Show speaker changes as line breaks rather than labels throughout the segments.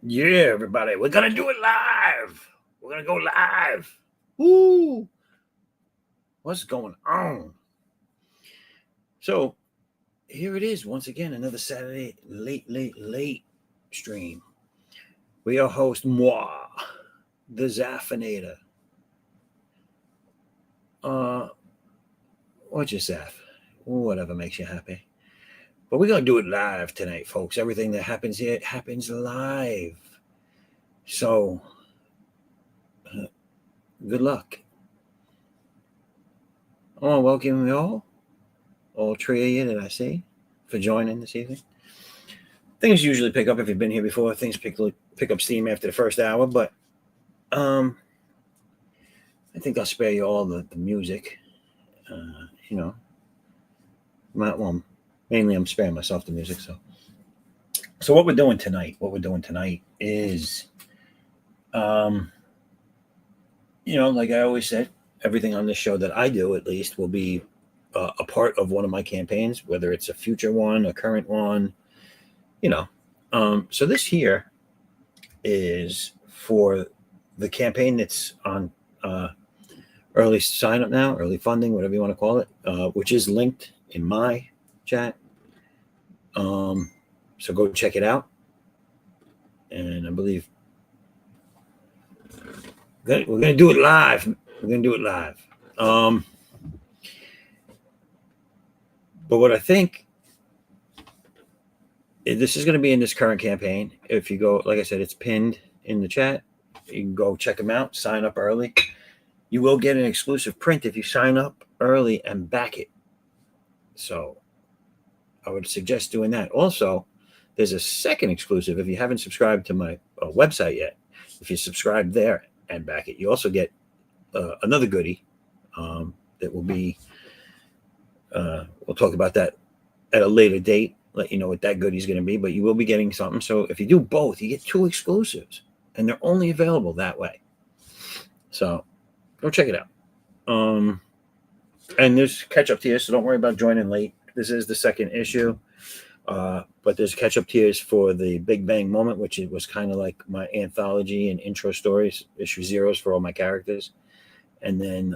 Yeah, everybody, we're gonna do it live. We're gonna go live. Woo! What's going on? So here it is once again, another Saturday late stream. We are host moi, the Zaffinator. What's your Zaff? Whatever makes you happy. But we're gonna do it live tonight, folks. Everything that happens here happens live. So good luck. I want to welcome you all three of you that I see, for joining this evening. Things usually pick up if you've been here before. Things pick up steam after the first hour, but I think I'll spare you all the music. Well, mainly I'm sparing myself the music. So what we're doing tonight is, like I always said, everything on this show that I do, at least, will be a part of one of my campaigns, whether it's a future one, a current one, So this here is for the campaign that's on early sign up now, early funding, whatever you want to call it, which is linked in my chat. So go check it out. And I believe we're going to do it live. But what I think, this is going to be in this current campaign. If you go, like I said, it's pinned in the chat. You can go check them out, sign up early. You will get an exclusive print if you sign up early and back it. So I would suggest doing that. Also, there's a second exclusive if you haven't subscribed to my website yet. If you subscribe there and back it, you also get another goodie that will be, we'll talk about that at a later date, let you know what that goodie is going to be, but you will be getting something. So if you do both, you get two exclusives, and they're only available that way. So go check it out. And there's catch-up tiers, so don't worry about joining late. This is the second issue, but there's catch-up tiers for the Big Bang Moment, which it was kind of like my anthology and intro stories, issue 0s for all my characters. And then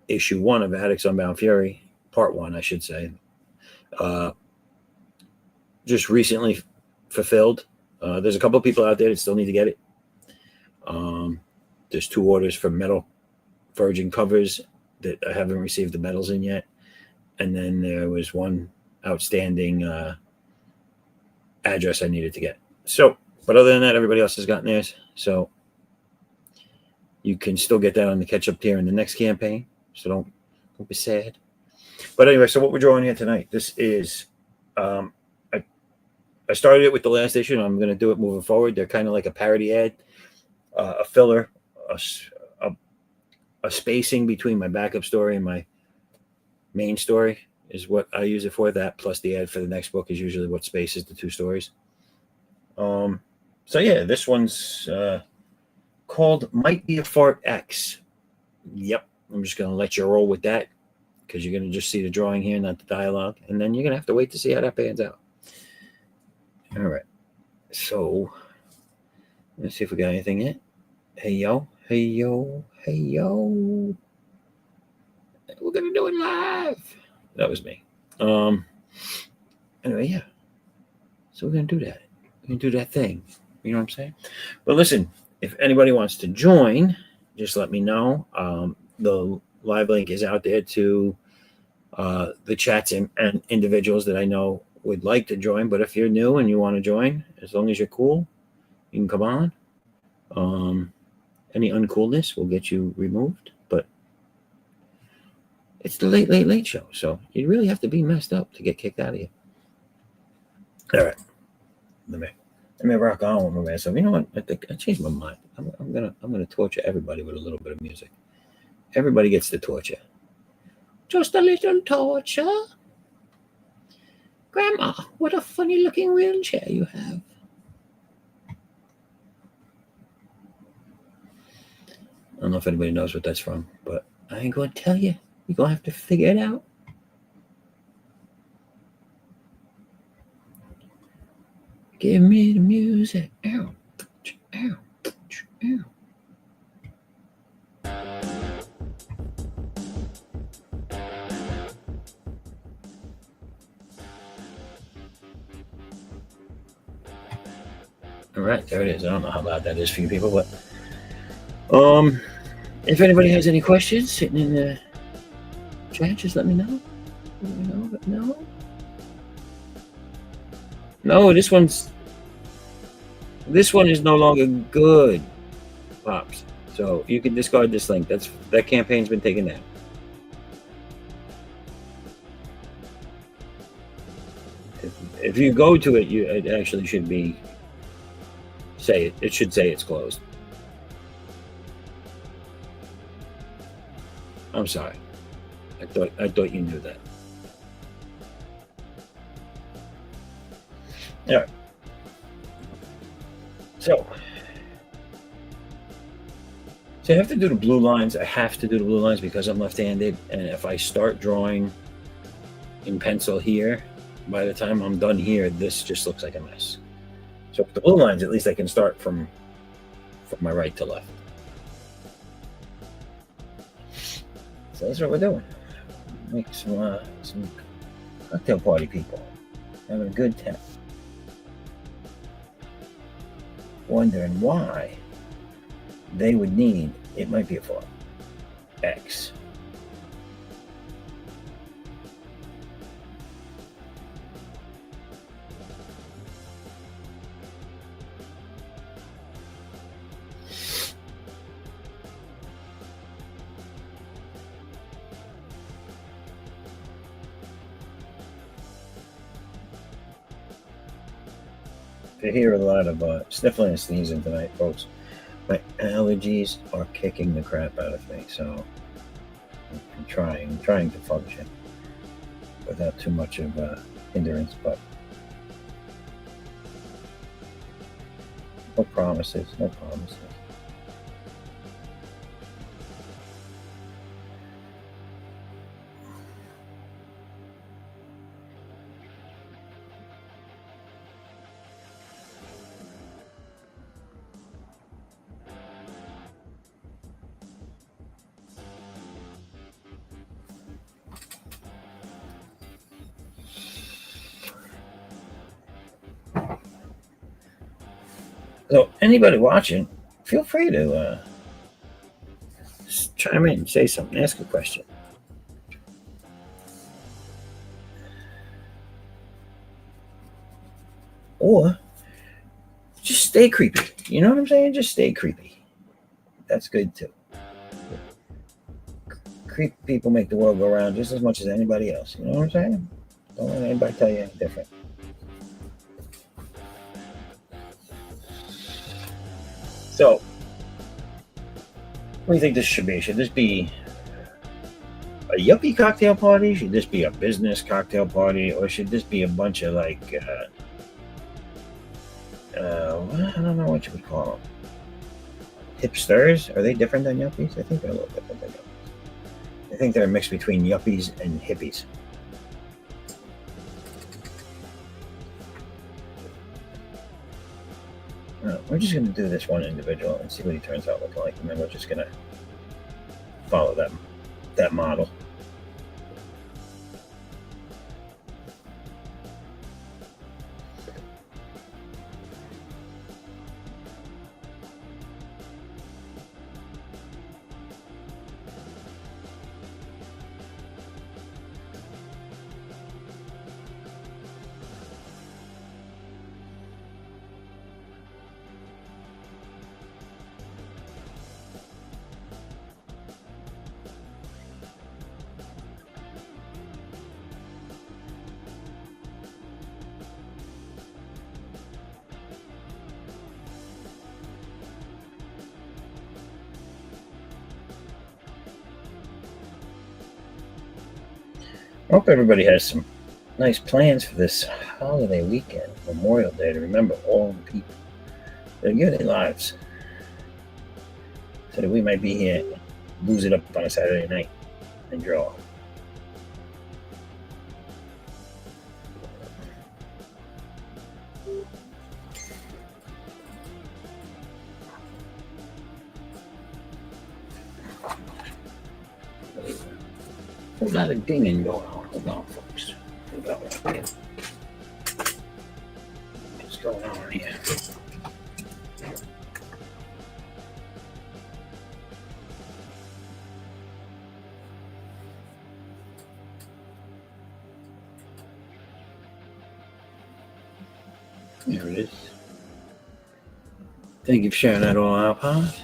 issue 1 of Addicts Unbound Fury, part 1, I should say, just recently fulfilled. There's a couple of people out there that still need to get it. There's 2 orders for metal Virgin covers that I haven't received the medals in yet. And then there was one outstanding address I needed to get. So, but other than that, everybody else has gotten theirs. So you can still get that on the catch-up tier in the next campaign. So don't be sad. But anyway, so what we're drawing here tonight, this is, I started it with the last issue, and I'm going to do it moving forward. They're kind of like a parody ad, a filler, a spacing between my backup story and my main story is what I use it for. That plus the ad for the next book is usually what spaces the 2 stories. So yeah, this one's called Might Be a Fart X. Yep, I'm just going to let you roll with that because you're going to just see the drawing here, not the dialogue. And then you're going to have to wait to see how that pans out. All right. So let's see if we got anything yet. Hey, yo. We're going to do it live. That was me. Anyway, yeah. So we're going to do that. We're going to do that thing. You know what I'm saying? But listen, if anybody wants to join, just let me know. The live link is out there to the chats and individuals that I know would like to join. But if you're new and you want to join, as long as you're cool, you can come on. Any uncoolness will get you removed. But it's the late show, so you really have to be messed up to get kicked out of here. All right, let me rock on with my man. So you know what? I think I changed my mind. I'm gonna torture everybody with a little bit of music. Everybody gets the torture. Just a little torture. Grandma, what a funny looking wheelchair you have. I don't know if anybody knows what that's from, but I ain't gonna tell you. You're gonna have to figure it out. Give me the music. Ow. All right, there it is. I don't know how loud that is for you people, but if anybody has any questions sitting in the chat, just let me know. Let me know. But no, this one is no longer good, pops. So you can discard this link. That campaign's been taken down. If you go to it, it actually should be it should say it's closed. I'm sorry. I thought you knew that. All right. So I have to do the blue lines. I have to do the blue lines because I'm left-handed, and if I start drawing in pencil here, by the time I'm done here, this just looks like a mess. So with the blue lines, at least I can start from my right to left. So that's what we're doing. Make some cocktail party people having a good time. Wondering why they would need, it might be a 4X. I hear a lot of sniffling and sneezing tonight, folks. My allergies are kicking the crap out of me, so I'm trying to function without too much of hindrance, but no promises. So anybody watching, feel free to chime in, say something, ask a question. Or just stay creepy. You know what I'm saying? Just stay creepy. That's good too. Creepy people make the world go round just as much as anybody else. You know what I'm saying? Don't let anybody tell you anything different. So, what do you think this should be? Should this be a yuppie cocktail party? Should this be a business cocktail party? Or should this be a bunch of like, I don't know what you would call them. Hipsters? Are they different than yuppies? I think they're a little different than yuppies. I think they're a mix between yuppies and hippies. We're just going to do this one individual and see what he turns out looking like, and then we're just going to follow that model. I hope everybody has some nice plans for this holiday weekend, Memorial Day, to remember all the people that give their lives so that we might be here, lose it up on a Saturday night and draw. A lot of dinging going on. Hold on, folks. What's going on here? There it is. Thank you for sharing that all out, Pops.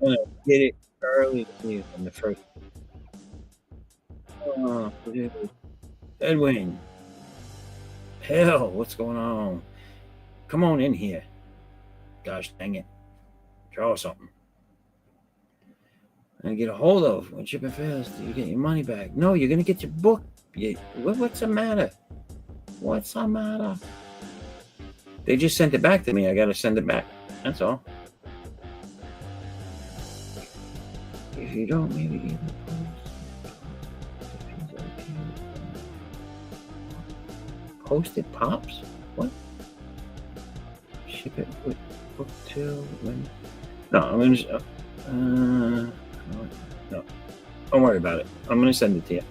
I'm gonna get it early in the first. Oh, dude. Edwin, hell, what's going on? Come on in here. Gosh dang it. Draw something. And get a hold of. When shipping fails, do you get your money back? No, you're gonna get your book. What's the matter? What's the matter? They just sent it back to me. I gotta send it back. That's all. If you don't, maybe either post it pops. What? Ship it with book to when? No, I'm gonna. No, don't worry about it. I'm gonna send it to you.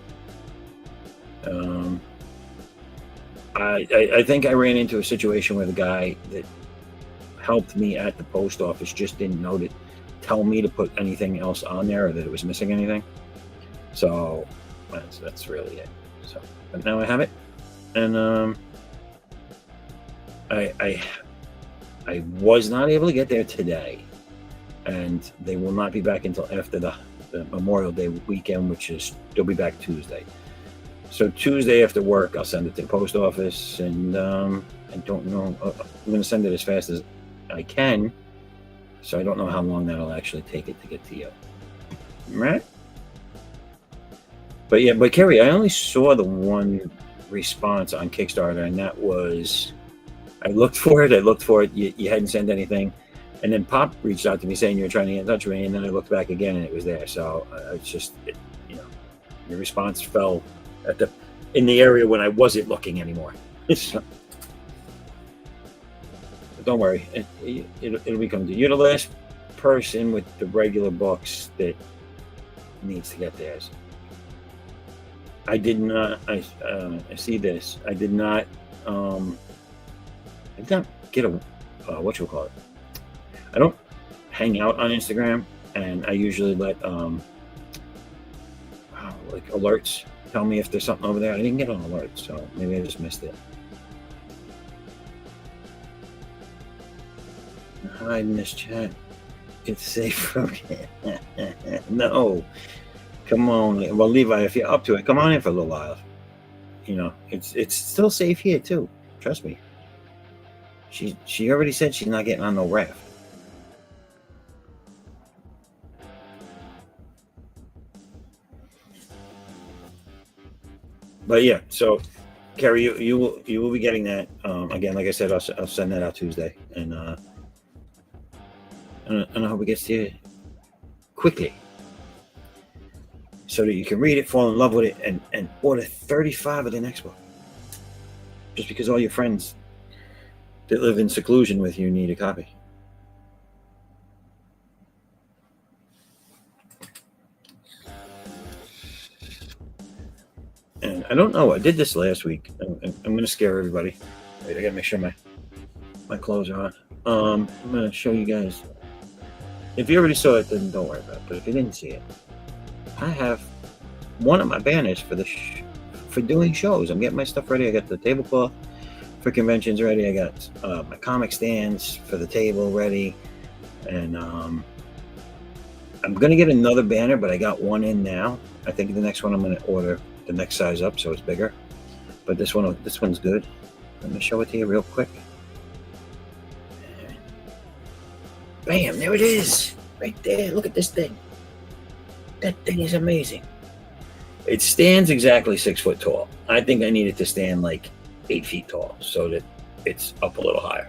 I think I ran into a situation where the guy that helped me at the post office just didn't know to tell me to put anything else on there or that it was missing anything. So that's really it. So, but now I have it, and I was not able to get there today, and they will not be back until after the Memorial Day weekend, which is they'll be back Tuesday. So Tuesday after work, I'll send it to the post office, and I don't know. I'm going to send it as fast as I can, so I don't know how long that'll actually take it to get to you. Right? But yeah, but Kerry, I only saw the one response on Kickstarter, and that was I looked for it. You hadn't sent anything, and then Pop reached out to me saying you were trying to get in touch with me, and then I looked back again, and it was there. So it's just, your response fell in the area when I wasn't looking anymore. So, don't worry, it'll be coming to you. You're the last person with the regular books that needs to get theirs. I did not. I see this. I did not. I did not get a what you call it. I don't hang out on Instagram, and I usually let like alerts tell me if there's something over there. I didn't get an alert, so maybe I just missed it. Hide in this chat. It's safe from no. Come on. Well, Levi, if you're up to it, come on in for a little while. It's still safe here too. Trust me. She already said she's not getting on no raft. But yeah, so Kerry, you will be getting that again. Like I said, I'll send that out Tuesday, and I hope it gets to you quickly, so that you can read it, fall in love with it, and order 35 of the next book. Just because all your friends that live in seclusion with you need a copy. And I don't know. I did this last week. I'm going to scare everybody. Wait, I got to make sure my clothes are on. I'm going to show you guys. If you already saw it, then don't worry about it. But if you didn't see it, I have one of my banners for doing shows. I'm getting my stuff ready. I got the tablecloth for conventions ready. I got my comic stands for the table ready. And I'm going to get another banner, but I got one in now. I think the next one I'm going to order the next size up so it's bigger, but this one's good. Let me show it to you real quick. Bam, there it is, right there. Look at this thing. That thing is amazing. It stands exactly 6 foot tall. I think I need it to stand like 8 feet tall so that it's up a little higher,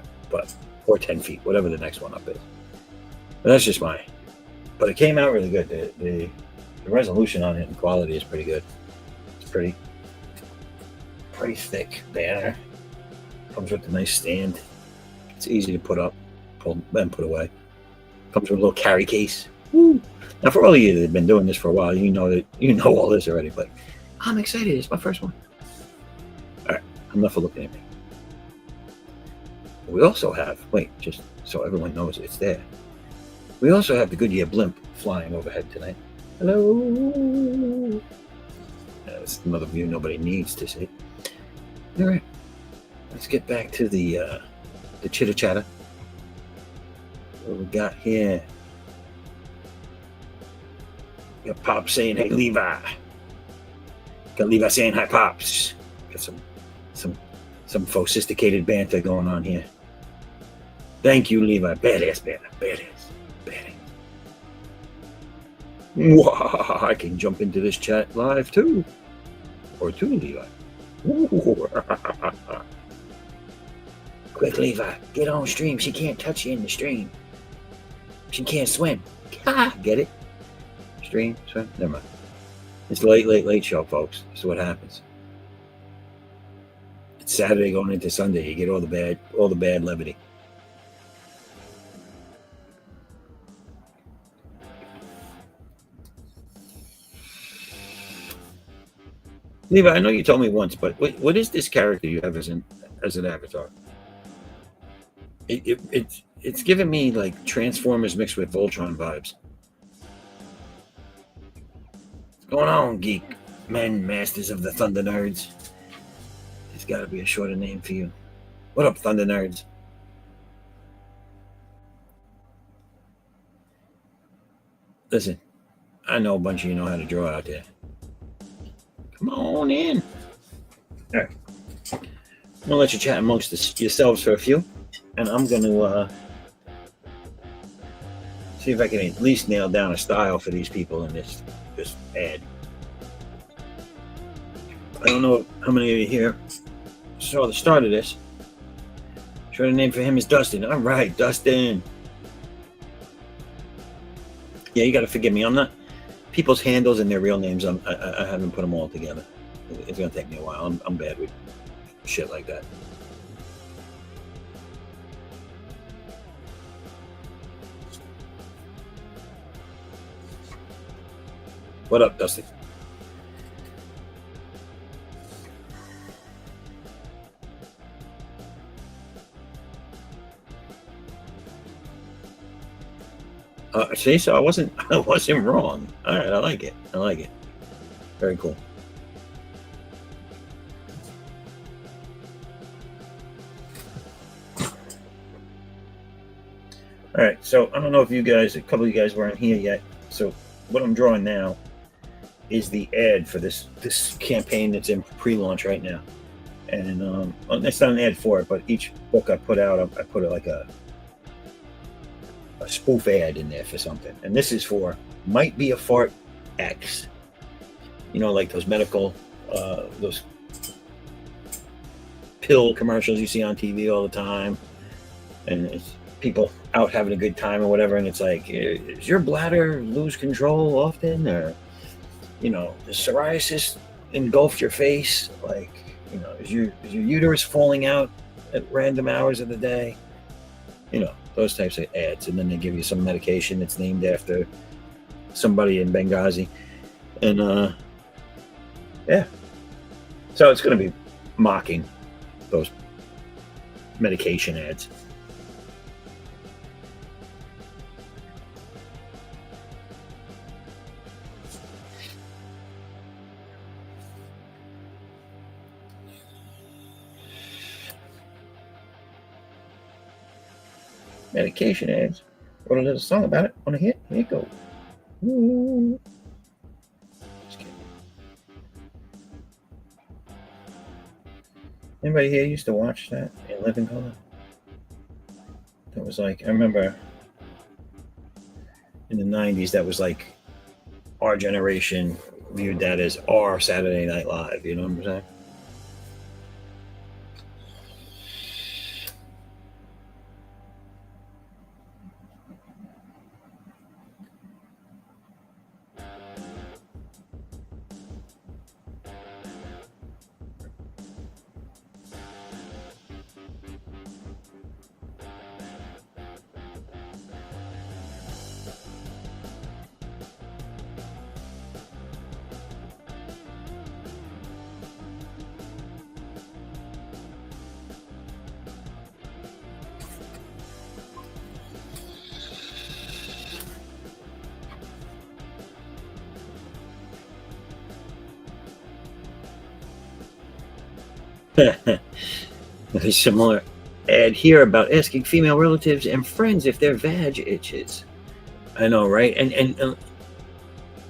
or 10 feet, whatever the next one up is. But that's just mine. But it came out really good. The resolution on it and quality is pretty good. Pretty thick banner. Comes with a nice stand. It's easy to put up, pull, and put away. Comes with a little carry case. Woo. Now, for all of you that have been doing this for a while, you know all this already. But I'm excited. It's my first one. All right, enough of looking at me. We also have. Wait, just so everyone knows it's there. We also have the Goodyear blimp flying overhead tonight. Hello. That's another view nobody needs to see. All right, let's get back to the chitter chatter. What we got here? Got Pop saying, "Hey, Levi." Got Levi saying, "Hi, Pops." Got some sophisticated banter going on here. Thank you, Levi. Badass banter. Badass. Wow, I can jump into this chat live too. Or two, Levi. Quick, Levi, get on stream. She can't touch you in the stream. She can't swim. Get it? Stream, swim? Never mind. It's the late show, folks. That's what happens. It's Saturday going into Sunday. You get all the bad levity. Levi, I know you told me once, but what is this character you have as an avatar? It's giving me like Transformers mixed with Voltron vibes. What's going on, geek men, masters of the Thunder Nerds? There's got to be a shorter name for you. What up, Thunder Nerds? Listen, I know a bunch of you know how to draw out there. Come on in. All right. I'm going to let you chat amongst yourselves for a few. And I'm going to see if I can at least nail down a style for these people in this ad. I don't know how many of you here saw the start of this. Sure, the name for him is Dustin. All right, Dustin. Yeah, you got to forgive me. I'm not... People's handles and their real names, I haven't put them all together. It's going to take me a while. I'm bad with shit like that. What up, Dusty? See, so I wasn't wrong. All right, I like it. Very cool. All right, so I don't know if a couple of you guys weren't here yet. So what I'm drawing now is the ad for this campaign that's in pre-launch right now. And it's not an ad for it, but each book I put out, I put it like a spoof ad in there for something. And this is for Might Be a Fart X. You know, like those medical, those pill commercials you see on TV all the time. And it's people out having a good time or whatever. And it's like, does your bladder lose control often? Or, you know, does psoriasis engulf your face? Like, you know, is your uterus falling out at random hours of the day? You know, those types of ads. And then they give you some medication that's named after somebody in Benghazi. And yeah, so it's going to be mocking those medication ads. Medication ads. Wrote a little song about it. Want to hear? Here you go. Ooh. Just kidding. Anybody here used to watch that in living color? That was like, I remember in the 90s, that was like our generation viewed that as our Saturday Night Live. You know what I'm saying? A similar ad here about asking female relatives and friends if their vag itches. I know, right? And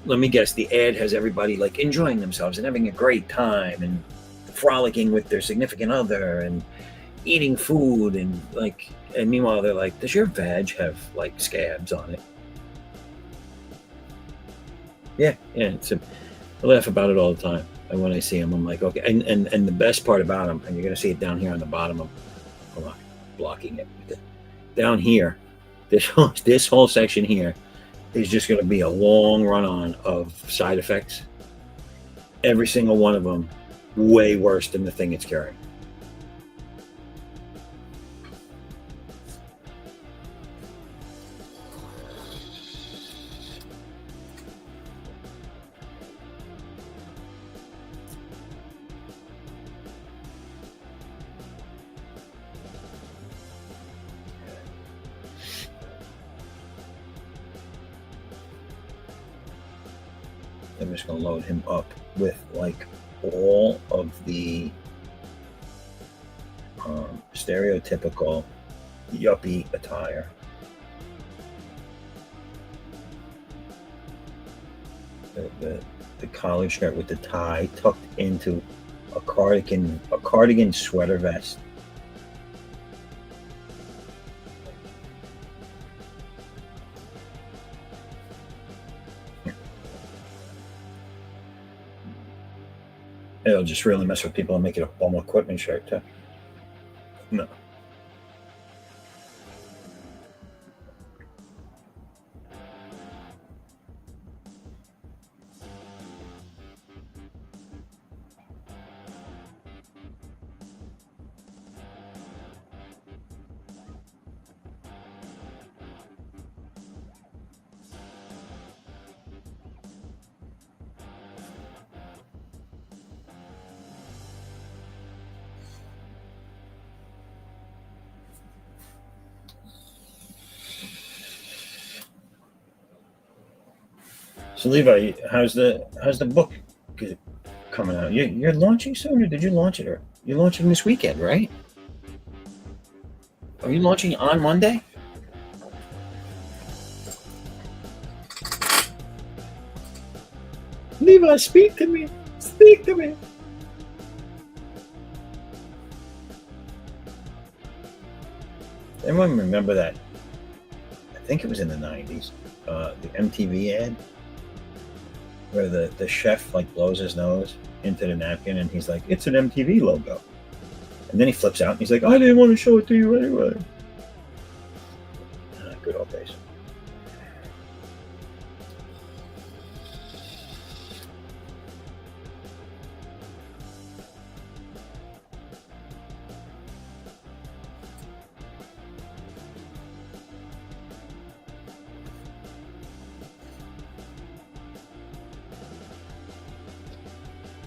let me guess, the ad has everybody like enjoying themselves and having a great time and frolicking with their significant other and eating food and like. And meanwhile, they're like, "Does your vag have like scabs on it?" Yeah, yeah. I laugh about it all the time. And when I see them, I'm like, okay. And the best part about them, and you're gonna see it down here on the bottom of, hold on, blocking it. Down here, this whole section here is just gonna be a long run on of side effects. Every single one of them, way worse than the thing it's carrying. I'm just gonna load him up with like all of the stereotypical yuppie attire. The collar shirt with the tie tucked into a cardigan sweater vest. It'll just really mess with people and make it a home equipment shirt too. No. So Levi, how's the book coming out? You're launching soon, or did you launch it? Or you're launching this weekend, right? Are you launching on Monday? Levi, speak to me. Speak to me. Everyone remember that? I think it was in the '90s. The MTV ad where the chef like blows his nose into the napkin and he's like, "It's an MTV logo," and then he flips out and he's like, "I didn't want to show it to you anyway." Good old days.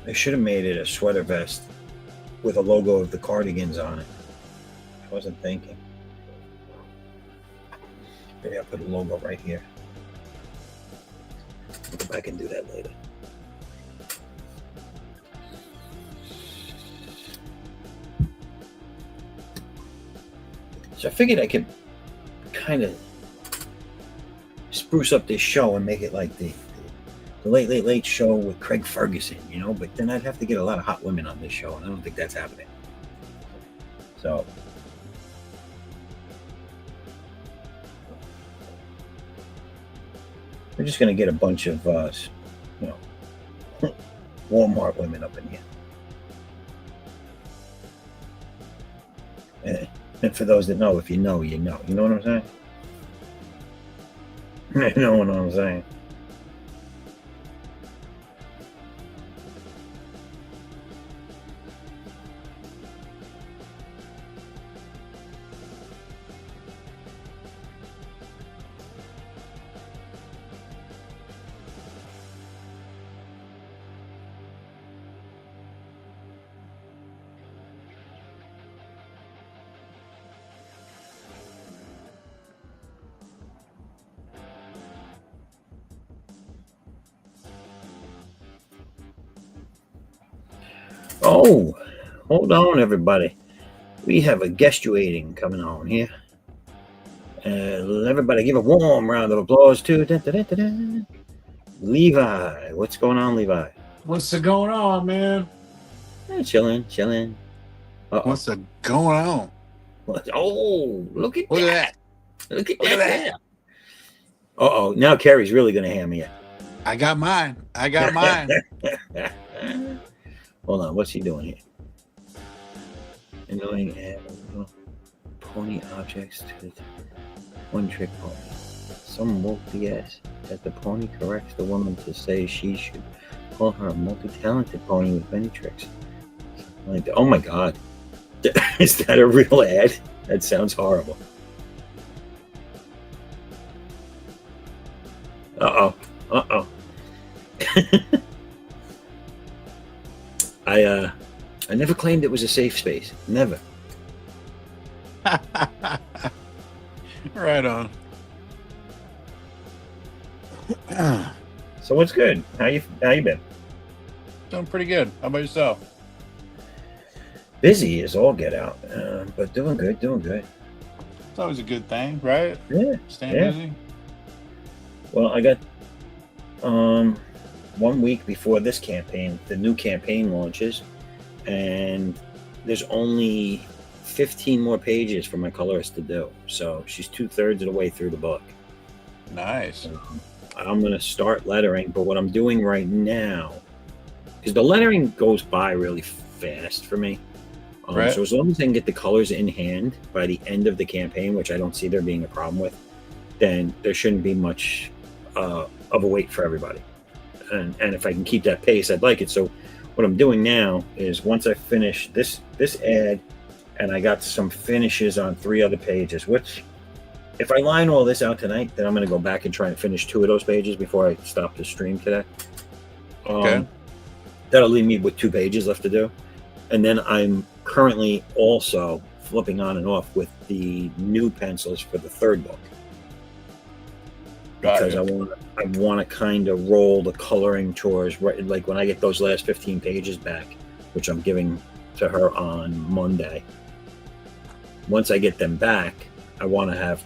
They should have made it a sweater vest with a logo of the cardigans on it. I wasn't thinking. Maybe I'll put a logo right here. I'll go back and do that later. So I figured I could kind of spruce up this show and make it like the Late Late Late Show with Craig Ferguson, But then I'd have to get a lot of hot women on this show, and I don't think that's happening. So we're just gonna get a bunch of Walmart women up in here. And for those that know, if you know, you know. You know what I'm saying? You know what I'm saying? Oh, Hold on, everybody. We have a gestuating coming on here. Everybody give a warm round of applause to Levi. What's going on, Levi?
What's going on, man?
Chilling.
What's going on?
Oh, look at
Look
that.
at that.
Look at
Look at
that.
that.
Uh-oh. Now Carrie's really going to hammer you.
I got mine.
Hold on. What's he doing here? Annoying pony objects to the one-trick pony. Some woke BS that the pony corrects the woman to say she should call her a multi-talented pony with many tricks. Like, oh my God. Is that a real ad? That sounds horrible. Uh-oh. I never claimed it was a safe space. Never.
Right on.
So what's good? How you been?
Doing pretty good. How about yourself?
Busy as all get out, but doing good.
It's always a good thing, right?
Yeah.
Staying busy.
Well, I got 1 week before this campaign, the new campaign launches, and there's only 15 more pages for my colorist to do. So she's 2/3 of the way through the book.
Nice.
I'm going to start lettering, but what I'm doing right now, because the lettering goes by really fast for me.
Right.
So as long as I can get the colors in hand by the end of the campaign, which I don't see there being a problem with, then there shouldn't be much of a wait for everybody. And if I can keep that pace, I'd like it. So what I'm doing now is once I finish this ad, and I got some finishes on 3 other pages, which if I line all this out tonight, then I'm going to go back and try and finish 2 of those pages before I stop the stream today.
Okay.
That'll leave me with 2 pages left to do. And then I'm currently also flipping on and off with the new pencils for the 3rd book. Because I want to kind of roll the coloring chores, right? Like when I get those last 15 pages back, which I'm giving to her on Monday. Once I get them back, I want to have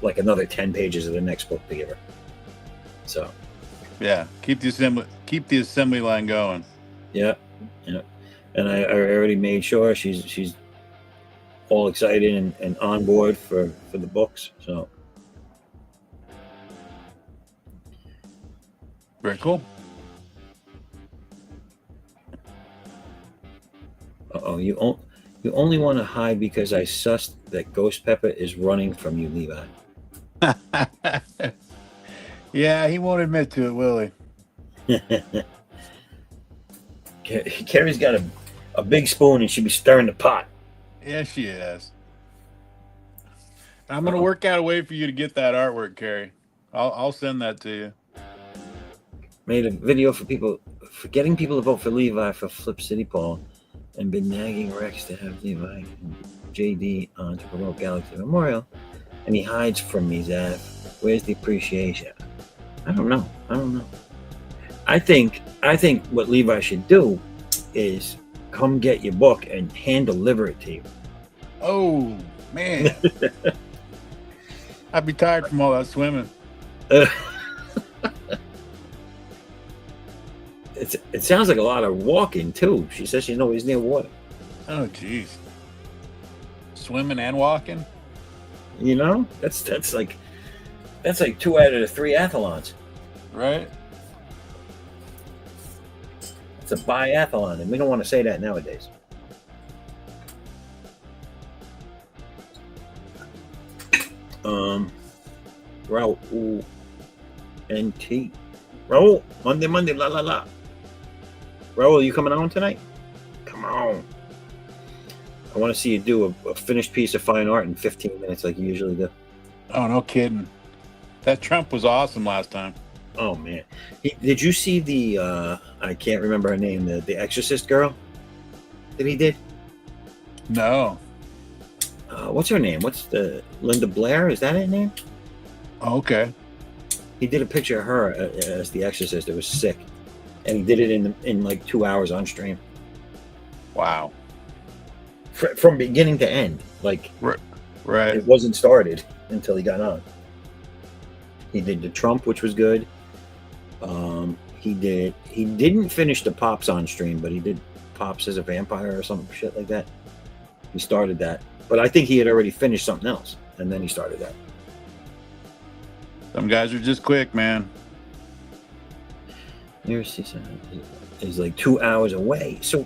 like another 10 pages of the next book to give her. So,
yeah, keep the assembly line going.
Yeah. And I already made sure she's all excited and on board for the books. So.
Very cool.
Uh-oh, you only want to hide because I sussed that Ghost Pepper is running from you, Levi.
Yeah, he won't admit to it, will he?
Carrie's got a big spoon and she'd be stirring the pot.
Yeah, she is. I'm going to work out a way for you to get that artwork, Carrie. I'll send that to you.
Made a video for getting people to vote for Levi for Flip City Paul, and been nagging Rex to have Levi and JD on to promote Galaxy Memorial, and he hides from me, Zaff. Where's the appreciation? I don't know. I think what Levi should do is come get your book and hand deliver it to you.
Oh, man. I'd be tired from all that swimming.
It sounds like a lot of walking too. She says she's always near water.
Oh, jeez. Swimming and walking?
You know, that's like 2 out of the 3 athlons.
Right.
It's a biathlon, and we don't want to say that nowadays. Raul NT. Raul, Monday, la la la. Raul, you coming on tonight? Come on. I want to see you do a finished piece of fine art in 15 minutes like you usually do.
Oh, no kidding. That Trump was awesome last time.
Oh, man. Did you see the, I can't remember her name, the Exorcist girl that he did?
No.
What's her name? What's the Linda Blair? Is that her name?
Oh, okay.
He did a picture of her as the Exorcist. It was sick. And he did it in like 2 hours on stream.
Wow.
from beginning to end. Like
Right.
it wasn't started until he got on. He did the Trump, which was good. He didn't finish the Pops on stream, but he did Pops as a vampire or some shit like that. He started that, but I think he had already finished something else, and then he started that.
Some guys are just quick, man.
Nearest is like 2 hours away. So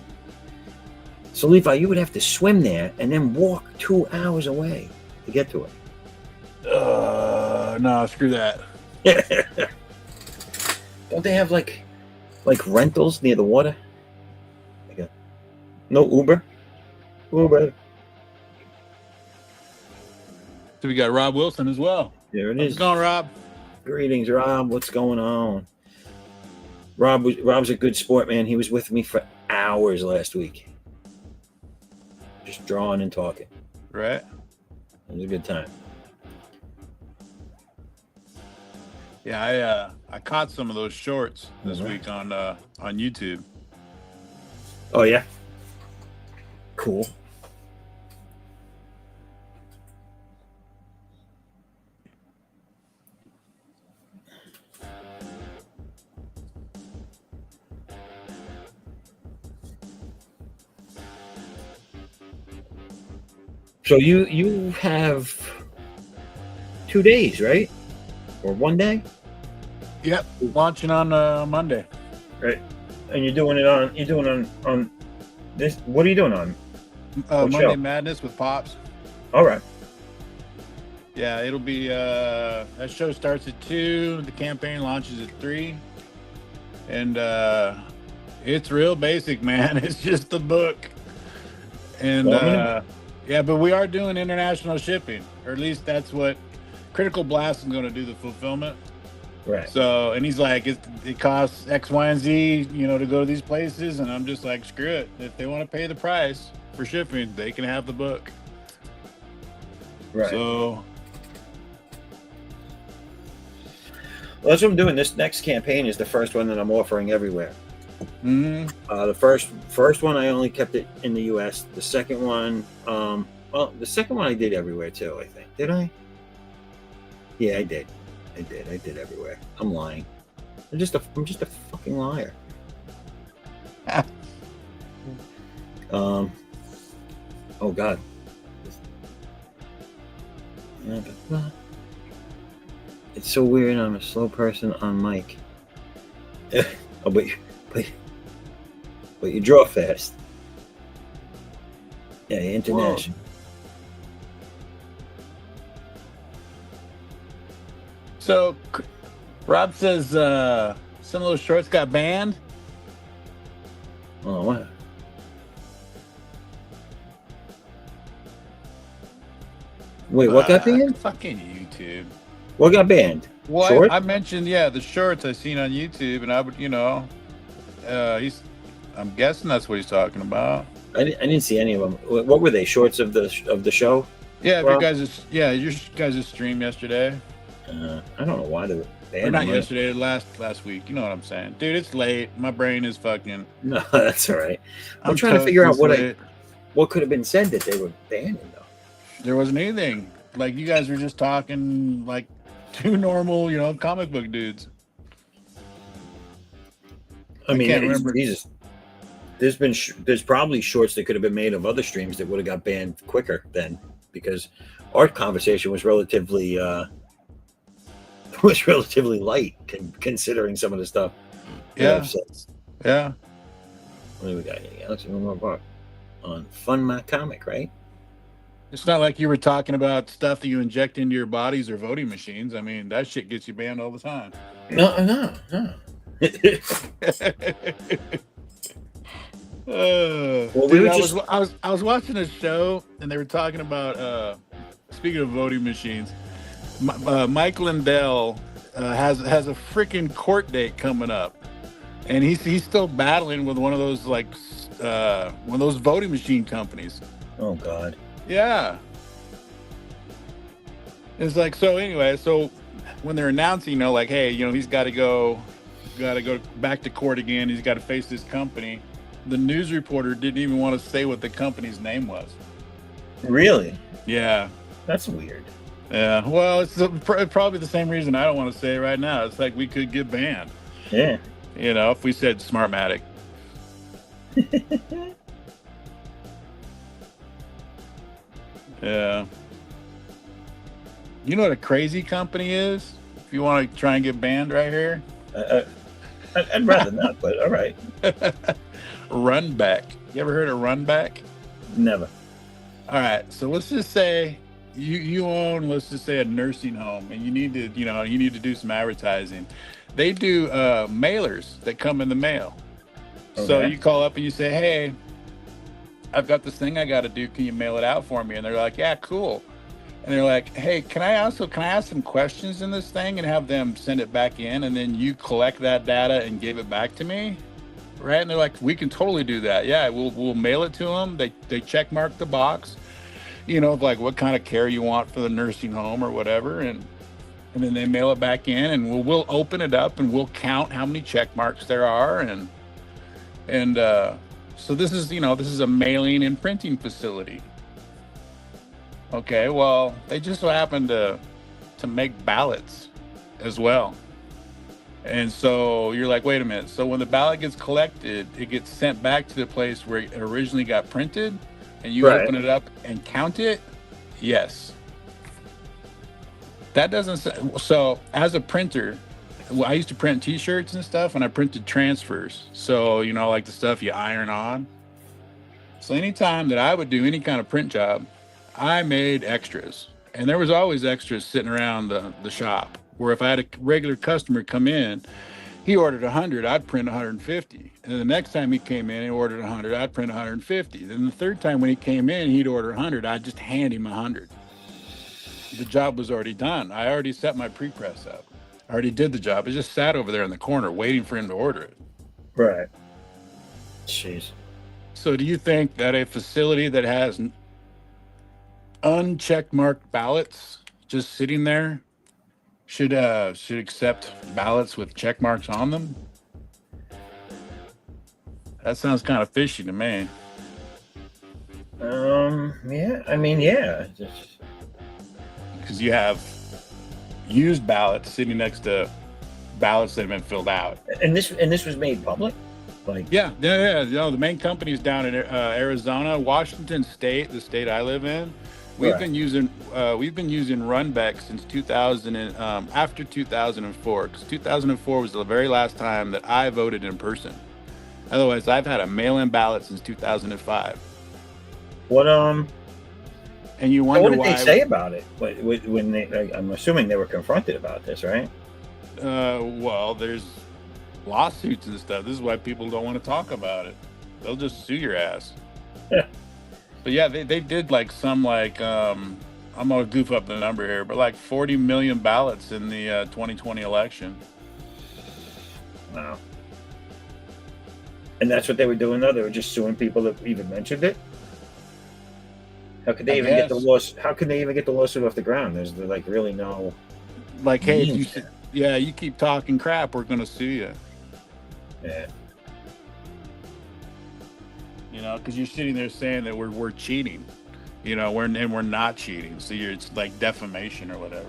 Levi, you would have to swim there and then walk 2 hours away to get to it.
No, screw that.
Don't they have like rentals near the water? No Uber. Uber.
So we got Rob Wilson as well.
There it
How's
is.
it going, Rob?
Greetings, Rob. What's going on? Rob's a good sport, man. He was with me for hours last week, just drawing and talking.
Right.
It was a good time.
Yeah, I caught some of those shorts this week on YouTube.
Oh yeah. Cool. So you have 2 days, right? Or 1 day?
Yep, launching on Monday.
Right. And you're doing it on this. What are you doing on?
Monday
show?
Madness with Pops.
All right.
Yeah, it'll be that show starts at 2, the campaign launches at 3. And it's real basic, man. It's just the book. And yeah, but we are doing international shipping, or at least that's what Critical Blast is going to do, the fulfillment.
Right.
So, and he's like, it costs X, Y, and Z, to go to these places. And I'm just like, screw it. If they want to pay the price for shipping, they can have the book.
Right.
So,
well, that's what I'm doing. This next campaign is the first one that I'm offering everywhere.
mm-hmm.
The first one I only kept it in the U.S. The second one, the second one I did everywhere too. I think. Did I? Yeah, I did. I did everywhere. I'm lying. I'm just a fucking liar. Oh God. It's so weird. I'm a slow person on mic. Oh, but you draw fast. Yeah, international.
Whoa. So, Rob says some of those shorts got banned.
Oh, what? Wait, what got banned?
Fucking YouTube.
What got banned?
Well,
Shorts?
I mentioned, the shorts I seen on YouTube, and I would, I'm guessing that's what he's talking about.
I didn't see any of them. What were they? Shorts of the show?
Yeah,
Rob?
your guys' stream yesterday.
I don't know why they were banned.
Or not yesterday, last week. You know what I'm saying, dude? It's late. My brain is fucking.
No, that's all right. I'm trying to figure out what could have been said that they were banning though.
There wasn't anything. Like, you guys were just talking like two normal, comic book dudes.
I mean,
can't remember.
Jesus. There's probably shorts that could have been made of other streams that would have got banned quicker then, because our conversation was relatively light considering some of the stuff.
Yeah. Yeah.
What do we got here? Let's see one more part on Fun My Comic, right?
It's not like you were talking about stuff that you inject into your bodies or voting machines. I mean, that shit gets you banned all the time.
No.
Well, dude, I was watching a show and they were talking about speaking of voting machines, Mike Lindell has a freaking court date coming up, and he's still battling with one of those voting machine companies.
Oh God.
Yeah. It's like, so anyway, so when they're announcing, hey, he's got to go back to court again. He's got to face this company. the news reporter didn't even want to say what the company's name was.
Really?
Yeah.
That's weird.
Yeah. Well, it's probably the same reason I don't want to say it right now. It's like we could get banned.
Yeah.
You know, if we said Smartmatic. Yeah. You know what a crazy company is? If you want to try and get banned right here,
I'd rather not, but all right.
Runback. You ever heard of Runback?
Never.
All right. So let's just say you own, let's just say, a nursing home, and you need to do some advertising. They do mailers that come in the mail. So
Okay.
you call up and you say, "Hey, I've got this thing I got to do. Can you mail it out for me?" And they're like, "Yeah, cool." And they're like, "Hey, can I ask some questions in this thing and have them send it back in, and then you collect that data and give it back to me?" Right? And they're like, "We can totally do that. Yeah, we'll mail it to them. They check mark the box, of like what kind of care you want for the nursing home or whatever, and then they mail it back in, and we'll open it up and we'll count how many check marks there are, and so this is a mailing and printing facility. Okay, well, they just so happen to make ballots as well. And so you're like, wait a minute. So when the ballot gets collected, it gets sent back to the place where it originally got printed, and you
Right.
open it up and count it? Yes. That doesn't so as a printer, I used to print t-shirts and stuff, and I printed transfers. So, like the stuff you iron on. So anytime that I would do any kind of print job, I made extras. And there was always extras sitting around the shop, where if I had a regular customer come in, he ordered 100, I'd print 150. And then the next time he came in and ordered 100, I'd print 150. Then the third time when he came in, he'd order 100, I'd just hand him 100. The job was already done. I already set my pre-press up. I already did the job. It just sat over there in the corner waiting for him to order it.
Right. Jeez.
So do you think that a facility that has unchecked marked ballots just sitting there should accept ballots with check marks on them? That sounds kind of fishy to me.
Yeah. I mean, yeah. Just...
Because you have used ballots sitting next to ballots that have been filled out.
And this was made public. Like,
Yeah. The main company's down in Arizona, Washington State, the state I live in. We've
Right.
been using Runback since 2000 after 2004, because 2004 was the very last time that I voted in person. Otherwise, I've had a mail-in ballot since 2005.
what
And you
So
wonder
what did they
why?
say about it when they? Like, I'm assuming they were confronted about this, right?
Well, there's lawsuits and stuff. This is why people don't want to talk about it. They'll just sue your ass.
Yeah.
But yeah, they did like some I'm gonna goof up the number here, but like 40 million ballots in the 2020 election.
Wow. And that's what they were doing, though. They were just suing people that even mentioned it. How could they
I
even get the
guess.
How could they even get the lawsuit off the ground? There's like really no
Like, hey, if
means.
you keep talking crap, we're gonna sue you.
Yeah.
Because you're sitting there saying that we're cheating. We're not cheating. So it's like defamation or whatever.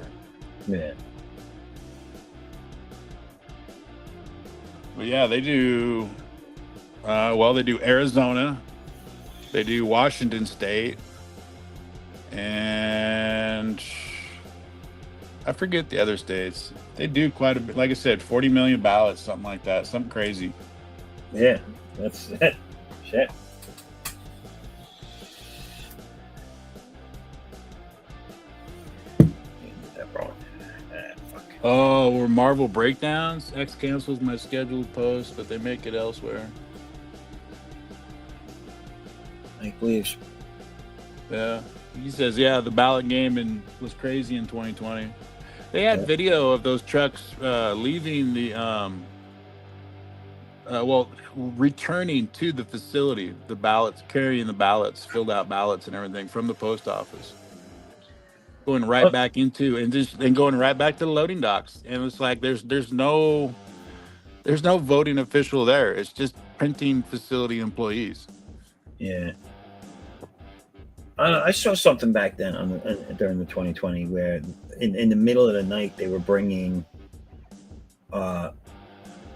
Yeah.
But yeah, they do. They do Arizona, they do Washington State, and I forget the other states. They do quite a bit. Like I said, 40 million ballots, something like that, something crazy.
Yeah. That's it. Shit. That wrong. Fuck.
Oh, we're Marvel breakdowns. X cancels my scheduled post, but they make it elsewhere.
Mike leaves.
Yeah, he says, yeah, the ballot game was crazy in 2020. They had video of those trucks leaving returning to the facility, the ballots, carrying the ballots, filled out ballots and everything from the post office, going right back into and going right back to the loading docks. And it's like there's no voting official there. It's just printing facility employees.
Yeah. I saw something back then during the 2020 where in the middle of the night they were bringing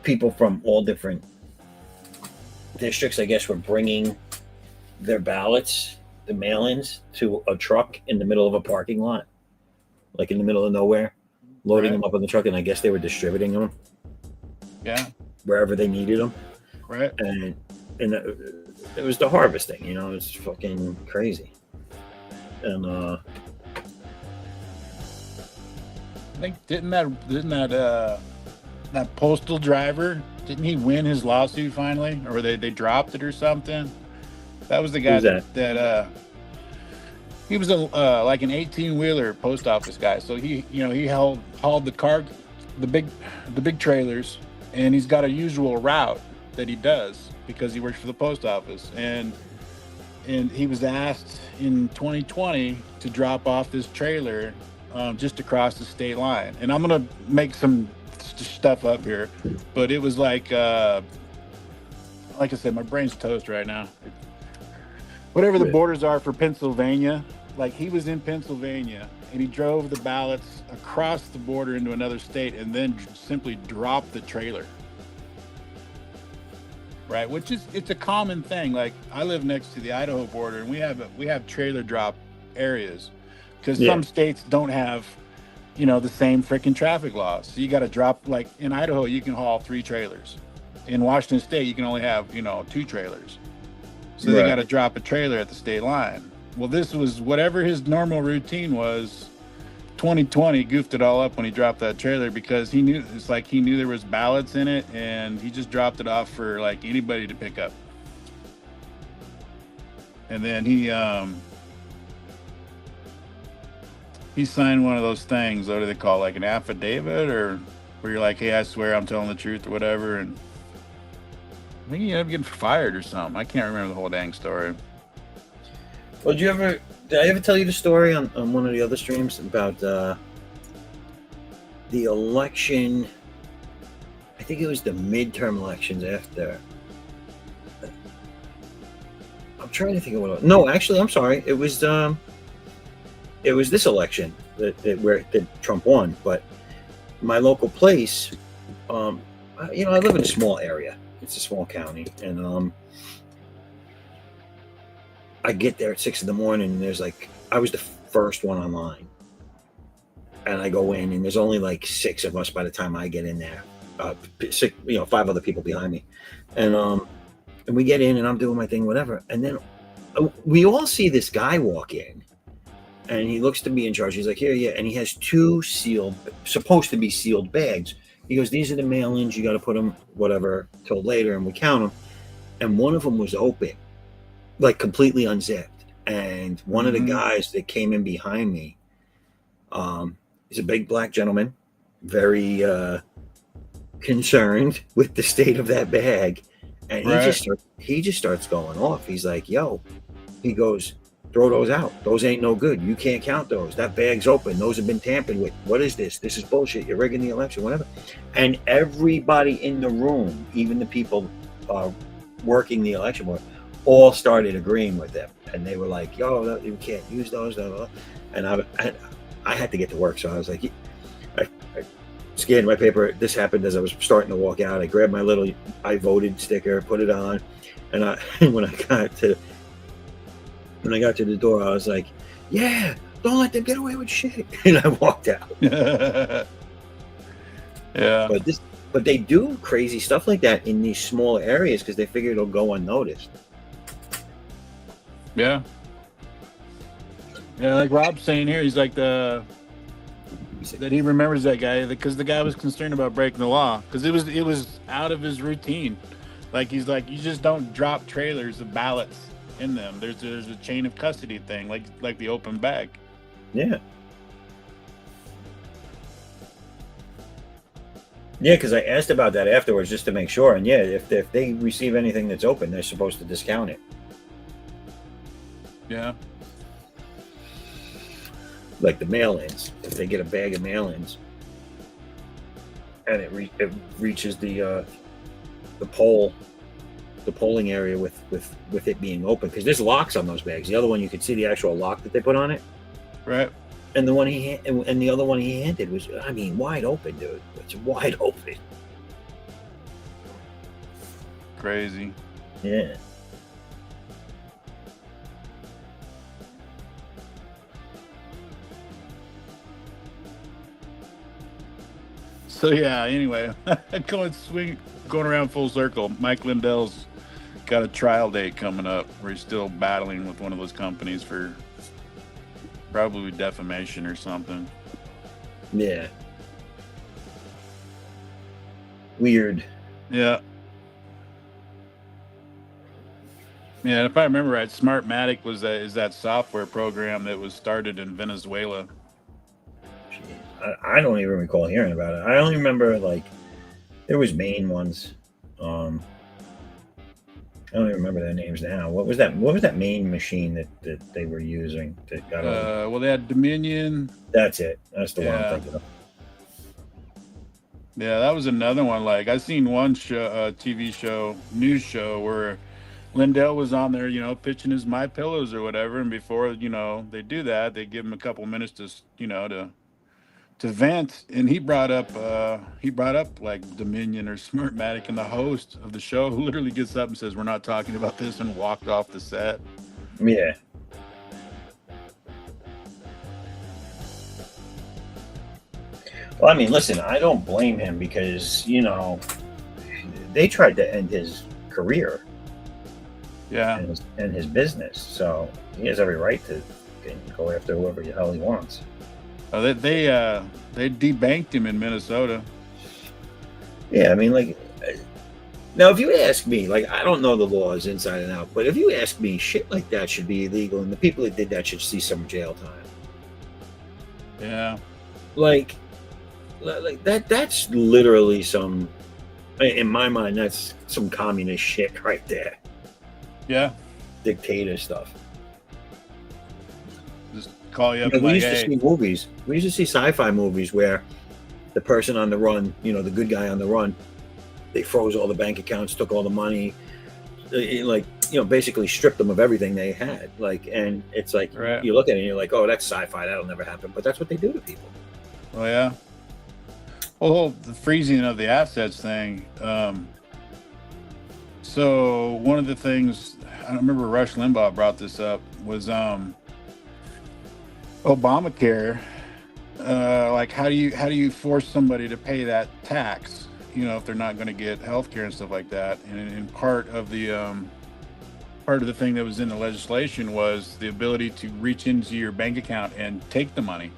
people from all different districts, I guess, were bringing their ballots, the mail-ins, to a truck in the middle of a parking lot, like in the middle of nowhere, loading them up on the truck, and I guess they were distributing them.
Yeah.
Wherever they needed them.
Right.
And it was the harvesting, you know, it's fucking crazy. And
I think didn't that postal driver, didn't he win his lawsuit finally, or they dropped it or something? That was the guy that he was like an 18-wheeler post office guy. So he hauled the big trailers, and he's got a usual route that he does because he works for the post office, and he was asked in 2020 to drop off this trailer just across the state line. And I'm gonna make some stuff up here, but it was like I said, my brain's toast right now. Whatever the borders are for Pennsylvania, like he was in Pennsylvania and he drove the ballots across the border into another state and then simply dropped the trailer. Right, it's a common thing. Like I live next to the Idaho border, and we have trailer drop areas because some states don't have, the same freaking traffic laws. So you got to drop, like in Idaho, you can haul 3 trailers. In Washington State, you can only have 2 trailers. So they got to drop a trailer at the state line. Well, this was whatever his normal routine was. 2020 goofed it all up when he dropped that trailer because he knew there was ballots in it, and he just dropped it off for like anybody to pick up. And then he signed one of those things. What do they call, like an affidavit, or where you're like, hey, I swear I'm telling the truth or whatever. And I think he ended up getting fired or something. I can't remember the whole dang story.
Well, did I ever tell you the story on one of the other streams about the election? I think it was the midterm elections after. I'm trying to think of what. No, actually, I'm sorry. It was this election that Trump won. But my local place, I live in a small area. It's a small county, and I get there at 6 a.m. and there's I was the first one online, and I go in and there's only like 6 of us by the time I get in there, 5 other people behind me, and we get in and I'm doing my thing, whatever, and then we all see this guy walk in, and he looks to be in charge. He's like, here, and he has 2 supposed to be sealed bags. He goes, these are the mail-ins. You got to put them whatever till later, and we count them, and one of them was open, like completely unzipped, and one of the guys that came in behind me, he's a big black gentleman, very concerned with the state of that bag, and he just starts going off. He's like, yo, he goes, throw those out. Those ain't no good. You can't count those. That bag's open. Those have been tampered with. What is this? This is bullshit. You're rigging the election, whatever. And everybody in the room, even the people working the election board, all started agreeing with them, and they were like, yo, you can't use those, blah, blah. And I had to get to work, so I was like, I scanned my paper. This happened as I was starting to walk out. I grabbed my little I voted sticker, put it on, and when I got to the door, I was like, yeah, don't let them get away with shit. And I walked out.
Yeah.
But they do crazy stuff like that in these small areas because they figure it'll go unnoticed.
Yeah. Yeah, like Rob's saying here, he's like that he remembers that guy because the guy was concerned about breaking the law because it was out of his routine. Like he's like, you just don't drop trailers of ballots in them. There's a chain of custody thing, like the open bag.
Yeah. Yeah, because I asked about that afterwards just to make sure, and if they receive anything that's open, they're supposed to discount it.
Yeah.
Like the mail-ins, if they get a bag of mail-ins, and it reaches the poll the polling area with it being open, because there's locks on those bags. The other one, you could see the actual lock that they put on it.
Right.
And the one and the other one he handed was, I mean, wide open, dude. It's wide open.
Crazy.
Yeah.
So yeah, anyway, going around full circle. Mike Lindell's got a trial date coming up where he's still battling with one of those companies for probably defamation or something.
Yeah. Weird.
Yeah. Yeah, and if I remember right, Smartmatic is that software program that was started in Venezuela.
I don't even recall hearing about it. I only remember like there was main ones. I don't even remember their names now. What was that main machine that they were using that got
well, they had Dominion.
That's it. That's the one I'm thinking of.
Yeah, that was another one. Like I seen one show, TV show, news show where Lindell was on there, pitching his My Pillows or whatever, and before they do that, they give him a couple minutes to vent, and he brought up like Dominion or Smartmatic, and the host of the show literally gets up and says, "We're not talking about this," and walked off the set.
Yeah. Well, I mean, listen, I don't blame him because they tried to end his career.
Yeah.
And his business, so he has every right to go after whoever the hell he wants.
They debanked him in Minnesota.
Yeah, I mean, like, now if you ask me, like, I don't know the laws inside and out, but if you ask me, shit like that should be illegal, and the people that did that should see some jail time.
Yeah,
like that's literally some, in my mind, that's some communist shit right there.
Yeah,
dictator stuff.
Just call you up.
We used to see movies. We used to see sci-fi movies where the person on the run, the good guy on the run, they froze all the bank accounts, took all the money, basically stripped them of everything they had. And it's like, right. You look at it and you're like, oh, that's sci-fi. That'll never happen. But that's what they do to people.
Oh yeah. Well, the freezing of the assets thing. So one of the things, I don't remember, Rush Limbaugh brought this up, was Obamacare. Like how do you force somebody to pay that tax? If they're not going to get health care and stuff like that. And part of the thing that was in the legislation was the ability to reach into your bank account and take the money.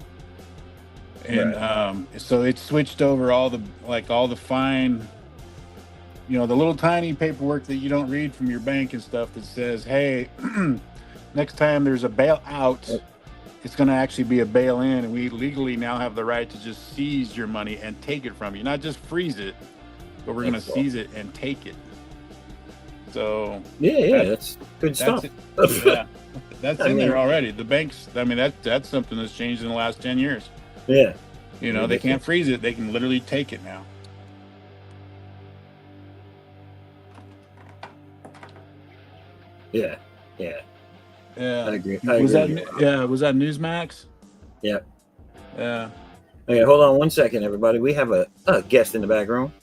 And right. So it switched over all the fine, the little tiny paperwork that you don't read from your bank and stuff that says, hey, next time there's a bailout, it's going to actually be a bail-in, and we legally now have the right to just seize your money and take it from you. Not just freeze it, but we're going to seize it and take it. So
that's good stuff.
Yeah, that's in there already. The banks, that's something that's changed in the last 10 years.
Yeah.
They can't freeze it. They can literally take it now.
Yeah.
Yeah.
I agree.
Was that Newsmax?
Yeah.
Yeah.
Okay, hold on one second, everybody. We have a guest in the back room.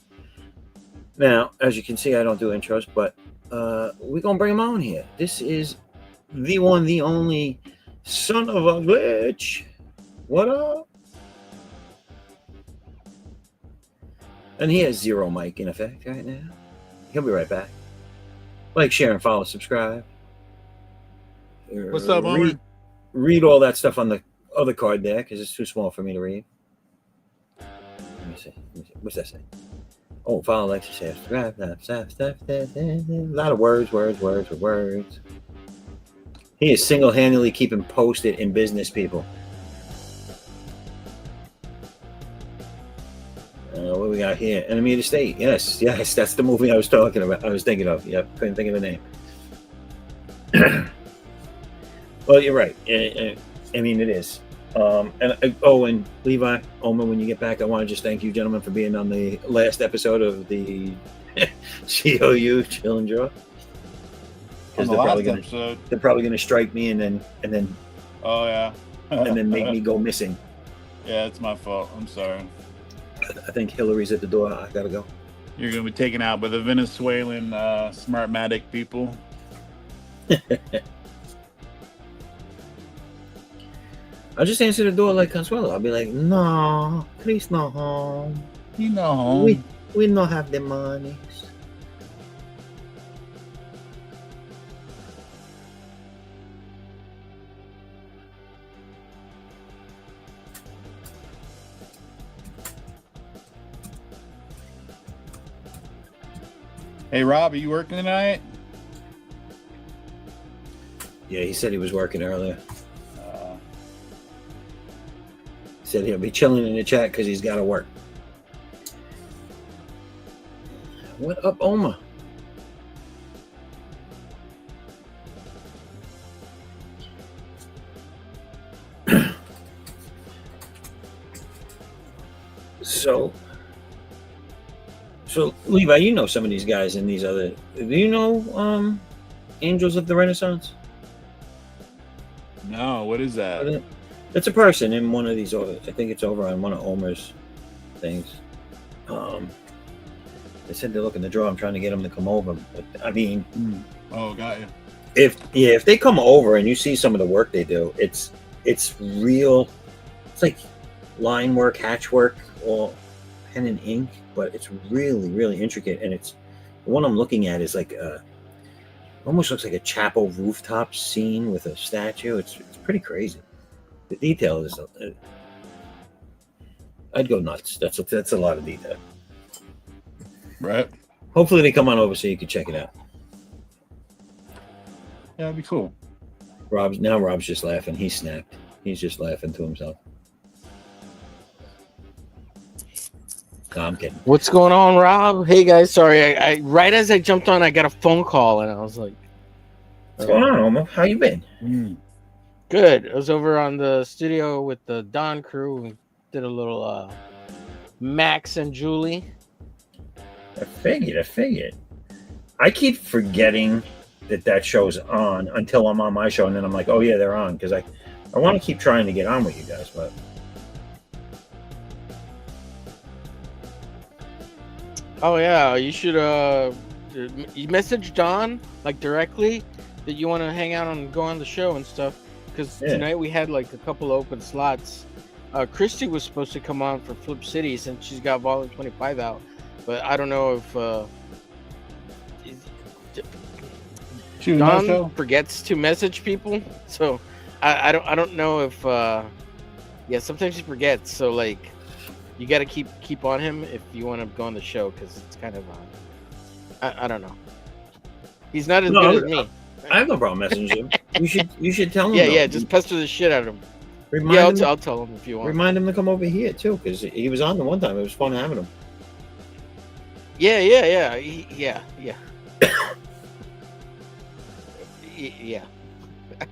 Now, as you can see, I don't do intros, but we're going to bring him on here. This is the one, the only son of a glitch. What up? And he has zero mic in effect right now. He'll be right back. Like, share, and follow, subscribe.
What's up, Homer?
Read all that stuff on the other card there, because it's too small for me to read. Let me see. What's that say? Oh, follow, like, share, subscribe. A lot of words. He is single-handedly keeping posted in business, people. What we got here? Enemy of the State. Yes, that's the movie I was talking about. I was thinking of. Yep, couldn't think of the name. Well, you're right. I mean, it is. And Levi, Omer, when you get back, I want to just thank you, gentlemen, for being on the last episode of the C.O.U. Chill and Draw.
On
because
the last episode.
they're probably gonna strike me and then
Oh yeah.
and then make me go missing.
Yeah, it's my fault. I'm sorry.
I think Hillary's at the door. I gotta go.
You're gonna be taken out by the Venezuelan Smartmatic people.
I'll just answer the door like Consuelo. I'll be like, no, Chris not home.
You know,
We not have the money.
Hey Rob, are you working tonight?
Yeah, he said he was working earlier. He said he'll be chilling in the chat because he's got to work. What up, Oma? So Levi, you know some of these guys and these other. Do you know Angels of the Renaissance?
No, what is that?
It's a person in one of these. I think it's over on one of Omer's things. They said they're looking to draw. I'm trying to get them to come over. But, I mean,
Oh, got you.
If they come over and you see some of the work they do, it's real. It's like line work, hatch work, or pen and ink, but it's really, really intricate. And it's the one I'm looking at is like almost looks like a chapel rooftop scene with a statue. It's pretty crazy. The detail is I'd go nuts. That's a lot of detail.
Right.
Hopefully they come on over so you can check it out.
Yeah, that'd be cool.
Rob's just laughing. He snapped. He's just laughing to himself. No, I'm kidding.
What's going on, Rob? Hey guys, sorry. I right as I jumped on, I got a phone call and I was like,
"What's going on, Oma? How you been?"
Good. I was over on the studio with the Don crew and did a little Max and Julie.
I figured. I keep forgetting that show's on until I'm on my show, and then I'm like, oh yeah, they're on, because I want to keep trying to get on with you guys, but
oh yeah, you should you message Don like directly that you want to hang out and go on the show and stuff, because tonight we had like a couple open slots. Christy was supposed to come on for Flip City since she's got Volume 25 out, but I don't know if Don forgets to message people, so I don't know if sometimes he forgets, so like you got to keep on him if you want to go on the show, because it's kind of I don't know, he's not as good as me.
I have no problem messaging him. You should tell him.
Yeah, just pester the shit out of him. I'll tell him if you want.
Remind him to come over here too, because he was on the one time. It was fun having him.
Yeah. Yeah.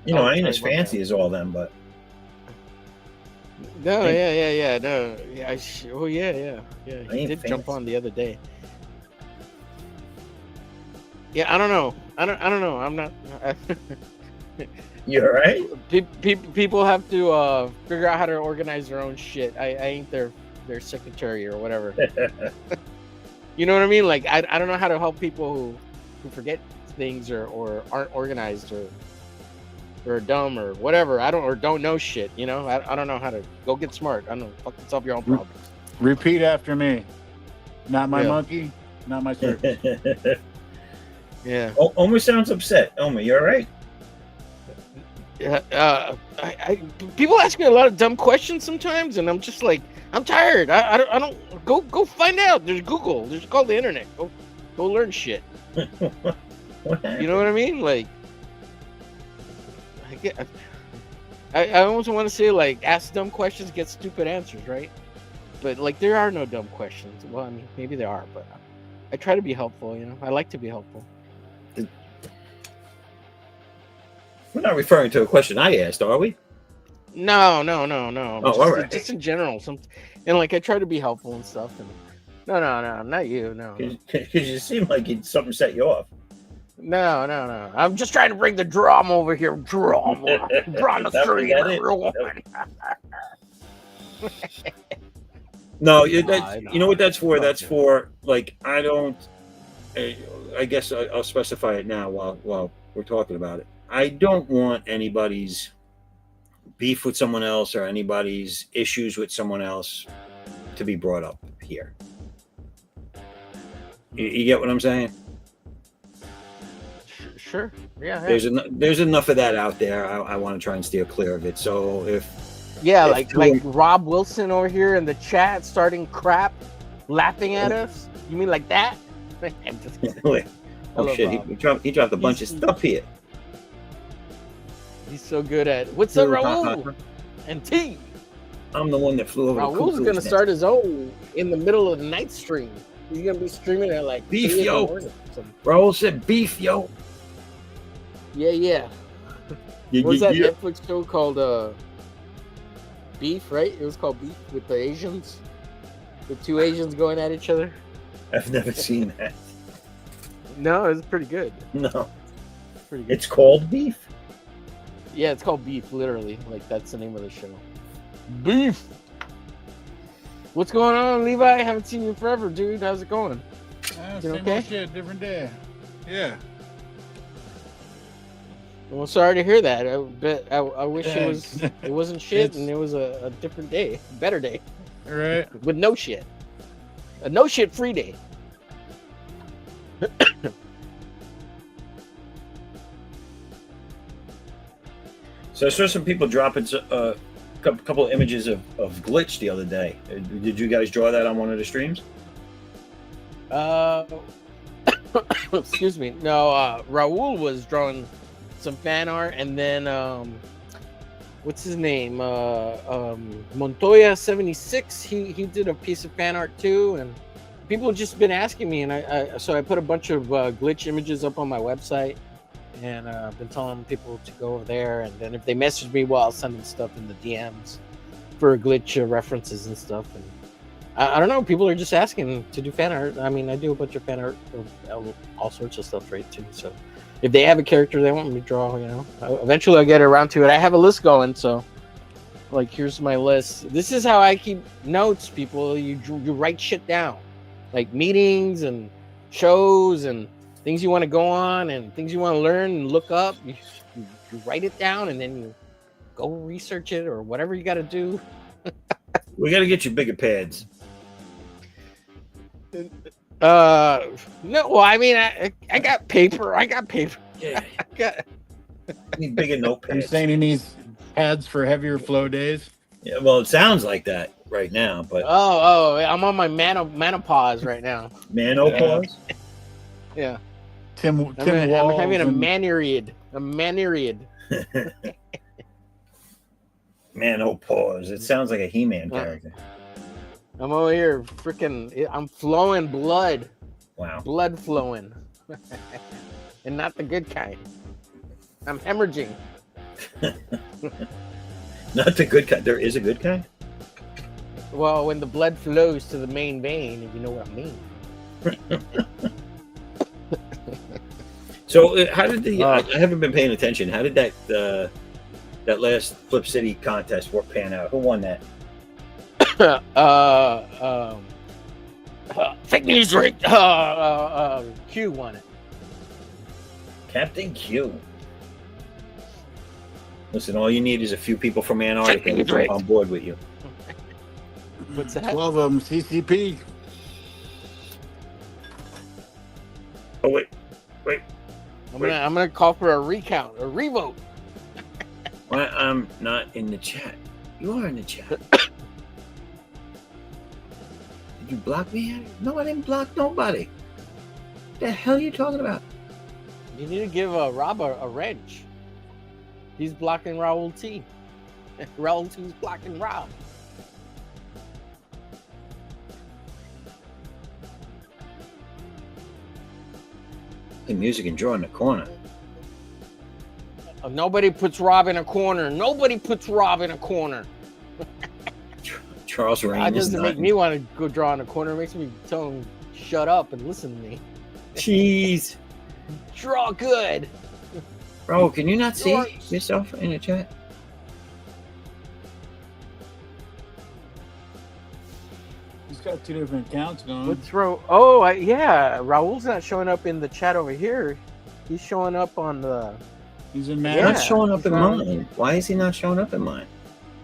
You know, I ain't as fancy as all them, but
no, yeah. No, yeah. He did jump on the other day. Yeah, I don't know. I'm not.
You all right?
People have to figure out how to organize their own shit. I ain't their secretary or whatever. You know what I mean? Like I don't know how to help people who forget things or aren't organized or dumb or whatever. Don't know shit. You know, I don't know how to go get smart. I don't know. Fucking solve your own problems.
Repeat after me. Not my monkey. Not my circus.
Yeah.
Omer sounds upset. Omer, you all right?
People ask me a lot of dumb questions sometimes, and I'm just like, I'm tired. I don't go find out. There's Google. There's called the internet. Go learn shit. You know what I mean? Like, I almost want to say like, ask dumb questions, get stupid answers, right? But like, there are no dumb questions. Well, I mean, maybe there are, but I try to be helpful. You know, I like to be helpful.
We're not referring to a question I asked, are we?
No.
Oh, all right.
Just in general, and like I try to be helpful and stuff. And no, not you, no.
Because you seem like something set you off.
No. I'm just trying to bring the drama over here. Drama. Drama
That-
stream.
that it? No, you know what that's for? That's for, like, I guess I'll specify it now while we're talking about it. I don't want anybody's beef with someone else or anybody's issues with someone else to be brought up here. You get what I'm saying?
Sure. Yeah.
There's enough of that out there. I want to try and steer clear of it. So if
like Rob Wilson over here in the chat starting crap, laughing at us. You mean like that? I'm just kidding.
Oh shit! He dropped a bunch of stuff here.
He's so good at what's up, Raul and T.
I'm the one that flew over.
Raul's gonna start his own in the middle of the night stream. He's gonna be streaming at like
beef, yo. Raul said beef, yo.
Yeah. What was that Netflix show called Beef, right? It was called Beef with the Asians. The two Asians going at each other.
I've never seen that.
No, it's pretty good.
No.
Pretty good.
It's called Beef?
Yeah, it's called Beef, literally. Like, that's the name of the show. Beef! What's going on, Levi? I haven't seen you forever, dude. How's it going?
Same old shit, different day. Yeah.
Well, sorry to hear that. I wish it wasn't shit and it was a different day, better day.
All right.
With no shit. A no shit free day.
So I saw some people dropping a couple of images of Glitch the other day. Did you guys draw that on one of the streams?
Excuse me. No, Raul was drawing some fan art, and then what's his name? Montoya 76. He did a piece of fan art too, and people have just been asking me, and so I put a bunch of Glitch images up on my website, and I've been telling people to go over there, and then if they message me, well, I'll send them stuff in the DMs for Glitch references and stuff. And I don't know, people are just asking to do fan art. I mean, I do a bunch of fan art of all sorts of stuff, right, too. So if they have a character they want me to draw, eventually I'll get around to it. I have a list going, so like, here's my list. This is how I keep notes, people. You write shit down, like meetings and shows and things you want to go on and things you want to learn and look up. You write it down and then you go research it or whatever you got to do.
We got to get you bigger pads.
No, well, I mean, I got paper.
Yeah.
I
need bigger notepads.
You're saying he needs pads for heavier flow days?
Yeah, well, it sounds like that right now, but
I'm on my menopause right now.
Menopause?
Yeah.
I'm
having a manirid.
Menopause. It sounds like a He-Man character.
I'm over here I'm flowing blood.
Wow.
Blood flowing. And not the good kind. I'm hemorrhaging.
Not the good kind. There is a good kind?
Well, when the blood flows to the main vein, if you know what I mean.
So how did I haven't been paying attention. How did that last Flip City contest pan out? Who won that?
Fake news rate. Q won it.
Captain Q. Listen, all you need is a few people from Antarctica to jump on board with you.
What's that?
12 of them, CCP.
Oh wait.
I'm gonna call for a recount, a revote.
Why I'm not in the chat? You are in the chat. Did you block me? No, I didn't block nobody. What the hell are you talking about?
You need to give Rob a wrench. He's blocking Raul T. Raul T's blocking Rob.
The music and draw in the corner.
Nobody puts Rob in a corner.
Charles Rain.
That doesn't make me want to go draw in a corner. It makes me tell him shut up and listen to me.
Jeez.
Draw good.
Bro, can you not see
Yours.
yourself in the chat?
He's got 2 different accounts going.
What's Raul? Oh, yeah. Raul's not showing up in the chat over here. He's showing up on the.
He's in
He's
Madness.
not showing up
he's
in
not-
mine. Why is he not showing up in mine?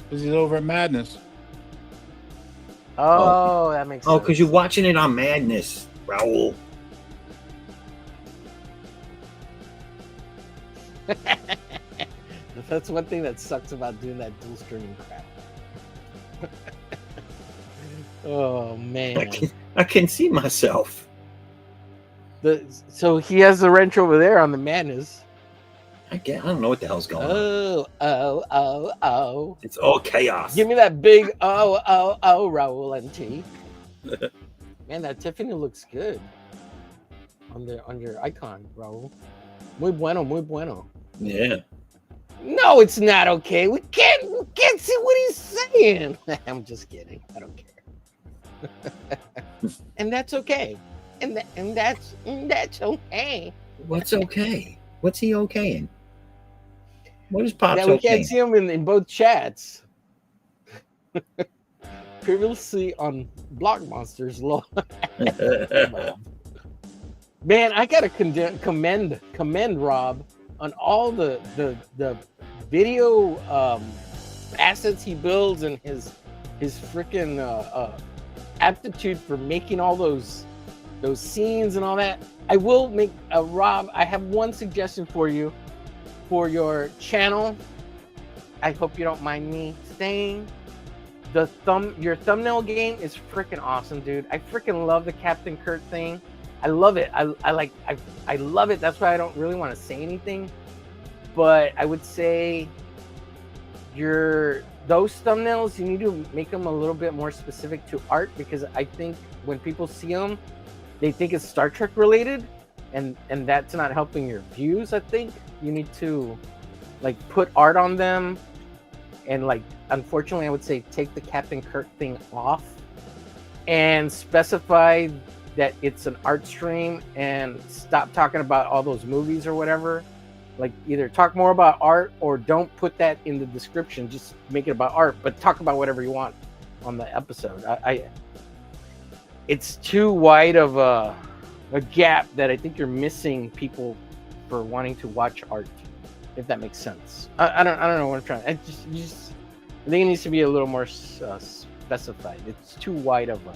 Because he's over at Madness.
Oh, that makes sense.
Oh, because you're watching it on Madness, Raul.
That's one thing that sucks about doing that dual streaming crap. Oh man.
I can see myself.
So he has the wrench over there on the Madness.
I don't know what the hell's going on.
Oh.
It's all chaos.
Give me that big Raul and T. Man, that Tiffany looks good on your icon, Raul. Muy bueno.
Yeah.
No, it's not okay. We can't see what he's saying. I'm just kidding. I don't care. And that's okay. And that's okay.
What's okay? What's he okaying? What is Pop's
That we
okay?
can't see him in both chats. Previously on Block Monsters Law. Man, I gotta commend Rob on all the video assets he builds and his freaking aptitude for making all those scenes and all that. I will make Rob. I have one suggestion for you for your channel. I hope you don't mind me saying. Your thumbnail game is freaking awesome, dude. I freaking love the Captain Kirk thing. I love it. I love it. That's why I don't really want to say anything. But I would say those thumbnails, you need to make them a little bit more specific to art, because I think when people see them, they think it's Star Trek related, and that's not helping your views. I think you need to like put art on them, and like unfortunately I would say take the Captain Kirk thing off and specify that it's an art stream and stop talking about all those movies or whatever. Like either talk more about art or don't put that in the description. Just make it about art, but talk about whatever you want on the episode. It's too wide of a gap that I think you're missing people for wanting to watch art, if that makes sense. I don't know what I'm trying. I think it needs to be a little more specified. It's too wide of a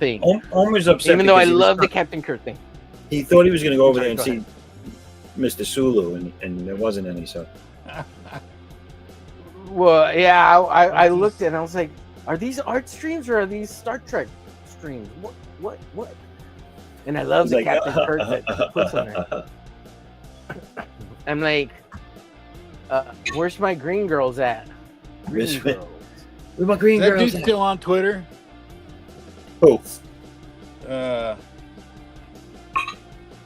thing.
Homer's upset.
Even though I
because he was
love the Captain Kirk thing.
He thought he was going to go over
Sorry,
there and
go
see Mr. Sulu, and there wasn't any. So
Well, yeah, I looked at it and I was like, are these art streams or are these Star Trek streams? What? And I love the
He's like,
Captain Kirk that he puts on there. I'm like, where's my green girls at? Green girls.
Where my green
Is that
girls
dude
at?
still on Twitter?
Who?
The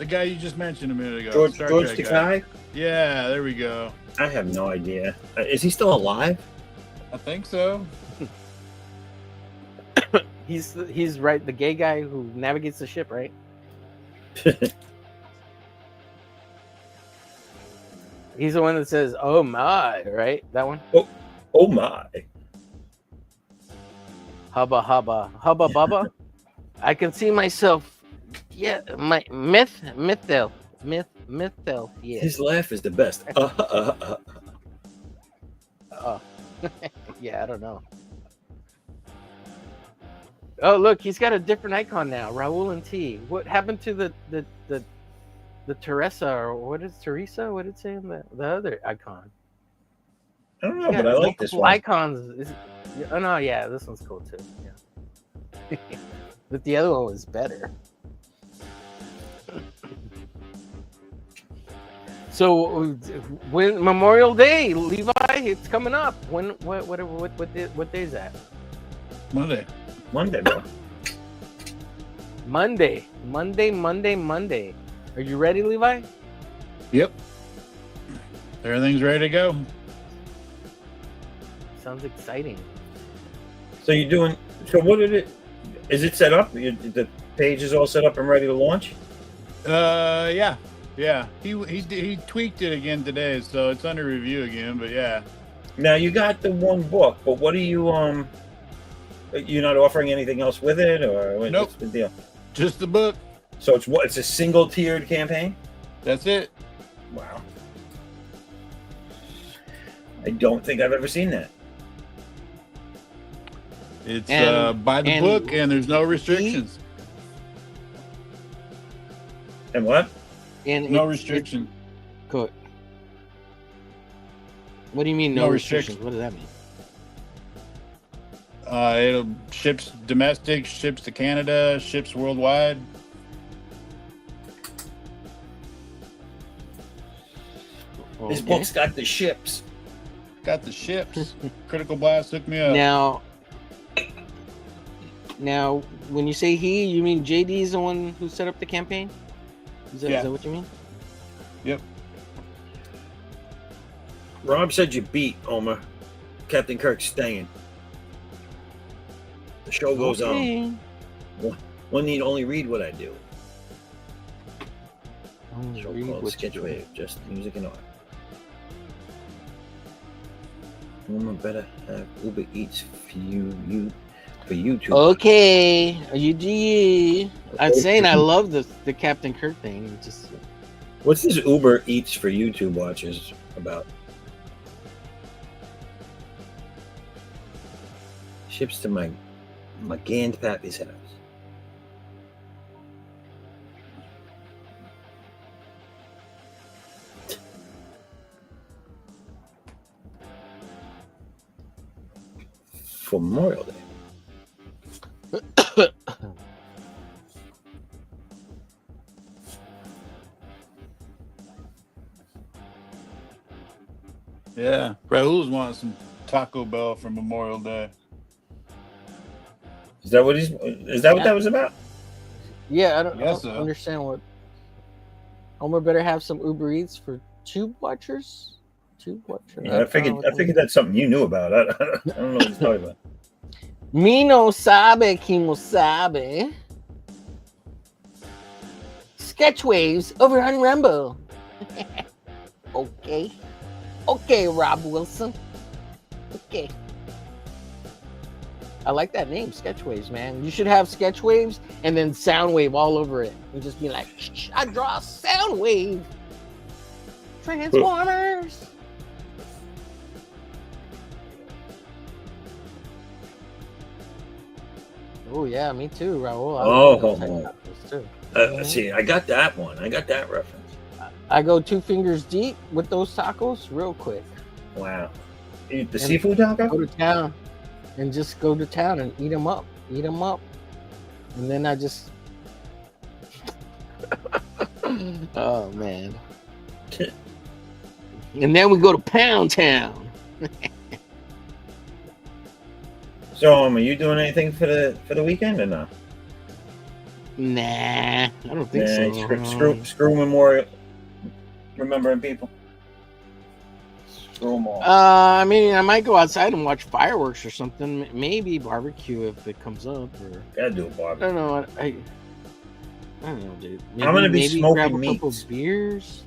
guy you just mentioned a minute ago.
George
Star Trek guy.
Takei?
Yeah, there we go.
I have no idea. Is he still alive?
I think so.
He's right, the gay guy who navigates the ship, right? He's the one that says, "Oh my," right? That one.
Oh my!
Hubba bubba. I can see myself. Yeah, my mythel. Yeah.
His laugh is the best.
Yeah, I don't know. Oh, look, he's got a different icon now. Raul and T. What happened to the Teresa, or what is Teresa? What did it say in the other icon?
I don't know, but I like this
Multiple
one.
icons. Oh no, yeah, this one's cool too. Yeah. But the other one was better. So when Memorial Day, Levi, it's coming up. What day is that?
Monday.
Monday, bro.
Monday. Are you ready, Levi?
Yep. Everything's ready to go.
Sounds exciting.
So you're doing. So what did it? Is it set up? The page is all set up and ready to launch.
Yeah. He tweaked it again today, so it's under review again. But yeah,
Now you got the one book, but what are you're not offering anything else with it, or
nope,
what's the deal?
just the book.
So it's a single tiered campaign?
That's it.
Wow. I don't think I've ever seen that.
It's
And-
by the
and
book, and there's no restrictions.
And what?
And
No restriction.
Good. What do you mean
No
no
restrictions.
restrictions? What does that mean?
It'll ships domestic, ships to Canada, ships worldwide.
This
Okay.
book's got the ships.
Got the ships. Critical Blast hooked me up.
Now, when you say he, you mean JD is the one who set up the campaign? Is that what you mean?
Yep.
Rob said you beat Omer. Captain Kirk's staying. The show goes on. One need only read what I do. Show called Sketch Wave, just music and art. Omer better have Uber Eats for YouTube.
Okay, you do. I'm saying I love the Captain Kirk thing. It just
What's this Uber Eats for YouTube watches about? Ships to my grandpappy's house. For Memorial Day.
Yeah. Raul's wanting some Taco Bell for Memorial Day.
Is that what that was about?
yeah. I don't
Guess so.
understand what. Homer better have some Uber Eats for tube watchers. Tube watchers.
Yeah, I figured that's something you knew about. I don't know what he's talking about.
Me no sabe, kimo sabe. Sketch waves over on Rumble. Okay. Okay, Rob Wilson. Okay. I like that name, Sketch Waves, man. You should have Sketch Waves and then Sound Wave all over it. And just be like, I draw a sound wave. Transformers. Oh, yeah, me too, Raul.
See, I got that one. I got that reference.
I go 2 fingers deep with those tacos real quick.
Wow. Eat the seafood taco?
Go to town and just go to town and eat them up. Eat them up. And then I just... oh, man. And then we go to Pound Town.
So, are you doing anything for the weekend or no?
Nah, I don't think so.
Screw Memorial. Remembering people. Screw them all.
I mean, I might go outside and watch fireworks or something. Maybe barbecue if it comes up. Or
Gotta do a barbecue.
I don't know. I don't know, dude.
I'm gonna be smoking
grab a
meats.
couple beers.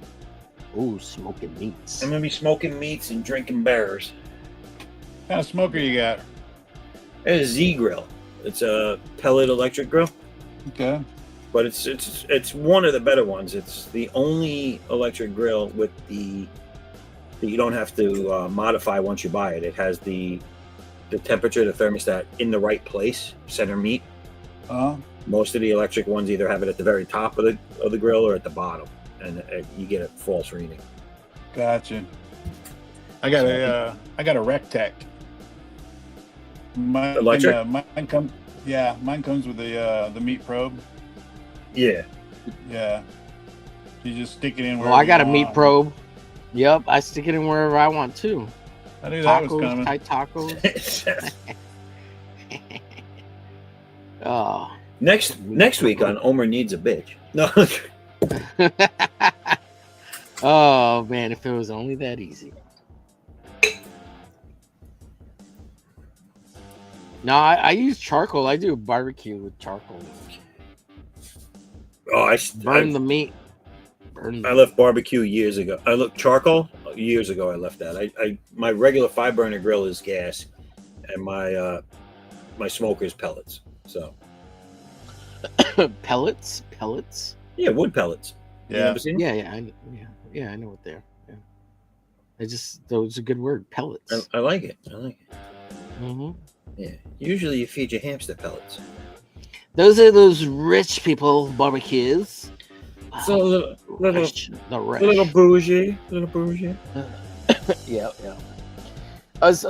Ooh, smoking meats.
I'm gonna be smoking meats and drinking bears.
What kind of smoker you got?
It's a Z grill. It's a pellet electric grill,
Okay.
but it's one of the better ones. It's the only electric grill with that you don't have to modify once you buy it. It has the temperature, the thermostat in the right place, center meat. Most of the electric ones either have it at the very top of the grill or at the bottom, and you get a false reading.
Gotcha. I got a Rectec. Mine,
Electric?
Mine comes with the meat probe.
Yeah.
Yeah. You just stick it in.
Well, I got a meat probe. Yep, I stick it in wherever I want to.
I knew that was coming.
Tight tacos. Oh.
Next week on Omer Needs a Bitch. No.
Oh man, if it was only that easy. No, I use charcoal. I do barbecue with charcoal.
Oh,
Burn the meat.
I left barbecue years ago. I looked charcoal years ago. I left that. My regular 5-burner grill is gas, and my smoker is pellets. So
Pellets.
yeah, wood pellets. You
Yeah.
never seen them?
Yeah. I know what they're. Yeah. Those a good word. Pellets.
I like it. I like it.
Mm-hmm.
Yeah. Usually you feed your hamster pellets.
Those are those rich people barbecues.
So little
The rich.
little bougie.
Yeah. Us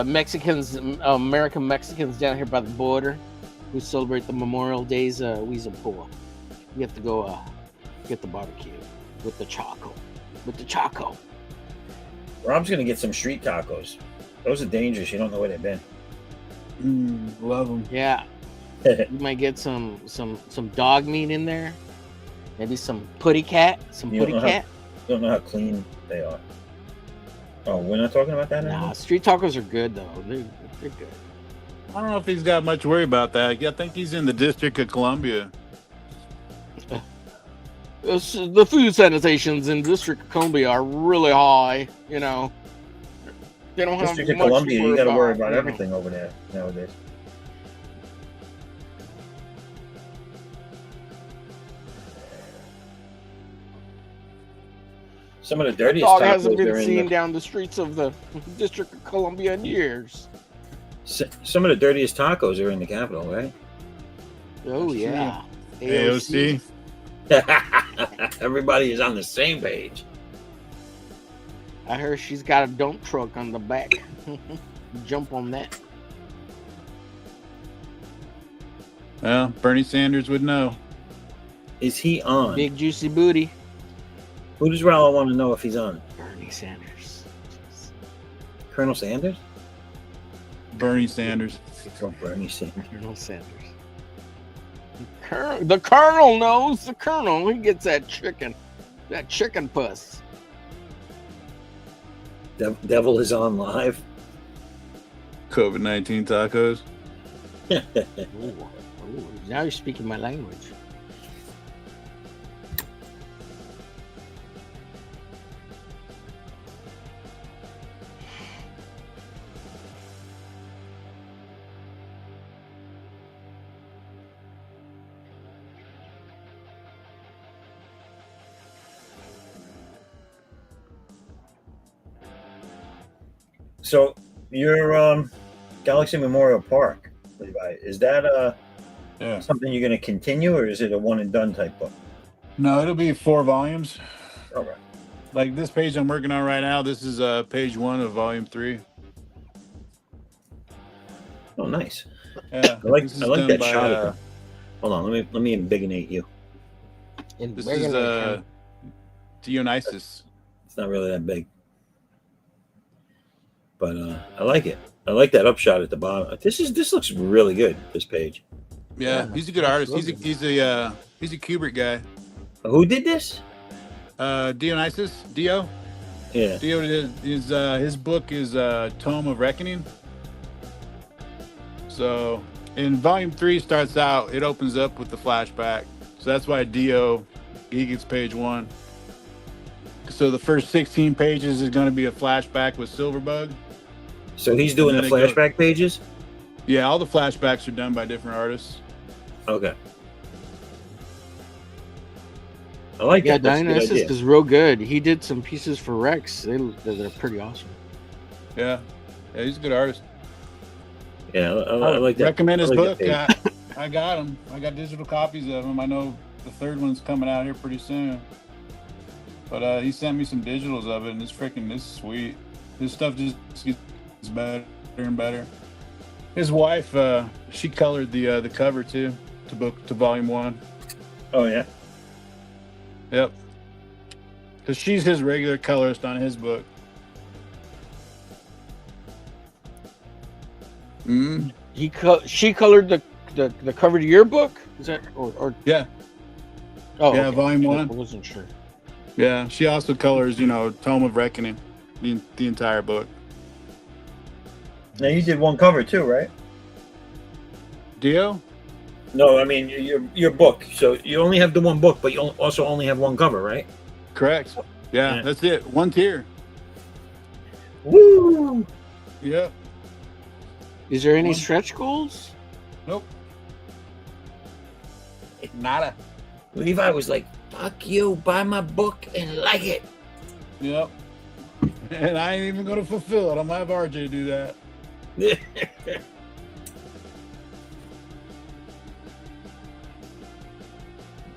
Mexicans, American Mexicans down here by the border, who celebrate the Memorial Days, we's a poor. We have to go get the barbecue with the charcoal.
Rob's gonna get some street tacos. Those are dangerous. You don't know where they've been.
Love them.
Yeah, you might get some dog meat in there. Maybe some putty cat.
You don't know how clean they are. Oh, we're not talking about that
Nah,
anymore?
street tacos are good though. They're good.
I don't know if he's got much worry about that. I think he's in the District of Columbia.
The food sanitations in District of Columbia are really high. You know, they don't have
District of
much to
Columbia, you got to worry about
you know.
everything over there nowadays. Some of the dirtiest
Dog
tacos
hasn't been
are
seen
in
down the streets of the District of Columbia in years.
some of the dirtiest tacos are in the capital, right?
Oh yeah,
AOC.
Everybody is on the same page.
I heard she's got a dump truck on the back. Jump on that.
Well, Bernie Sanders would know.
Is he on?
Big juicy booty.
Who does Rallo want to know if he's on?
Bernie Sanders.
Colonel Sanders?
Bernie Sanders.
Oh, Bernie Sanders.
Colonel Sanders. The Colonel knows. The Colonel. He gets that chicken puss.
Devil is on live.
COVID-19 tacos.
Ooh, now you're speaking my language.
So your Galaxy Memorial Park, Levi, is that
Yeah.
something you're going to continue, or is it a one and done type book?
No, it'll be 4 volumes.
All right.
Like this page I'm working on right now, this is page 1 of volume 3.
Oh, nice.
Yeah,
I like
this is
that
done by,
shot of them. Hold on, let me embiggenate you.
This is Dionysus.
It's not really that big, but I like it. I like that upshot at the bottom. This looks really good. This page.
Yeah, he's a good artist. He's a Kubrick guy.
Who did this?
Dionysus, Dio.
Yeah.
Dio did his book is Tome of Reckoning. So in volume 3 starts out, it opens up with the flashback. So that's why Dio, he gets page 1. So the first 16 pages is going to be a flashback with Silverbug.
So he's doing the
then it
flashback pages?
Yeah, all the flashbacks are done by different artists.
Okay. I like
Yeah,
that. That's a good
Dionysus
idea.
is real good. He did some pieces for Rex. They're pretty awesome.
Yeah, he's a good artist.
Yeah, I like that.
Recommend his
I
book.
like that page.
I got them. I got digital copies of them. I know the third one's coming out here pretty soon. But he sent me some digitals of it, and this is sweet. This stuff just gets better and better. His wife, she colored the cover too, to volume 1.
Oh yeah.
Yep. Because she's his regular colorist on his book.
She colored the cover to your book. Is that or
Yeah.
Oh
Yeah,
okay.
volume
I
1.
wasn't sure.
Yeah, she also colors, Tome of Reckoning, the entire book.
Now you did one cover too, right?
Dio?
No, I mean your book. So you only have the one book, but you also only have one cover, right?
Correct. Yeah,
Yeah.
that's it. One tier.
Woo!
Yep.
Is there any
One-
stretch goals?
Nope. Nada.
Levi was like, "Fuck you! Buy my book and like it."
Yep. And I ain't even gonna fulfill it. I'm gonna have RJ do that.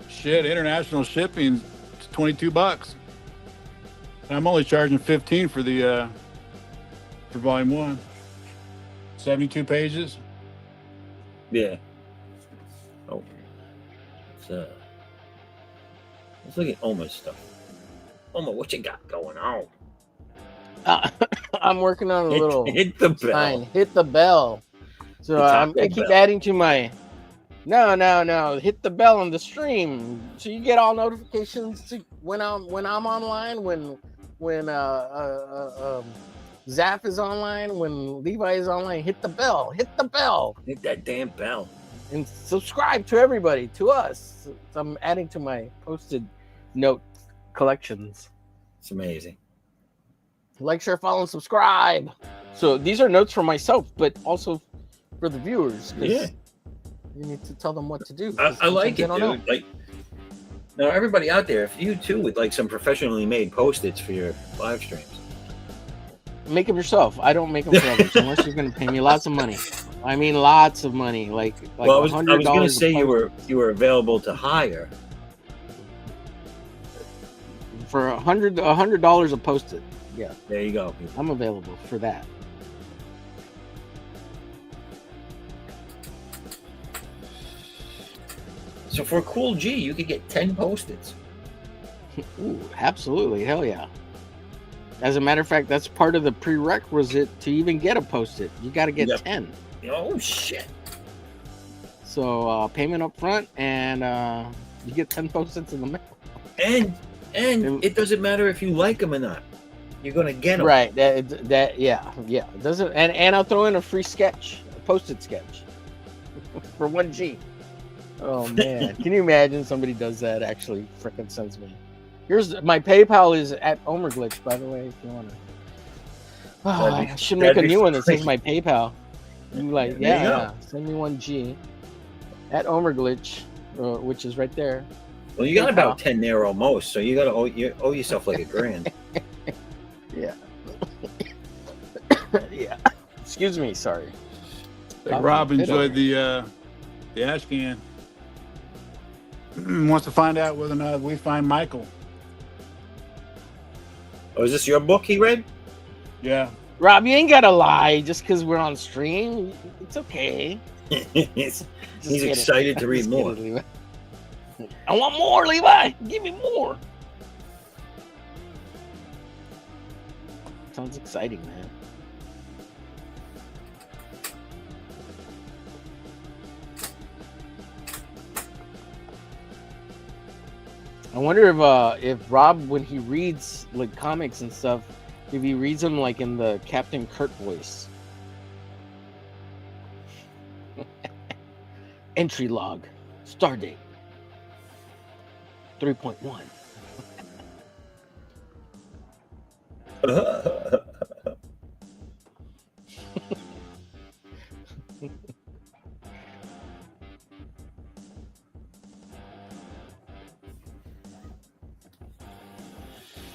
Shit, international shipping is $22. And I'm only charging 15 for the for volume 1. 72 pages.
Yeah. Oh. Let's look at Oma's stuff. Oma, what you got going on?
I'm working on a little
Hit the bell.
sign. Hit the bell. So
The
I
taco
keep
bell.
adding to my. No. Hit the bell on the stream, so you get all notifications when I'm online. When Zaff is online. When Levi is online. Hit the bell. Hit the bell.
Hit that damn bell.
And subscribe to everybody, to us. So I'm adding to my posted note collections.
It's amazing.
Like, share, follow, and subscribe. So these are notes for myself, but also for the viewers. 'Cause
Yeah.
you need to tell them what to do.
I like it,
They don't know.
dude. Like, now everybody out there, if you too would like some professionally made post-its for your live streams,
Make them yourself. I don't make them for others unless you're going to pay me lots of money. I mean, lots of money. Like
well, I was
$100
going to
a
say you
post
were available to hire.
for $100 a post-it. Yeah,
There you go.
I'm available for that.
So for a cool G, you could get 10 post-its.
Ooh, absolutely. Hell yeah. As a matter of fact, that's part of the prerequisite to even get a post-it. You got to get
Yep.
10.
Oh shit!
So payment up front, and you get 10 post-its in the mail.
And it doesn't matter if you like them or not. You're gonna get them.
Right. That yeah. It doesn't. And I'll throw in a free sketch, a post-it sketch, for 1G. Oh man, can you imagine somebody does that? Actually, freaking sends me. Here's my PayPal is at Omerglitch, by the way. If you want to. I should make a
that'd be
new one that says
free.
my PayPal. You like,
There you go.
yeah, send me 1G at Omerglitch, which is right there.
Well, you got
PayPal.
about 10 there almost, so you gotta owe yourself like $1,000.
Yeah. Yeah. Excuse me. Sorry.
Like Rob enjoyed the ash can. Wants to find out whether or not we find Michael.
Oh, is this your book he read?
Yeah.
Rob, you ain't gotta lie just because we're on stream. It's okay.
he's
Just kidding.
excited to read
Just
more.
kidding, Levi. I want more, Levi. Give me more. Sounds exciting, man. I wonder if Rob, when he reads like comics and stuff, if he reads them like in the Captain Kirk voice. Entry log, stardate 3.1.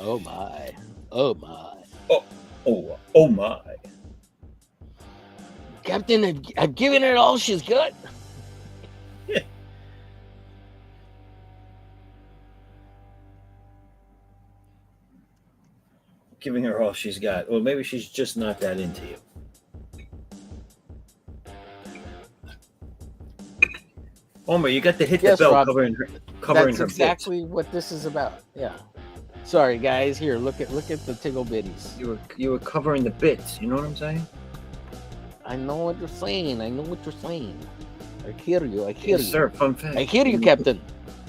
Oh my! Oh my!
Oh my!
Captain, I've given her all she's got.
Giving her all she's got. Well, maybe she's just not that into you. Homer, you got to hit
Yes,
the bell
Rob.
covering
That's
her
exactly what this is about. Yeah. Sorry, guys. Here, look at the tickle bitties.
bits. You were covering the bits. You know what I'm saying?
I know what you're saying. I know what you're saying. I hear you. I hear
Yes,
you.
sir. Fun fact.
I hear you, Captain.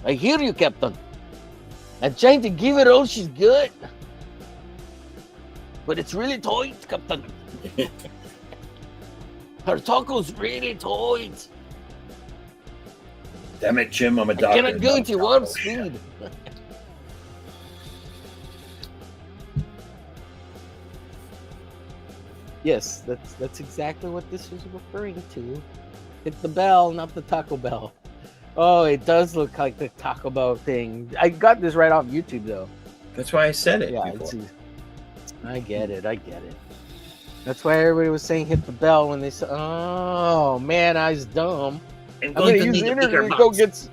I hear you, Captain. I'm trying to give her all she's good. But it's really tight, Captain. Her taco's really tight.
Damn it, Jim, I'm a
I
doctor.
cannot go into warp speed. Yes, that's exactly what this is referring to. Hit the bell, not the Taco Bell. Oh, it does look like the Taco Bell thing. I got this right off YouTube though.
That's why I said it
Yeah,
before.
I get it. That's why everybody was saying hit the bell when they said, "Oh man, I was dumb. I'm gonna use the internet to go get.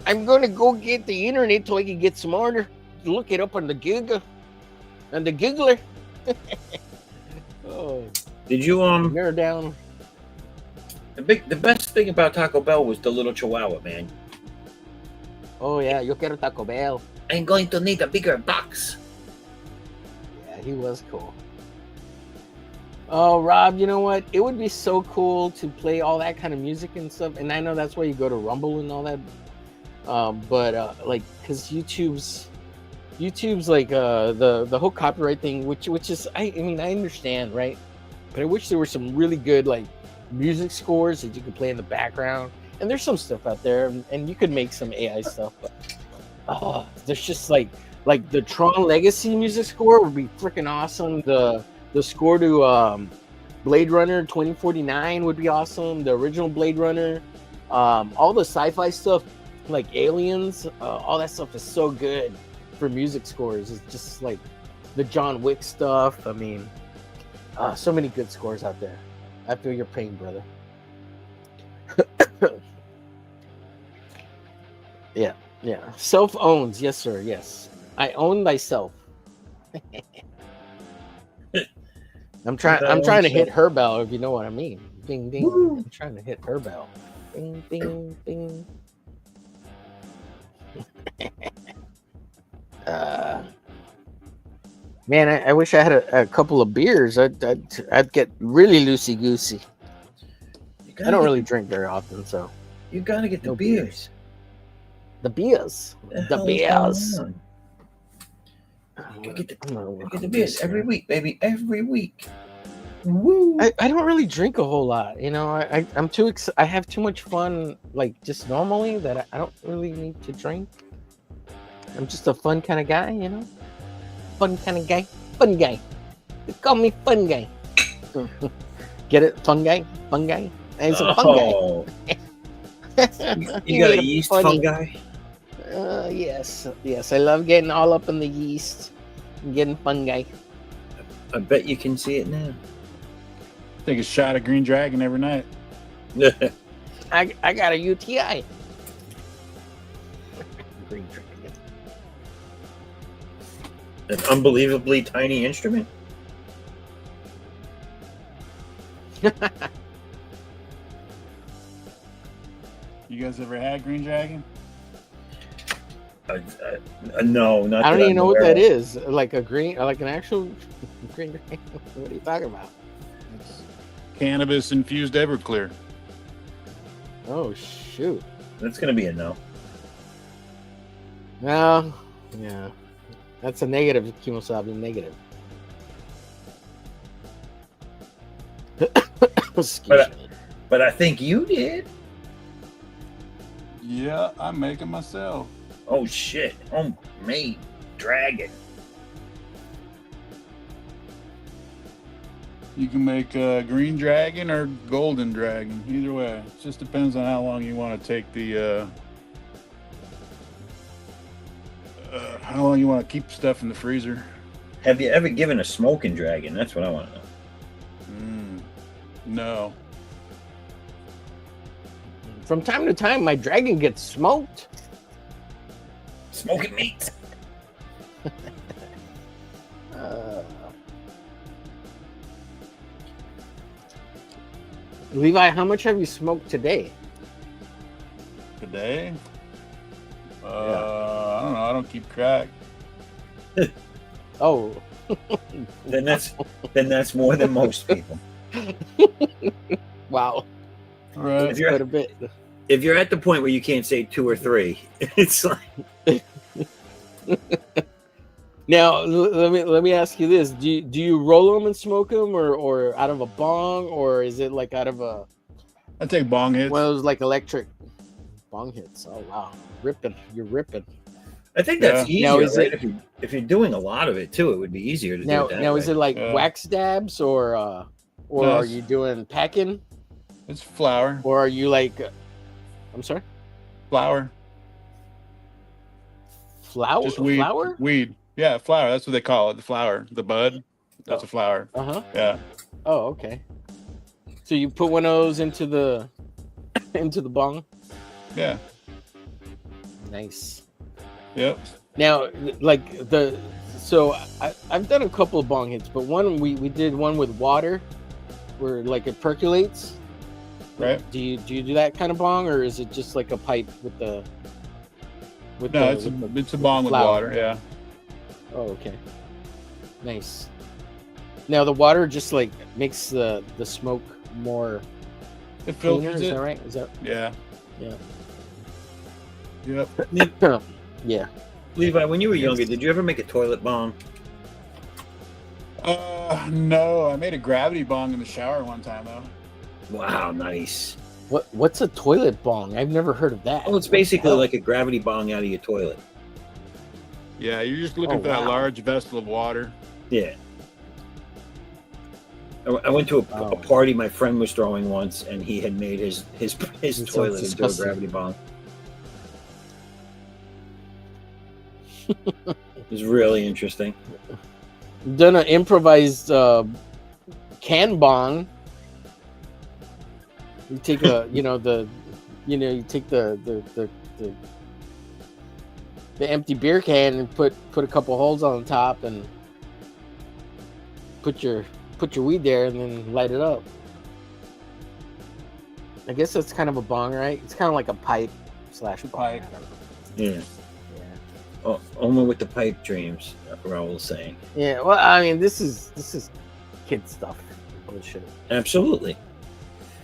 I'm gonna go get the internet so I can get smarter. Look it up on the Google, on the Googler." Oh,
Did you
you're down.
the best thing about Taco Bell was the little Chihuahua, man.
Oh yeah, yo quiero Taco Bell.
I'm going to need a bigger box.
Yeah, he was cool. Oh, Rob, you know what? It would be so cool to play all that kind of music and stuff. And I know that's why you go to Rumble and all that. But like, cause YouTube's like the whole copyright thing, which is I mean I understand, right? But I wish there were some really good like music scores that you could play in the background. And there's some stuff out there, and you could make some AI stuff. But there's just like the Tron Legacy music score would be freaking awesome. The score to Blade Runner 2049 would be awesome. The original Blade Runner, all the sci-fi stuff like Aliens, all that stuff is so good for music scores. It's just like the John Wick stuff. I mean, so many good scores out there. I feel your pain, brother. Yeah. Self owns, yes, sir. Yes, I own thyself. I'm trying to hit her bell, if you know what I mean. Ding ding.
Woo.
I'm trying to hit her bell. Ding ding ding. Man, I wish I had a couple of beers. I'd get really loosey goosey. I don't really drink very often, so
You gotta get the
No
beers.
the beers. The beers.
You get the beers every week, baby. Every week. Woo!
I don't really drink a whole lot, you know. I'm too I have too much fun, like just normally, that I don't really need to drink. I'm just a fun kind of guy, you know. Fun kind of guy. Fun guy. They call me fun guy. Get it? Fun guy. Fun guy. He's a fun guy.
You got a yeast fungi?
Yes. I love getting all up in the yeast and getting fungi.
I bet you can see it now.
Take a shot of Green Dragon every night.
I got a UTI. Green Dragon.
An unbelievably tiny instrument?
You guys ever had Green Dragon?
No, not.
I don't
that
even
I'm
know what
aware
that
of.
is. Like an actual green dragon. What are you talking about?
It's cannabis infused Everclear.
Oh shoot.
That's gonna be a no.
Well, yeah. That's a negative, Kimosabi, negative. Excuse me.
But I think you did.
Yeah, I make it myself.
Oh shit! Homemade dragon.
You can make Green Dragon or Golden Dragon. Either way, it just depends on how long you want to take the. How long you want to keep stuff in the freezer.
Have you ever given a smoking dragon? That's what I want to know.
No.
From time to time, my dragon gets smoked.
Smoking meat.
Levi, how much have you smoked today?
Today? I don't know. I don't keep track.
Oh.
Then that's more than most people.
Wow.
Right.
If you're-
Quite a bit.
If you're at the point where you can't say 2 or 3, it's like
Now, let me ask you this: do you roll them and smoke them, or out of a bong, or is it like out of a
I take bong hits.
one of those like electric? bong hits. Oh wow, ripping! You're ripping.
I think that's easier.
Now, is
right?
it-
If you're doing a lot of it too, it would be easier to
Now,
do it that
now
way.
is it like
Yeah.
wax dabs or
No,
are
it's-
you doing packing
It's flour.
or are you like? I'm sorry,
Flour.
flour.
Just weed.
Flour.
Weed. Yeah, flour. That's what they call it. The flour. The bud. That's a flour.
Uh huh.
Yeah.
Oh, okay. So you put one of those into the bong.
Yeah.
Nice.
Yep.
Now, like I've done a couple of bong hits, but one we did one with water, where like it percolates.
Right.
Do you do that kind of bong, or is it just like a pipe with the?
No, it's a bong with
flour?
water. Yeah.
Oh, okay. Nice. Now the water just like makes the smoke more
It
cleaner.
filters
Is
it.
that right? Is that
Yeah.
yeah?
Yep.
Yeah.
Levi, when you were younger, did you ever make a toilet bong?
No, I made a gravity bong in the shower one time though.
Wow, nice.
What's a toilet bong? I've never heard of that.
Well, it's
What the
basically
hell?
like a gravity bong out of your toilet.
Yeah, you're just looking
Oh,
for that
wow.
large vessel of water.
Yeah. I went to a
Wow.
party my friend was throwing once, and he had made his
sounds
toilet into a
disgusting.
gravity bong. It was really interesting.
Done an improvised can bong. You take you take the empty beer can and put a couple holes on the top and put your weed there and then light it up. I guess that's kind of a bong, right? It's kind of like a pipe / bong.
Pipe.
I don't know.
Yeah.
Yeah.
Oh, only with the pipe dreams, Raul was saying.
Yeah, well, I mean, this is kid stuff. Bullshit.
Absolutely.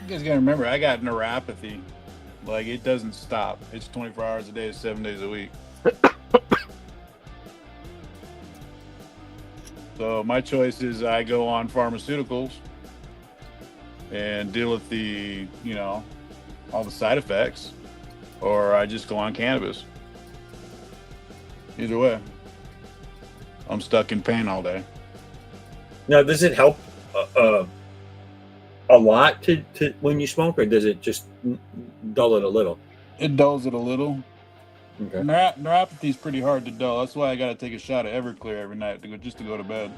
You guys gotta remember, I got neuropathy. Like, it doesn't stop. It's 24 hours a day, 7 days a week. So my choice is I go on pharmaceuticals and deal with the, all the side effects, or I just go on cannabis. Either way, I'm stuck in pain all day.
Now, does it help a lot to when you smoke, or does it just dull it a little?
It dulls it a little.
Okay.
Neuropathy is pretty hard to dull. That's why I got to take a shot of Everclear every night to go to bed.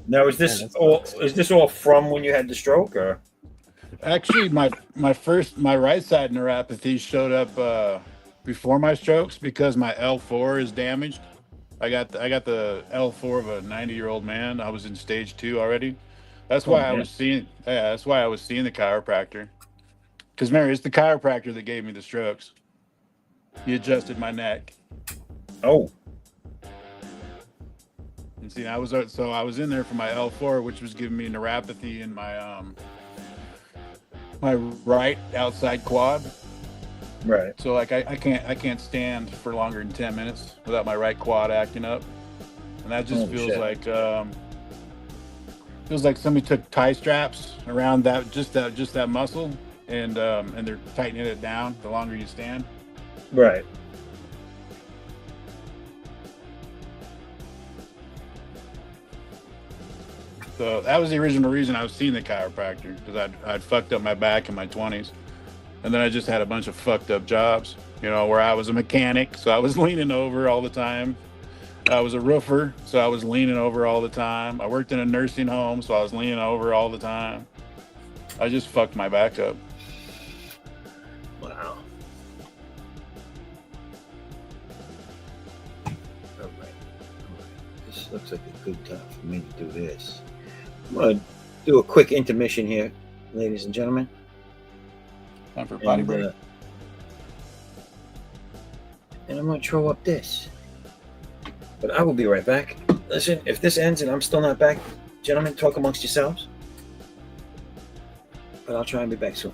Now, is this all from when you had the stroke, or?
Actually, my right side neuropathy showed up before my strokes because my L4 is damaged. I got the L4 of a 90-year-old man. I was in stage 2 already. That's why I was seeing the chiropractor. Because remember, it's the chiropractor that gave me the strokes. He adjusted my neck.
Oh,
And see, I was in there for my L4, which was giving me neuropathy in my my right outside quad.
right.
So like I can't stand for longer than 10 minutes without my right quad acting up, and that just
Holy shit.
feels like somebody took tie straps around that muscle and they're tightening it down the longer you stand.
Right.
So that was the original reason I was seeing the chiropractor, because I'd fucked up my back in my 20s, and then I just had a bunch of fucked up jobs, where I was a mechanic, so I was leaning over all the time. I was a roofer, so I was leaning over all the time. I worked in a nursing home, so I was leaning over all the time. I just fucked my back up.
Wow. All right. This looks like a good time for me to do this. I'm going to do a quick intermission here, ladies and gentlemen.
Time for a potty break.
And I'm going to throw up this. But I will be right back. Listen, if this ends and I'm still not back, gentlemen, talk amongst yourselves. But I'll try and be back soon.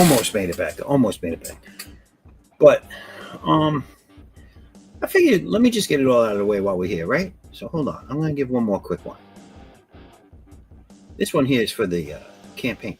almost made it back. But I figured let me just get it all out of the way while we're here, right? So hold on. I'm going to give one more quick one. This one here is for the campaign.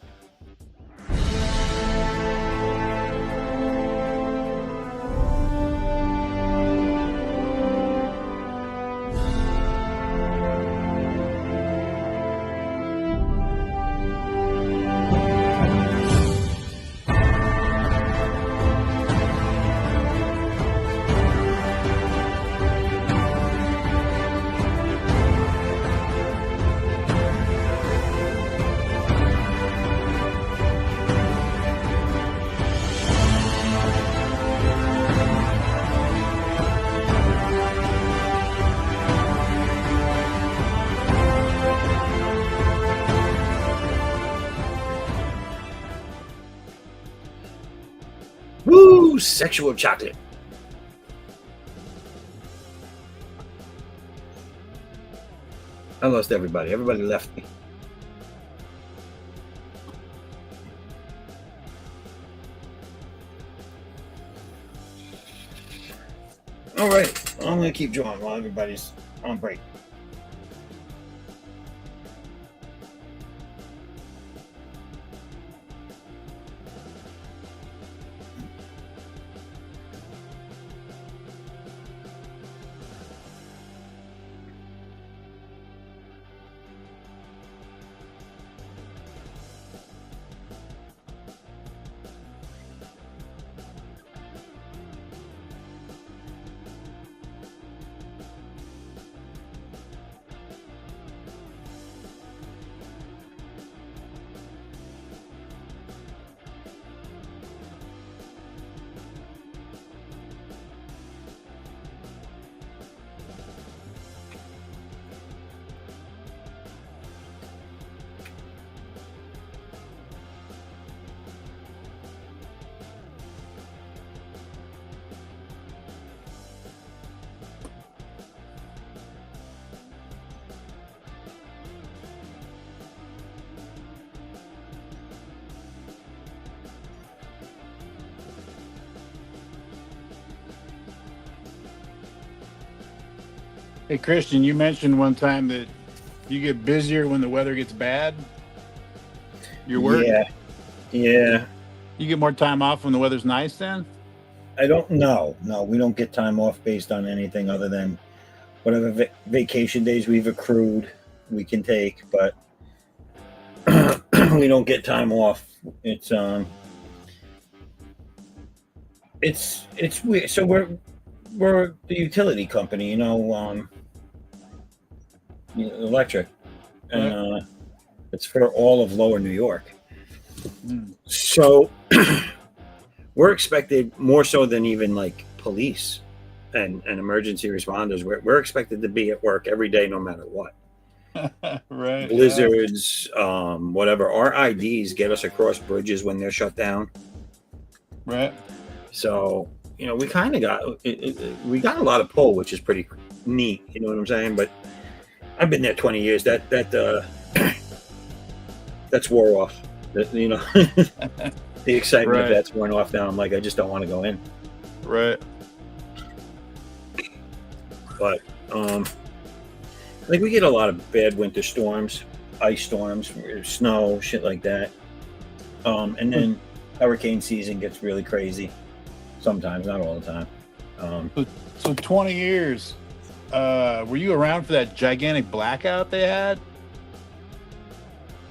Woo! Sexual chocolate. I lost everybody. Everybody left me. All right. I'm going to keep drawing while everybody's on break.
Hey, Christian, you mentioned one time that you get busier when the weather gets bad. Your work?
Yeah.
You get more time off when the weather's nice then?
I don't know. No, we don't get time off based on anything other than whatever vacation days we've accrued we can take, but we don't get time off. It's weird. So we're the utility company, electric, and it's for all of Lower New York. So we're expected more so than even like police and emergency responders. We're expected to be at work every day, no matter what.
Right.
Blizzards, whatever. Our IDs get us across bridges when they're shut down.
Right.
So we kind of we got a lot of pull, which is pretty neat. You know what I'm saying? But I've been there 20 years. That's wore off. The excitement of that's worn off now. I'm like, I just don't want to go in.
Right.
But like we get a lot of bad winter storms, ice storms, snow, shit like that. And then hurricane season gets really crazy. Sometimes, not all the time.
So 20 years. Were you around for that gigantic blackout they had?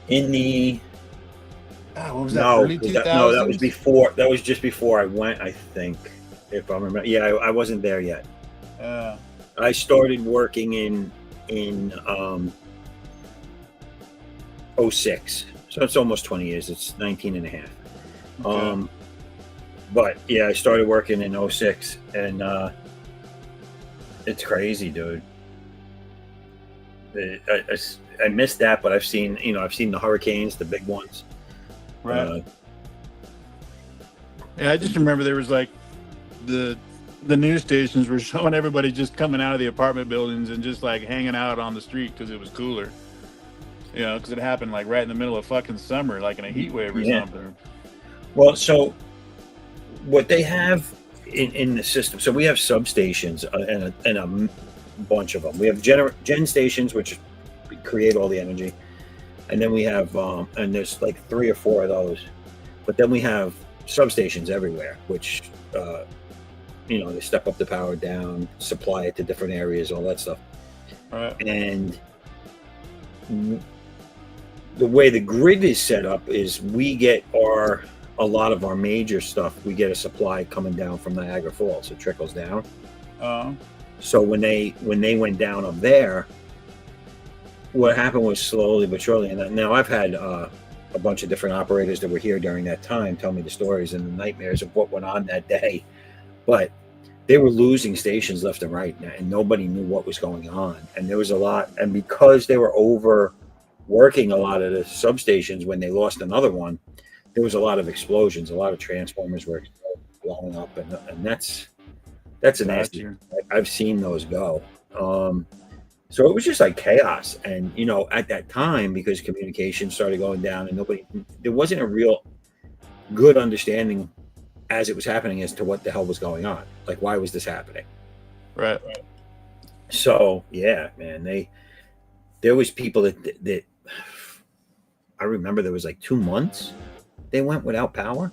In the
what was that? Early 2000s?
No, that was before. That was just before I went, I think. If I remember, yeah, I wasn't there yet. I started working in 06, so it's almost 20 years. It's 19 and a half. Okay. But yeah, I started working in 06, and it's crazy, dude. I missed that, but I've seen the hurricanes, the big ones.
Right. Yeah, I just remember there was like the news stations were showing everybody just coming out of the apartment buildings and just like hanging out on the street because it was cooler. Because it happened like right in the middle of fucking summer, like in a heat wave or something.
Well, so what they have in the system, so we have substations and a bunch of them. We have gen stations, which create all the energy. And then we have, and there's like 3 or 4 of those. But then we have substations everywhere, which, they step up the power down, supply it to different areas, all that stuff.
Right.
And the way the grid is set up is we get a lot of our major stuff. We get a supply coming down from Niagara Falls. It trickles down. So when they went down up there, what happened was slowly but surely. And now I've had a bunch of different operators that were here during that time tell me the stories and the nightmares of what went on that day. But they were losing stations left and right, and nobody knew what was going on. And there was a lot. And because they were overworking a lot of the substations when they lost another one, there was a lot of explosions. A lot of transformers were blowing up, and that's a nasty. I've seen those go. So it was just like chaos. And, at that time, because communication started going down and there wasn't a real good understanding as it was happening as to what the hell was going on. Like, why was this happening?
Right.
So, yeah, man, there was people that I remember there was like 2 months they went without power.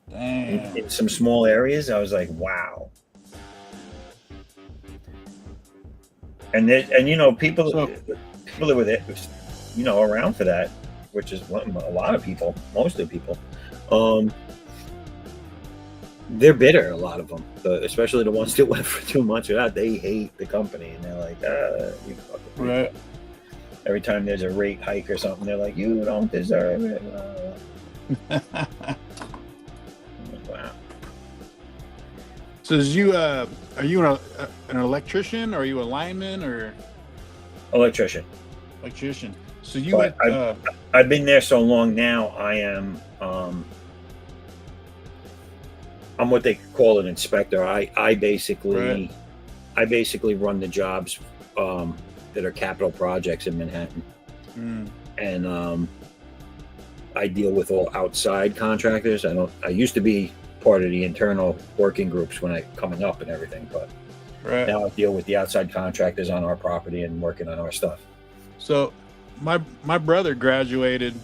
Damn.
In some small areas. I was like, wow. And people that were there, around for that, which is a lot of people, most of the people, they're bitter. A lot of them, especially the ones that went for 2 months without, they hate the company, and they're like, you fucking
right.
Every time there's a rate hike or something, they're like, you don't deserve it. Wow.
So are you an electrician, or are you a lineman, or
Electrician?
So you went,
I've been there so long now. I am I'm what they call an inspector. I basically run the jobs that are capital projects in Manhattan. And I deal with all outside contractors. I used to be part of the internal working groups coming up and everything, but now I deal with the outside contractors on our property and working on our stuff.
So my brother graduated.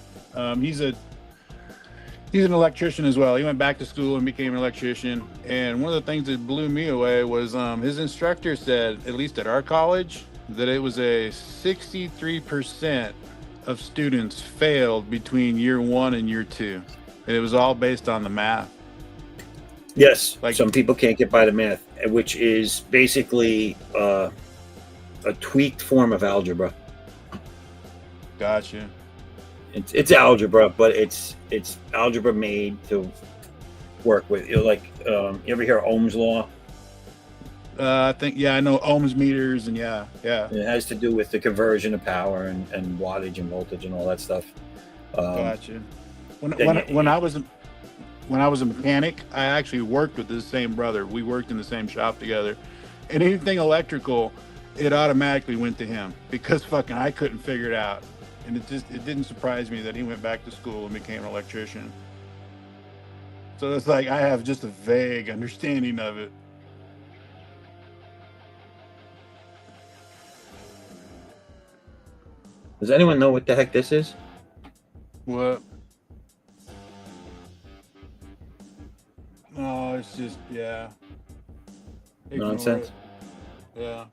He's an electrician as well. He went back to school and became an electrician. And one of the things that blew me away was his instructor said, at least at our college, that it was a 63% of students failed between year 1 and year 2. And it was all based on the math.
Yes, some people can't get by the math, which is basically a tweaked form of algebra.
Gotcha.
It's algebra, but it's algebra made to work with. You ever hear Ohm's law?
I know Ohm's meters, and yeah.
It has to do with the conversion of power and wattage and voltage and all that stuff.
Gotcha. When I was a mechanic, I actually worked with this same brother. We worked in the same shop together, and anything electrical, it automatically went to him because I couldn't figure it out. And it didn't surprise me that he went back to school and became an electrician. So it's like I have just a vague understanding of it.
Does anyone know what the heck this is?
What? No, it's just, yeah.
Nonsense.
Yeah.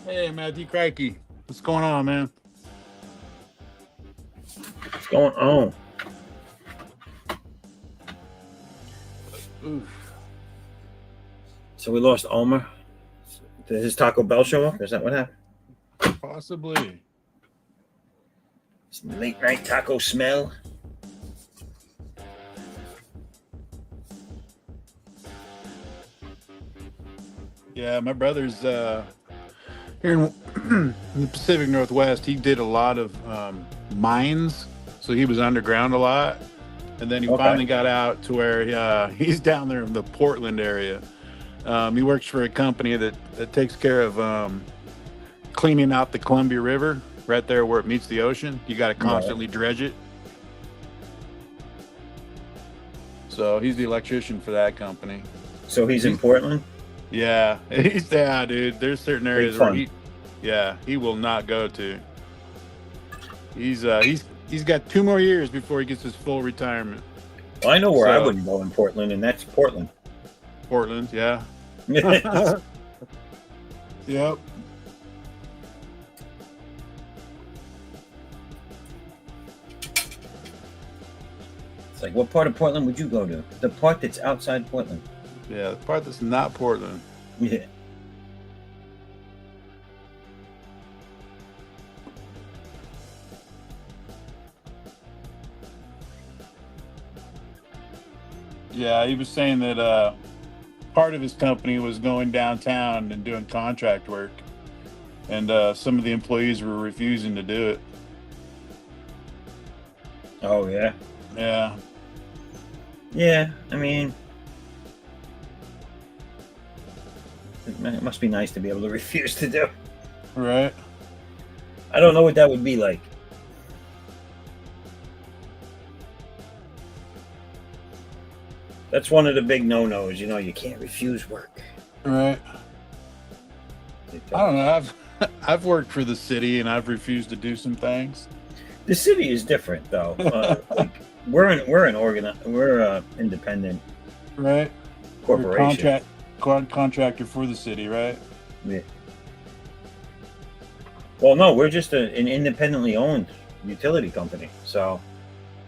Hey, Matthew Crikey. What's going on, man?
What's going on?
Oof.
So we lost Omer. Did his Taco Bell show up? Is that what happened?
Possibly.
Some late night taco smell.
Yeah, my brother's here in the Pacific Northwest. He did a lot of mines, so he was underground a lot. And then he finally got out to where he's down there in the Portland area. He works for a company that takes care of cleaning out the Columbia River right there where it meets the ocean. You got to constantly dredge it. So he's the electrician for that company.
So he's in Portland?
Yeah, dude. There's certain areas where he will not go to. He's got 2 more years before he gets his full retirement.
Well, I know where I wouldn't go in Portland, and that's Portland.
Portland, yeah. Yep.
It's like, what part of Portland would you go to? The part that's outside Portland.
Yeah, the part that's not Portland.
Yeah.
Yeah, he was saying that part of his company was going downtown and doing contract work, and some of the employees were refusing to do it.
Oh, yeah?
Yeah.
Yeah, I mean, it must be nice to be able to refuse to do.
Right.
I don't know what that would be like. That's one of the big no-nos, you can't refuse work.
Right. I don't know. I've worked for the city and I've refused to do some things.
The city is different, though. Like, we're independent,
right?
Corporation.
Contractor for the city, right?
Yeah. Well, no, we're just an independently owned utility company, so.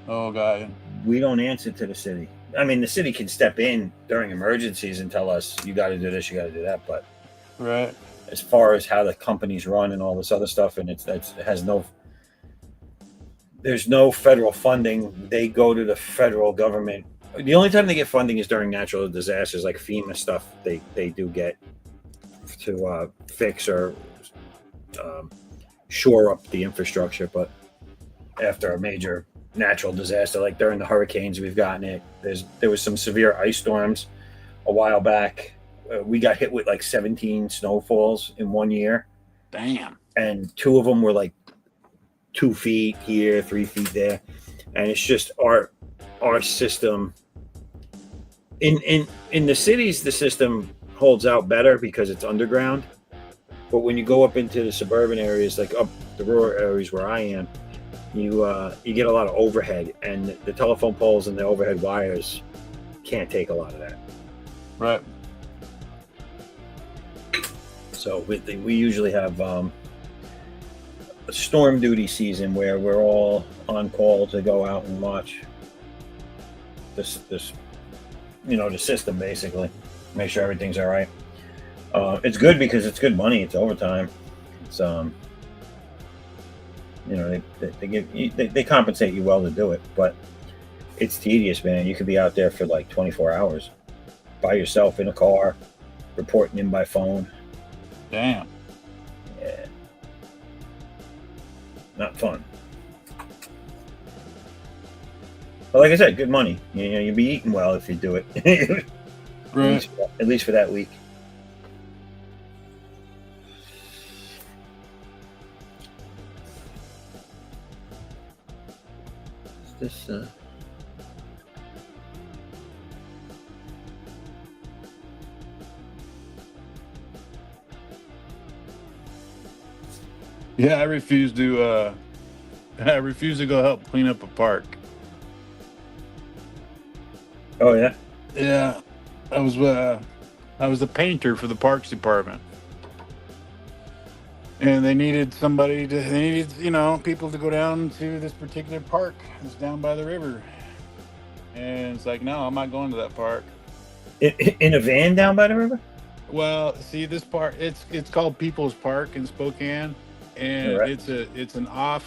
Oh, got you.
We don't answer to the city. I mean, the city can step in during emergencies and tell us, you got to do this, you got to do that. But
right,
as far as how the companies run and all this other stuff, and it has there's no federal funding. They go to the federal government. The only time they get funding is during natural disasters, like FEMA stuff. They do get to fix or shore up the infrastructure. But after a major natural disaster, like during the hurricanes, we've gotten it. There was some severe ice storms a while back. We got hit with like 17 snowfalls in 1 year.
Damn.
And 2 of them were like 2 feet here, 3 feet there. And it's just our system. In the cities, the system holds out better because it's underground. But when you go up into the suburban areas, like up the rural areas where I am, you get a lot of overhead, and the telephone poles and the overhead wires can't take a lot of that.
Right.
So we usually have a storm duty season where we're all on call to go out and watch this the system, basically make sure everything's all right. It's good because it's good money. It's overtime. It's they compensate you well to do it, but it's tedious, man. You could be out there for like 24 hours by yourself in a car, reporting in by phone.
Damn.
Yeah. Not fun. But like I said, good money. You'll be eating well if you do it.
Right.
At least for that week. This
Yeah, I refuse to go help clean up a park.
Oh yeah?
Yeah. I was the painter for the parks department. And they needed people to go down to this particular park that's down by the river. And it's like, no, I'm not going to that park.
In a van down by the river?
Well, see, this park, it's called People's Park in Spokane. And
right.
it's an off,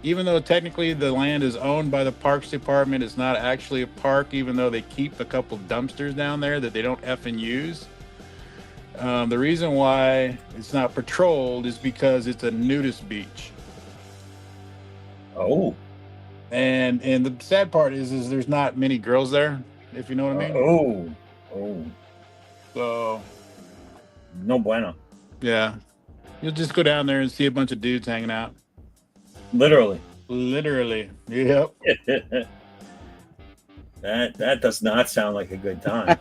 even though technically the land is owned by the Parks Department, it's not actually a park, even though they keep a couple dumpsters down there that they don't effing use. The reason why it's not patrolled is because it's a nudist beach.
Oh.
And the sad part is there's not many girls there, if you know what I mean.
Oh.
So.
No bueno.
Yeah. You'll just go down there and see a bunch of dudes hanging out.
Literally.
Yep.
That does not sound like a good time.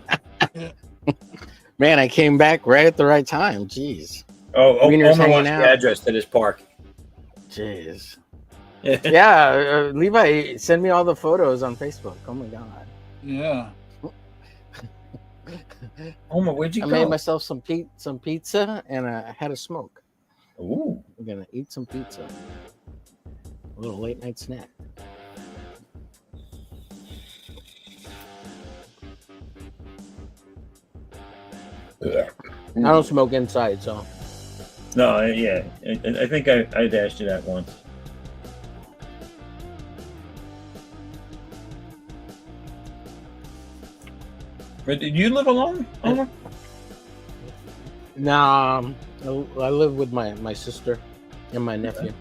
Man, I came back right at the right time. Jeez. Wiener's
Omer
hanging
wants the
out.
address to this park.
Jeez. Yeah, Levi, send me all the photos on Facebook. Oh my god.
Yeah.
Omer, where'd you
I
go?
made myself some pizza and I had a smoke.
Ooh.
I'm gonna eat some pizza. A little late night snack.
Yeah.
I don't smoke inside, so.
No, yeah. I think I'd asked you that once. But did you live alone, Omer?
Nah, I live with my sister and my nephew.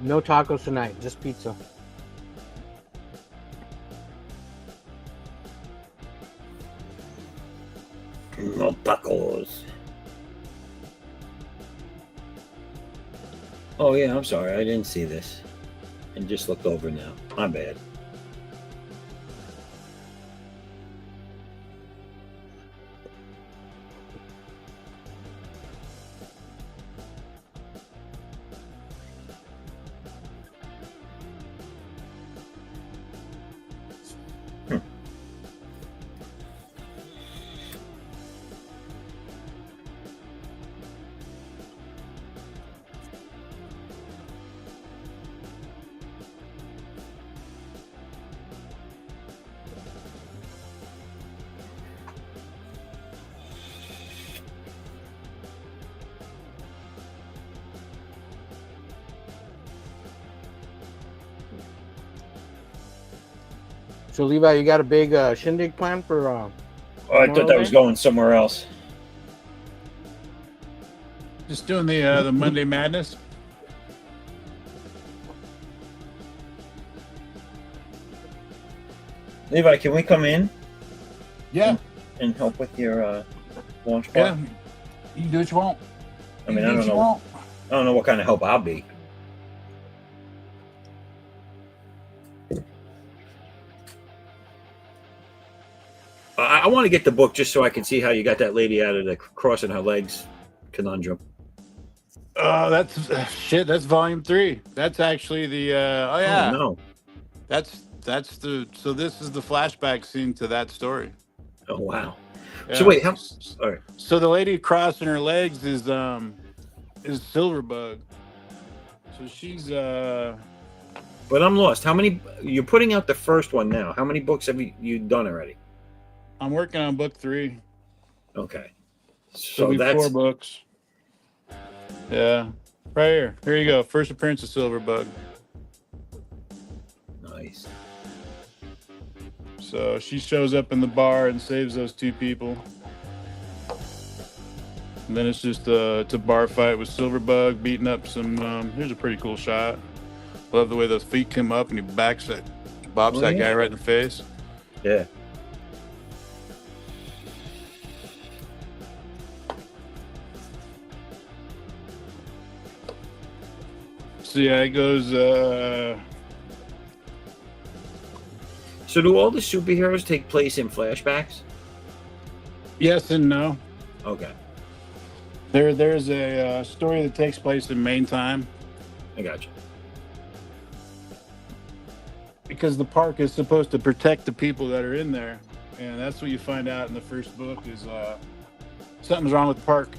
No tacos tonight, just pizza.
No tacos. Oh yeah, I'm sorry. I didn't see this. And just looked over now. My bad.
So Levi, you got a big shindig plan for?
Oh, I thought that was going somewhere else.
Just doing the Monday Madness.
Levi, can we come in
Yeah.
and help with your launch
Yeah.
party?
You can do what you want.
I mean,
You
I
do
don't
what you
know.
want.
I don't know what kind of help I'll be. I want to get the book just so I can see how you got that lady out of the crossing her legs conundrum.
That's shit. That's volume 3. That's actually the. Oh yeah.
Oh, no.
That's the. So this is the flashback scene to that story.
Oh, wow.
Yeah.
So wait, how? All right.
So the lady crossing her legs is Silverbug. So she's
But I'm lost. How many? You're putting out the first one now. How many books have you done already?
I'm working on book 3.
Okay.
So
So
be
that's
4 books. Yeah. Right here. Here you go. First appearance of Silverbug.
nice.
So she shows up in the bar and saves those 2 people. And then it's just it's a bar fight with Silverbug beating up some. Here's a pretty cool shot. Love the way those feet come up and he bops that guy right in the face.
Yeah.
So yeah, it goes.
So do all the superheroes take place in flashbacks?
Yes and no.
Okay.
There's a story that takes place in main time
I got you.
because the park is supposed to protect the people that are in there, and that's what you find out in the first book is something's wrong with the park.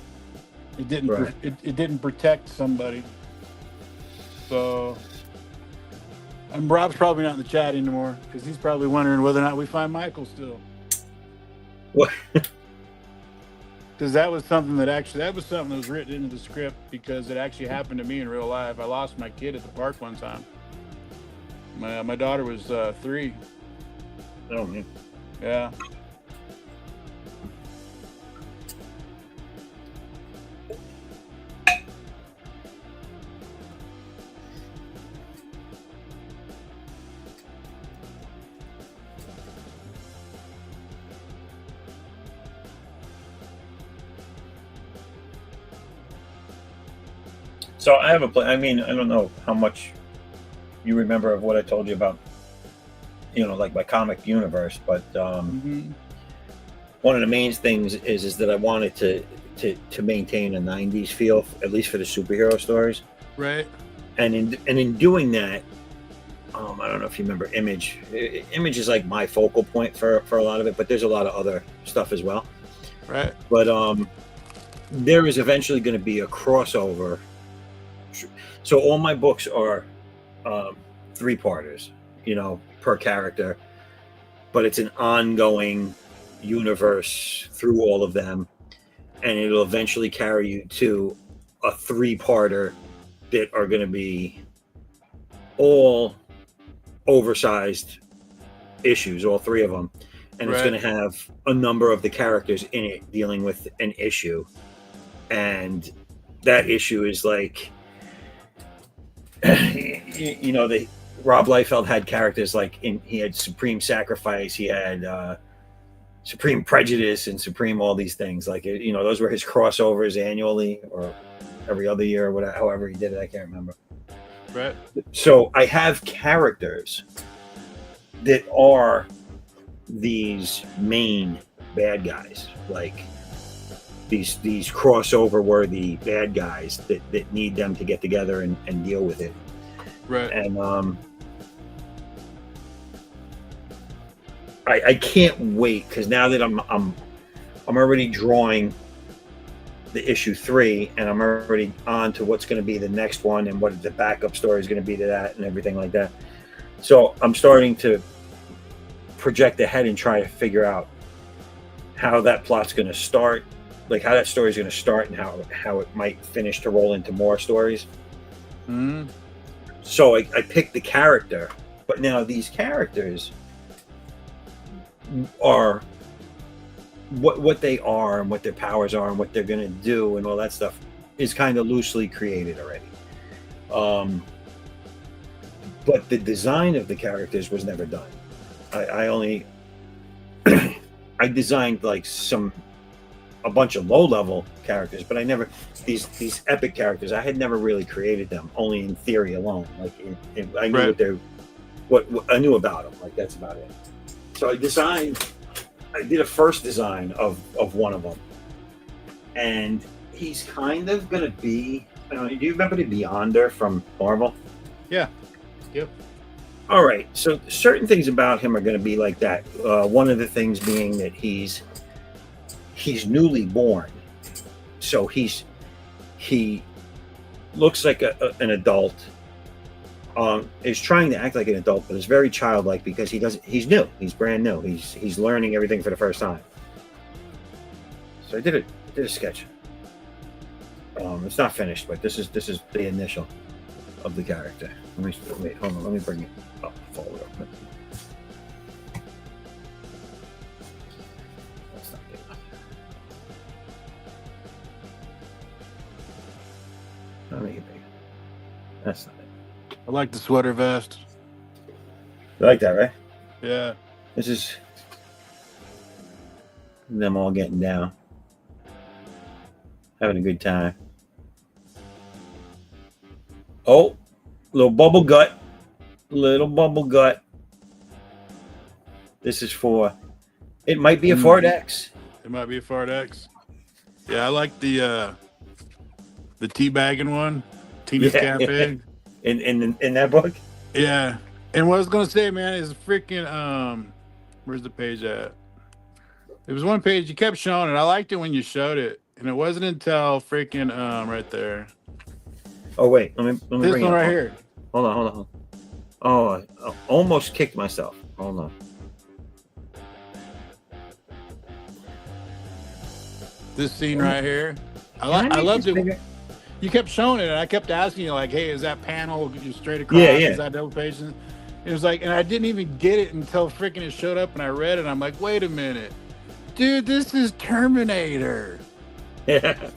It didn't
Right.
it didn't protect somebody. So, and Rob's probably not in the chat anymore because he's probably wondering whether or not we find Michael still.
What?
Because that was something that was written into the script because it actually happened to me in real life. I lost my kid at the park one time. My daughter was 3.
Oh man.
Yeah.
So I have a plan. I mean, I don't know how much you remember of what I told you about, like my comic universe, but one of the main things is that I wanted to maintain a '90s feel, at least for the superhero stories.
Right.
And in doing that, I don't know if you remember Image. Image is like my focal point for a lot of it, but there's a lot of other stuff as well.
Right.
But there is eventually going to be a crossover. So all my books are 3-parters, per character, but it's an ongoing universe through all of them, and it'll eventually carry you to a 3-parter that are going to be all oversized issues, all 3 of them, and it's going to have a number of the characters in it dealing with an issue, and that issue is like Rob Liefeld had characters like he had Supreme Sacrifice, he had Supreme Prejudice, and Supreme all these things. Like, those were his crossovers annually or every other year, or whatever, however he did it. I can't remember.
Right.
So I have characters that are these main bad guys, like these crossover worthy bad guys that need them to get together and deal with it.
Right.
And I can't wait, because now that I'm already drawing the issue 3, and I'm already on to what's going to be the next one and what the backup story is going to be to that and everything like that. So I'm starting to project ahead and try to figure out how that plot's going to start, like how that story is going to start and how it might finish to roll into more stories.
Mm-hmm.
So I picked the character, but now these characters are what they are and what their powers are and what they're going to do and all that stuff is kind of loosely created already. But the design of the characters was never done. I only I designed like a bunch of low-level characters, but I never these epic characters. I had never really created them, only in theory alone. Like I knew what I knew about them. Like that's about it. So I did a first design of one of them, and he's kind of gonna be. Do you remember the Beyonder from Marvel?
Yeah. Yep.
All right. So certain things about him are going to be like that. One of the things being that he's newly born, so he looks like an adult. Is trying to act like an adult, but is very childlike because he's new. He's brand new. He's learning everything for the first time. So I did a sketch. It's not finished, but this is the initial of the character. Wait, hold on. Let me bring it up. Follow it up. That's not good enough. I'll make it bigger. That's not it.
I like the sweater vest.
You like that, right?
Yeah.
This is them all getting down, having a good time. Oh, little bubble gut. This is for. It might be a Ford X.
It might be a Ford X. Yeah, I like the teabagging one. Tina's Cafe.
In that book.
Yeah. And what I was gonna say, man, is freaking where's the page at? It was one page you kept showing it. I liked it when you showed it, and it wasn't until freaking right there.
Oh wait, let me
this
bring
one
it
right
up.
here.
Hold on. Oh, I almost kicked myself. Hold on.
This scene right here. I loved it.
Bigger?
You kept showing it, and I kept asking you, like, "Hey, is that panel just straight across?
Yeah.
Is that double page?" It was like, and I didn't even get it until freaking it showed up, and I read it. I'm like, "Wait a minute, dude, this is Terminator."
Yeah.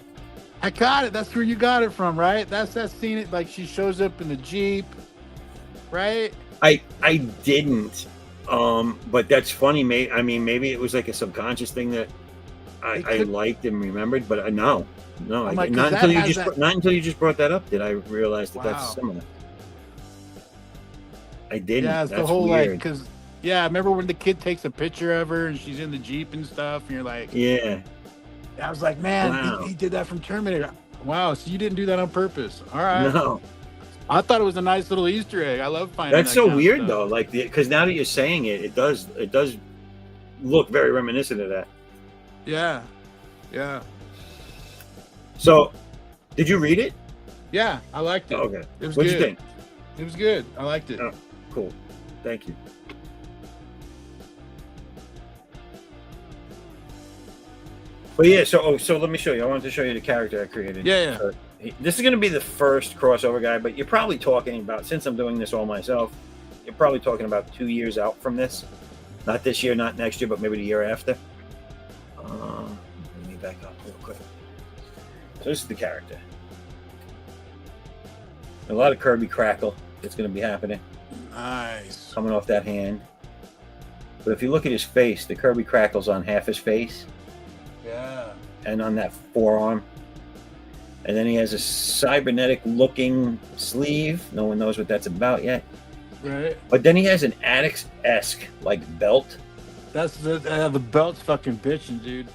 I got it. That's where you got it from, right? That's that scene. It like she shows up in the Jeep, right?
I didn't, but that's funny. Maybe it was like a subconscious thing that I liked and remembered, but no,
I'm like,
not
'cause
until
that
you
has
just
that-
not until you just brought that up did I realize that that's
Wow.
similar. I didn't.
Yeah, it's
That's
the whole
weird.
like, because yeah, I remember when the kid takes a picture of her and she's in the Jeep and stuff, and you're like,
Yeah.
I was like, man,
Wow.
he did that from Terminator. Wow, so you didn't do that on purpose. All right.
No.
I thought it was a nice little Easter egg. I love finding
That's
that
so
kind of
weird
stuff.
though. Like because now that you're saying it, it does look very reminiscent of that.
Yeah. Yeah.
So, did you read it?
Yeah, I liked it.
Okay.
It was
What'd
good.
you think?
It was good. I liked it.
Oh, cool. Thank you. But yeah, so let me show you. I wanted to show you the character I created.
Yeah.
So, this is going to be the first crossover guy, but you're probably talking about, since I'm doing this all myself, you're probably talking about 2 years out from this. Not this year, not next year, but maybe the year after. Let me back up real quick. So this is the character. A lot of Kirby crackle that's going to be happening.
Nice.
Coming off that hand. But if you look at his face, the Kirby crackle's on half his face
Yeah.
and on that forearm. And then he has a cybernetic looking sleeve. No one knows what that's about yet.
Right.
But then he has an Addicts-esque like belt.
That's the belt's fucking bitching, dude.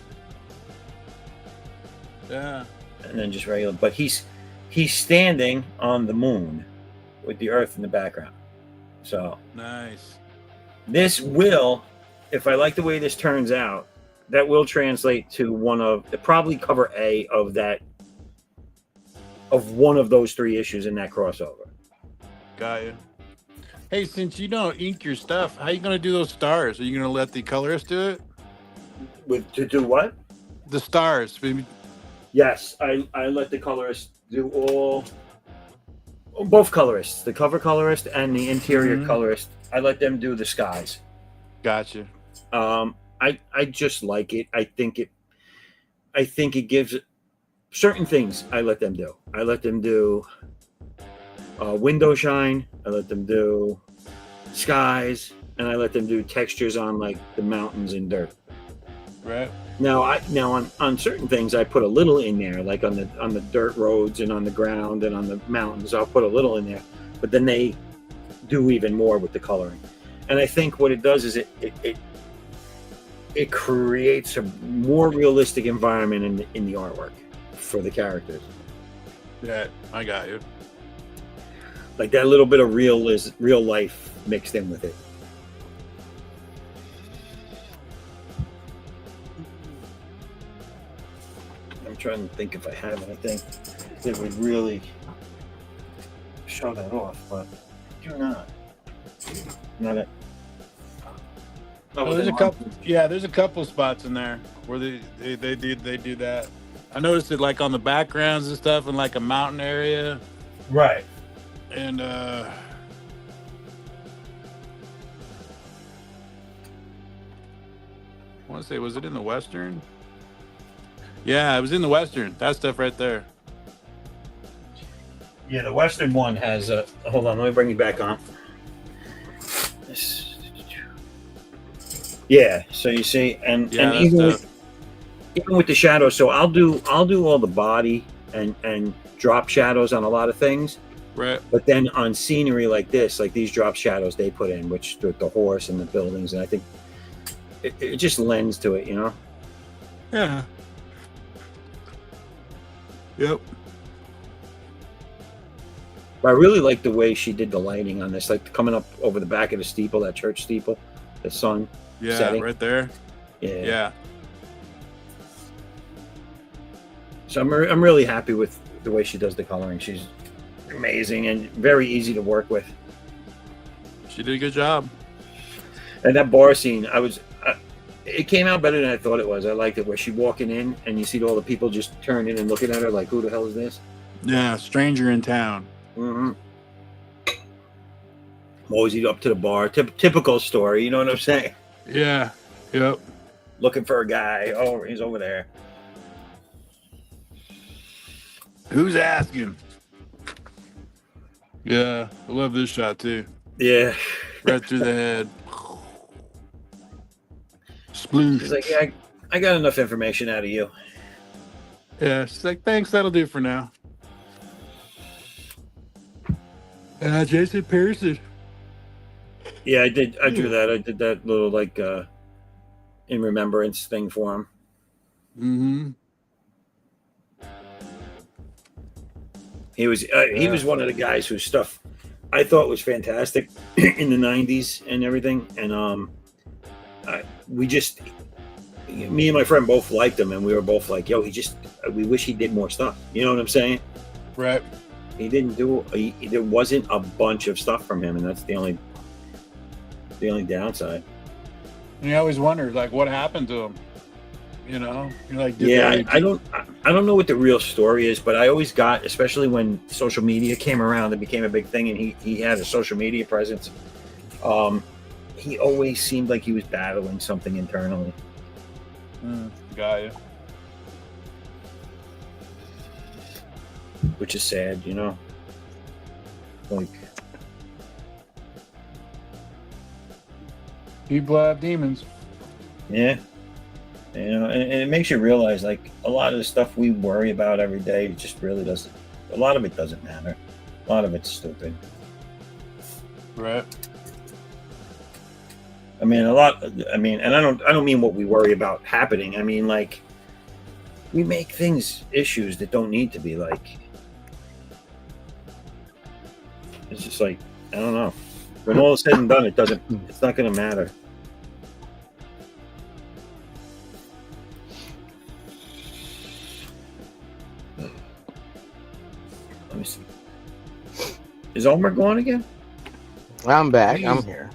Yeah.
And then just regular. But he's standing on the moon with the Earth in the background. So
Nice.
this will, if I like the way this turns out, that will translate to probably cover A of one of those 3 issues in that crossover.
Got you. Hey, since you don't ink your stuff, how you gonna do those stars? Are you gonna let the colorist do it?
To do what?
The stars. Maybe.
Yes, I let the colorist do both colorists, the cover colorist and the interior colorist. I let them do the skies.
Gotcha.
I just like it. I think it gives certain things. I let them do. I let them do window shine. I let them do skies, and I let them do textures on like the mountains and dirt.
Right.
Now on certain things I put a little in there, like on the dirt roads and on the ground and on the mountains. I'll put a little in there, but then they do even more with the coloring. And I think what it does is it creates a more realistic environment in the artwork for the characters.
Yeah, I got you.
Like that little bit of real life mixed in with it. I'm trying to think if I have anything that would really show that off, but I do not. Not it.
Oh, there's a couple. Yeah, there's a couple spots in there where they do that. I noticed it like on the backgrounds and stuff in like a mountain area.
Right.
And I want to say, was it in the Western? Yeah, it was in the Western. That stuff right there.
Yeah, the Western one has a. Hold on, let me bring you back on. Yeah, so you see, and even with the shadows, so I'll do all the body and drop shadows on a lot of things.
Right.
But then on scenery like this, like these drop shadows they put in, which with the horse and the buildings, and I think it just lends to it, you know?
Yeah. Yep.
But I really like the way she did the lighting on this, like coming up over the back of the steeple, that church steeple, the sun.
Yeah,
setting.
right there.
Yeah.
Yeah.
So I'm really happy with the way she does the coloring. She's amazing and very easy to work with.
She did a good job.
And that bar scene, it came out better than I thought it was. I liked it where she walking in and you see all the people just turning and looking at her like, who the hell is this?
Yeah, stranger in town.
Mm-hmm. Always up to the bar. Typical story, you know what I'm saying?
Yeah. Yep.
Looking for a guy. Oh, he's over there.
Who's asking? Yeah, I love this shot too.
Yeah.
Right through the head. Sploosh.
He's like, yeah, I got enough information out of you.
Yeah, she's like, thanks, that'll do for now. Jason Pearson.
Yeah, I did. I drew that. I did that little like in remembrance thing for him.
Mm-hmm.
He was one of the guys whose stuff I thought was fantastic in the '90s and everything. And me and my friend both liked him, and we were both like, "Yo, we wish he did more stuff." You know what I'm saying?
Right.
He didn't do. There wasn't a bunch of stuff from him, and that's the only downside.
And you always wonder, like, what happened to him? You know, you're like,
I don't know what the real story is, but I always got, especially when social media came around and became a big thing, and he had a social media presence. He always seemed like he was battling something internally.
Got you.
Which is sad, you know. Like,
people have demons.
yeah. You know, and it makes you realize, like, a lot of the stuff we worry about every day, it just really doesn't. A lot of it doesn't matter. A lot of it's stupid.
Right.
I mean, and I don't mean what we worry about happening. I mean, like, we make things issues that don't need to be. Like, it's just like, I don't know. When all is said and done, it's not going to matter. Let me see. Is Omer gone again?
I'm back. I'm here.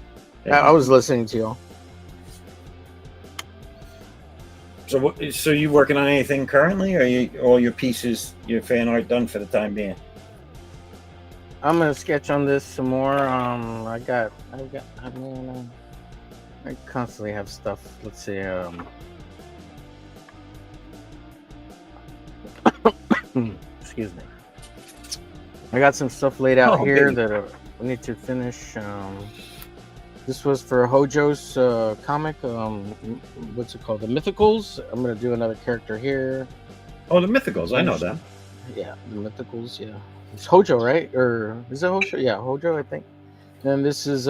I was listening to you.
So you working on anything currently, or all your pieces, your fan art done for the time being?
I'm gonna sketch on this some more. I constantly have stuff. Let's see. Excuse me. I got some stuff laid out here that we need to finish. This was for Hojo's comic. What's it called? The Mythicals. I'm gonna do another character here.
Oh, the Mythicals. I know that.
Yeah, the Mythicals. Yeah, it's Hojo, right? Or is it Hojo? Yeah, Hojo, I think. Then this is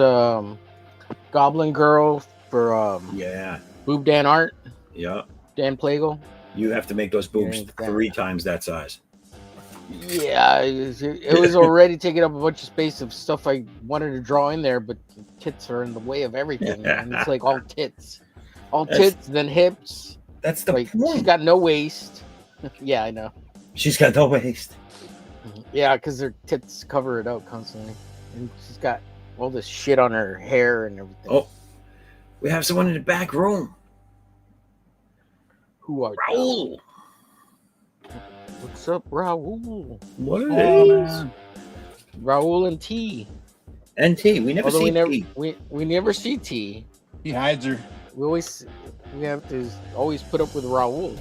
Goblin Girl for Boob Dan Art.
Yeah.
Dan Plagle.
You have to make those boobs 3 times that size.
Yeah, it was already taking up a bunch of space of stuff I wanted to draw in there, but the tits are in the way of everything. And it's like all tits, then hips.
That's the point.
She's got no waist. Yeah, I know.
She's got no waist.
Yeah, because her tits cover it up constantly, and she's got all this shit on her hair and everything.
Oh, we have someone in the back room.
Who are
Raul?
You? What's up, Raul?
What it is?
Raul and T.
And T. We never see T.
We never see T.
He hides her.
We have to always put up with Raul.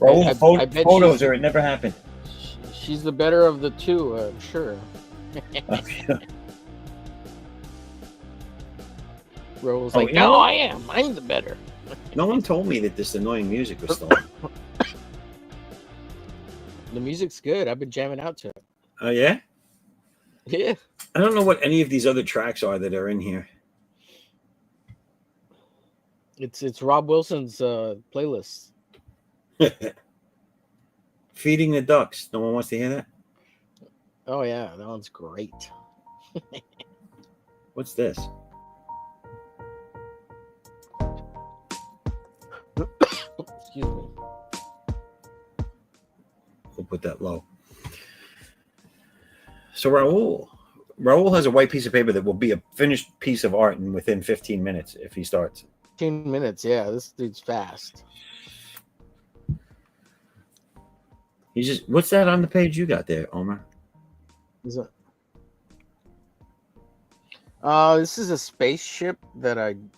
Raul, photos or it never happened.
She's the better of the two, I'm sure. Raul's like, no, I am. I'm the better.
No one told me that this annoying music was still on.
The music's good. I've been jamming out to it.
Oh, yeah?
Yeah.
I don't know what any of these other tracks are that are in here.
It's Rob Wilson's playlist.
Feeding the Ducks. No one wants to hear that?
Oh, yeah. That one's great.
What's this?
Excuse me.
We'll put that low. So Raul has a white piece of paper that will be a finished piece of art within 15 minutes if he starts.
15 minutes, yeah. This dude's fast.
What's that on the page you got there, Omar?
Is it? This is a spaceship that I'm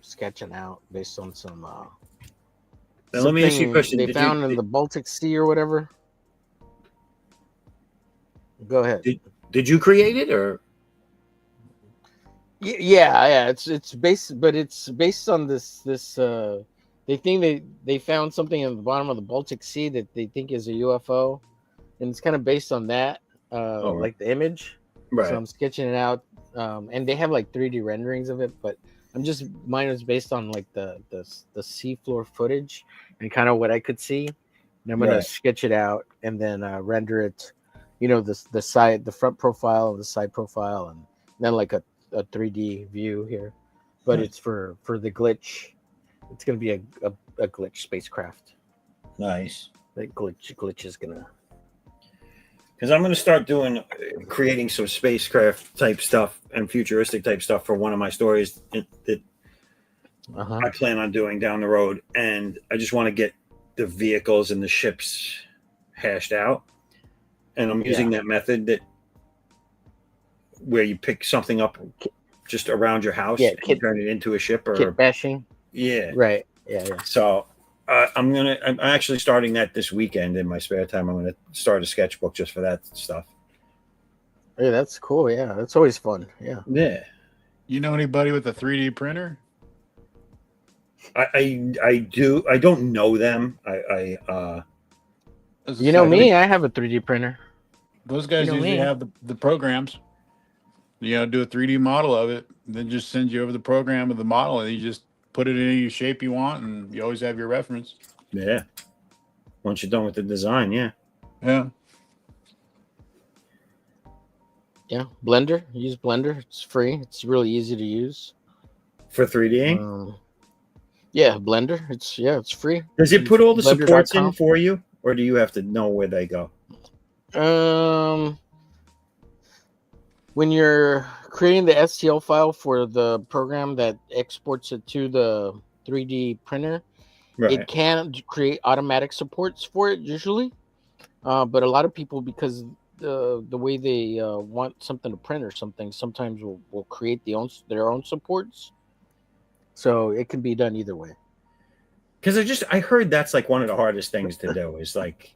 sketching out based on some.
Now, let me ask you a question.
They found in the Baltic Sea or whatever. Go ahead.
Did you create it or?
Yeah. It's based on this they think they found something at the bottom of the Baltic Sea that they think is a UFO, and it's kind of based on that,
Right.
like the image. So
Right.
I'm sketching it out, and they have like 3D renderings of it, but mine was based on like the seafloor footage and kind of what I could see. And I'm gonna
Right.
sketch it out and then render it, the front profile, the side profile, and then like a 3D view here. But
Nice.
it's for the glitch. It's gonna be a glitch spacecraft.
Nice.
The glitch is gonna.
Because I'm going to start creating some spacecraft type stuff and futuristic type stuff for one of my stories that
Uh-huh.
I plan on doing down the road. And I just want to get the vehicles and the ships hashed out. And I'm using that method where you pick something up just around your house and turn it into a ship or
kit bashing.
Yeah.
Right. Yeah.
So I'm actually starting that this weekend in my spare time. I'm going to start a sketchbook just for that stuff.
Yeah, that's cool. Yeah, that's always fun. Yeah.
Yeah.
You know anybody with a 3D printer?
I do. I don't know them.
You know me, I have a 3D printer.
Those guys usually have the programs. Do a 3D model of it, then just send you over the program of the model, and you just put it in any shape you want, and you always have your reference.
Yeah. Once you're done with the design, yeah.
Yeah.
Yeah, Blender. Use Blender. It's free. It's really easy to use.
For 3D?
Yeah, Blender. It's free.
Does it put all the supports in
Blender.com.
for you, or do you have to know where they go?
When you're creating the STL file for the program that exports it to the 3D printer, it can create automatic supports for it usually. But a lot of people, because the way they want something to print or something, sometimes will create their own supports. So it can be done either way.
Because I heard that's like one of the hardest things to do is like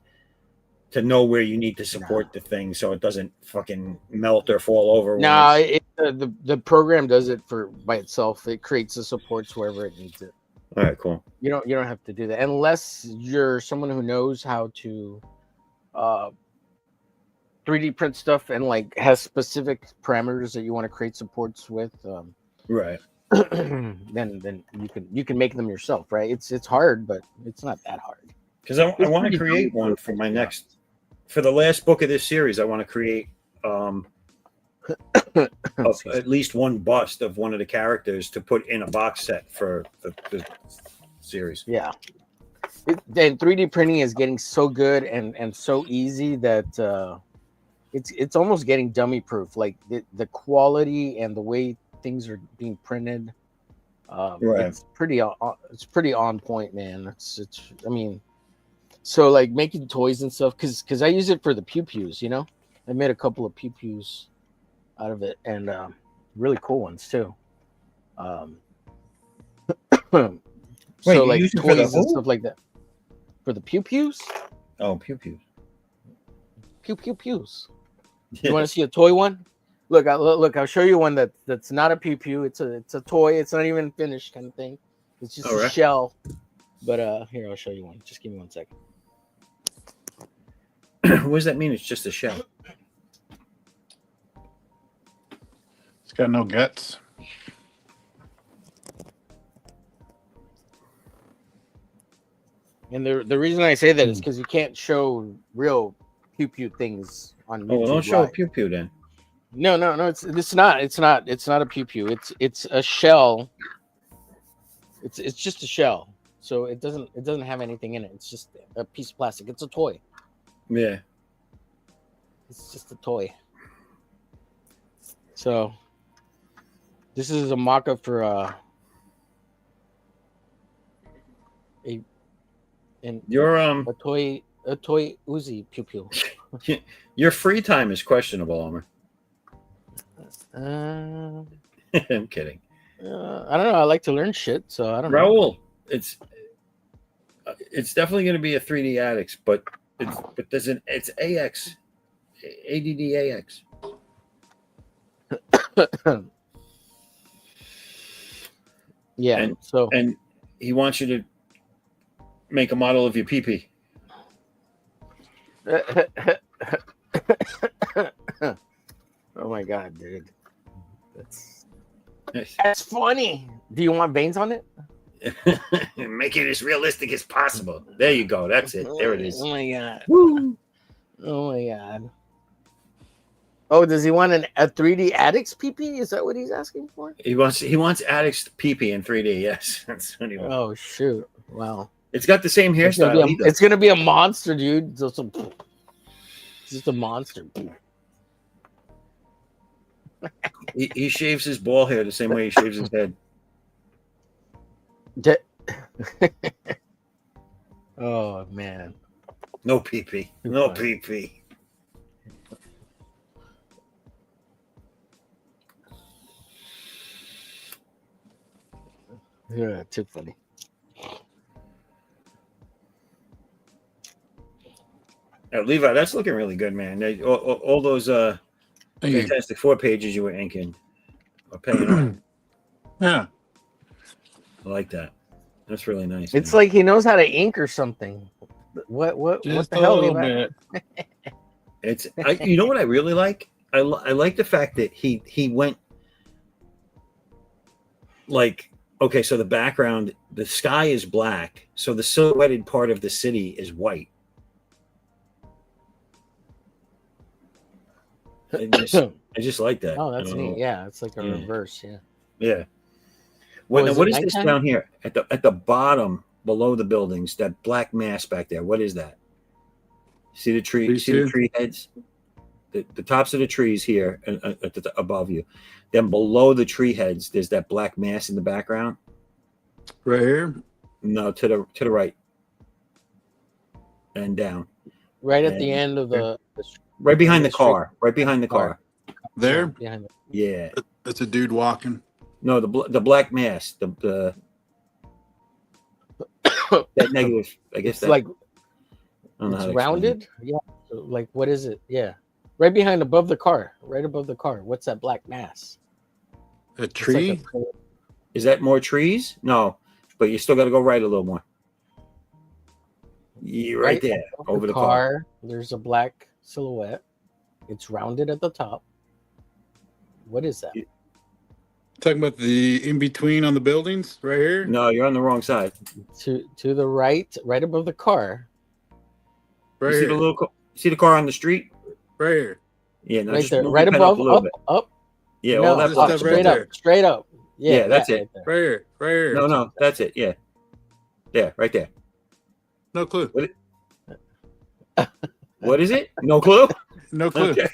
to know where you need to support the thing so it doesn't fucking melt or fall over.
No, the program does it by itself. It creates the supports wherever it needs it.
All right, cool.
You don't have to do that unless you're someone who knows how to 3D print stuff and like has specific parameters that you want to create supports with.
Right.
Then you can make them yourself, right? It's hard, but it's not that hard.
Because I want to create one for my for the last book of this series. I want to create at least one bust of one of the characters to put in a box set for the series.
Yeah. And 3D printing is getting so good and so easy that it's almost getting dummy proof. Like the quality and the way things are being printed, it's pretty on point, man. I mean, so like making toys and stuff, because I use it for the pew-pews. I made a couple of pew-pews out of it, and really cool ones too. So like toys and stuff like that for the pew-pews.
Oh, pew-pews.
Pew-pews. You want to see a toy one? Look, I'll show you one that's not a pew-pew. It's a toy. It's not even finished kind of thing. It's just a shell. But here, I'll show you one. Just give me 1 second.
What does that mean? It's just a shell.
It's got no guts.
And the reason I say that is because you can't show real pew-pew things on YouTube.
Oh, well, don't show a pew-pew then.
No, it's not a pew-pew. It's a shell. It's just a shell. So it doesn't have anything in it. It's just a piece of plastic. It's a toy.
Yeah.
It's just a toy. So this is a mock-up for a toy Uzi pew-pew.
Your free time is questionable, Omer. I'm kidding.
I don't know. I like to learn shit, so I don't know.
Raul, it's definitely going to be a 3D Addicts, but it's AX, ADD AX.
Yeah.
And he wants you to make a model of your pee-pee.
Oh my god, dude. That's funny. Do you want veins on it?
Make it as realistic as possible. There you go. That's it. There it is.
Oh my god.
Woo!
Oh my god. Oh, does he want a 3D addict's pee-pee? Is that what he's asking for?
He wants Addict's pee-pee in 3D. Yes, that's what he wants.
Oh shoot! Wow.
It's got the same hairstyle.
It's gonna be a monster, dude. It's just a monster.
He shaves his ball hair the same way he shaves his head.
Oh man.
No pee-pee. No pee-pee.
Yeah, too funny.
Levi, that's looking really good, man. All those Fantastic Four pages you were inking are paying off.
Yeah.
I like that. That's really nice.
It's like he knows how to ink or something. What
Just
the hell,
a little
Levi?
bit.
You know what I really like? I like the fact that he went like, okay, so the background, the sky is black, so the silhouetted part of the city is white. I just like that.
Oh, that's neat. Yeah, it's like a reverse. Yeah.
Yeah. What is this
nighttime?
down here at the bottom below the buildings? That black mass back there. What is that? See the tree?
These
See
two?
the tree heads? The tops of the trees here above you. Then below the tree heads, there's that black mass in the background.
Right here.
No, to the right and down.
Right at the end of the
Right behind the car. Right behind the car.
There.
behind
Yeah.
That's a dude walking.
No, the black mass. The that negative. I guess
it's
that,
like
I don't know how
it's
to explain
rounded. Yeah. Like what is it? Yeah. Right behind above the car. Right above the car. What's that black mass?
A
It's
tree.
like a-
Is that more trees? No, but you still got to go right a little more. Yeah, right there,
above
over the car.
There's a black silhouette. It's rounded at the top. What is that?
Talking about the in between on the buildings right here.
No, you're on the wrong side.
To the right, right above the car.
Right
You see
here.
the little, see the car on the street?
Right here.
Yeah, no,
Right
just
there.
move
Right
your pen
above,
a little
up,
bit.
up.
Yeah,
No,
all that
Just
black
up
stuff.
right
straight
there.
up, straight up.
Yeah, that's it.
Right there.
Right here. Right here.
No, that's it. Yeah, there, right there.
No clue.
What is it? No clue.
No clue.
Okay.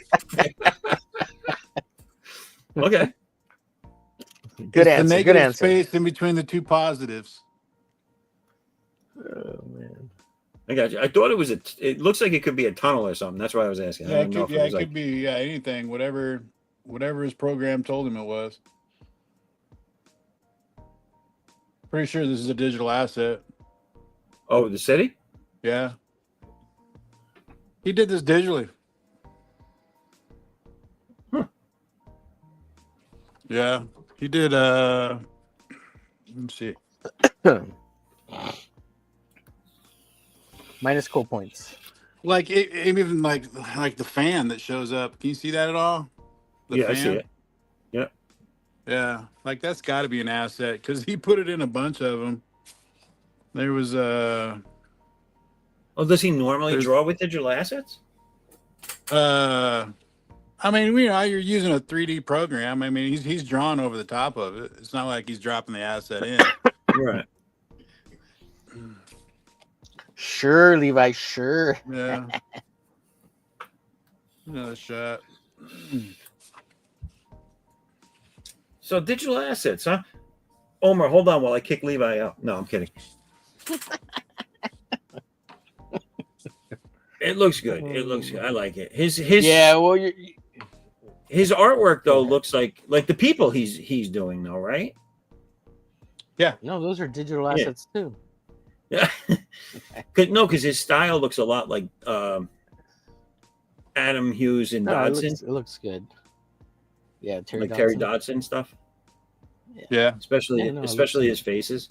Okay.
Good
It's
answer.
The
Good
negative
answer.
space in between the two positives.
Oh man.
I got you. I thought it was it looks like it could be a tunnel or something. That's why I was asking. I
Yeah,
don't know if
it
was like,
could be anything. Whatever his program told him it was. Pretty sure this is a digital asset.
oh, the city.
Yeah. He did this digitally.
Huh.
Yeah. He did let me see.
Minus cool points.
Like even like the fan that shows up. Can you see that at all? The
Yeah,
fan?
I see it. Yeah.
Yeah. Like that's got to be an asset because he put it in a bunch of them. There was
Oh, does he normally draw with digital assets?
I mean, you're using a 3D program. I mean, he's drawn over the top of it. It's not like he's dropping the asset in.
Right.
Sure, Levi. Sure.
Yeah. Another shot.
So digital assets, huh? Omar, hold on while I kick Levi out. No, I'm kidding. It looks good. It looks good. I like it. His
Yeah. Well,
his artwork though looks like the people he's doing though, right?
no, those are digital assets too.
Yeah. Because his style looks a lot like Adam Hughes and
No,
Dodson,
it looks good. Yeah, Terry
like
Dodson.
Terry Dodson stuff,
Yeah.
especially
Yeah, no, it looks
especially
good.
his faces.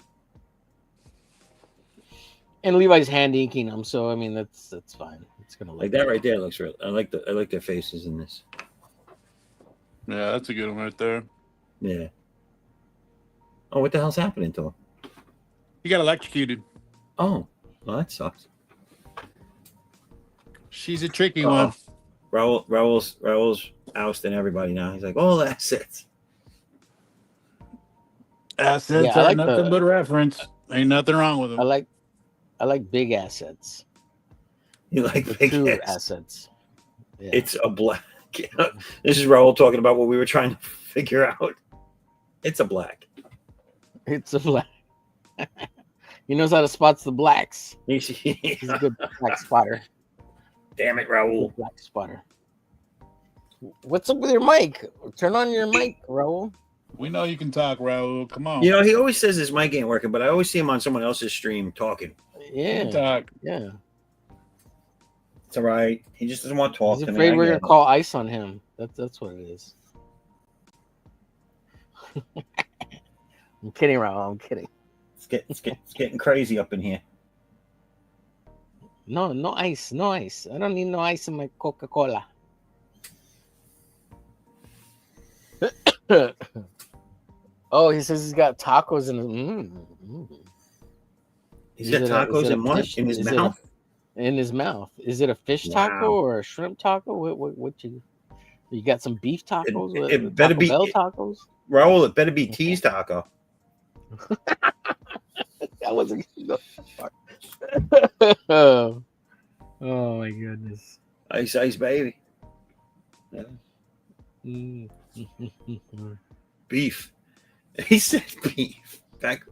And Levi's hand inking them, so I mean that's fine. It's gonna look
Like that right there looks real. I like their faces in this.
Yeah, that's a good one right there.
Yeah. Oh, what the hell's happening to him?
He got electrocuted.
Oh, well, that sucks.
She's a tricky
Uh-oh.
one.
Raul's ousting everybody now. He's like, all assets.
Assets
Yeah, I
are
like
nothing but reference. Ain't nothing wrong with them.
I like big assets.
You like
The
big
true
ass.
assets. Yeah.
It's a black. This is Raul talking about what we were trying to figure out. It's a black.
It's a black. He knows how to spot the blacks.
He's
He's a good black spotter.
Damn it, Raul.
Good black spotter. What's up with your mic? Turn on your mic, Raul.
We know you can talk, Raul. Come on.
You know, he always says his mic ain't working, but I always see him on someone else's stream talking.
You
Yeah.
can talk.
Yeah.
It's all right. He just doesn't want to talk
He's
to me.
afraid
I
we're
get
gonna
it.
call ice on him. That's what it is. I'm kidding, Raul. I'm kidding.
It's getting crazy up in here.
No ice. No ice. I don't need no ice in my Coca-Cola. Oh, he says he's got tacos in his.
He's got tacos in what? In his mouth?
In his mouth. Is it a fish
Wow.
taco or a shrimp taco? What you got some beef tacos?
It better
Taco
be
Bell tacos.
Raul. It better be tease taco.
That wasn't. Oh my goodness.
Ice, baby. Yeah.
Mm.
Beef. He said beef. Back.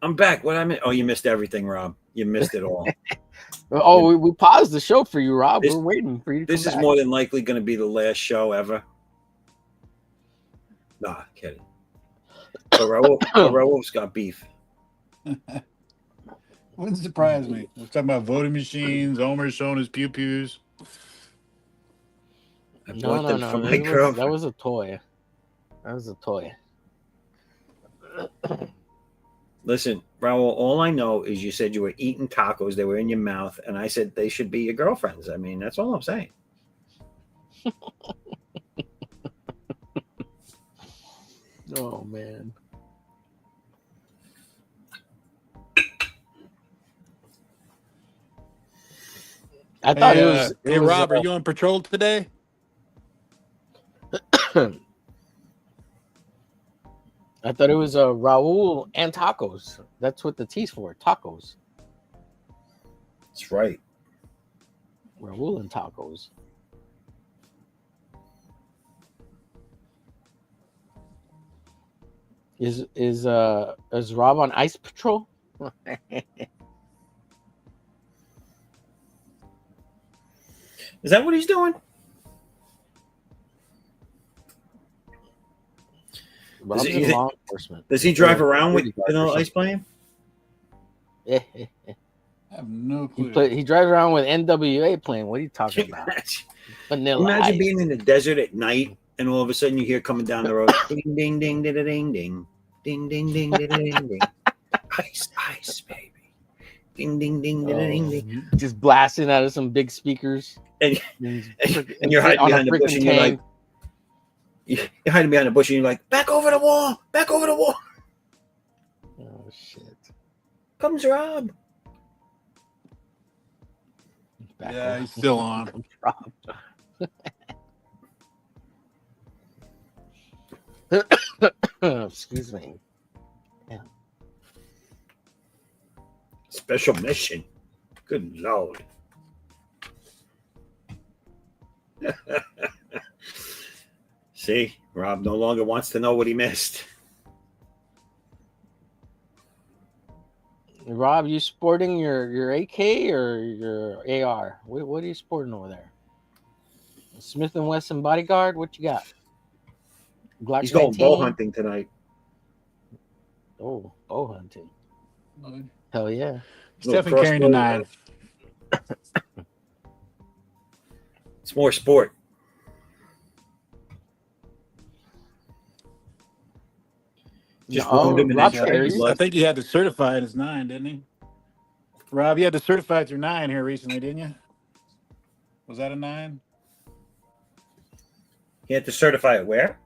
I'm back. What I meant? Oh, you missed everything, Rob. You missed it all.
Oh, we paused the show for you, Rob.
This-
We're waiting for you to
This
come
is
back.
more than likely going to be the last show ever. Nah, kidding. But Raul's got beef.
Wouldn't surprise me. We're talking about voting machines. Homer showing his pew-pews.
I
No.
bought them for my
That
girlfriend.
was a toy. That was a toy.
Listen, Raul, all I know is you said you were eating tacos. They were in your mouth. And I said they should be your girlfriends. I mean, that's all I'm saying.
Oh man. I thought it was.
Hey, Rob, are you on patrol today?
I thought it was Raul and tacos. That's what the T's for. Tacos.
That's right.
Raul and tacos. Is Rob on ice patrol?
Is that what he's doing?
Rob's
he-
in law enforcement.
Does he drive
Yeah,
around with
security guard
an
or
ice plane?
I have no clue.
He drives around with NWA playing. What are you talking about? Vanilla
Imagine
ice.
being in the desert at night and all of a sudden you hear coming down the road ding ding ding ding ding ding ding ding ding ding ding ding ice baby ding ding ding ding ding
Just blasting out of some big speakers.
and
And
you're hiding
on a
behind the bush
freaking
and you're like
tank.
you're hiding behind the bush and you're like back over the wall
Oh shit!
comes Rob.
Back
Yeah,
on.
he's still on.
Rob. Excuse me.
Special mission. Good Lord. See, Rob no longer wants to know what he missed.
Rob, you sporting your AK or your AR? What are you sporting over there? Smith & Wesson Bodyguard? What you got? Glock
He's going
19?
bow hunting tonight.
Oh, bow hunting. Hell yeah.
He's definitely carrying a
crossbow.
9.
It's more sport. Just wound him in
Rob
his
carries.
blood.
I think he had to certify his 9, didn't he? Rob, you had to certify through 9 here recently, didn't you? Was that a 9?
He had to certify it where?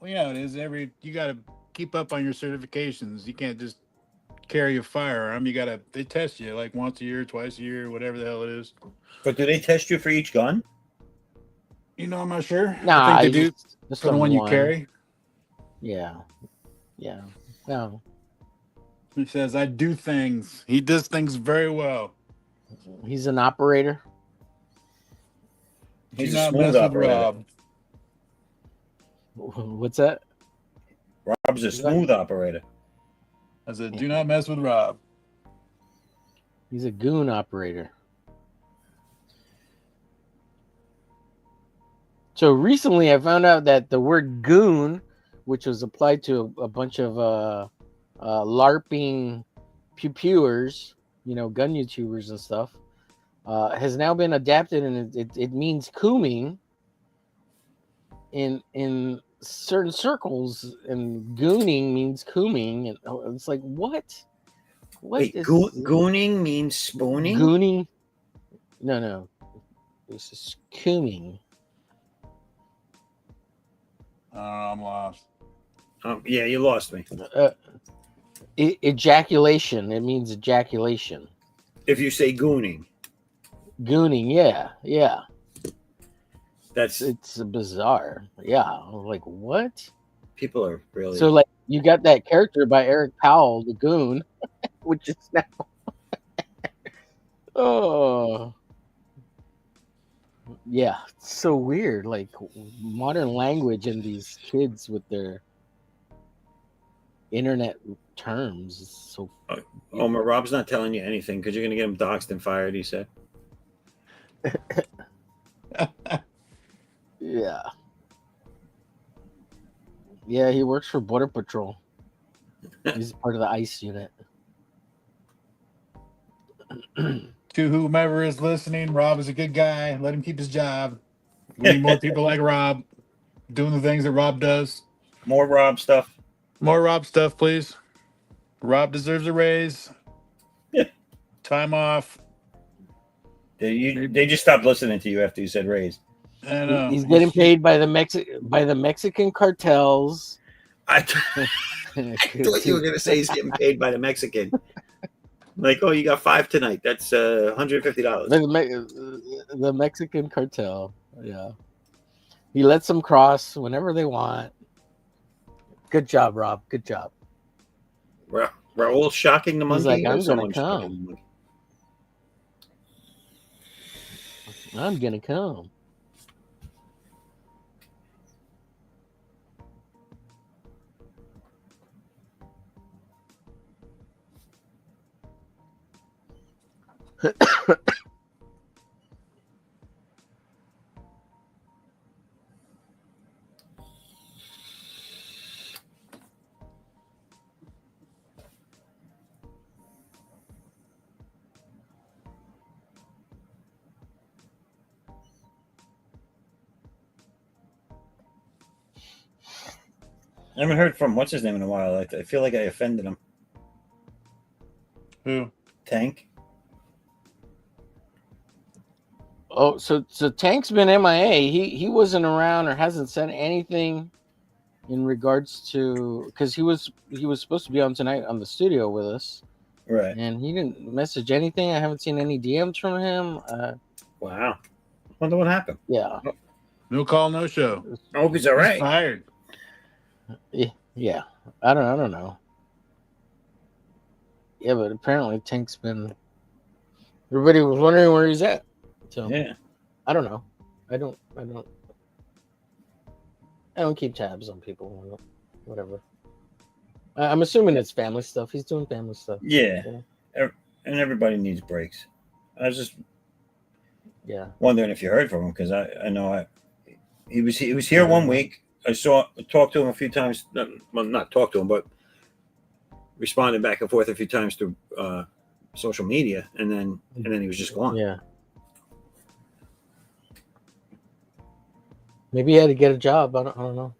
Well, you know it is. You got to keep up on your certifications. You can't just carry a firearm. They test you like once a year, twice a year, whatever the hell it is.
But do they test you for each gun?
You know, I'm not sure. I
Nah,
think they
you
do
just
for the
on
one you carry.
Yeah. No,
He says, I do things. He does things very well.
he's an operator.
He's
Do
a
not
smooth
mess with
operator.
Rob.
What's that?
Rob's a smooth operator.
I said, do not mess with Rob.
He's a goon operator. So recently I found out that the word goon, which was applied to a bunch of LARPing pew-pewers, gun YouTubers and stuff, has now been adapted, and it means cooming in certain circles, and gooning means cooming, and it's like, what?
Wait,
Is
gooning means spooning?
gooning? No, this is cooming.
I'm lost.
Yeah, you lost me.
Ejaculation. It means ejaculation.
If you say gooning,
Gooning. Yeah.
it's
bizarre. Yeah. I was like, what?
people are really.
So like, you got that character by Eric Powell, the goon, which is now. Oh. Yeah, it's so weird. Like modern language and these kids with their internet terms is so.
Omar, Rob's not telling you anything because you're going to get him doxxed and fired, he said.
Yeah. Yeah, he works for Border Patrol. He's part of the ICE unit.
To whomever is listening, Rob is a good guy. Let him keep his job. We need more people like Rob doing the things that Rob does.
More Rob stuff.
More Rob stuff, please. Rob deserves a raise. Time off.
They just stopped listening to you after you said raise.
I know.
He's getting paid by the Mexican cartels.
I thought you were going to say he's getting paid by the Mexican. Like, oh, you got 5 tonight. That's $150.
The Mexican cartel. Yeah. He lets them cross whenever they want. Good job, Rob. Good job.
Raul shocking the monkey.
He's like, I'm
going to
come. I'm going to come.
I haven't heard from what's his name in a while. I feel like I offended him.
Who?
Tank.
Oh, so Tank's been MIA. He wasn't around or hasn't said anything in regards to, because he was supposed to be on tonight on the studio with us,
right?
And he didn't message anything. I haven't seen any DMs from him.
Wow. Wonder what happened.
Yeah.
No call, no show.
I hope he's all right.
He's fired.
Yeah. I don't know. Yeah, but apparently Tank's been. Everybody was wondering where he's at. So
yeah.
I don't know. I don't keep tabs on people. Whatever. I'm assuming it's family stuff. He's doing family stuff.
Yeah. And everybody needs breaks. I was just wondering if you heard from him, because I know he was here one week. I talked to him a few times. Well, not talked to him, but responded back and forth a few times through social media, and then he was just gone.
Yeah. Maybe he had to get a job. I don't know.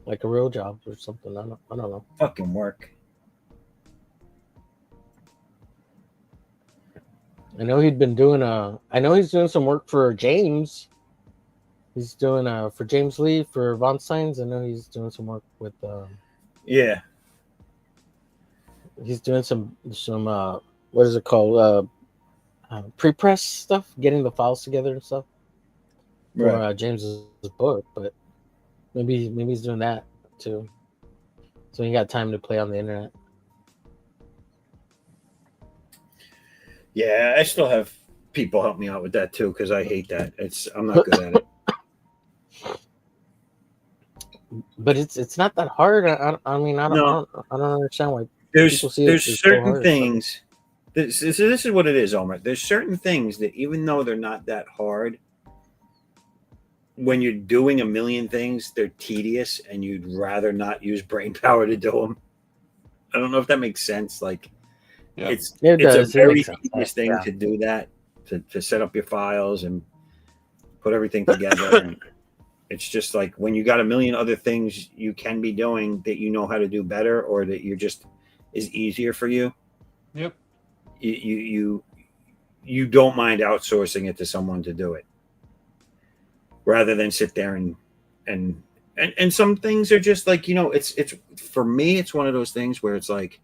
Like a real job or something. I don't know.
Fucking work.
I know he'd been doing I know he's doing some work for James. He's doing for James Lee for Von Steins. I know he's doing some work with
Yeah.
he's doing some what is it called? Pre-press stuff, getting the files together and stuff for
Right.
James's book, but maybe he's doing that too. So he got time to play on the internet.
Yeah, I still have people help me out with that too because I hate that. I'm not good at it.
But it's not that hard. I mean, I
No.
don't understand why
There's
people see
there's
it's so
certain
hard.
things. This is what it is, Omar. There's certain things that even though they're not that hard, when you're doing a million things, they're tedious, and you'd rather not use brain power to do them. I don't know if that makes sense. Like
Yeah.
it's
It
a
does. It
very
makes sense.
tedious thing
Yeah.
to do that to set up your files and put everything together. And it's just like when you got a million other things you can be doing that you know how to do better or that you're just is easier for you.
Yep.
You don't mind outsourcing it to someone to do it rather than sit there and some things are just like it's for me it's one of those things where it's like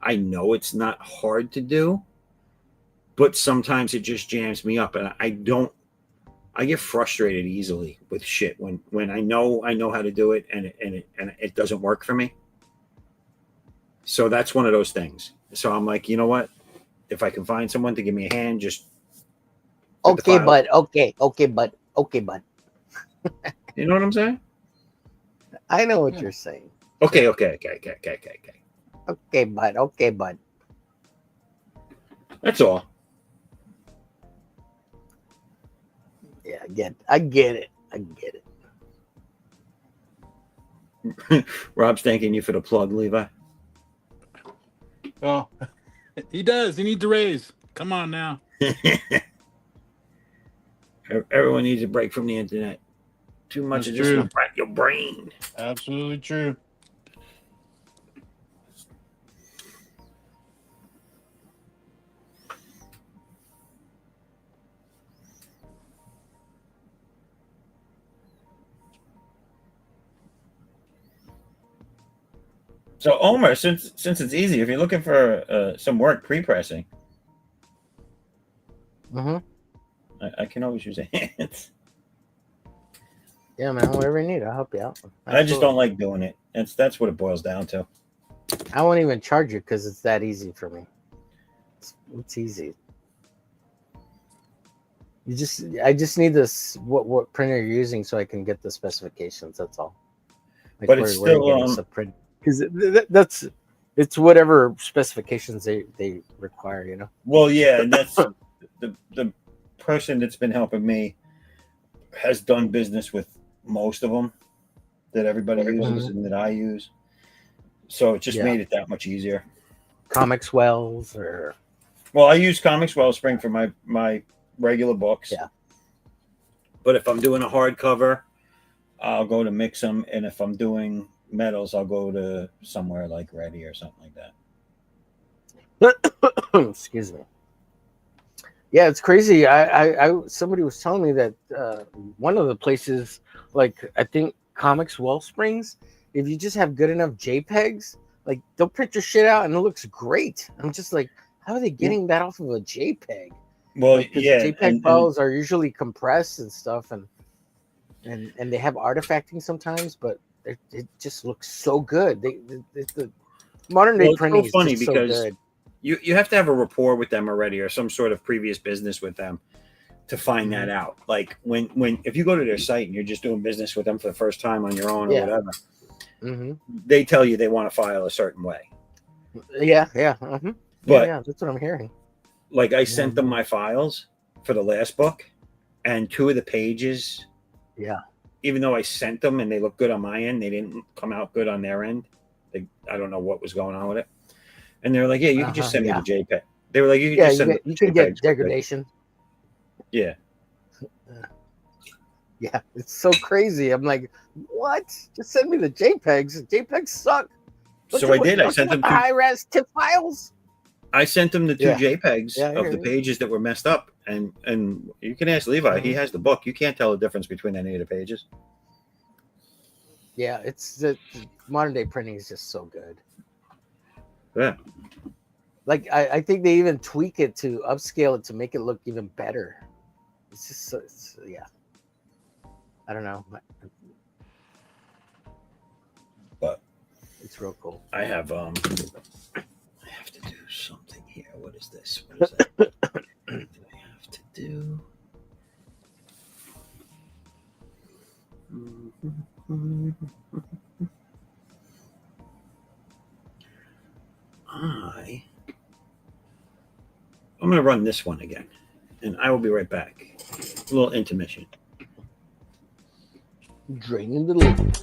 I know it's not hard to do but sometimes it just jams me up and I get frustrated easily with shit when I know how to do it and it doesn't work for me. So that's one of those things. So I'm like, you know what? If I can find someone to give me a hand, just put the
Okay,
file.
bud. Okay, bud.
You know what I'm saying?
I know what
Yeah.
you're saying.
Okay.
Okay, bud. Okay, bud.
That's all.
Yeah, I get it.
Rob's thanking you for the plug, Levi.
Oh, he does. He needs a raise. Come on now.
Everyone needs a break from the internet. Too much
That's
of this
true.
will crack your brain.
Absolutely true.
So, Omar, since it's easy, if you're looking for some work pre-pressing,
Mm-hmm.
I can always use a hand.
Yeah, man. Whatever you need, I'll help you out.
I just don't like doing it. That's what it boils down to.
I won't even charge you because it's that easy for me. It's easy. I just need this. What printer you're using so I can get the specifications. That's all. Like
But it's
where you're
still,
getting some print because it's whatever specifications they require. You know.
well, yeah, and that's the person that's been helping me has done business with most of them that everybody uses and that I use. So it just made it that much easier.
Comics Wells or
Well, I use Comics Wellspring for my regular books.
Yeah.
But if I'm doing a hardcover, I'll go to Mix'em, and if I'm doing metals, I'll go to somewhere like Ready or something like that.
excuse me. Yeah, it's crazy. I somebody was telling me that one of the places, like I think Comics Wellsprings, if you just have good enough JPEGs, like they'll print your shit out and it looks great. I'm just like, how are they getting that off of a JPEG?
Well,
Because
yeah,
JPEG files are usually compressed and stuff, and they have artifacting sometimes, but it just looks so good. The modern day printing is
funny
just so
because
good.
you have to have a rapport with them already or some sort of previous business with them to find that out. Like when if you go to their site and you're just doing business with them for the first time on your own or whatever, they tell you they want to file a certain way.
Yeah.
But
yeah, that's what I'm hearing.
Like I sent them my files for the last book, and 2 of the pages, even though I sent them and they look good on my end, they didn't come out good on their end. I don't know what was going on with it. And they were like, "Yeah, you can just send me the JPEG." They were like, "You can just send
you can get degradation."
Yeah.
Yeah, it's so crazy. I'm like, what? Just send me the JPEGs. JPEGs suck.
So I did. I sent them
high-res TIFF files.
I sent him the two
Yeah.
JPEGs
Yeah, I
of
hear
the
you.
pages that were messed up, and you can ask Levi. He has the book. You can't tell the difference between any of the pages.
Yeah, it's the modern day printing is just so good.
Yeah.
Like I think they even tweak it to upscale it to make it look even better. It's just yeah. I don't know,
But
it's real cool.
I have to do something here. What is this? What is that? What do I have to do? I'm going to run this one again, and I will be right back. A little intermission.
Draining the loop.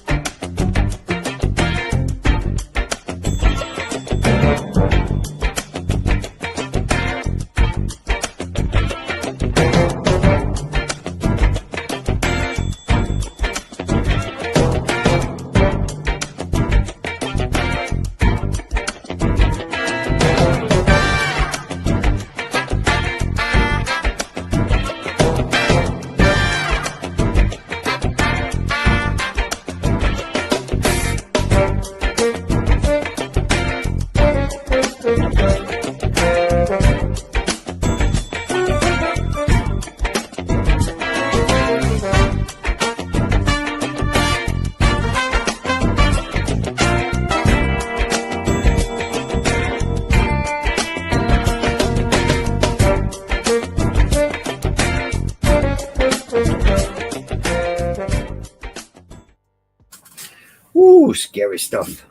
Ooh, scary stuff.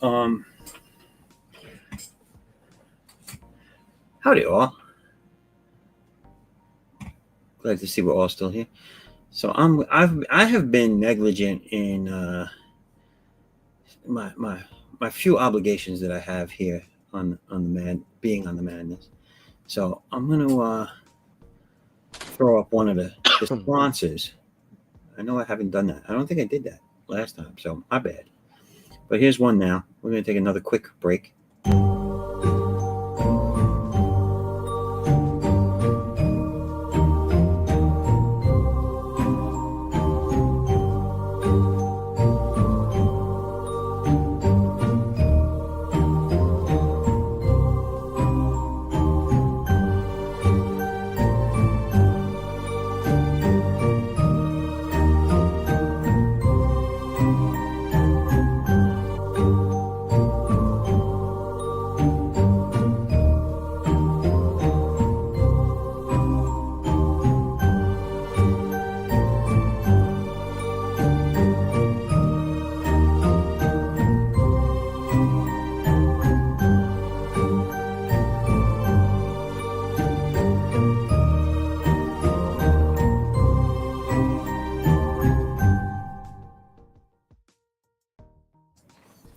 Howdy all. Glad to see we're all still here. So I have been negligent in my few obligations that I have here on the being on the madness. So I'm gonna throw up one of the sponsors. I know I haven't done that. I don't think I did that last time, so my bad. But here's one now. We're gonna take another quick break.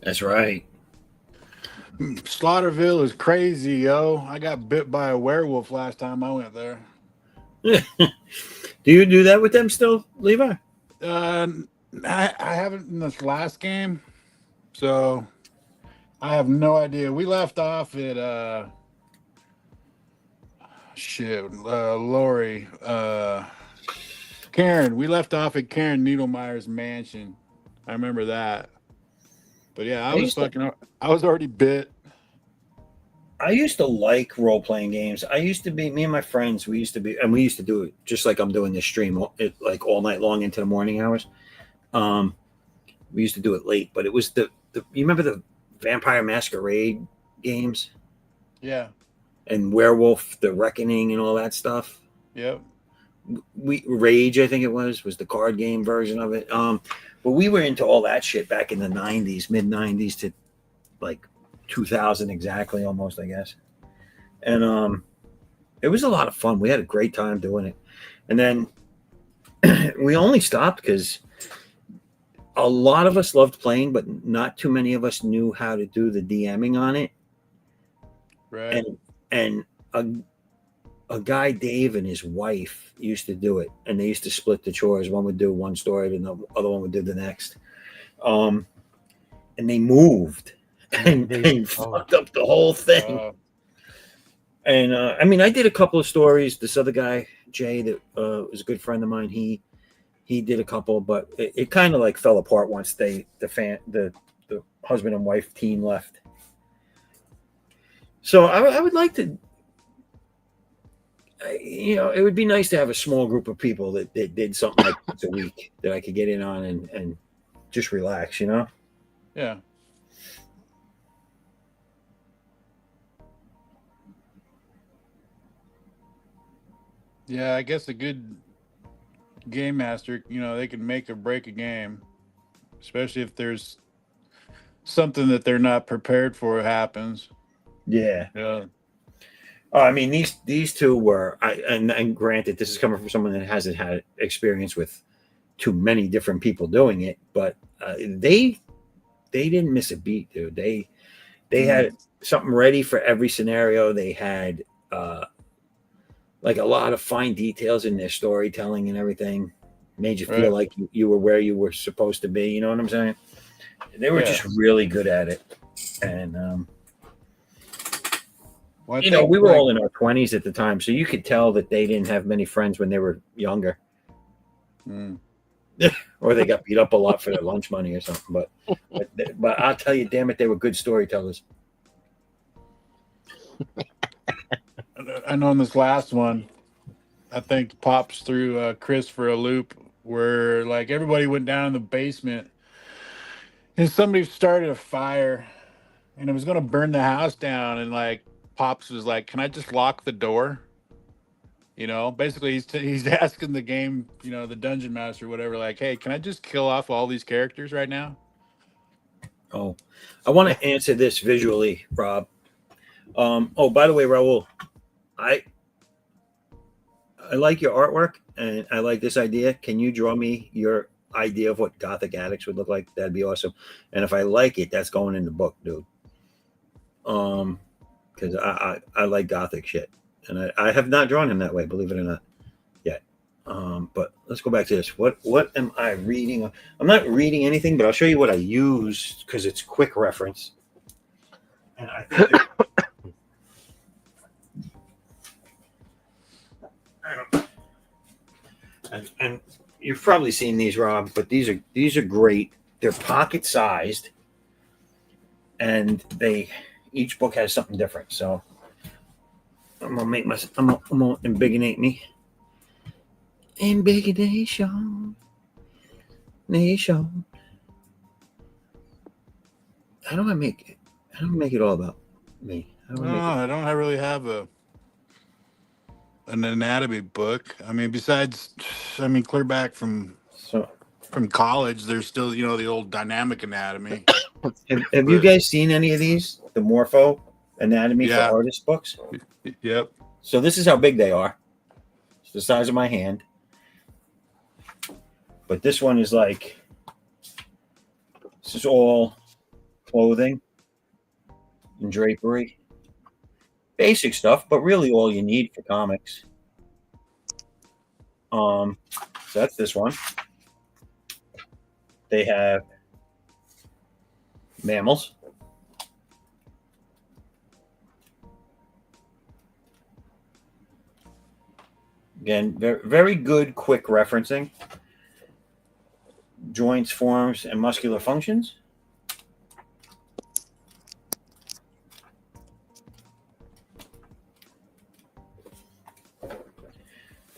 That's right.
Slaughterville is crazy, yo. I got bit by a werewolf last time I went there.
Do you do that with them still, Levi?
I haven't in this last game, so I have no idea. We left off at Lori, Karen. We left off at Karen Needlemeyer's mansion. I remember that. But yeah, I was already bit.
I used to like role playing games. I used to be me and my friends. We used to do it just like I'm doing this stream, like all night long into the morning hours. We used to do it late, but it was the you remember the Vampire Masquerade games?
Yeah.
And Werewolf, the Reckoning, and all that stuff.
Yep.
Rage, I think it was the card game version of it. But we were into all that shit back in the 90s, mid 90s to like 2000 exactly, almost, I guess. And it was a lot of fun. We had a great time doing it. And then we only stopped because a lot of us loved playing, but not too many of us knew how to do the DMing on it.
Right.
And a guy, Dave, and his wife used to do it, and they used to split the chores. One would do one story, and the other one would do the next. And they moved and fucked up the whole thing. And I mean, I did a couple of stories. This other guy, Jay, that was a good friend of mine. He did a couple, but it kind of like fell apart once the husband and wife team left. So I would like to, it would be nice to have a small group of people that did something like once a week that I could get in on and just relax,
Yeah. Yeah, I guess a good game master, they can make or break a game, especially if there's something that they're not prepared for happens.
Yeah.
Yeah.
I mean, these two were, and granted, this is coming from someone that hasn't had experience with too many different people doing it, but they didn't miss a beat, dude. They had something ready for every scenario. They had like a lot of fine details in their storytelling and everything. Made you feel
Right.
like you were where you were supposed to be. You know what I'm saying? They were
Yeah.
just really good at it, and
Well, I
we
think,
were
like,
all in our 20s at the time, so you could tell that they didn't have many friends when they were younger, or they got beat up a lot for their lunch money or something. But I'll tell you, damn it, they were good storytellers.
I know in this last one, I think Pops threw Chris for a loop where like everybody went down in the basement and somebody started a fire and it was going to burn the house down. And like Pops was like, "Can I just lock the door?" Basically he's asking the game, the dungeon master, whatever, like, "Hey, can I just kill off all these characters right now?"
Oh, I want to answer this visually, Rob. Oh, by the way, Raul, I like your artwork and I like this idea. Can you draw me your idea of what Gothic Addicts would look like? That'd be awesome. And if I like it, that's going in the book, dude. Because I like Gothic shit, and I have not drawn him that way, believe it or not, yet. But let's go back to this. What am I reading? I'm not reading anything, but I'll show you what I use because it's quick reference. And I think and you've probably seen these, Rob, but these are great. They're pocket sized, and each book has something different. So I'm gonna I'm gonna embigginate me. Embiggination. Nation. How do I make it? How do I make it all about me? How do I
No,
make it?
I don't really have an anatomy book. I mean, besides, clear back from
So
college, there's still, the old dynamic anatomy.
have you guys seen any of these? The Morpho Anatomy for
Yeah.
Artist books?
Yep.
So this is how big they are. It's the size of my hand. But this one is like, this is all clothing and drapery. Basic stuff, but really all you need for comics. So that's this one. They have mammals. Again, very, very good quick referencing. Joints, forms, and muscular functions.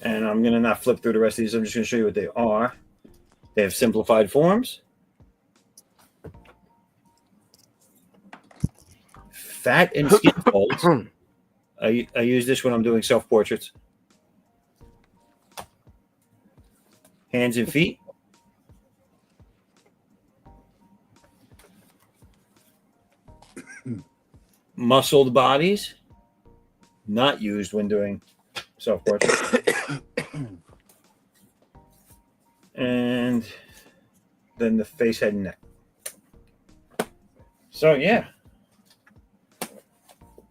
And I'm going to not flip through the rest of these. I'm just going to show you what they are. They have simplified forms, fat and skin folds. I use this when I'm doing self-portraits. Hands and feet. Muscled bodies. Not used when doing self-portraits. And then the face, head, and neck. So, yeah.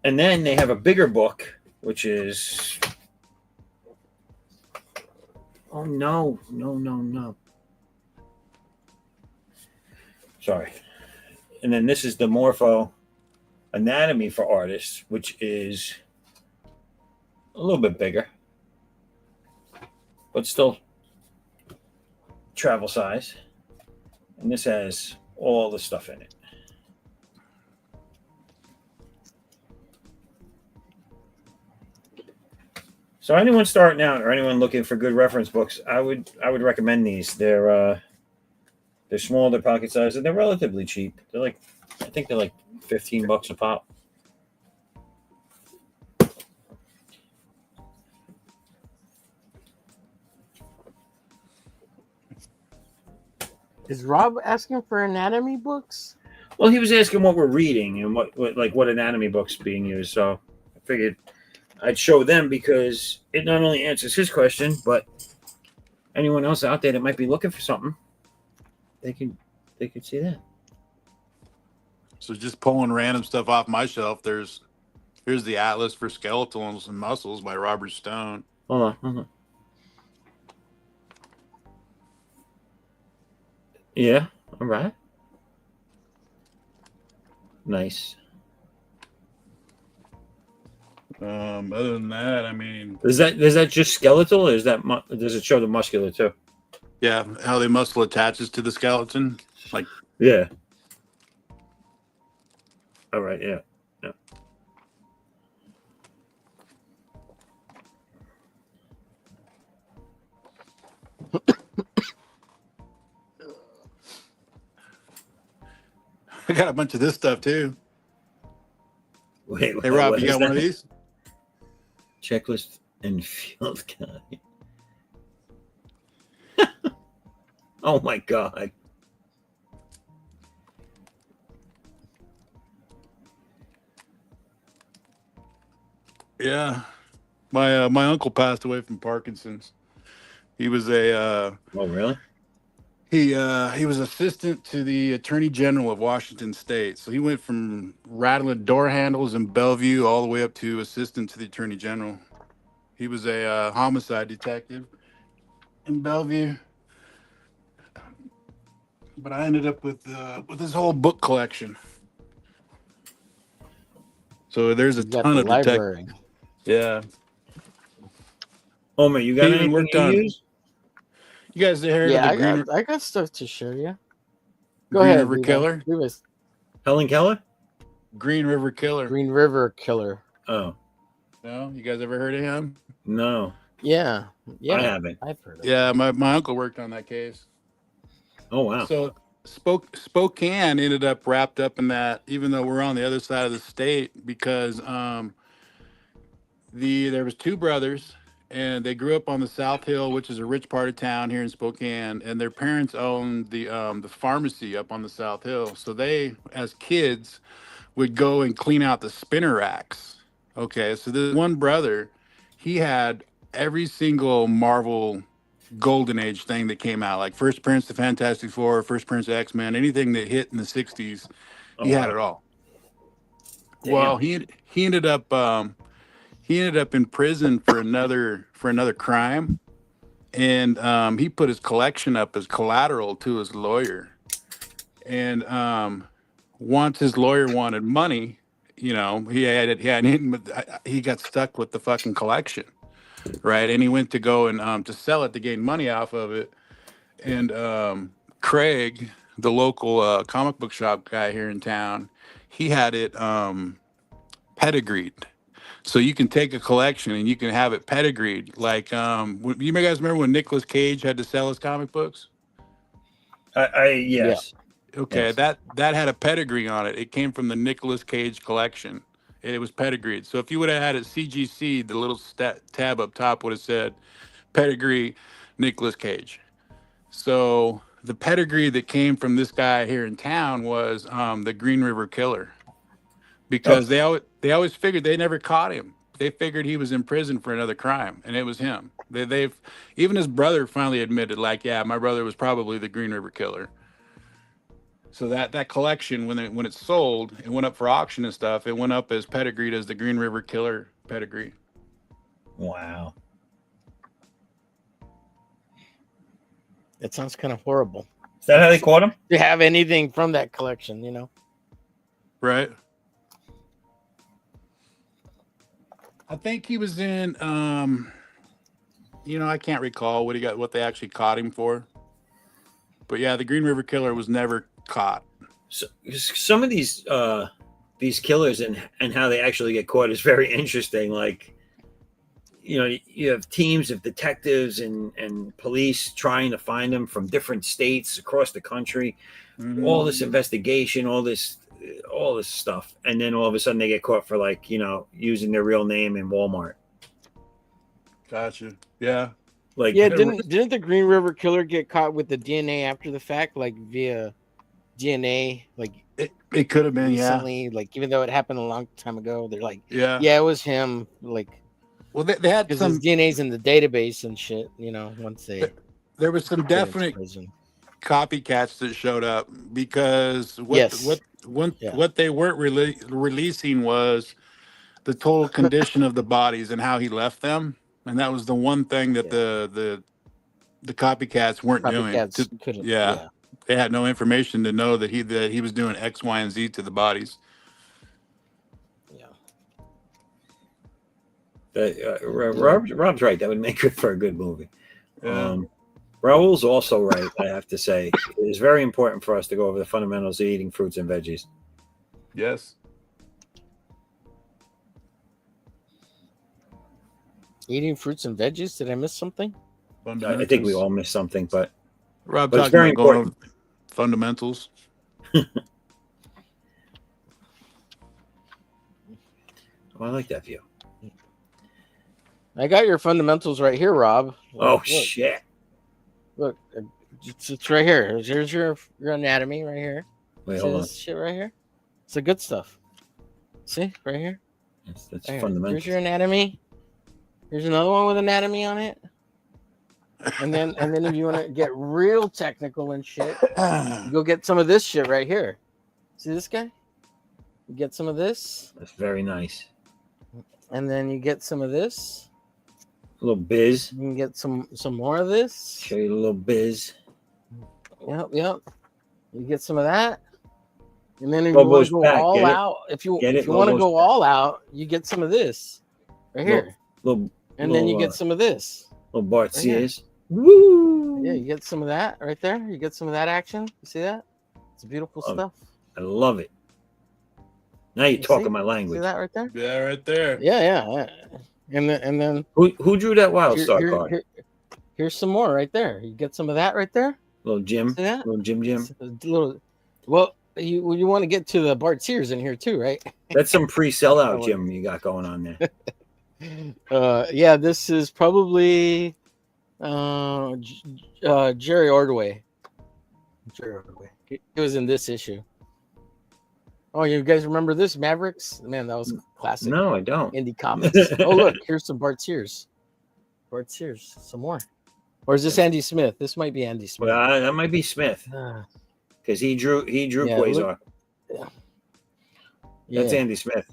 And then they have a bigger book, which is... Oh, no. Sorry. And then this is the Morpho Anatomy for Artists, which is a little bit bigger, but still travel size. And this has all the stuff in it. So anyone starting out or anyone looking for good reference books, I would recommend these. They're small, they're pocket sized, and they're relatively cheap. I think they're like $15 a pop.
Is Rob asking for anatomy books?
Well, he was asking what we're reading and what anatomy books being used. So I figured I'd show them because it not only answers his question, but anyone else out there that might be looking for something, they can see that.
So just pulling random stuff off my shelf. Here's the Atlas for Skeletals and Muscles by Robert Stone.
Hold on. Yeah, all right. Nice.
Other than that, I mean,
Is that just skeletal, or does it show the muscular too?
yeah, how the muscle attaches to the skeleton, like
Yeah. All right. Yeah.
I got a bunch of this stuff too.
Wait.
Hey Rob,
what
you
is
got one of
that?
these?
Checklist and field guide. Oh my god.
Yeah, my uncle passed away from Parkinson's. He was
Oh really?
he was assistant to the Attorney General of Washington State. So he went from rattling door handles in Bellevue all the way up to assistant to the Attorney General. He was a homicide detective in Bellevue. But I ended up with his whole book collection. So there's a
You got
ton
the
of detectives.
library.
Yeah.
Homer, you got
He even
anything
worked
you
on-
use?
You guys heard
Yeah,
of the
I got stuff to show you. Go
Green
ahead,
River
Levi.
Killer?
Leave us.
Helen Keller?
Green River Killer?
Green River Killer.
Oh
No, you guys ever heard of him?
no,
Yeah,
I haven't.
I've heard of
Yeah,
it.
my uncle worked on that case.
Oh wow.
So Spokane ended up wrapped up in that, even though we're on the other side of the state, because there was two brothers, and they grew up on the South Hill, which is a rich part of town here in Spokane, and their parents owned the pharmacy up on the South Hill. So they, as kids, would go and clean out the spinner racks. Okay, so this one brother, he had every single Marvel Golden Age thing that came out, like First Appearance of the Fantastic Four, First Appearance of X-Men, anything that hit in the 60s, he had it all.
Damn.
Well, he ended up in prison for another crime, and he put his collection up as collateral to his lawyer. And once his lawyer wanted money, he got stuck with the fucking collection, right? And he went to go and to sell it to gain money off of it. And Craig, the local comic book shop guy here in town, he had it pedigreed. So you can take a collection and you can have it pedigreed. Like, you guys remember when Nicolas Cage had to sell his comic books?
Yes.
Okay,
Yes.
that had a pedigree on it. It came from the Nicolas Cage collection. It was pedigreed. So if you would have had it CGC, the little tab up top would have said pedigree Nicolas Cage. So the pedigree that came from this guy here in town was the Green River Killer, because they always figured, they never caught him. They figured he was in prison for another crime, and it was him. They've even his brother finally admitted, like, yeah, my brother was probably the Green River Killer. So that collection, when it sold, it went up for auction and stuff. It went up as pedigreed as the Green River Killer pedigree.
Wow.
That sounds kind of horrible.
Is that how they caught him?
To have anything from that collection, you know?
Right. I think he was in. I can't recall what they actually caught him for. But yeah, the Green River Killer was never caught.
So, some of these killers and how they actually get caught is very interesting. Like, you have teams of detectives and police trying to find them from different states across the country.
Mhm.
All this investigation, all this stuff, and then all of a sudden they get caught for using their real name in Walmart.
Gotcha. Yeah.
Like,
Yeah, didn't the Green River Killer get caught with the DNA after the fact, like via DNA, like
it could have been
recently, like even though it happened a long time ago, they're like,
yeah,
it was him, like,
well they had
because
some
his DNA's in the database and shit, once
there was some
get into
definite
prison.
copycats that showed up because
Yes.
what they weren't releasing was the total condition of the bodies and how he left them, and that was the one thing that the copycats weren't doing.
Copycats couldn't.
Yeah, they had no information to know that he was doing X, Y, and Z to the bodies.
Yeah.
Rob's right. That would make it for a good movie.
Yeah.
Raul's also right, I have to say. It is very important for us to go over the fundamentals of eating fruits and veggies.
Yes.
Eating fruits and veggies? Did I miss something?
I think we all missed something, but
Rob,
it's very important.
Fundamentals.
I like that view.
I got your fundamentals right here, Rob.
Look. Shit.
Look, it's right here. Here's your anatomy right here.
Wait,
See
hold on.
this shit right here? It's the good stuff. See, right here?
That's
Right
fundamental.
Here's your anatomy. Here's another one with anatomy on it. And then if you want to get real technical and shit, you go get some of this shit right here. See this guy? You get some of this.
That's very nice.
And then you get some of this.
A little biz.
You can get some more of this.
Show you a little biz.
Yep. You get some of that. And then if you want to go all out, if you want to go all out, you get some of this right here. And then you get some of this.
Little Bart Sears.
Woo! Yeah, you get some of that right there. You get some of that action. You see that? It's beautiful stuff.
I love it. Now you're talking my language.
See that right there?
Yeah, right there.
Yeah. And then
who drew that Wild Star card?
Here's some more right there. You get some of that right there.
Little Jim.
See that?
Little Jim.
Well, you want to get to the Bart Sears in here too, right?
That's some pre-sellout Jim you got going on
there. Yeah, this is probably Jerry Ordway. He was in this issue. Oh, you guys remember this Mavericks? Man, that was classic.
No, I don't.
Indie comics. Oh, look, here's some Bart Sears. Some more. Or is this Andy Smith? This might be Andy Smith.
Well, that might be Smith. Because he drew Quasar. That's Andy Smith.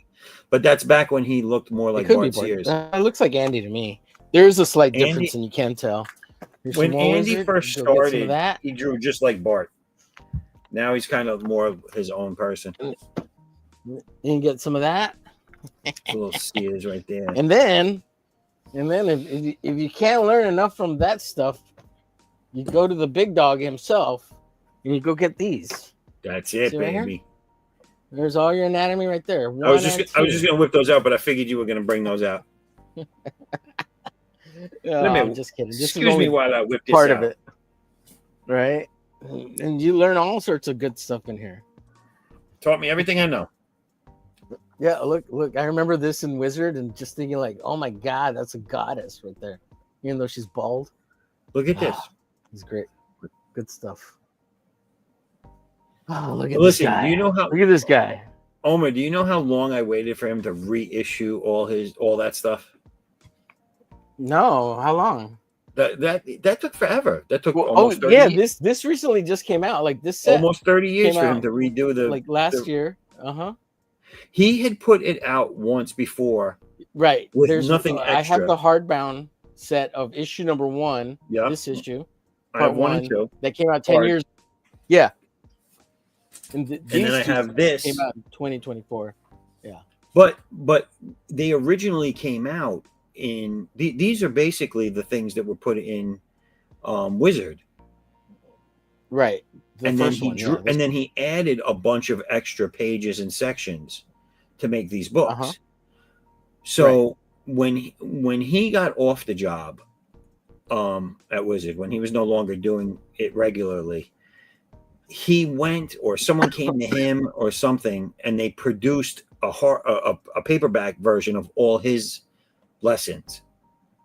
But that's back when he looked more like Bart Sears.
It looks like Andy to me. There's a slight difference, and you can tell.
When Andy first started, he drew just like Bart. Now he's kind of more of his own person.
You can get some of that.
A little Sears right there.
And then if you can't learn enough from that stuff, you go to the big dog himself and you go get these.
That's it, baby.
There's all your anatomy right there.
I was just gonna whip those out, but I figured you were gonna bring those out.
I'm just kidding.
Excuse me while I whip this
part
out.
of it, right? And you learn all sorts of good stuff in here.
Taught me everything I know.
Yeah, look. I remember this in Wizard and just thinking like, oh my God, that's a goddess right there. Even though she's bald.
Look at this.
It's great. Good stuff. Oh, look at this guy.
Do you know how?
Look at this guy.
Omer, do you know how long I waited for him to reissue all that stuff?
No, how long?
That took forever. That took almost 30 years.
This recently just came out. Like this set
almost 30 years for him to redo the
last year.
He had put it out once before.
Right.
There's nothing extra.
I have the hardbound set of issue number 1.
Yeah.
This issue.
I have 1 and 2.
That came out 10 years. Yeah. And
then I have this.
Came out in 2024. Yeah.
But they originally came out in these are basically the things that were put in Wizard.
Right. The
And then
first
he
one,
drew
yeah.
and then he added a bunch of extra pages and sections to make these books.
Uh-huh.
So when he got off the job at Wizard, when he was no longer doing it regularly, he went, or someone came to him or something, and they produced a paperback version of all his lessons,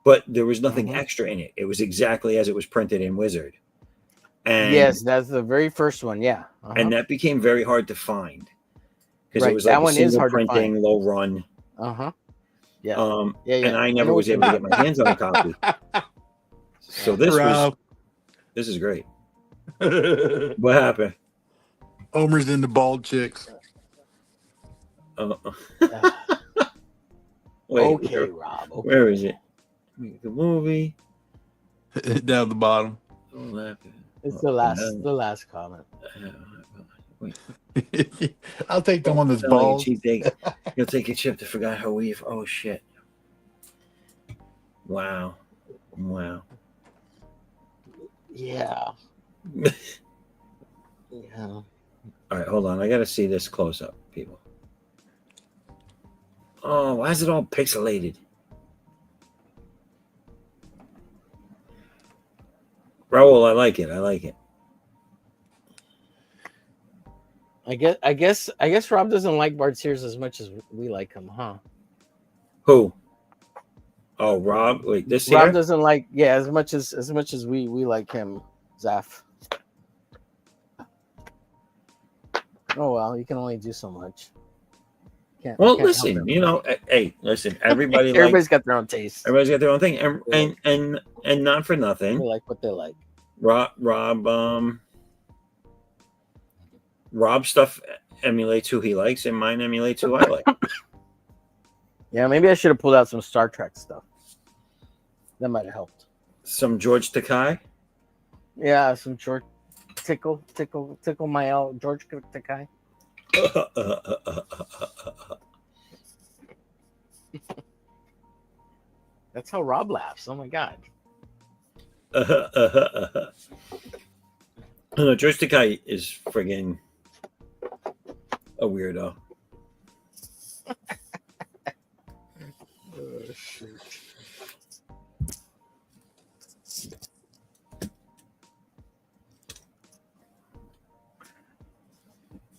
but there was nothing extra in it. It was exactly as it was printed in Wizard. And
yes, that's the very first one. Yeah.
and that became very hard to find because it
Right,
was
that
like a
one is
single
hard to
printing,
find.
low run.
Yeah. Yeah.
And I
I
never
know
was
what you
able to
mean.
get my hands on a copy. So this is great. What happened?
Homer's into bald chicks.
Wait,
Okay, Rob. Okay.
where is it? The movie.
Down at the bottom.
It's the last comment.
Wait.
I'll take the one that's
Sound like a
bald.
cheap date. You'll take a chip to forget how we've. Oh shit! Wow.
Yeah. Yeah.
All right, hold on. I got to see this close up, people. Oh, why is it all pixelated? Raul, I like it.
I guess Rob doesn't like Bart Sears as much as we like him, huh?
Who? Oh, Rob. Wait, this
Rob
here?
doesn't like, as much as we like him, Zaff. Oh well, you can only do so much. Can't
Listen, hey, listen.
Everybody's got their own taste.
Everybody's got their own thing, and not for nothing.
They like what they like.
Rob's stuff emulates who he likes, and mine emulates who I like.
Yeah, maybe I should have pulled out some Star Trek stuff. That might have helped.
Some George Takei.
Yeah, some George tickle my George Takei. That's how Rob laughs. Oh my god.
No, George Takei is friggin' a weirdo.
Oh, shoot.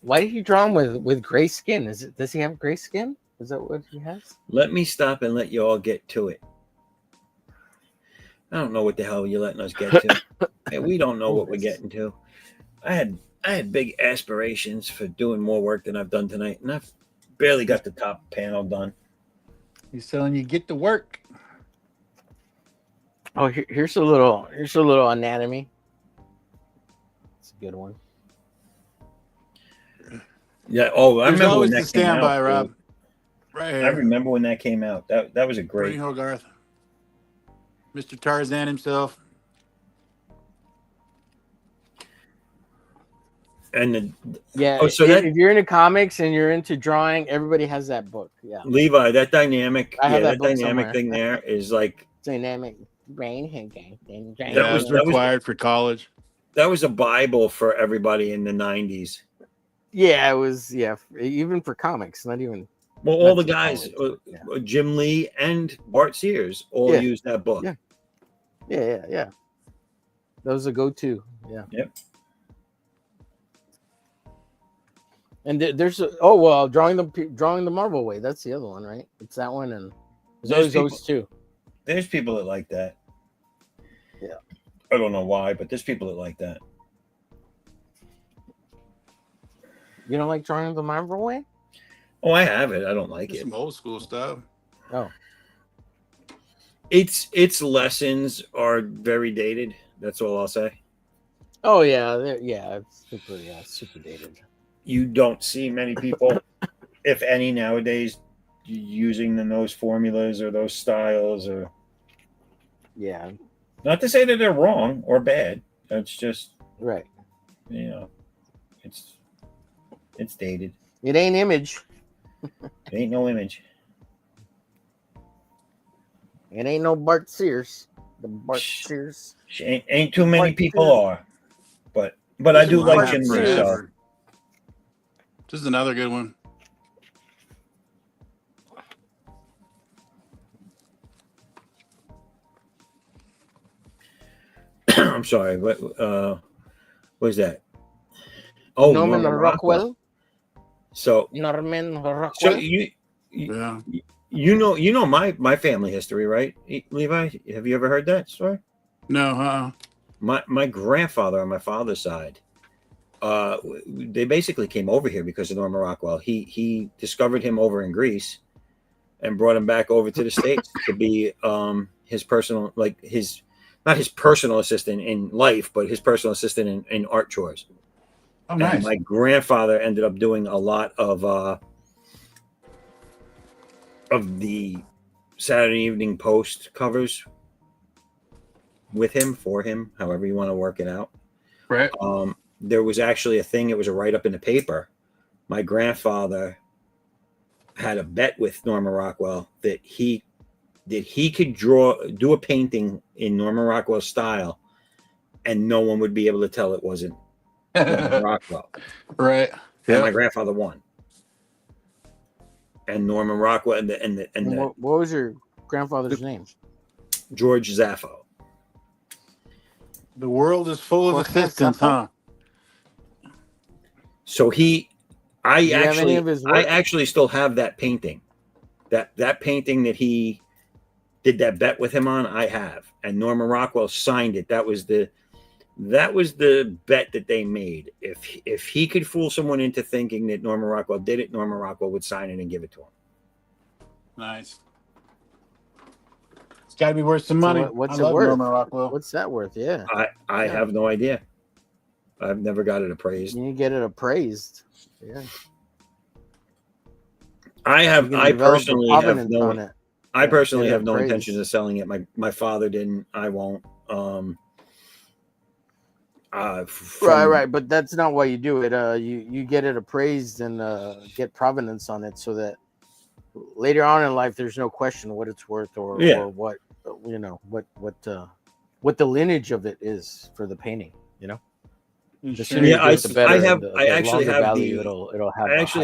Why did you draw him with gray skin? Does he have gray skin? Is that what he has?
Let me stop and let you all get to it. I don't know what the hell you're letting us get to. Hey, we don't know what we're getting to. I had big aspirations for doing more work than I've done tonight, and I've barely got the top panel done.
He's telling you get to work.
Oh, here's a little anatomy. It's a good one.
Yeah. Oh, I
There's
remember
always
when
the
that came out.
standby, Rob. Right here.
I remember when that came out. That was a great.
Bernie Hogarth, Mr. Tarzan himself.
And
if you're into comics and you're into drawing, everybody has that book. Yeah,
Levi, that dynamic,
I have that book
dynamic
somewhere.
thing there is like
dynamic brain hanging.
That was required for college.
That was a Bible for everybody in the 90s.
Yeah, it was. Yeah, even for comics, not even.
Well, all the guys, Jim Lee and Bart Sears, all used that book.
Yeah. That was a go-to. Yeah.
Yep.
And there's drawing the Marvel way. That's the other one, right? It's that one, and there's those two.
There's people that like that.
Yeah.
I don't know why, but there's people that like that.
You don't like drawing the Marvel way?
Oh, I have it. I don't like it.
Some old school stuff.
Oh.
Its lessons are very dated. That's all I'll say.
Oh yeah, it's super dated.
You don't see many people, if any, nowadays using those formulas or those styles, or not to say that they're wrong or bad. That's just
right.
It's dated.
It ain't Image.
It ain't no image.
It ain't no Bart Sears. The Bart Sears.
Ain't too many
Bart
people
Sears.
are, but I do
Bart
like Jim Lee. So
Sears.
This is another good one.
I'm sorry. What was that? Oh,
Norman
Norman
Rockwell.
So
Norman Rockwell.
So you know my family history, right, Levi? Have you ever heard that story?
No,
My grandfather on my father's side, they basically came over here because of Norman Rockwell. He discovered him over in Greece and brought him back over to the States to be his personal, like his not his personal assistant in life, but his personal assistant in art chores.
Oh, nice.
And my grandfather ended up doing a lot of the Saturday Evening Post covers with him, for him, however you want to work it out.
Right.
There was actually a thing, it was a write-up in the paper. My grandfather had a bet with Norman Rockwell that he could do a painting in Norman Rockwell style and no one would be able to tell it wasn't Norman Rockwell.
Right.
And my grandfather won. And Norman Rockwell
What was your grandfather's name?
George Zaffo.
The world is full of assistants, huh?
So I actually still have that painting. That painting that he did that bet with him on, I have. And Norman Rockwell signed it. That was the bet that they made. If he could fool someone into thinking that Norman Rockwell did it, Norman Rockwell would sign it and give it to him.
Nice. It's got to be worth some money.
What's
I
it
love
worth?
Norman Rockwell.
What's that worth? Yeah.
I have no idea. I've never got it appraised.
You get it appraised. Yeah.
I personally have no
appraised.
intention of selling it. My father didn't. I won't.
Right, but that's not why you do it. You get it appraised and get provenance on it, so that later on in life there's no question what it's worth or what what the lineage of it is for the painting. You know.
I actually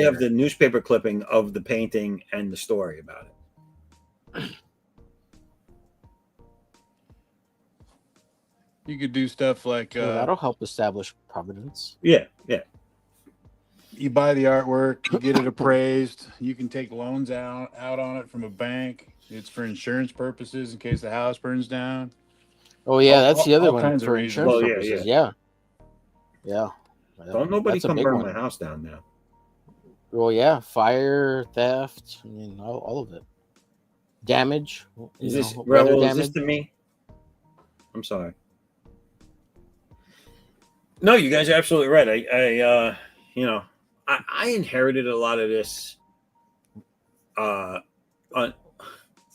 have the newspaper clipping of the painting and the story about it.
You could do stuff like
that'll help establish provenance.
Yeah.
You buy the artwork, you get it appraised. You can take loans out on it from a bank. It's for insurance purposes in case the house burns down.
Oh yeah, that's the other one for
reasons.
insurance purposes. Yeah.
Don't nobody come burn my house down now.
Well, yeah, fire, theft, I mean, all of it. Damage.
Is this to me? I'm sorry. No, you guys are absolutely right. I inherited a lot of this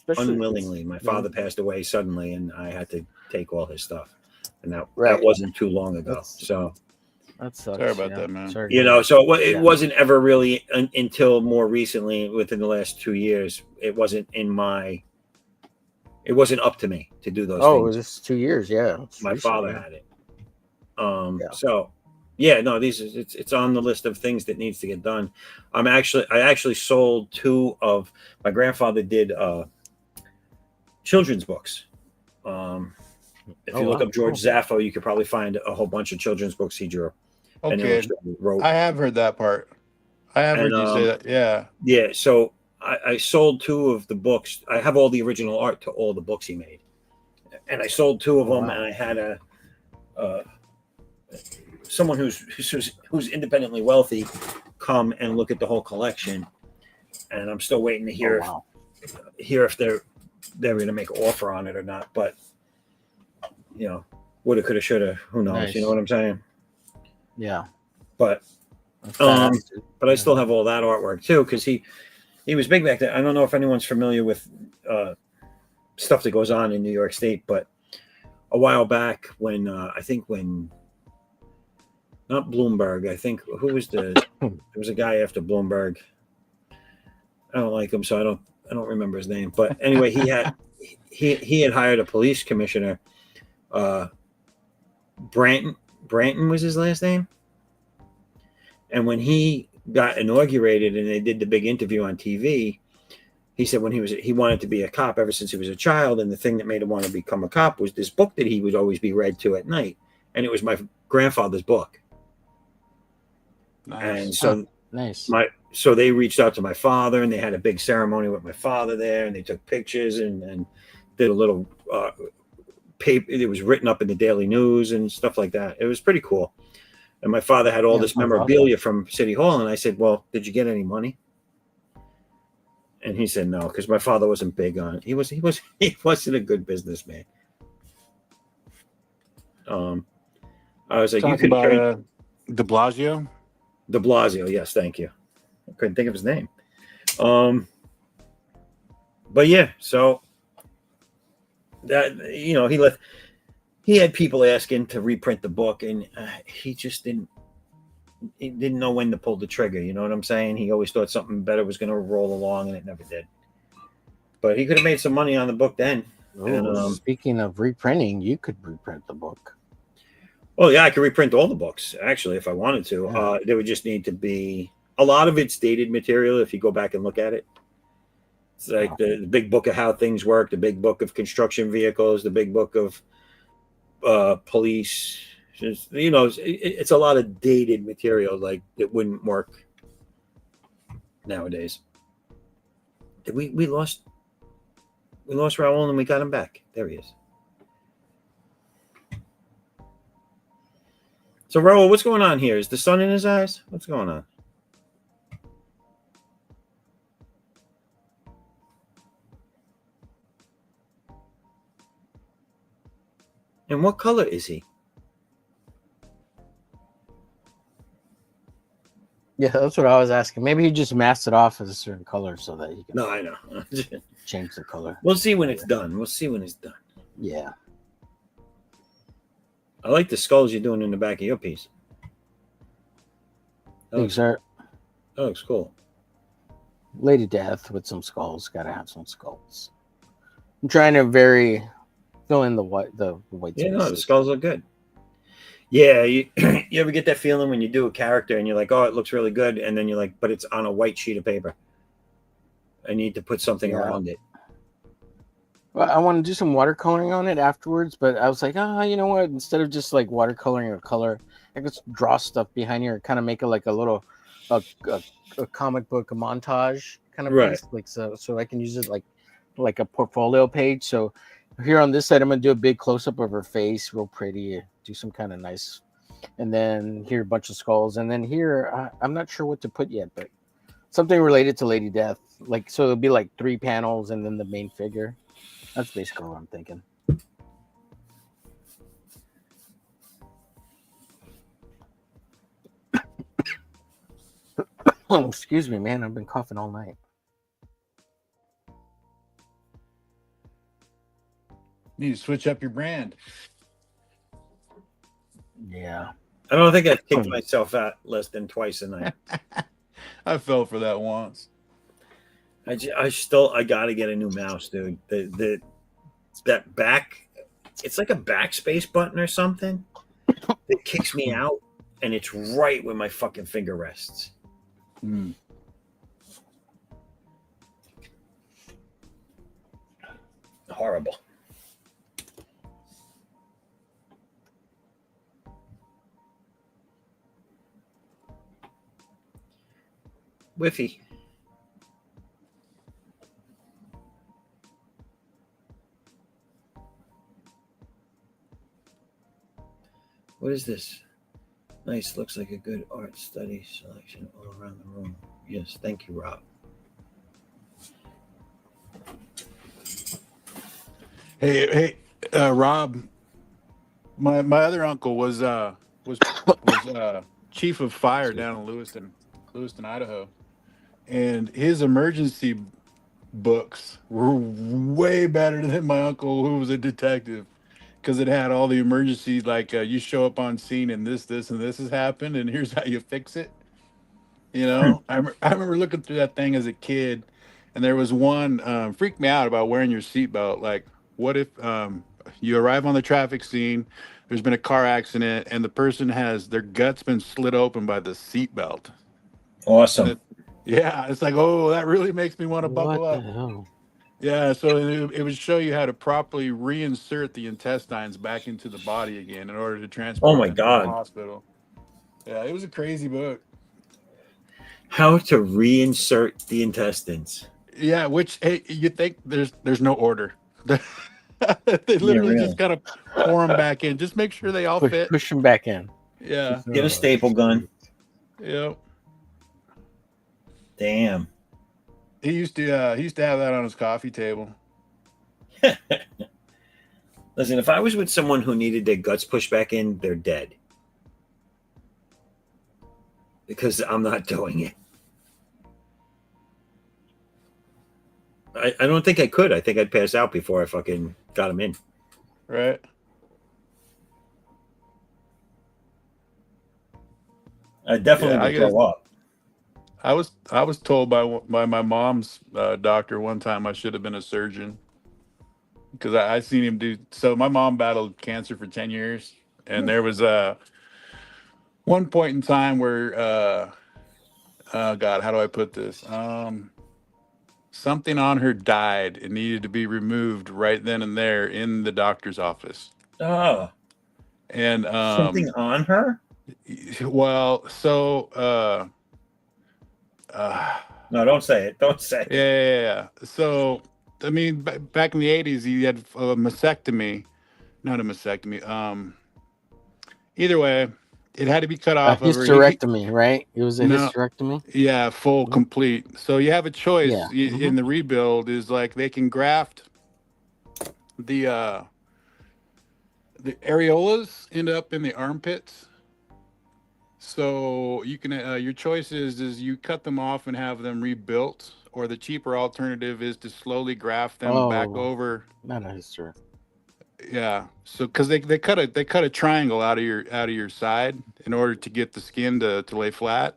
unwillingly. My father passed away suddenly, and I had to take all his stuff, and that wasn't too long ago.
That sucks.
Sorry about that, man.
Sorry,
it wasn't ever really until more recently, within the last 2 years. It wasn't up to me to do those things.
Oh, this 2 years, yeah.
My father had it. So yeah, no, it's on the list of things that needs to get done. I actually sold two of my grandfather did children's books. If you look up George Zaffo, you could probably find a whole bunch of children's books he drew.
Okay, I have heard that part. I have heard you say that. Yeah.
Yeah. So I sold two of the books. I have all the original art to all the books he made, and I sold two of them. And I had someone who's independently wealthy come and look at the whole collection, and I'm still waiting to hear if they're going to make an offer on it or not. But woulda, coulda, shoulda. Who knows?
Nice.
You know what I'm saying?
Yeah.
But I still have all that artwork too, because he was big back then. I don't know if anyone's familiar with stuff that goes on in New York State, but a while back when not Bloomberg, I think there was a guy after Bloomberg. I don't like him, so I don't remember his name. But anyway, he had hired a police commissioner. Uh, Branton was his last name. And when he got inaugurated and they did the big interview on TV, he said he wanted to be a cop ever since he was a child, and the thing that made him want to become a cop was this book that he would always be read to at night, and it was my grandfather's book.
Nice.
And so
nice.
So they reached out to my father, and they had a big ceremony with my father there, and they took pictures and did a little paper. It was written up in the Daily News and stuff like that. It was pretty cool. And my father had all this memorabilia from City Hall, and I said, "Well, did you get any money?" And he said no, because my father wasn't big on it. He wasn't a good businessman. I was like,
Talking
you could
about De Blasio.
De Blasio, yes, thank you. I couldn't think of his name. But yeah, so that he had people asking to reprint the book, and he just didn't know when to pull the trigger. You know what I'm saying? He always thought something better was going to roll along, and it never did. But he could have made some money on the book then.
Ooh,
and
speaking of reprinting, you could reprint the book.
Well, yeah, I could reprint all the books actually if I wanted to.
Yeah.
There would just need to be a lot of it's dated material if you go back and look at it. It's like the big book of how things work, the big book of construction vehicles, the big book of police. Just, it's a lot of dated material like that wouldn't work nowadays. We lost Raul and we got him back. There he is. So Raul, what's going on here? Is the sun in his eyes? What's going on? And what color is he?
Yeah, that's what I was asking. Maybe he just masked it off as a certain color so that he can
No, I know.
change the color.
We'll see when it's done. We'll see when it's done.
Yeah.
I like the skulls you're doing in the back of your piece.
Thanks, sir.
That looks cool.
Lady Death with some skulls. Gotta have some skulls. I'm trying to fill in the white
Yeah, no, the skulls look good. Yeah, you ever get that feeling when you do a character and you're like, oh, it looks really good, and then you're like, but it's on a white sheet of paper. I need to put something around it.
Well, I want to do some watercoloring on it afterwards, but I was like, you know what? Instead of just like watercoloring a color, I could draw stuff behind here and kind of make it like a little a comic book, a montage kind of piece, like so I can use it like a portfolio page. So here on this side, I'm gonna do a big close up of her face, real pretty, do some kind of nice, and then here a bunch of skulls, and then here I'm not sure what to put yet, but something related to Lady Death, like so it'll be like 3 panels and then the main figure. That's basically what I'm thinking. Oh, excuse me, man. I've been coughing all night.
You need to switch up your brand.
Yeah.
I don't think I've kicked myself out less than twice a night.
I fell for that once.
I got to get a new mouse, dude. That back, it's like a backspace button or something. It kicks me out, and it's right where my fucking finger rests. Horrible. Whiffy. What is this? Nice. Looks like a good art study selection all around the room. Yes. Thank you, Rob.
Hey, Rob. My other uncle was chief of fire down in Lewiston, Idaho, and his emergency books were way better than my uncle, who was a detective, because it had all the emergencies, like you show up on scene and this, and this has happened, and here's how you fix it. I remember looking through that thing as a kid, And there was one freaked me out about wearing your seatbelt. Like, what if you arrive on the traffic scene, there's been a car accident, and the person has their guts been slit open by the seatbelt. And
Awesome.
yeah, it's like, oh, that really makes me want to
What
buckle
the
up.
hell?
Yeah, so it would show you how to properly reinsert the intestines back into the body again in order to
Oh
transport
my
them to the
God.
hospital. Yeah, it was a crazy book.
How to reinsert the intestines.
Yeah, which hey, you think there's no order. They
Yeah,
literally just
really.
kind of pour them back in. Just make sure they all fit.
Push him back in.
Yeah,
Get a staple gun.
yeah.
Damn.
He used to have that on his coffee table.
Listen, if I was with someone who needed their guts pushed back in, they're dead. Because I'm not doing it. I don't think I could. I think I'd pass out before I fucking got him in.
Right.
I definitely
Yeah, I
would
guess
throw up.
I was told by my mom's doctor one time I should have been a surgeon because I seen him do. So my mom battled cancer for 10 years, and there was one point in time where oh God, how do I put this? Something on her died and needed to be removed right then and there in the doctor's office.
Oh,
And
something on her?
well, so uh,
No, don't say it. Don't say
yeah,
it.
yeah, yeah. So I mean, back in the '80s, he had a mastectomy, not a mastectomy. Either way, it had to be cut
A
off of her.
hysterectomy, right? It was a
No,
hysterectomy.
yeah, full,
Mhm.
complete. So you have a choice
Yeah.
in the rebuild. Is like they can graft the the areolas end up in the armpits. So you can your choice is you cut them off and have them rebuilt, or the cheaper alternative is to slowly graft them back
Oh,
over.
not a hysterectomy.
Yeah. So because they cut a triangle out of your side in order to get the skin to lay flat.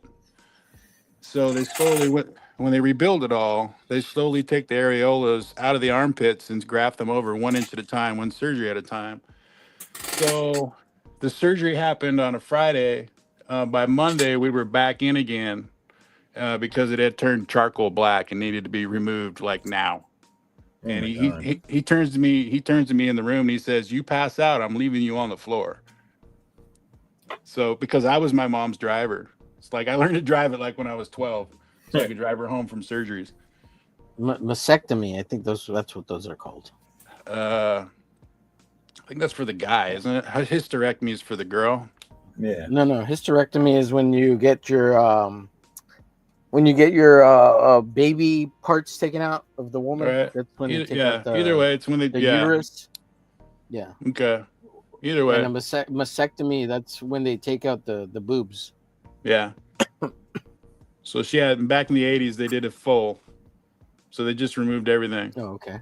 So they slowly went when they rebuild it all, they slowly take the areolas out of the armpits and graft them over 1 inch at a time, one surgery at a time. So the surgery happened on a Friday. By Monday, we were back in again because it had turned charcoal black and needed to be removed like now.
Oh
And
my
he,
God.
he he turns to me. He turns to me in the room and he says, "You pass out. I'm leaving you on the floor." So because I was my mom's driver, it's like I learned to drive it like when I was 12, so I could drive her home from surgeries.
Mastectomy. I think that's what those are called.
I think that's for the guy, isn't it? Hysterectomy is for the girl.
Yeah.
No, hysterectomy is when you get your baby parts taken out of the
All
woman.
right.
That's when they take out
Yeah. Either way, it's when they.
the
Yeah.
uterus. Yeah.
Okay. Either
And
way.
a mastectomy, that's when they take out the boobs.
Yeah. So she had back in the '80s, they did it full. So they just removed everything.
Oh, okay.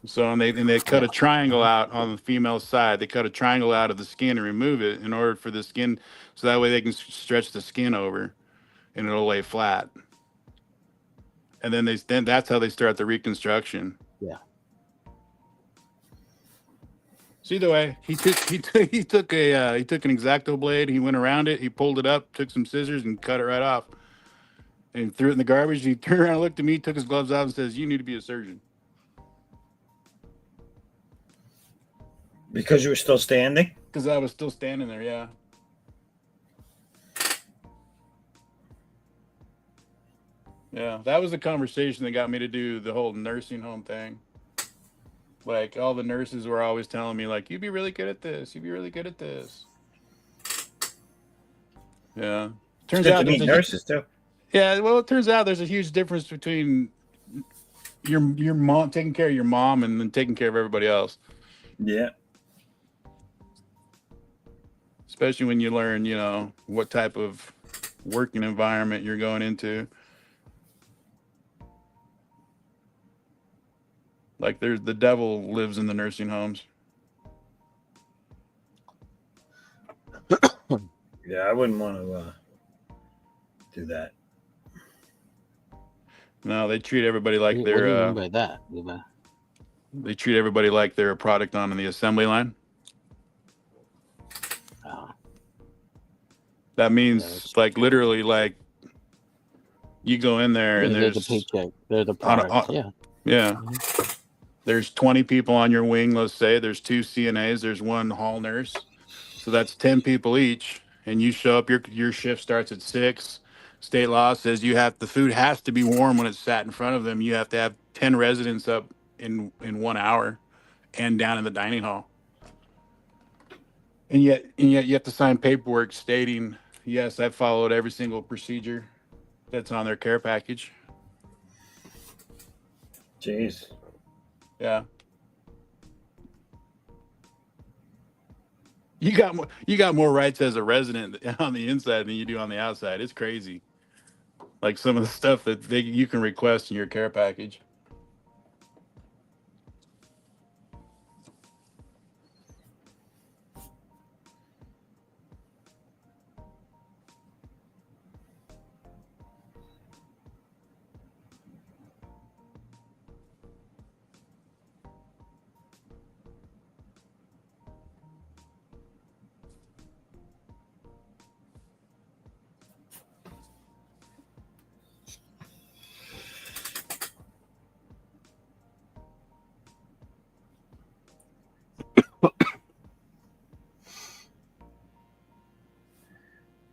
So and they cut
Yeah.
a triangle out on the female side. They cut a triangle out of the skin and remove it in order for the skin, so that way they can stretch the skin over, and it'll lay flat. And then that's how they start the reconstruction.
Yeah.
So either way, he took an X-Acto blade. He went around it. He pulled it up, took some scissors, and cut it right off, and threw it in the garbage. He turned around, and looked at me, took his gloves off, and says, "You need to be a surgeon."
Because you were still standing?
Because I was still standing there. Yeah. Yeah, that was the conversation that got me to do the whole nursing home thing. Like all the nurses were always telling me, like, "You'd be really good at this. You'd be really good at this." Yeah.
It's
Turns
good to
out there's
meet
a
nurses too.
yeah. Well, it turns out there's a huge difference between your mom taking care of your mom and then taking care of everybody else.
Yeah.
Especially when you learn, what type of working environment you're going into. Like there's the devil lives in the nursing homes.
Yeah, I wouldn't want to do that.
No, they treat everybody like
What do you
they're
mean by that? Levi?
they treat everybody like they're a product on the assembly line.
Oh,
That means
it's-
like literally like you go in there and
they're the
there's
paycheck. They're the
on,
product. Yeah.
yeah.
Mhm.
There's 20 people on your wing, let's say. There's 2 CNAs, there's 1 hall nurse. So that's 10 people each. And you show up, your shift starts at 6. State law says the food has to be warm when it's sat in front of them. You have to have 10 residents up in 1 hour and down in the dining hall. And yet you have to sign paperwork stating, yes, I followed every single procedure that's on their care package.
Jeez.
Yeah. You got more rights as a resident on the inside than you do on the outside. It's crazy. Like some of the stuff that you can request in your care package.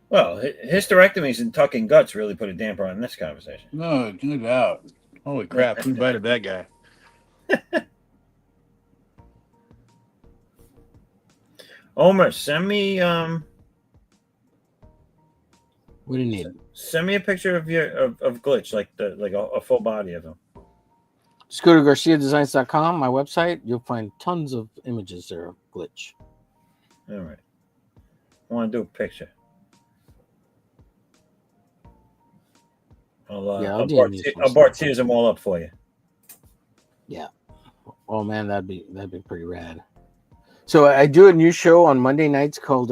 Well, hysterectomies and tucking guts really put a damper on this conversation.
No, get it out. Holy crap! Who invited that guy?
Omer, send me
What do you need?
send me a picture of of Glitch, like a full body of him.
Just go to GarciaDesigns.com, my website. You'll find tons of images there of Glitch.
All right. I want to do a picture. I'll Bartiz them all up for you.
Yeah. Oh man, that'd be pretty rad. So I do a new show on Monday nights called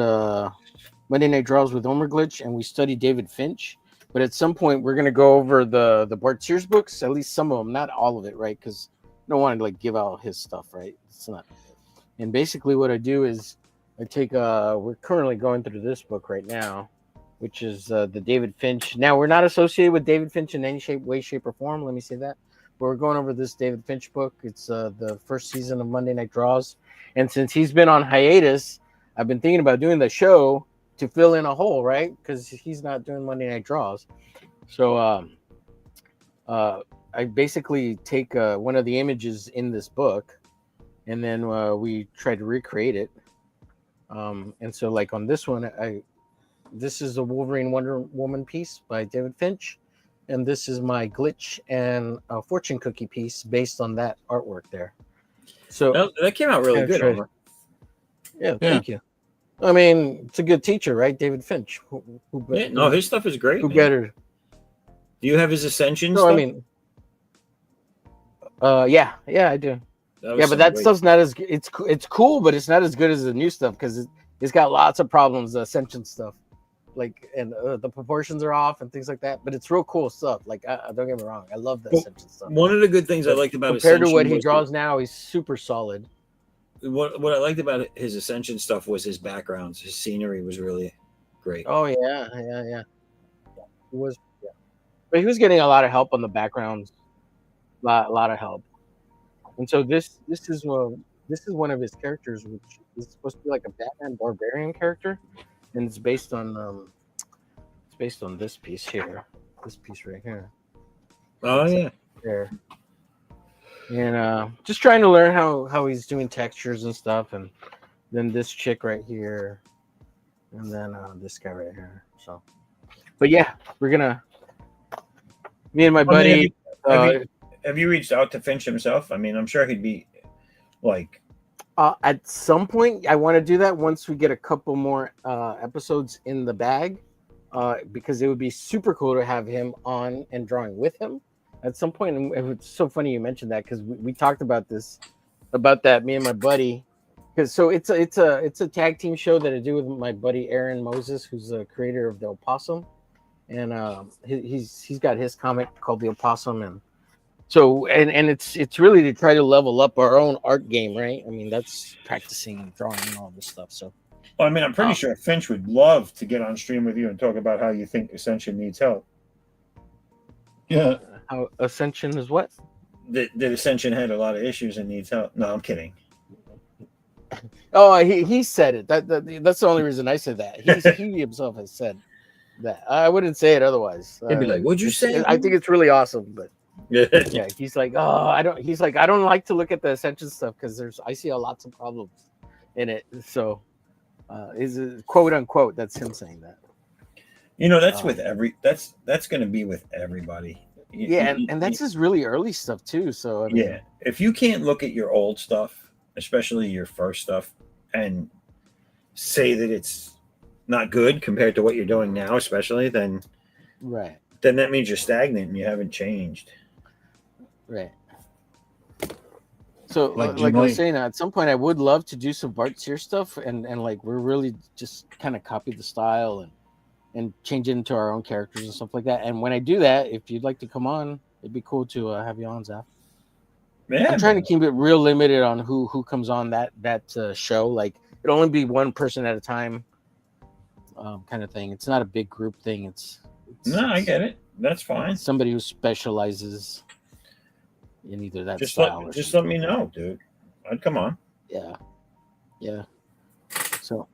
Monday Night Draws with Omer Glitch, and we study David Finch. But at some point, we're gonna go over the Bart Sears books, at least some of them, not all of it, right? Because I don't want to like give out his stuff, right? It's not. And basically, what I do is I take we're currently going through this book right now, which is the David Finch. Now we're not associated with David Finch in any way, shape, or form. Let me say that. But we're going over this David Finch book. It's the first season of Monday Night Draws, and since he's been on hiatus, I've been thinking about doing the show to fill in a hole, right? Because he's not doing Monday Night Draws. So I basically take one of the images in this book, and then we try to recreate it. And so, like on this one, this is a Wolverine Wonder Woman piece by David Finch, and this is my Glitch and fortune cookie piece based on that artwork there. So
that came out really good, Omer.
Yeah, thank you. I mean, it's a good teacher, right? David Finch.
His stuff is great.
Who better?
Do you have his Ascension
No,
stuff?
I mean, yeah, I do. Yeah, but that stuff's not as it's cool, but it's not as good as the new stuff because it's got lots of problems. The Ascension stuff, like, and the proportions are off and things like that. But it's real cool stuff. Like, don't get me wrong, I love the Ascension stuff.
One of the good things I liked about
compared
Ascension
to what he draws now, he's super solid.
What I liked about his Ascension stuff was his backgrounds. His scenery was really great.
Oh yeah. He was, but he was getting a lot of help on the backgrounds. A lot of help. And so this is one of his characters, which is supposed to be like a Batman barbarian character, and it's based on this piece here, this piece right here.
Oh yeah,
there. And just trying to learn how he's doing textures and stuff, and then this chick right here, and then this guy right here. So, but yeah, we're gonna me and my buddy.
Have you reached out to Finch himself? I mean, I'm sure he'd be like.
At some point, I want to do that once we get a couple more episodes in the bag, because it would be super cool to have him on and drawing with him at some point. And it's so funny you mentioned that because we talked about that, me and my buddy. Because so it's a tag team show that I do with my buddy Aaron Moses, who's the creator of the Opossum, and he's got his comic called The Opossum, and so and it's really to try to level up our own art game, right? I mean, that's practicing and drawing and all this stuff. So
Well, I mean, I'm pretty sure Finch would love to get on stream with you and talk about how you think Ascension needs help.
Yeah.
how Ascension is what?
That Ascension had a lot of issues and needs help. No, I'm kidding.
Oh, he said it. That's the only reason I said that. He himself has said that. I wouldn't say it otherwise.
He'd be like, "What'd you say?"
I think it's really awesome, but
Yeah.
yeah, he's like, oh, I don't. He's like, I don't like to look at the Ascension stuff because I see lots of problems in it. So, is it quote unquote? That's him saying that.
You know, that's with that's going to be with everybody.
Yeah, and that's his really early stuff too. So I mean,
yeah, if you can't look at your old stuff, especially your first stuff, and say that it's not good compared to what you're doing now, especially then
right,
then that means you're stagnant and you haven't changed.
right. So,
Like
like
Jim
I was
Lee.
saying, at some point I would love to do some Bart Sear stuff, and like we're really just kind of copy the style and change it into our own characters and stuff like that. And when I do that, if you'd like to come on, it'd be cool to have you on, Zaf.
Yeah,
I'm trying to keep it real limited on who comes on that show. Like it'll only be one person at a time, kind of thing. It's not a big group thing. It's
I get it. That's fine.
somebody who specializes in either that
Just
style.
let me know, dude. I'd come on.
Yeah. So,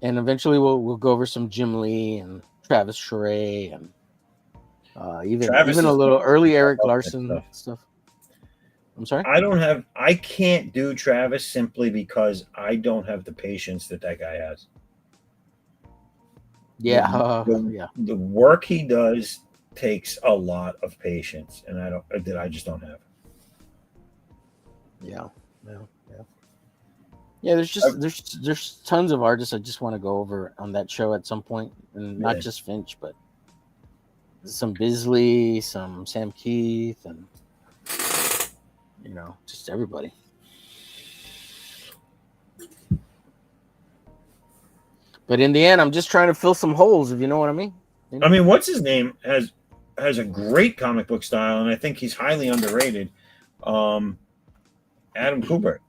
and eventually we'll go over some Jim Lee and Travis Charest and even a little early Eric Larson stuff. I'm sorry.
I can't do Travis simply because I don't have the patience that guy has.
Yeah.
Yeah. The work he does takes a lot of patience, and I just don't have.
Yeah. There's tons of artists I just want to go over on that show at some point, and not just Finch, but some Bisley, some Sam Keith, and just everybody. But in the end, I'm just trying to fill some holes, if you know what I mean.
I mean, what's his name has a great comic book style, and I think he's highly underrated. Adam Kubert.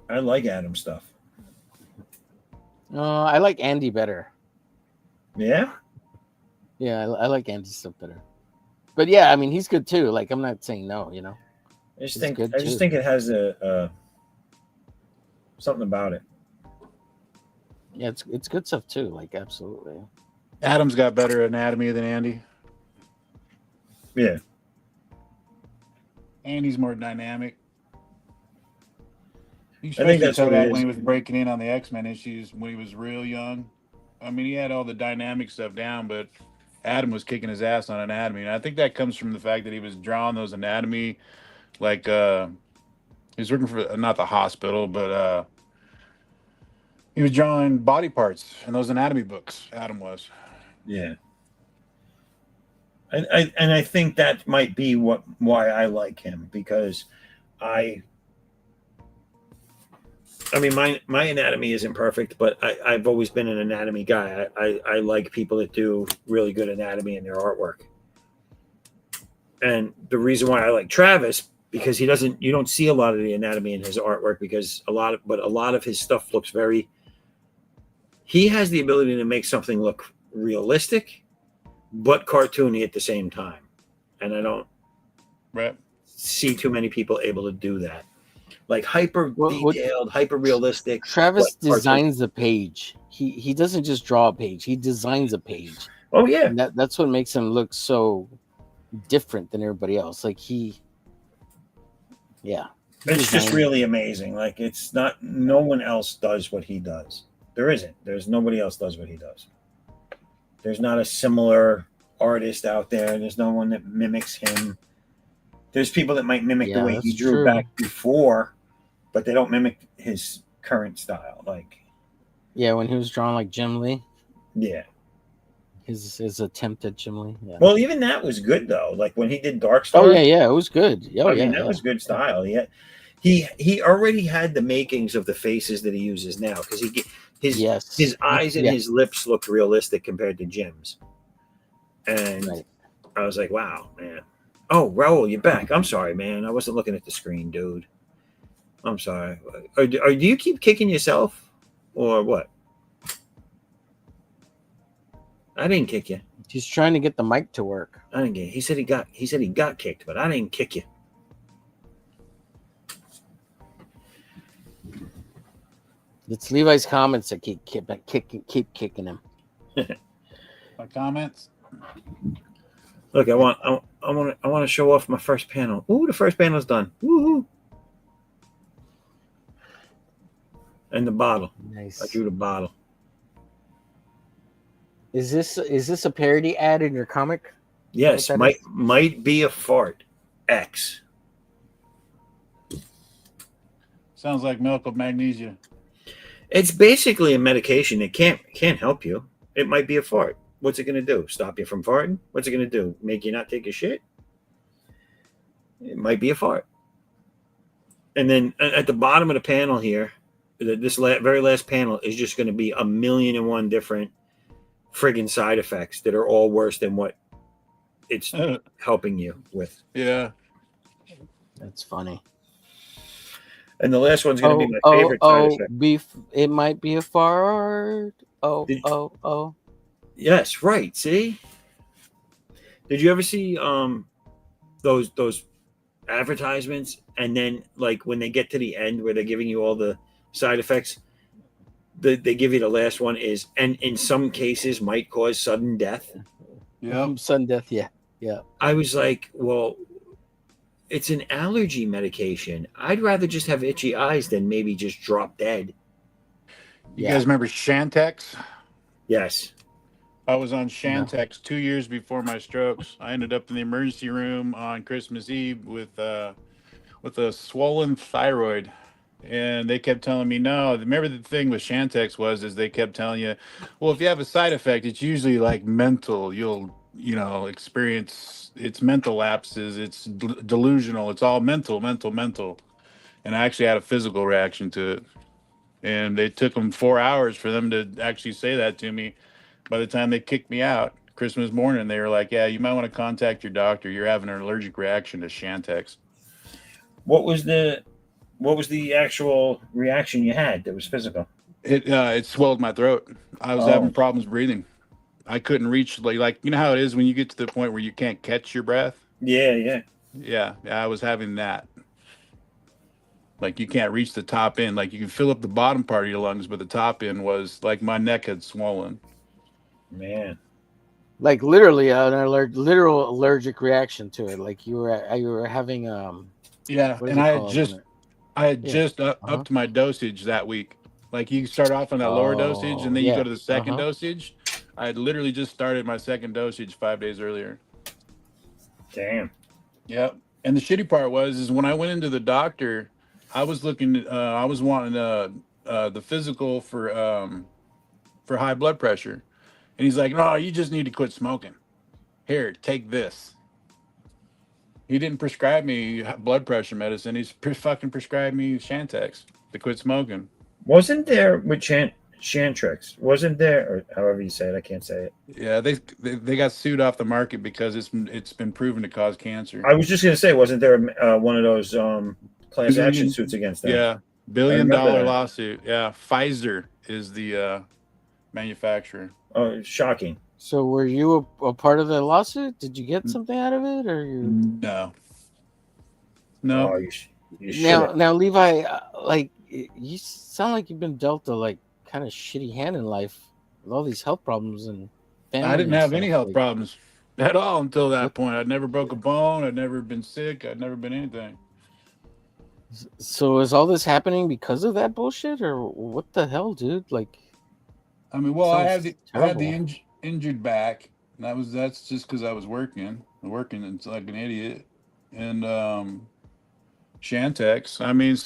I like Adam's stuff.
I like Andy better.
Yeah?
Yeah, I like Andy's stuff better. But yeah, I mean, he's good too. Like, I'm not saying no,
I just think it has a something about it.
Yeah, it's good stuff too. Like, absolutely.
Adam's got better anatomy than Andy.
Yeah.
Andy's more dynamic. You
I think
especially
that's
tell
what it
that
is.
when he was breaking in on the X-Men issues when he was real young. I mean, he had all the dynamic stuff down, but Adam was kicking his ass on anatomy. And I think that comes from the fact that he was drawing those anatomy, like he was working for not the hospital, but he was drawing body parts in those anatomy books. Adam was.
Yeah. I think that might be why I like him, because I mean, my anatomy isn't perfect, but I've always been an anatomy guy. I like people that do really good anatomy in their artwork. And the reason why I like Travis, because you don't see a lot of the anatomy in his artwork, because a lot of his stuff looks he has the ability to make something look realistic, but cartoony at the same time. And I don't see too many people able to do that. Like hyper detailed, hyper realistic.
Travis designs the page. He doesn't just draw a page. He designs a page.
Oh yeah,
and that's what makes him look so different than everybody else. Like it's
just really amazing. Like no one else does what he does. There's nobody else does what he does. There's not a similar artist out there. There's no one that mimics him. There's people that might mimic the way he drew back before, but they don't mimic his current style. Like,
when he was drawing like Jim Lee.
Yeah.
His attempt at Jim Lee. Yeah.
Well, even that was good though. Like when he did Dark Star.
Oh yeah, it was good.
That was good style. Yeah. He already had the makings of the faces that he uses now, because His
Yes.
eyes and
Yeah.
his lips looked realistic compared to Jim's. And
Right.
I was like, wow, man. Oh, Raul, you're back. I'm sorry, man. I wasn't looking at the screen, dude. I'm sorry. Do you keep kicking yourself or what? I didn't kick you.
He's trying to get the mic to work.
I didn't get. He said he got kicked, but I didn't kick you.
It's Levi's comments that keep kicking him.
My comments.
Look, I want to show off my first panel. Ooh, the first panel's done. Woohoo! And the bottle.
Nice.
I drew the bottle.
Is this a parody ad in your comic?
Yes, might be a fart. X.
Sounds like milk of magnesia.
It's basically a medication. It can't help you. It might be a fart. What's it going to do? Stop you from farting? What's it going to do? Make you not take a shit? It might be a fart. And then at the bottom of the panel here, this very last panel is just going to be 1,000,001 different friggin' side effects that are all worse than what it's helping you with.
Yeah.
That's funny.
And the last one's going to be my favorite side effect.
It might be a fart. Oh.
Yes, right. See? Did you ever see those advertisements, and then like when they get to the end where they're giving you all the side effects, they give you the last one is, and in some cases might cause sudden death.
Yeah.
Sudden death. Yeah.
I was like, well, it's an allergy medication. I'd rather just have itchy eyes than maybe just drop dead.
You guys remember Shantex?
Yes.
I was on Shantex 2 years before my strokes. I ended up in the emergency room on Christmas Eve with a swollen thyroid, and they kept telling me no. Remember the thing with Shantex is they kept telling you, well, if you have a side effect, it's usually like mental. You'll experience it's mental lapses. It's delusional. It's all mental. And I actually had a physical reaction to it, and it took them 4 hours for them to actually say that to me. By the time they kicked me out, Christmas morning, they were like, yeah, you might want to contact your doctor. You're having an allergic reaction to Shantex.
What was the actual reaction you had that was physical?
It swelled my throat. I was having problems breathing. I couldn't reach, like you know how it is when you get to the point where you can't catch your breath?
Yeah.
Yeah, I was having that. Like you can't reach the top end. Like you can fill up the bottom part of your lungs, but the top end was like my neck had swollen.
Man.
Like literally literal allergic reaction to it. Like you were having
Yeah, and I had just upped my dosage that week. Like you start off on that lower dosage, and then you go to the second dosage. I had literally just started my second dosage 5 days earlier.
Damn.
Yep. And the shitty part is when I went into the doctor, I was wanting the physical for high blood pressure, and he's like, "No, you just need to quit smoking. Here, take this." He didn't prescribe me blood pressure medicine. He's fucking prescribed me Shantex to quit smoking.
Wasn't there with Shantex? Wasn't there, or however you say it? I can't say it.
Yeah, they got sued off the market because it's been proven to cause cancer.
I was just gonna say, wasn't there one of those class action suits against them?
Yeah, $1 billion lawsuit. Yeah, Pfizer is the manufacturer.
Oh, shocking.
So were you a part of the lawsuit? Did you get something out of it, or you?
No.
Oh,
now, Levi, like you sound like you've been dealt a kind of shitty hand in life with all these health problems and family.
I didn't have any health problems at all until that point. I'd never broke a bone. I'd never been sick. I'd never been anything.
So is all this happening because of that bullshit, or what the hell, dude? Like,
I mean, well, I had the injured back. And that's just because I was working. It's like an idiot. And Shantex. I mean,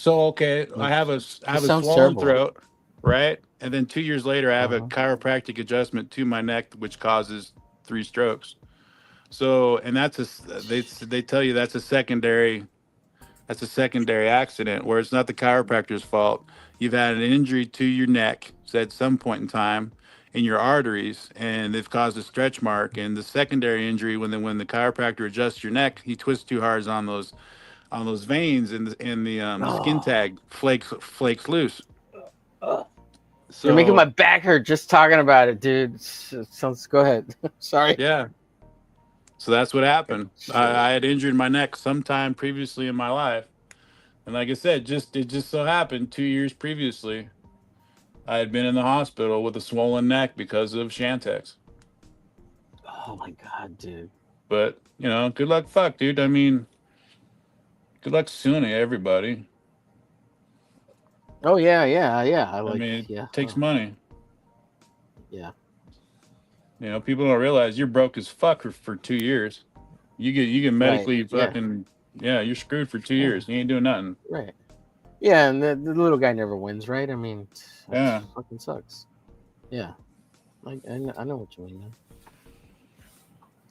okay. I have a swollen throat, right? And then 2 years later, I have a chiropractic adjustment to my neck, which causes 3 strokes. So, and they tell you that's a secondary that's a secondary accident where it's not the chiropractor's fault. You've had an injury to your neck at some point in time in your arteries, and they've caused a stretch mark. And the secondary injury, when the chiropractor adjusts your neck, he twists too hard on those veins, and the skin tag flakes loose. So
you're making my back hurt just talking about it, dude. Sounds. Go ahead. Sorry.
yeah. So that's what happened. I had injured my neck sometime previously in my life. And like I said, it just so happened 2 years previously, I had been in the hospital with a swollen neck because of Shantex.
Oh my god, dude.
But, good luck, dude. I mean, good luck suing everybody.
Oh yeah. I
mean,
yeah.
it takes money.
Yeah.
People don't realize you're broke as fuck for 2 years. You get medically fucking you're screwed for 2 years. You ain't doing nothing.
Right. Yeah, and the little guy never wins, right? I mean, that fucking sucks. Yeah. I know what you mean, man.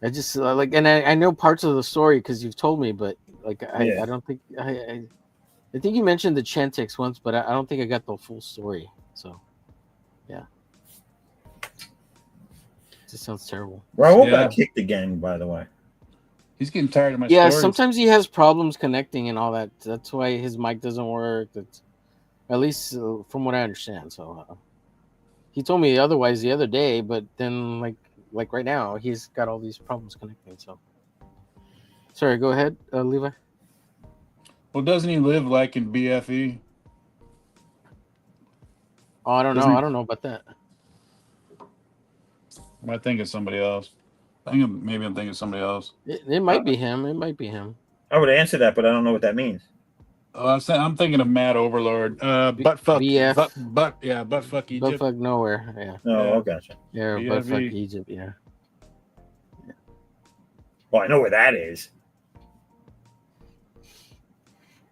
I just and I know parts of the story because you've told me, but I don't think I think you mentioned the Chantix once, but I don't think I got the full story. So, yeah. It just sounds terrible.
Raul got kicked again, by the way.
He's getting tired of my
stories.
stories.
Sometimes he has problems connecting and all that. That's why his mic doesn't work. That's at least from what I understand. So he told me otherwise the other day, but then like right now he's got all these problems connecting. So sorry, go ahead, Levi.
Well, doesn't he live like in BFE?
Oh, I don't know. I don't know about that.
Am I thinking somebody else? Maybe I'm thinking somebody else.
It might be him. It might be him.
I would answer that, but I don't know what that means.
I'm thinking of Mad Overlord. Butt fuck.
BF.
Butt fuck Egypt.
Butt fuck nowhere. Yeah.
Oh, gotcha.
Yeah, butt fuck Egypt. Yeah.
Well, I know where that is.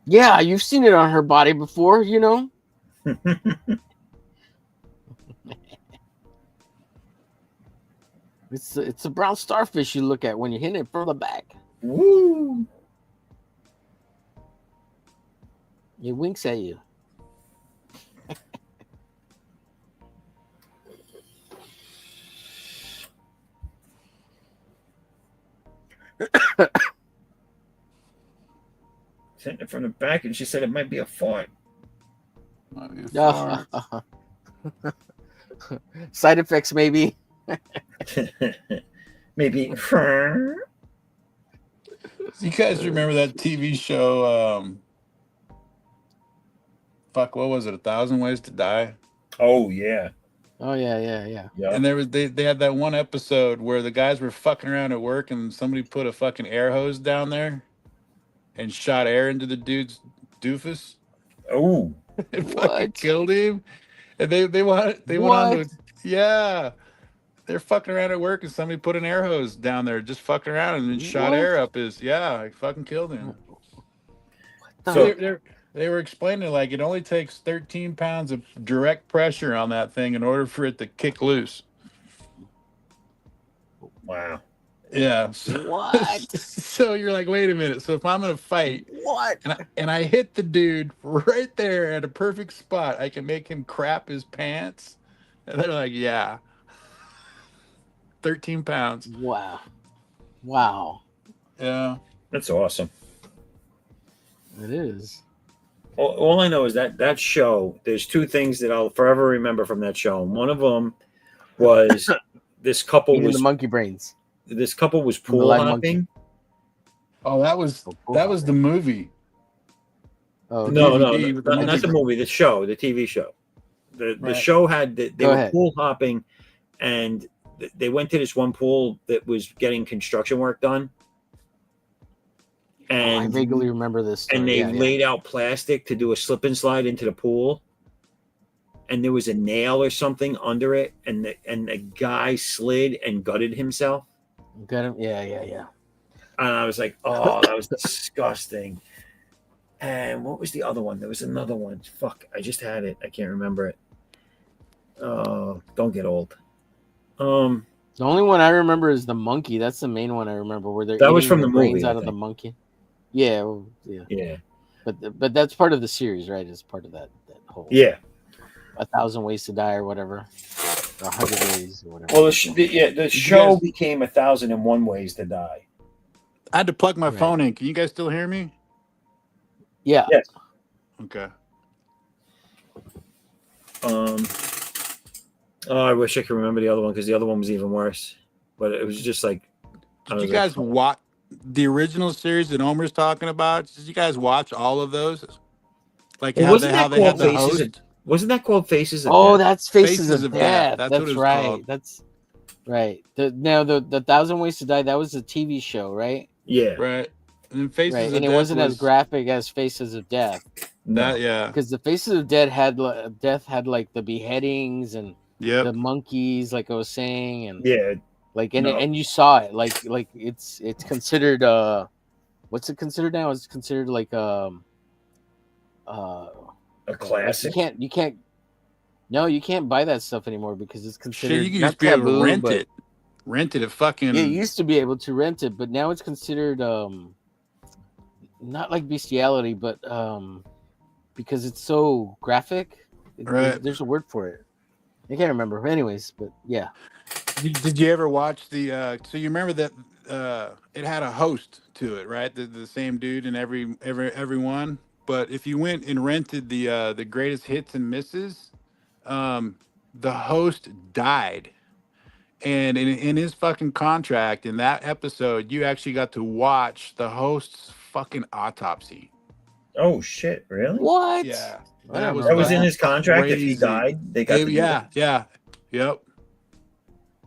Yeah, you've seen it on her body before, It's a brown starfish you look at when you hit it from the back.
Woo!
It winks at you.
Hitting it from the back, and she said it might be a fart.
Might be a fart.
Side effects, maybe.
Maybe.
You guys remember that TV show? What was it? 1,000 Ways to Die.
Oh yeah.
Oh yeah.
And they had that one episode where the guys were fucking around at work, and somebody put a fucking air hose down there and shot air into the dude's doofus.
Oh.
It fucking killed him. And they went on to, yeah. They're fucking around at work, and somebody put an air hose down there, just fucking around, and then shot air up his. Yeah, it fucking killed him. So they were explaining it only takes 13 pounds of direct pressure on that thing in order for it to kick loose.
Wow.
Yeah.
What?
So you're like, wait a minute. So if I'm gonna fight, and I hit the dude right there at a perfect spot, I can make him crap his pants. And they're like, yeah. 13 pounds.
Wow.
Yeah.
That's awesome.
It is.
All I know is that show, there's two things that I'll forever remember from that show. And one of them was this couple
eating the monkey brains.
This couple was pool hopping.
Oh, that was the movie.
Oh, no, not the movie. The show, the TV show. The show had they were pool hopping, and they went to this one pool that was getting construction work done. And
I vaguely remember this story.
And they laid out plastic to do a slip and slide into the pool. And there was a nail or something under it, and the guy slid and gutted himself.
Got him? Yeah.
And I was like, oh, that was disgusting. And what was the other one? There was another one. Fuck, I just had it. I can't remember it. Don't get old.
The only one I remember is the monkey. That's the main one I remember. Where they're
that was from the
brains
movie
out of the monkey. Yeah.
Yeah.
but that's part of the series, right? It's part of that whole
Yeah.
1,000 Ways to Die or whatever, or 100 Ways or whatever.
Well, the show became 1,001 Ways to Die.
I had to plug my
Right.
phone in. Can you guys still hear me?
Yeah.
Yes.
Okay.
I wish I could remember the other one because the other one was even worse. But it was just like.
Did you guys watch the original series that Omer's talking about? Did you guys watch all of those? Like
Well,
how
wasn't
they
that
had
called
the
Faces?
host?
Wasn't that called Faces of
Oh,
Death?
that's Faces
Faces
of
of Death.
Death.
That's what
That's
it was
right.
called.
That's right. The 1,000 Ways to Die. That was a TV show, right?
Yeah.
Right. And then Faces
Right,
of
and it
Death
wasn't as
was
graphic as Faces of Death.
No.
that. Yeah.
Because the Faces of Death had like the beheadings and
Yep.
the monkeys, like I was saying, and
Yeah.
like
No.
and you saw it, like it's considered what's it considered now? It's considered like
A classic.
like you can't no, you can't buy that stuff anymore because it's considered
Shit, you can
not
just be able to
taboo,
rent
but
it. Rent it at fucking.
yeah, you used to be able to rent it, but now it's considered not like bestiality, but because it's so graphic.
Right.
There's a word for it. I can't remember. Anyways, but yeah.
Did you ever watch the? So you remember that it had a host to it, right? The same dude in every one. But if you went and rented the greatest hits and misses, the host died, and in his fucking contract in that episode, you actually got to watch the host's fucking autopsy.
Oh shit! Really?
What?
Yeah,
I don't
was
That
know
was in
that.
his contract. If he
crazy.
died, they got to do
Yeah,
that.
yeah, yep.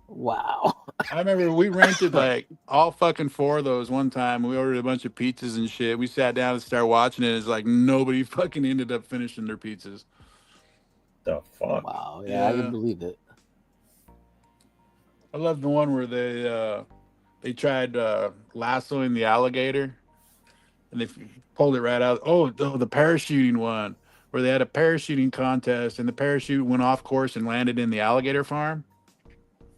Wow.
I remember we rented like all fucking four of those one time. We ordered a bunch of pizzas and shit. We sat down and started watching it. It's like nobody fucking ended up finishing their pizzas.
The fuck?
Wow. Yeah, I
Yeah.
would believe it.
I love the one where they tried lassoing the alligator and they pulled it right out. Oh, the parachuting one where they had a parachuting contest and the parachute went off course and landed in the alligator farm.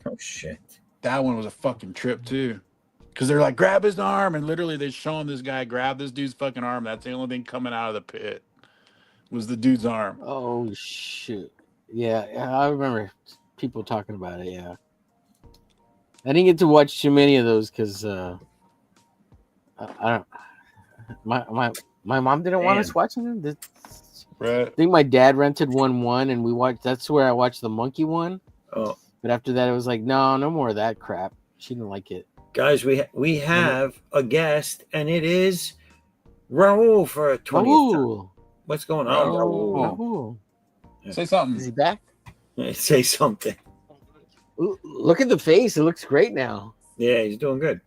Oh shit!
That one was a fucking trip too. Because they're like, grab his arm. And literally they're showing this guy grab this dude's fucking arm. That's the only thing coming out of the pit was the dude's arm.
Oh shoot. Yeah, I remember people talking about it. Yeah. I didn't get to watch too many of those because I don't. My mom didn't want us watching them.
Right.
I think my dad rented one and we watched. That's where I watched the monkey one.
Oh,
But after that, it was like, no more of that crap. She didn't like it.
guys, we have a guest, and it is Raul for a 20th time.
Raul.
What's going on,
Raul.
Raul.
Say
Is
something.
he back?
Raul? Say something.
Ooh, look at the face. It looks great now.
Yeah, he's doing good.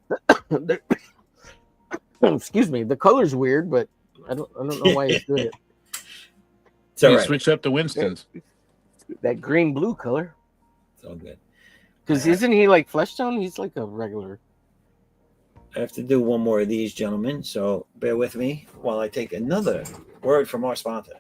Excuse me. The color's weird, but I don't know why he's doing it.
It's all
You
right.
switch up to Winston's.
That green blue color.
It's all good.
Because isn't he like flesh tone? He's like a regular.
I have to do one more of these, gentlemen, so bear with me while I take another word from our sponsor.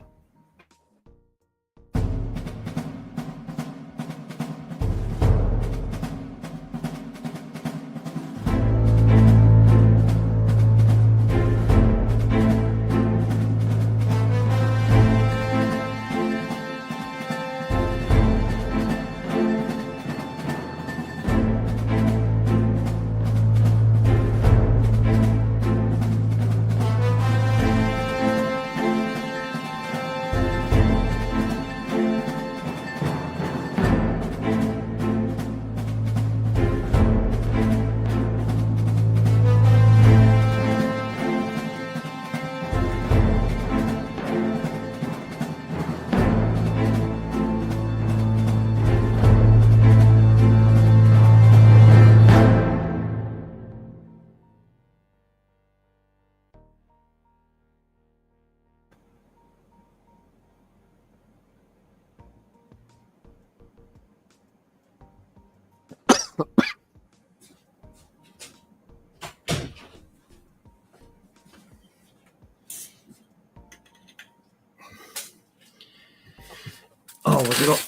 Oh,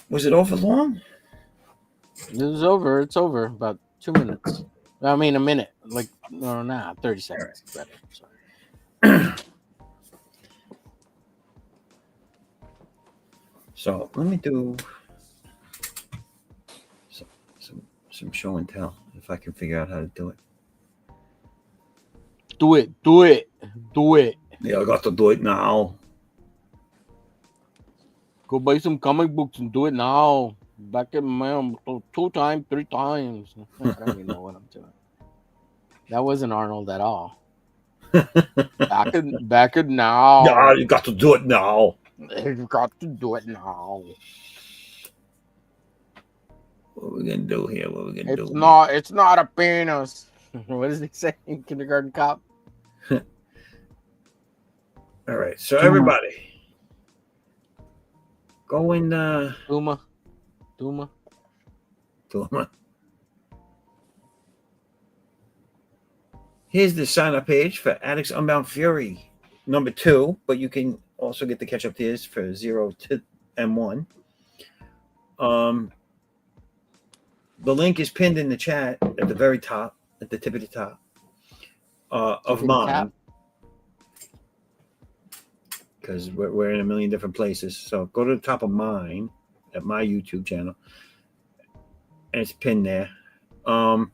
was it over long?
It was over. It's over. About 2 minutes. I mean, a minute. Like, no, 30 seconds. Better. Sorry.
So let me do some show and tell if I can figure out how to do it.
Do it. Do it. Do it.
Yeah, I got to do it now.
Go buy some comic books and do it now. Back in my 2 times, 3 times. I don't even know what I'm doing. That wasn't Arnold at all. Back in now.
Yeah, you got to do it now.
You got to do it now.
What are we gonna do here? What are we gonna do?
It's not a penis. What does he say in Kindergarten Cop?
All right, so everybody, go in.
Duma.
Here's the sign up page for Addicts Unbound Fury #2, but you can also get the catch up tiers for 0 to M1. The link is pinned in the chat at the very top, at the tip of the top of mine, because we're in a million different places. So go to the top of mine at my YouTube channel, and it's pinned there. But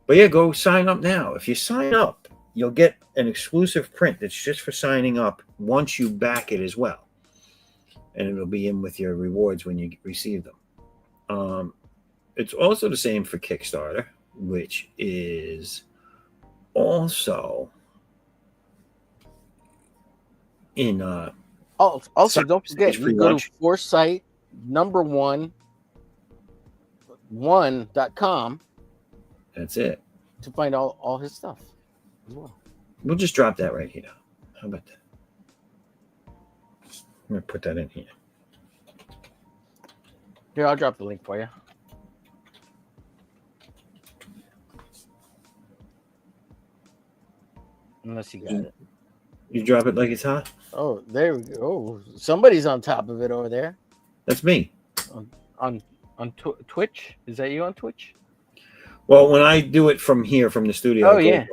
yeah, go sign up now. If you sign up, you'll get an exclusive print that's just for signing up once you back it as well. And it'll be in with your rewards when you receive them. It's also the same for Kickstarter, which is also in
also don't forget, you go to Foresight #1.com.
That's it.
To find all his stuff as well.
We'll just drop that right here. How about that? I'm gonna put that in here.
Here, I'll drop the link for you. Unless you got it.
You drop it like it's hot?
Oh, there we go. Oh, somebody's on top of it over there.
That's me.
On Twitch? Is that you on Twitch?
Well, when I do it from here, from the studio,
it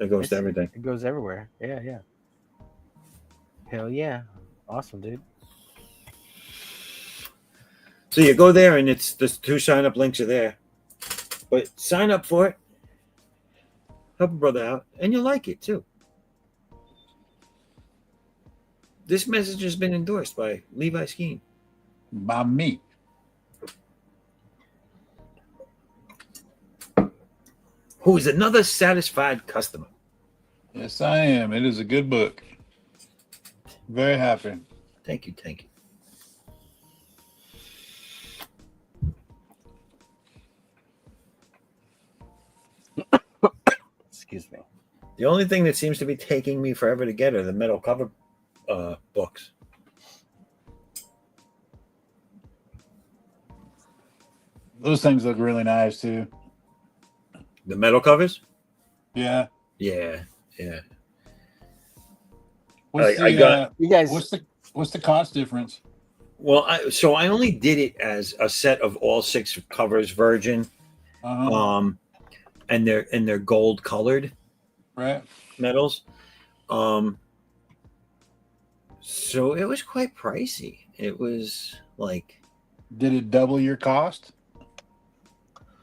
goes to everything.
It goes everywhere. Yeah. Hell yeah. Awesome, dude.
So you go there, and it's the 2 sign-up links are there. But sign up for it. Help a brother out, and you'll like it, too. This message has been endorsed by Levi Skeen.
By me.
Who is another satisfied customer.
Yes, I am. It is a good book. Very happy.
Thank you.
Excuse me.
The only thing that seems to be taking me forever to get are the metal cover books.
Those things look really nice too.
The metal covers?
Yeah.
I got
you guys.
What's the cost difference?
Well, I only did it as a set of all 6 covers, virgin, and they're gold colored,
right?
Metals. So it was quite pricey. It was like.
Did it double your cost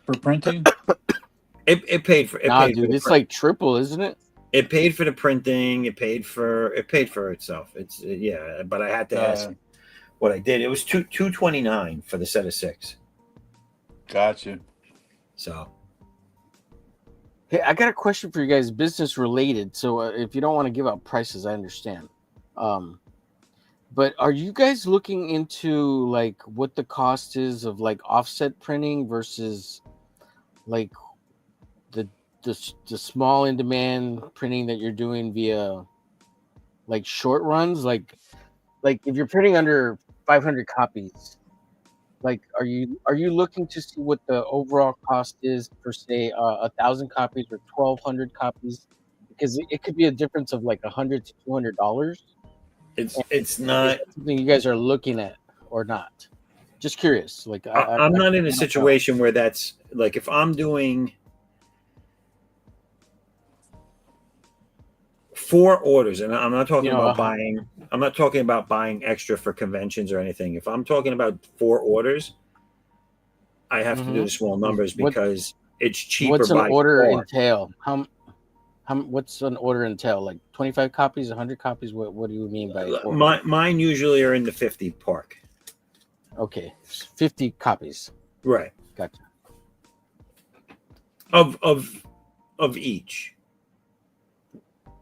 for printing?
It paid for.
Dude, it's like triple, isn't it?
It paid for the printing. It paid for itself. It's but I had to ask what I did. It was $229 for the set of 6.
Gotcha.
So,
hey, I got a question for you guys, business related. So if you don't want to give out prices, I understand. But are you guys looking into like what the cost is of like offset printing versus like the small in demand printing that you're doing via like short runs? Like if you're printing under 500 copies, like are you looking to see what the overall cost is for say 1,000 copies or 1,200 copies? Because it could be a difference of like $100 to $200.
It's not
something you guys are looking at or not. Just curious. Like
I'm not in a situation where that's like if I'm doing 4 orders, and I'm not talking about buying I'm not talking about buying extra for conventions or anything. If I'm talking about 4 orders, I have to do the small numbers because it's cheaper
What's an
by
order
far.
entail? What's an order entail? Like 25 copies, 100 copies? What do you mean by order?
Mine usually are in the 50 park.
Okay, 50 copies.
Right.
Gotcha.
Of each.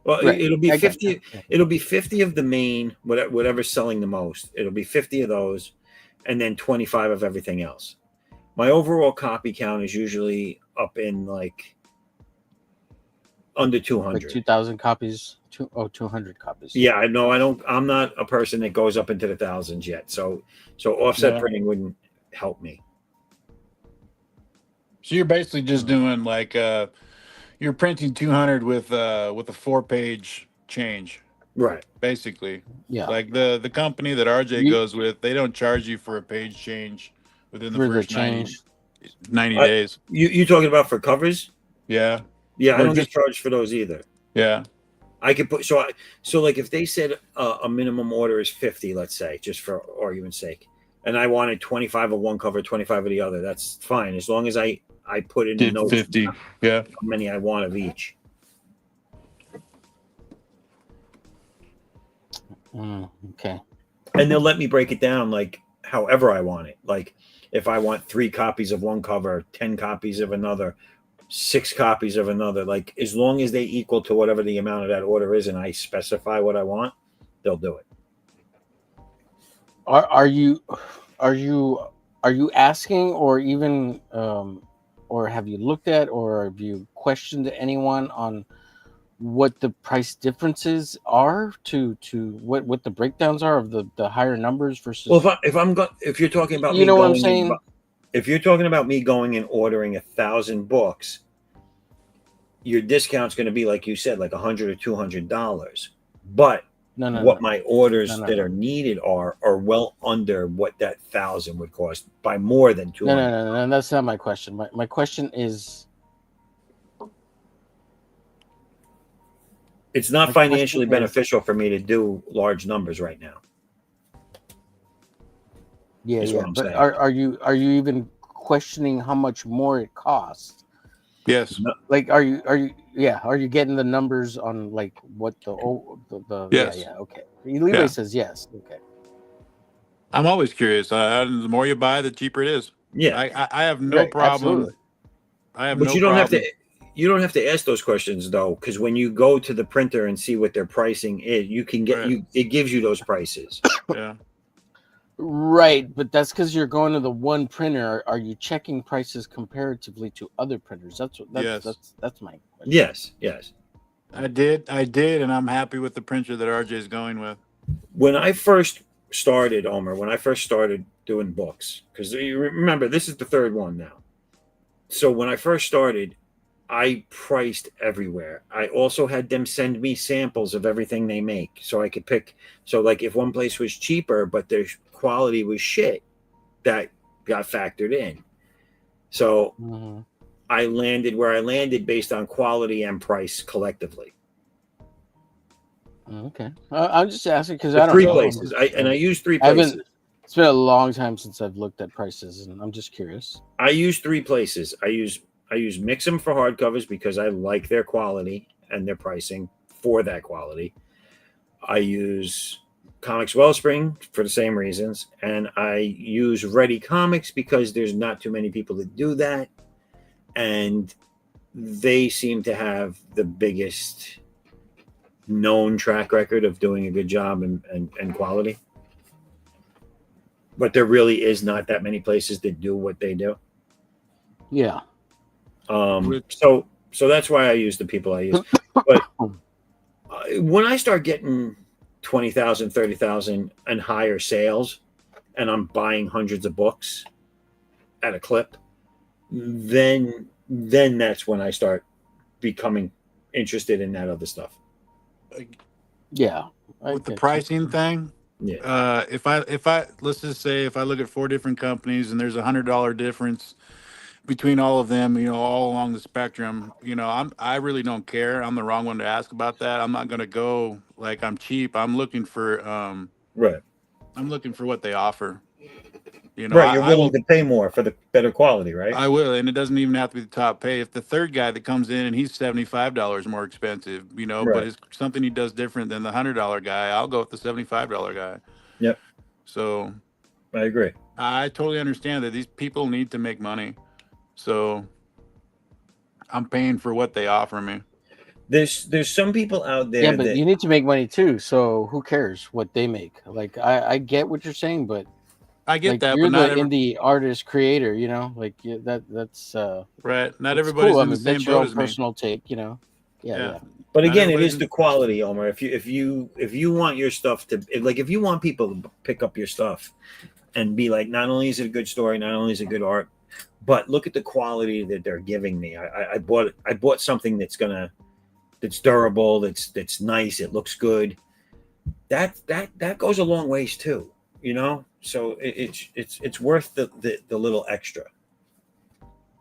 Well,
Right.
it'll be
I
50.
gotcha.
It'll be 50 of the main, whatever's selling the most. It'll be 50 of those, and then 25 of everything else. My overall copy count is usually up in like under 200.
Like 2,000 copies. 200 copies.
Yeah, I know. I'm not a person that goes up into the thousands yet. So offset printing wouldn't help me.
So you're basically just doing like you're printing 200 with a 4-page change,
Right.
basically.
Yeah.
Like the company that RJ goes with, they don't charge you for a page change within the first 90 days.
You talking about for covers?
Yeah.
Yeah, I don't get charged for those either.
Yeah.
I could put so like if they said a minimum order is 50, let's say, just for argument's sake, and I wanted 25 of one cover, 25 of the other, that's fine as long as I put in the notes
50. Yeah.
how many I want of each.
Okay.
And they'll let me break it down like however I want it. Like if I want 3 copies of one cover, 10 copies of another, 6 copies of another, like as long as they equal to whatever the amount of that order is and I specify what I want, they'll do it.
Are you asking, or even or have you looked at, or have you questioned anyone on what the price differences are to what the breakdowns are of the higher numbers versus?
Well, if you're talking about
you know what I'm saying,
if you're talking about me going and ordering 1,000 books, your discount's going to be like you said, like $100 or $200. But my orders that are needed are well under what that 1,000 would cost by more than 200.
No, that's not my question. My question is,
it's not financially beneficial for me to do large numbers right now.
Yeah. But are you even questioning how much more it costs?
Yes.
Like, are you getting the numbers on like what the
yes.
Yeah. Okay. Levi says yes. Okay.
I'm always curious. The more you buy, the cheaper it is.
Yeah.
I have no problem.
Absolutely.
I have
but
no
you don't
problem.
you don't have to ask those questions though, because when you go to the printer and see what their pricing is, you can get it gives you those prices.
Yeah.
Right, but that's because you're going to the one printer. Are you checking prices comparatively to other printers? That's my question.
Yes.
I did, and I'm happy with the printer that RJ is going with.
When I first started, Omer, doing books, because you remember this is the 3rd one now. So when I first started, I priced everywhere. I also had them send me samples of everything they make so I could pick. So like if one place was cheaper, but their quality was shit, that got factored in. So I landed where I landed based on quality and price collectively.
Okay. I'm just asking because I don't know.
3 places. I use 3 places.
It's been a long time since I've looked at prices, and I'm just curious.
I use 3 places. I use Mix'em for hardcovers because I like their quality and their pricing for that quality. I use Comics Wellspring for the same reasons, and I use Ready Comics because there's not too many people that do that, and they seem to have the biggest known track record of doing a good job and quality. But there really is not that many places that do what they do.
Yeah.
So that's why I use the people I use. But when I start getting 20,000, 30,000 and higher sales, and I'm buying hundreds of books at a clip, then that's when I start becoming interested in that other stuff.
Yeah.
With the pricing thing, if I let's just say if I look at 4 different companies and there's $100 difference between all of them, all along the spectrum, I really don't care. I'm the wrong one to ask about that. I'm not going to go like I'm cheap.
Right.
I'm looking for what they offer.
Right. You're
I
willing
will.
to pay more for the better quality, right?
I will, and it doesn't even have to be the top pay. If the third guy that comes in and he's $75 more expensive, but
Right.
it's something he does different than the $100 guy, I'll go with the $75 guy.
Yep.
So
I agree.
I totally understand that these people need to make money. So I'm paying for what they offer me.
There's some people out
Yeah,
there
but
that
you need to make money too. So who cares what they make? Like I get what you're saying, but
I get
like
that,
you're
but not
the
every
indie artist creator, like that's
right. Not
it's
everybody's
cool. I
in the
mean,
same
that's your
boat
own
as me.
personal take, Yeah,
Yeah,
yeah.
but
not
again, it
everybody's
is
in.
the quality, Omar. If you want your stuff to like, if you want people to pick up your stuff and be like, not only is it a good story, not only is it good art, but look at the quality that they're giving me. I bought something that's durable, that's nice, it looks good. That goes a long ways too, So it's worth the little extra.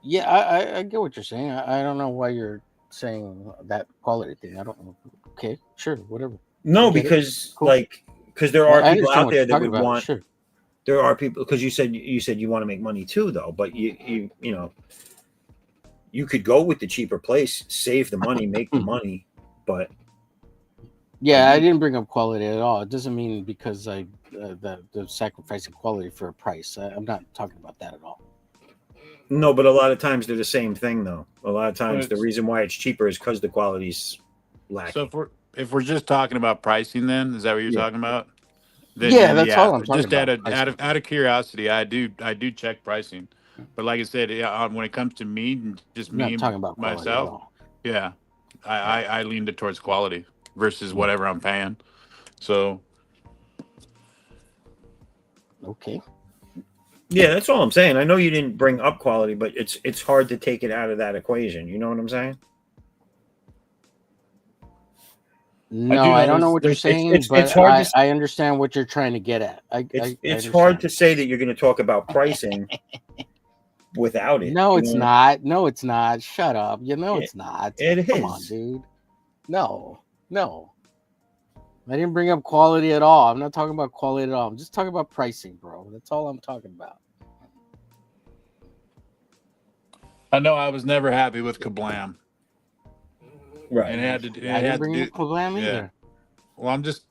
Yeah, I get what you're saying. I don't know why you're saying that quality thing. I don't know. Okay, sure, whatever. I
No,
get it.
because
Cool.
there are
I
people
understand
out
what you're
there that
talking
would
about.
want.
Sure.
There are people, because you said you want to make money too, though. But you could go with the cheaper place, save the money, make the money. But
Yeah, I didn't bring up quality at all. It doesn't mean because the sacrificing quality for a price. I'm not talking about that at all.
no, but a lot of times they're the same thing, though. A lot of times the
But
reason why it's cheaper is because the quality's
so
lacking.
if we're just talking about pricing, then is that what you're
Yeah.
talking about? Then
Yeah, that's
yeah,
all I'm talking
just out
about.
of out
Pricing.
of out of curiosity, I do check pricing, but like I said, yeah, when it comes to me, just
I'm not
me
talking about quality at
myself,
all.
yeah, I leaned it towards quality versus
Mm,
whatever I'm paying. So
okay.
Yeah, that's all I'm saying. I know you didn't bring up quality, but it's hard to take it out of that equation. You know what I'm saying?
I
No,
do
I
know
don't know
there's
what you're
there's
saying,
It's
but
hard to
I understand what you're trying to get at. I
it's hard
understand.
to say that you're going to talk about pricing without it.
No,
You
it's
know,
not. No, it's not. Shut up.
it,
It's not.
it
Come on,
is.
dude. No, no. I didn't bring up quality at all. I'm not talking about quality at all. I'm just talking about pricing, bro. That's all I'm talking about.
I know I was never happy with Kablam,
Right.
and
I
it
didn't
had to
bring
do
up Kablam
yeah.
either.
Well,
I'm just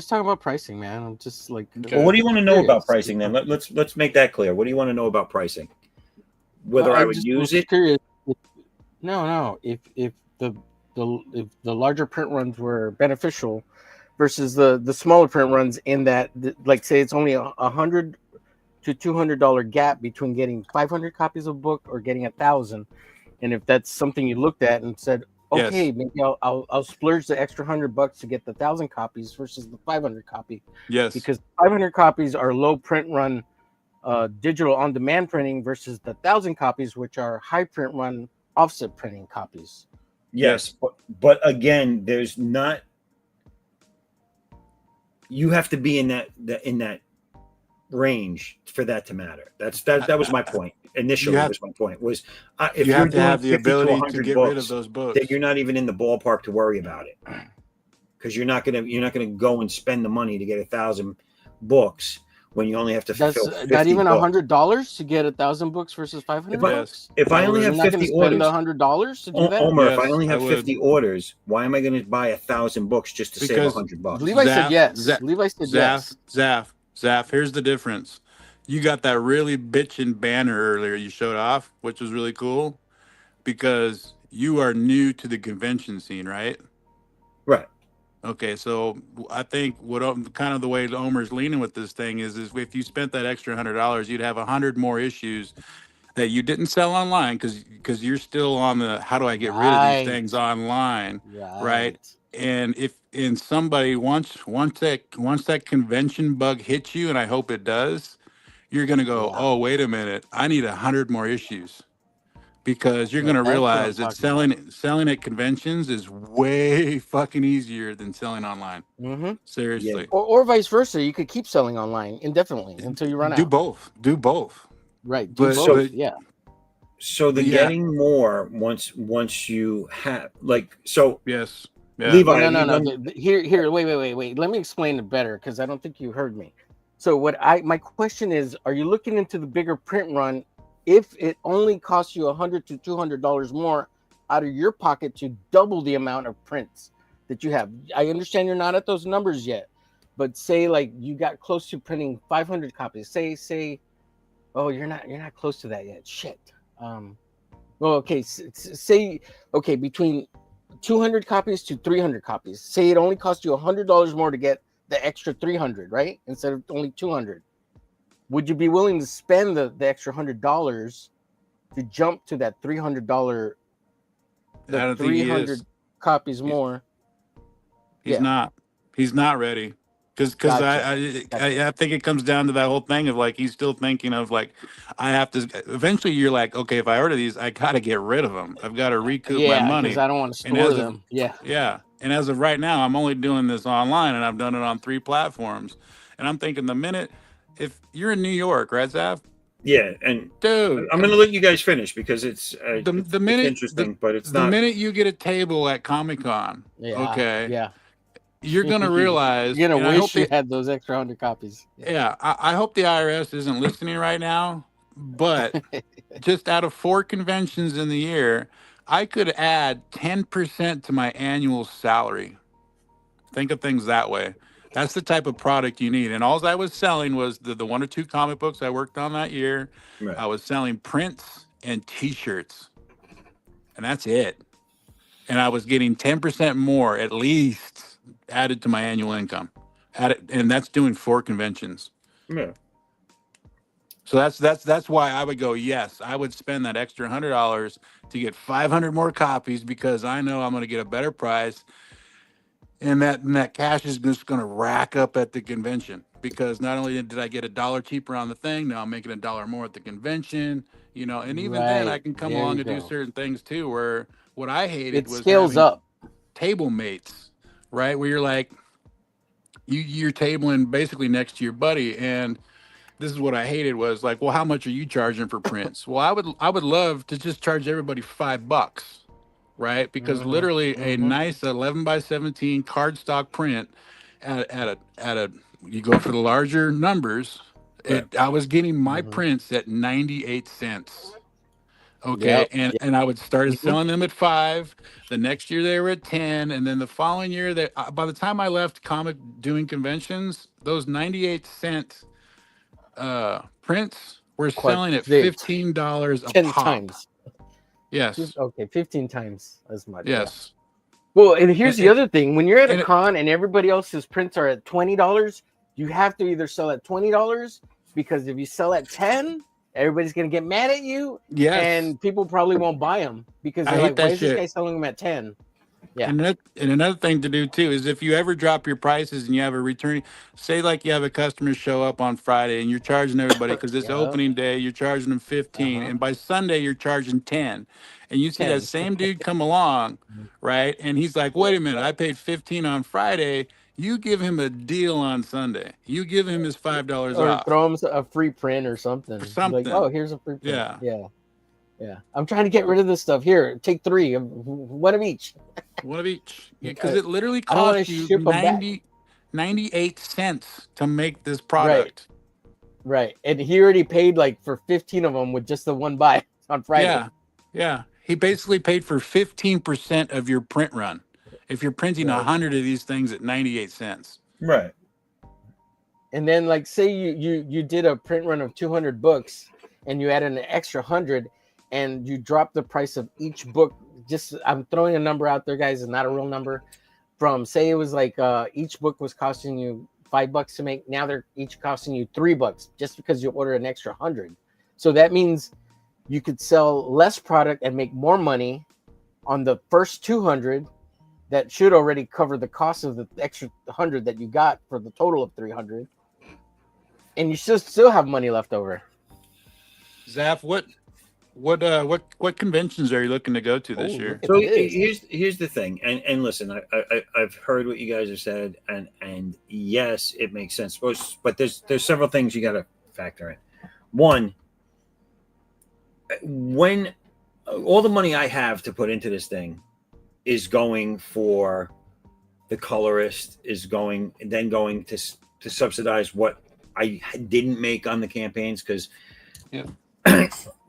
talking about pricing, man. I'm just like
Well, what do you want to know about
curious.
pricing then? Let's make that clear. What do you want to know about pricing?
Well,
Whether I
I
would
just
use
was
it?
curious. No. If if the larger print runs were beneficial versus the smaller print runs, in that like say it's only $100 to $200 gap between getting 500 copies of a book or getting 1,000, and if that's something you looked at and said,
yes,
okay, maybe I'll splurge the extra $100 to get the 1,000 copies versus the 500 copy,
yes,
because 500 copies are low print run digital on demand printing versus the 1,000 copies, which are high print run offset printing copies.
Yes, but again, there's not. You have to be in that range for that to matter. That was my point
you
initially.
have
Was my point was if
you
you're
have to
doing
have the
50 to
ability to
100
get rid of
books,
those
then
books.
you're not even in the ballpark to worry about it, because you're not gonna go and spend the money to get 1,000 books when you only have to
That's
fulfill
not
50
even
books.
$100 to get 1,000 books versus
If
500
I
Yes,
books.
if I
I
only
would.
have
You're not going to
50
spend
orders,
$100 to do that.
Omar, if I
Yes,
only
I
have
would.
50 orders, why am I going to buy 1,000 books just to save
Because
100 bucks?
Levi said
Zaf,
yes.
Zaf,
Levi said
Zaf,
yes.
Zaf, Zaf. Here's the difference. You got that really bitchin' banner earlier you showed off, which was really cool because you are new to the convention scene, right?
Right.
Okay, so I think kind of the way Omer's leaning with this thing is if you spent that extra $100, you'd have 100 more issues that you didn't sell online because you're still on the how do I get rid of these
Right.
things online, right?
Right.
And if in somebody once that convention bug hits you, and I hope it does, you're gonna go,
Yeah.
oh wait a minute, I need 100 more issues because you're gonna
That's what I'm
realize that
talking about.
selling at conventions is way fucking easier than selling online.
Mm-hmm.
Yeah.
Seriously,
Or vice versa. You could keep selling online indefinitely until you run
do
out.
both. Do both.
Right. Do
But
both.
but
Yeah.
So the
yeah,
getting more once you have like so
yes, yeah.
Levi,
Well, no.
let
Here. Wait. Let me explain it better because I don't think you heard me. So my question is, are you looking into the bigger print run if it only costs you $100 to $200 more out of your pocket to double the amount of prints that you have? I understand you're not at those numbers yet, but say like you got close to printing 500 copies. Say, oh, you're not close to that yet. Shit. Well, okay. Say, okay, between 200 copies to 300 copies. Say it only costs you $100 more to get the extra 300, right? Instead of only 200. Would you be willing to spend the extra $100 to jump to that $300,
I
the
don't think he is.
300 copies
He's
more?
he's
Yeah,
not. He's not ready. Because
gotcha.
I think it comes down to that whole thing of like he's still thinking of like I have to. Eventually, you're like, okay, if I order these, I got to get rid of them. I've got to recoup my
Yeah, because
money.
I don't want to
And
store
as of
them. Yeah,
yeah, and as of right now, I'm only doing this online, and I've done it on 3 platforms. And I'm thinking the minute if you're in New York, right, Zaf?
yeah, and
Dude,
I'm gonna let you guys finish because
the
it's
minute
interesting, but it's
the
not.
minute you get a table at Comic Con,
yeah,
okay,
yeah.
you're gonna realize,
You're gonna
and I hope
wish you
they
had those extra 100 copies.
yeah, I hope the IRS isn't listening right now, but just out of 4 conventions in the year, I could add 10% to my annual salary. Think of things that way. That's the type of product you need. And all I was selling was the 1 or 2 comic books I worked on that year.
Right.
I was selling prints and t-shirts, and that's it. And I was getting 10% more at least added to my annual income. Added, and that's doing 4 conventions.
Yeah.
So that's why I would go, yes, I would spend that extra $100 to get 500 more copies because I know I'm going to get a better price, and that cash is just going to rack up at the convention because not only did I get $1 cheaper on the thing, now I'm making $1 more at the convention, and even then I
Right.
can come
There
along
you
and do
go.
certain things too. Where what I hated
It
was
scales
having
up.
table mates, right? Where you're like you're tabling basically next to your buddy, and this is what I hated was like, well, how much are you charging for prints? Well, I would love to just charge everybody $5, right? Because
Hmm.
literally a
Hmm.
nice 11 by 17 cardstock print at a you go for the larger numbers.
Right.
I was getting my
Hmm.
prints at 98 cents. Okay,
Yep.
and
Yep.
and I would started
Hmm.
selling them at 5. The next year they were at 10, and then the following year that by the time I left comic doing conventions, those 98-cent prints were selling at
Quadruped
$15 a
10
pop.
times.
Yes,
Okay, 15 times as much. Yeah.
yes,
Well, and here's
and
the
and,
other thing: when you're at a
and it,
con and everybody else's prints are at $20, you have to either sell at $20 because if you sell at 10, everybody's gonna get mad at you,
yes,
and people probably won't buy them because
I
they're
hate
like, "Why
that
is this
shit.
guy selling them at 10?" Yeah.
And another thing to do too is if you ever drop your prices and you have a return, say like you have a customer show up on Friday and you're charging everybody because it's
Yep.
opening day, you're charging them 15,
Uh-huh.
and by Sunday you're charging 10, and you see that
10.
same dude come along, right? And he's like, wait a minute, I paid 15 on Friday. You give him a deal on Sunday. You give him his $5
Or
off
throw them a free print or
for
something. Like, oh,
something.
here's a free print.
Yeah,
Yeah. Yeah. I'm trying to get rid of this stuff. Here, take 3 of one of each.
one of each. Because
I,
it literally
I don't want to
cost you
ship them back.
98 cents to make this
Right.
product.
Right. And he already paid like for 15 of them with just the one buy on Friday.
Yeah, yeah. He basically paid for 15% of your print run. If you're printing
Right.
100 of these things at 98 cents.
Right.
And then like say you did a print run of 200 books and you added an extra 100 and you drop the price of each book. Just I'm throwing a number out there, guys. It's not a real number. From say it was like each book was costing you $5 to make. Now they're each costing you $3 just because you ordered an extra 100. So that means you could sell less product and make more money on the first 200 that should already cover the cost of the extra 100 that you got for the total of 300, and you still have money left over.
Zaf, what conventions are you looking to go to
Oh,
this
look
year?
at
So
this.
here's the thing, and listen, I've heard what you guys have said, and yes, it makes sense. But there's several things you got to factor in. One, when all the money I have to put into this thing is going for the colorist, is going to subsidize what I didn't make on the campaigns, because
Yep.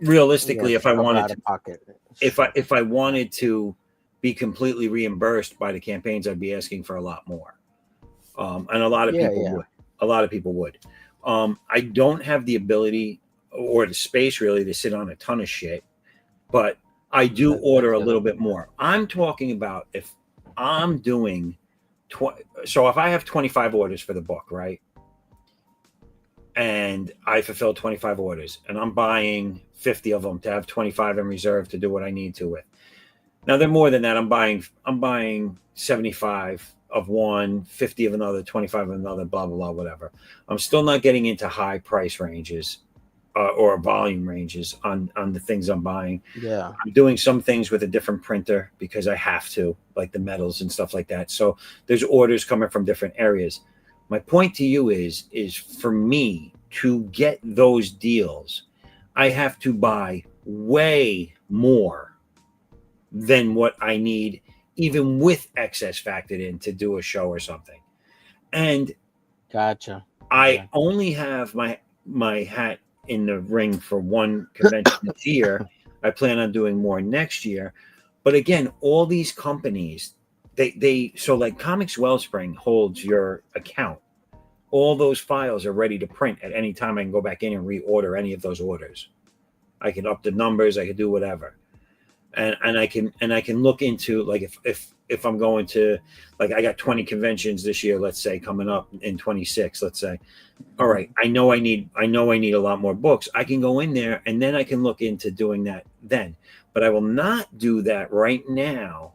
realistically, if I
cover
wanted
out
to,
of pocket.
if I wanted to be completely reimbursed by the campaigns, I'd be asking for a lot more, and a lot of people would. A lot of people would. I don't have the ability or the space really to sit on a ton of shit, but I do order a little bit more. I'm talking about if I'm doing so if I have 25 orders for the book, right? And I fulfill 25 orders, and I'm buying 50 of them to have 25 in reserve to do what I need to with. Now they're more than that. I'm buying 75 of one, 50 of another, 25 of another, blah blah blah, whatever. I'm still not getting into high price ranges or volume ranges on the things I'm buying.
Yeah,
I'm doing some things with a different printer because I have to, like the metals and stuff like that. So there's orders coming from different areas. My point to you is for me to get those deals, I have to buy way more than what I need, even with excess factored in to do a show or something. And
gotcha.
I only have my hat in the ring for one convention this year. I plan on doing more next year. But again, all these companies, they so like Comics Wellspring holds your account. All those files are ready to print at any time. I can go back in and reorder any of those orders. I can up the numbers. I can do whatever, and I can look into, like, if I'm going to, like, I got 20 conventions this year, let's say, coming up in 26. Let's say, all right, I know I need a lot more books. I can go in there and then I can look into doing that then. But I will not do that right now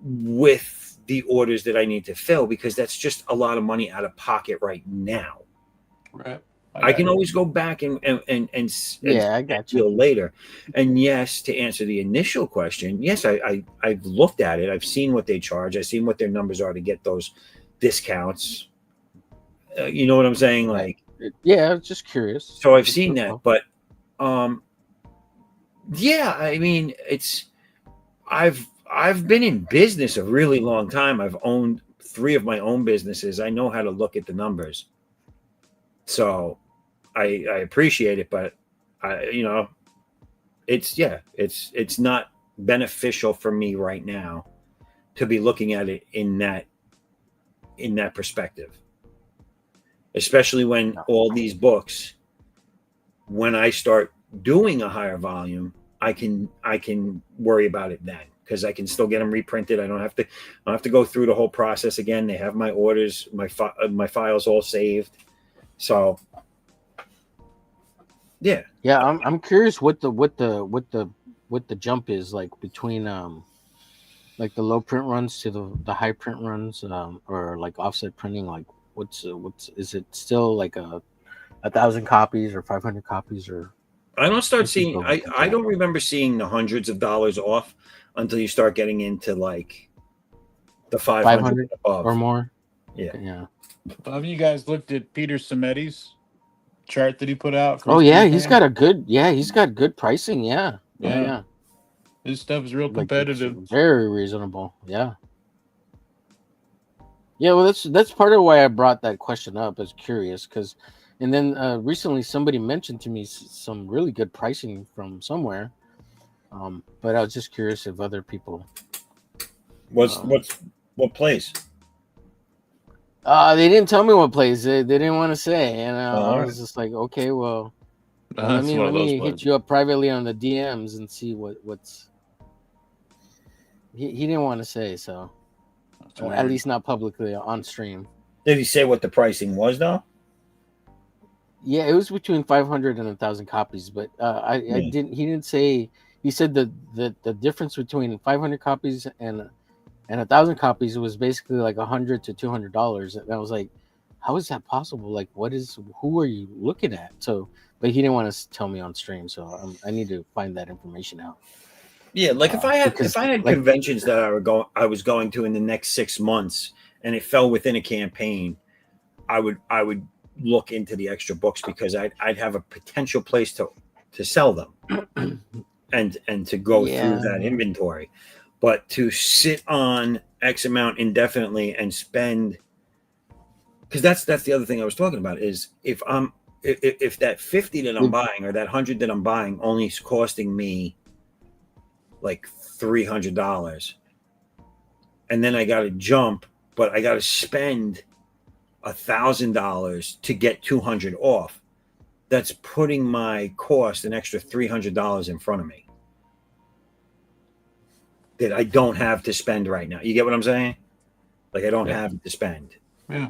with the orders that I need to fill, because that's just a lot of money out of pocket right now.
Right.
I can always go back and
I got you.
deal later. And yes, to answer the initial question, yes, I've looked at it. I've seen what they charge. I've seen what their numbers are to get those discounts. You know what I'm saying?
Right.
Like,
Yeah, I was just curious.
so I've seen that, but yeah, I mean, I've been in business a really long time. I've owned 3 of my own businesses. I know how to look at the numbers. So I appreciate it, but it's not beneficial for me right now to be looking at it in that perspective, especially when all these books, when I start doing a higher volume, I can worry about it then, because I can still get them reprinted. I don't have to go through the whole process again. They have my orders, my files all saved. So yeah.
I'm curious what the jump is like between like the low print runs to the high print runs, or like offset printing. Like what's is it still like 1,000 copies or 500 copies, or
I don't start seeing, I don't remember seeing the hundreds of dollars off until you start getting into like the 500 above
or more.
Yeah.
Have you guys looked at Peter Sameti's chart that he put out?
For he's got good pricing. Yeah.
His stuff is real competitive.
Very reasonable. Yeah. Yeah, well, that's part of why I brought that question up. I was curious because, and then recently somebody mentioned to me some really good pricing from somewhere, but I was just curious if other people.
What place?
They didn't tell me what place. They didn't want to say, and I was just like, okay, well, let me hit you up privately on the DMs and see what's. He didn't want to say, so at least not publicly on stream.
Did he say what the pricing was though?
Yeah, it was between 500 and 1,000 copies, but He didn't say. He said the difference between 500 copies and 1,000 copies was basically like $100 to $200, and I was like, how is that possible? Like, who are you looking at? So, but he didn't want to tell me on stream, so I need to find that information out.
Yeah, like if I had conventions that I was going to in the next 6 months, and it fell within a campaign, I would look into the extra books, because I'd have a potential place to sell them and to go through that
Yeah.
inventory. But to sit on X amount indefinitely and spend, because that's the other thing I was talking about, is if that 50 that I'm buying or that 100 that I'm buying only is costing me like $300, and then I got to jump, but I got to spend $1,000 to get 200 off. That's putting my cost an extra $300 in front of me that I don't have to spend right now. You get what I'm saying? Like I don't have to spend.
Yeah.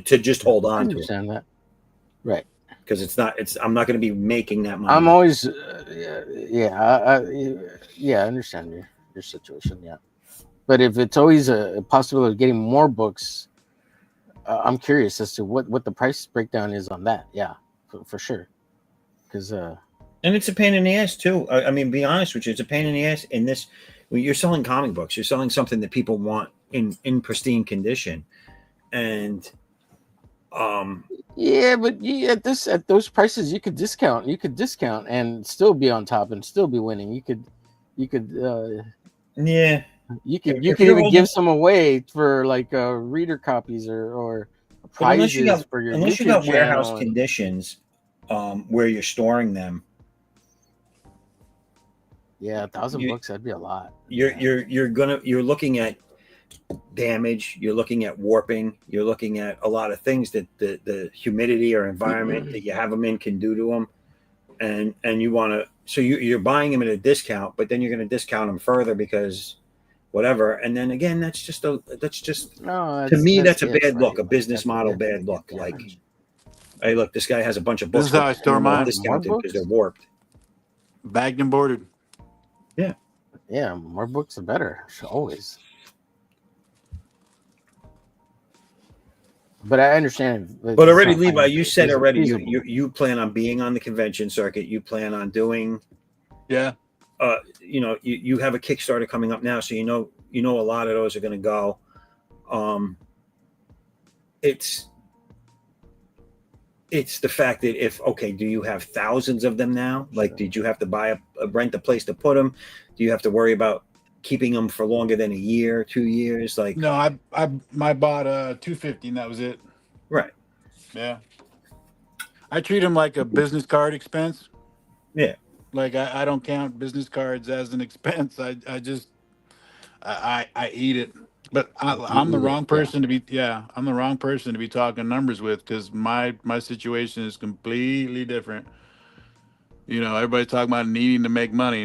To just hold
I
on to it.
understand that. Right.
Because I'm not going to be making that money.
I'm always, I understand your situation. Yeah. But if it's always a possibility of getting more books, I'm curious as to what the price breakdown is on that. Yeah, for sure. Because
and it's a pain in the ass too. I mean, be honest with you, it's a pain in the ass in this. When you're selling comic books, you're selling something that people want in pristine condition, and
yeah, but at those prices, you could discount and still be on top and still be winning. You could
yeah.
You could
If
even
you're holding,
give some away for like reader copies or prizes for your
unless you
YouTube
got warehouse
channel.
conditions, where you're storing them.
Yeah, $1,000 that'd be a lot.
You're looking at damage. You're looking at warping. You're looking at a lot of things that the humidity or environment that you have them in can do to them, and you want to. So you're buying them at a discount, but then you're going to discount them further because whatever. And then again, that's just to me that's a bad look, a business model bad look. Like, hey, look, this guy has a bunch of books.
This is how I store mine.
Discounted because they're warped,
bagged and boarded.
Yeah, more books the better, always. But I understand.
But already, Levi, you said already you plan on being on the convention circuit. You plan on doing,
yeah.
You have a Kickstarter coming up now, so you know a lot of those are going to go. It's the fact that do you have thousands of them now? Like, did you have to rent a place to put them? Do you have to worry about keeping them for longer than a year, 2 years? Like,
no, I bought 250 and that was it.
Right.
Yeah. I treat them like a business card expense.
Yeah.
Like I don't count business cards as an expense. I eat it. But I'm the wrong person to be. Yeah, I'm the wrong person to be talking numbers with because my situation is completely different. Everybody's talking about needing to make money.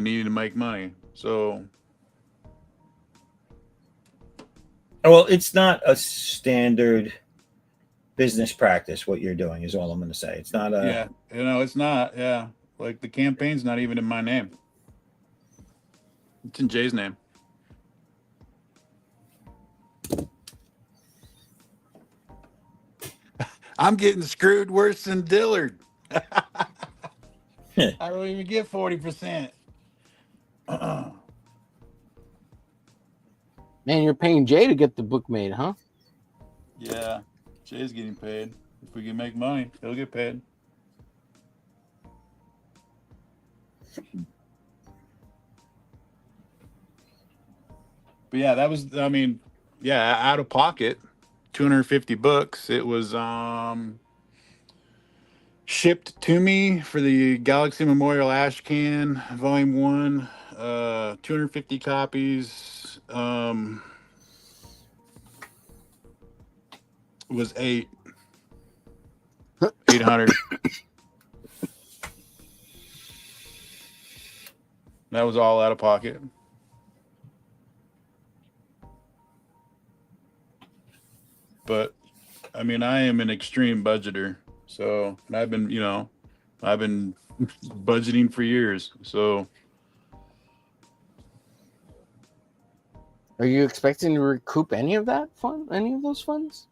So,
well, it's not a standard business practice. What you're doing is all I'm going to say. It's not a.
Yeah, it's not. Yeah, like the campaign's not even in my name. It's in Jay's name. I'm getting screwed worse than Dillard. I don't even get 40%.
Man, you're paying Jay to get the book made, huh?
Yeah, Jay's getting paid. If we can make money, he'll get paid. But yeah, that was, out of pocket, 250 books. It was shipped to me for the Galaxy Memorial Ashcan Volume 1, 250 copies. Was 800. That was all out of pocket. But I am an extreme budgeter. So, and I've been budgeting for years. So,
are you expecting to recoup any of those funds?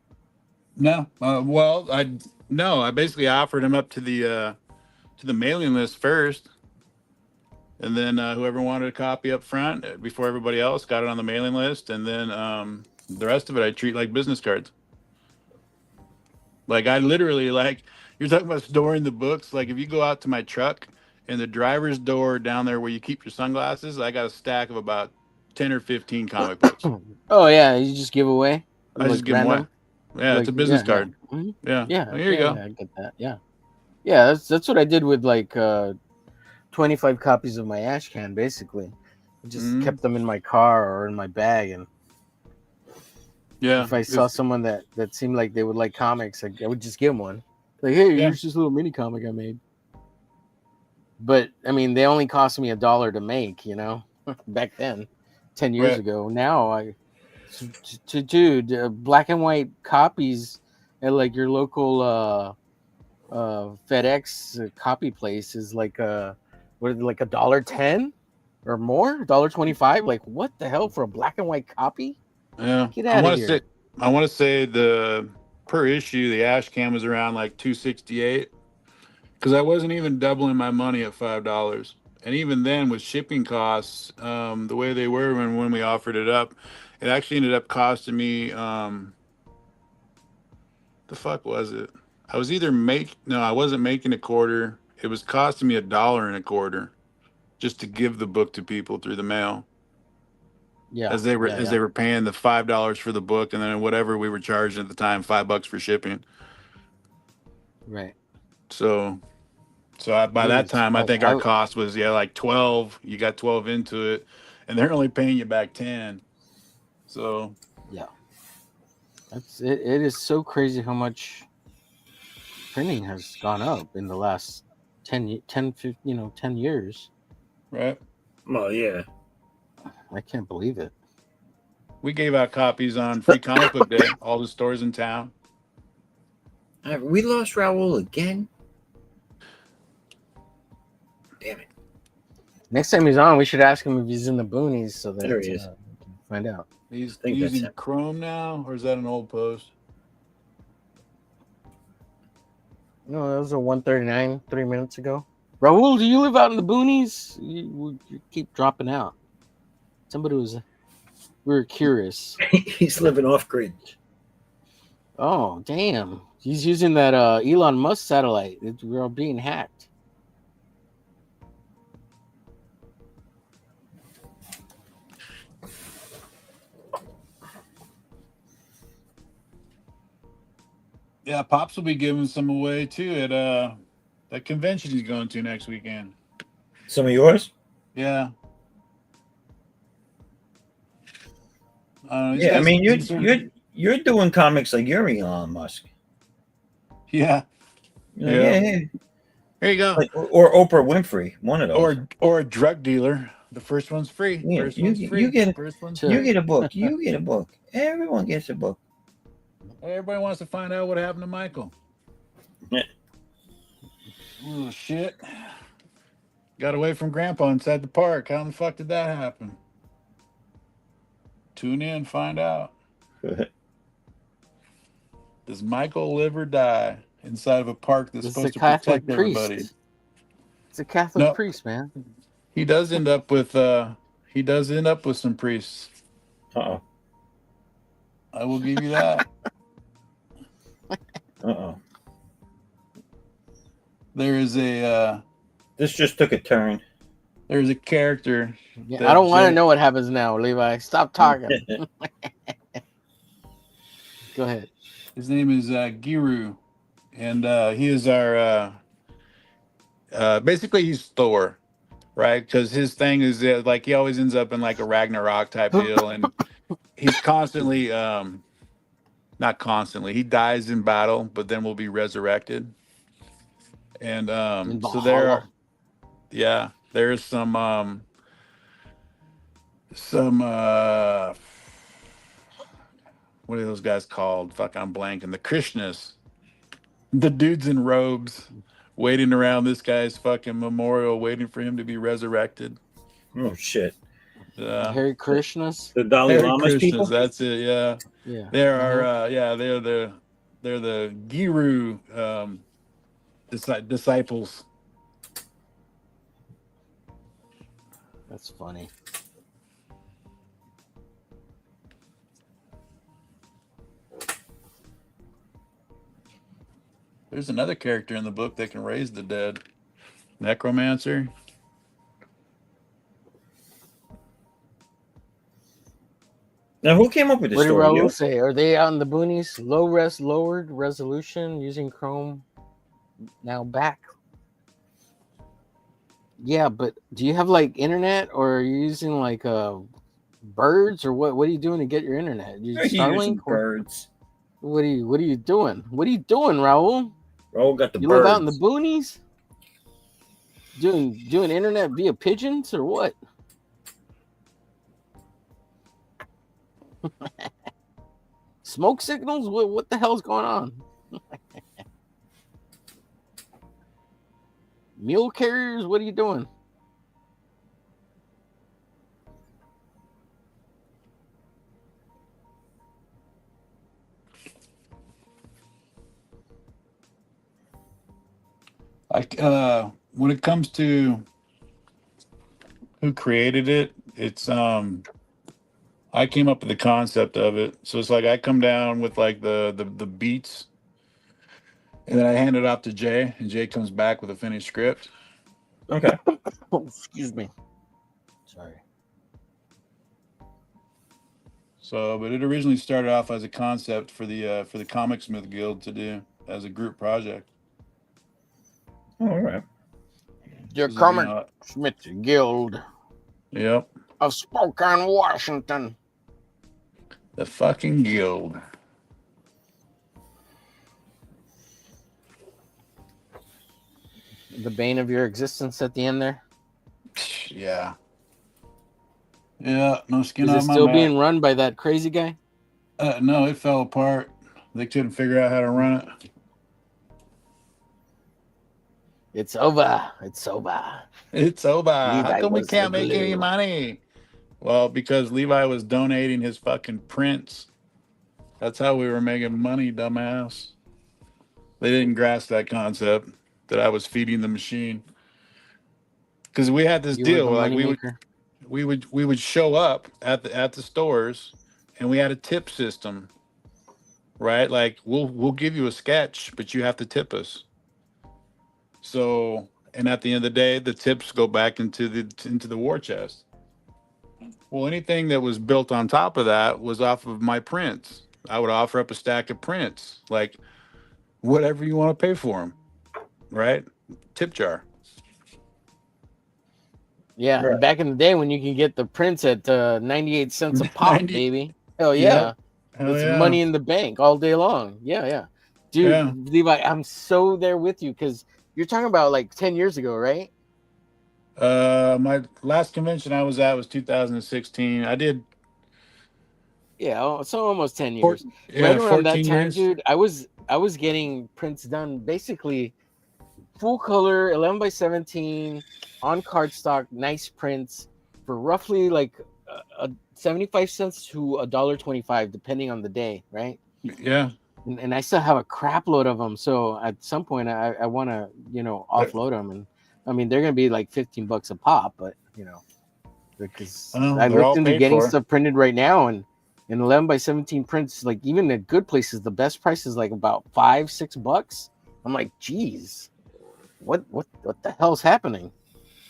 No. I basically offered him up to the mailing list first. And then whoever wanted a copy up front before everybody else got it on the mailing list. And then the rest of it I treat like business cards. Like I literally, like, you're talking about storing the books. Like if you go out to my truck in the driver's door down there where you keep your sunglasses. I got a stack of about 10 or 15 comic books.
Oh yeah, you just give away
I
like
just give them away.
random,
Yeah, it's
like
a business
yeah,
card.
Mhm.
Yeah.
Yeah,
Well, here you
yeah,
go.
yeah. I get that. Yeah, yeah. That's what I did with like 25 copies of my ash can. Basically, I just
Mhm.
kept them in my car or in my bag, and
Yeah.
if I saw someone that seemed like they would like comics, I would just give them one. Like, hey,
Yeah.
here's this little mini comic I made. But I mean, they only cost me $1 to make, back then, 10 years
Right.
ago. Now dude, black and white copies at like your local FedEx copy place is like like $1.10 or more, $1.25. Like, what the hell for a black and white copy?
Yeah.
Get out of here.
I want to say the per issue, the ash can was around like 268 because I wasn't even doubling my money at $5. And even then, with shipping costs, the way they were when we offered it up, it actually ended up costing me the fuck was it? I wasn't making a quarter. It was costing me $1.25 just to give the book to people through the mail.
Yeah,
As they were paying the $5 for the book, and then whatever we were charging at the time, $5 for shipping.
right.
So by that
Jeez,
time, I think our cost was like 12. You got 12 into it, and they're only paying you back 10. So
yeah, that's it. It is so crazy how much printing has gone up in the last 10 years.
right,
Well, yeah.
I can't believe it.
we gave out copies on Free Comic Book Day, all the stores in town.
We lost Raul again. Damn it.
Next time he's on, we should ask him if he's in the boonies so that
There he is.
we can find out.
He's
I think that's
using
it.
Chrome now, or is that an old post?
No, that was a 139 3 minutes ago. Raul, do you live out in the boonies? You keep dropping out. We were curious.
He's living off grid.
Oh, damn. He's using that Elon Musk satellite. We're all being hacked.
Yeah, Pops will be giving some away too at that convention he's going to next weekend.
Some of yours?
Yeah.
Yeah, I mean you're doing comics like you're Elon Musk.
Yeah.
You're like, yeah.
There you go.
Like, or Oprah Winfrey, one of those.
Or a drug dealer. The first one's free.
Yeah,
First one's free.
you get
First one's
you
free.
get a book. You get a book. Everyone gets a book.
Everybody wants to find out what happened to Michael.
Yeah.
Oh shit. Got away from Grandpa inside the park. How in the fuck did that happen? Tune in, find out. Does Michael live or die inside of a park that's supposed to protect everybody?
It's a Catholic priest, man.
He does end up with some priests.
Uh-oh.
I will give you that.
Uh-oh.
There is a
this just took a turn.
There's a character.
Yeah, I don't want to know what happens now, Levi. Stop talking. Go ahead.
His name is Giru, and he is our basically he's Thor, right? Because his thing is like he always ends up in like a Ragnarok type deal, and he's constantly not constantly, he dies in battle, but then will be resurrected. And so there's some what are those guys called? Fuck, I'm blanking. The Krishnas, the dudes in robes waiting around this guy's fucking memorial, waiting for him to be resurrected.
Oh shit.
Hare Krishnas?
The Dalai Lama's people?
That's it, yeah.
Yeah.
They're the Giru disciples.
That's funny.
There's another character in the book that can raise the dead. Necromancer.
Now, who came up with this
What did
story?
Raul
You?
say? Are they on the boonies? Lowered resolution using Chrome. Now back. Yeah, but do you have like internet, or are you using like birds, or what? What are you doing to get your internet? You
Are you using
Starlink? Or
birds?
what are you doing? What are you doing, Raul?
Raul got the
You
birds.
live out in the boonies? Doing internet via pigeons or what? Smoke signals? What the hell's going on? Mule carriers? What are you doing?
When it comes to who created it, it's I came up with the concept of it. So it's like I come down with like the beats, and then I hand it off to Jay, and Jay comes back with a finished script.
Okay.
Oh, excuse me. Sorry.
So, but it originally started off as a concept for the Comicsmith Guild to do as a group project.
Oh, all right.
Your
This is,
Comic Smith Guild
Yep,
of Spokane, Washington.
the fucking guild.
The bane of your existence at the end there.
Yeah. Yeah, no skin
Is it
on my
still
back.
being run by that crazy guy?
No, it fell apart. They couldn't figure out how to run it.
It's over. It's over.
It's over. How
Levi
come we
was the
can't make any
glue.
money? Well, because Levi was donating his fucking prints. That's how we were making money, dumbass. They didn't grasp that concept that I was feeding the machine. Because we had this
You were
deal
the
where like
moneymaker.
we would show up at the stores, and we had a tip system, right? Like we'll give you a sketch, but you have to tip us. So, and at the end of the day, the tips go back into the war chest. Well, anything that was built on top of that was off of my prints. I would offer up a stack of prints, like whatever you want to pay for them, right? Tip jar.
Yeah,
Right.
and back in the day when you can get the prints at 98 cents a pop,
90.
baby. Hell
Yeah.
yeah.
Hell
It's
yeah.
money in the bank all day long. Yeah. Dude,
Yeah.
Levi, I'm so there with you because you're talking about like 10 years ago, right?
My last convention I was at was 2016. I did
Yeah, so almost 10 years.
14
Around that time,
years.
dude, I was getting prints done basically full color 11 by 17 on cardstock, nice prints for roughly like 75 cents to $1.25 depending on the day, right?
Yeah.
And I still have a crap load of them, so at some point I want to offload them, and I mean they're gonna be like $15 a pop, but because I
They're all
looked into
paid
getting
for.
stuff printed right now, and in 11 by 17 prints, like even at good places, the best price is like about $5-6. I'm like, geez, what the hell's happening?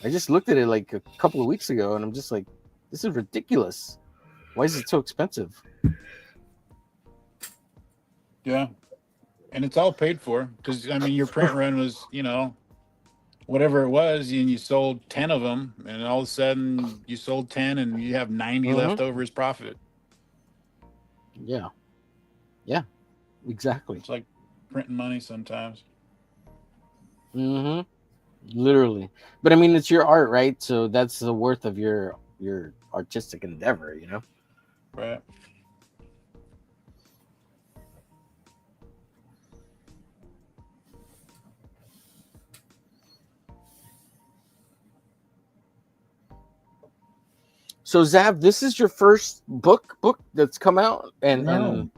I just looked at it like a couple of weeks ago, and I'm just like, this is ridiculous. Why is it so expensive?
Yeah. And it's all paid for because I mean your print run was, whatever it was, and you sold 10 of them, and all of a sudden you sold 10 and you have 90 left over as profit.
Yeah, exactly.
It's like printing money sometimes.
Literally, but I mean, it's your art, right? So that's the worth of your artistic endeavor,
Right.
So Zav, this is your first book that's come out,
No.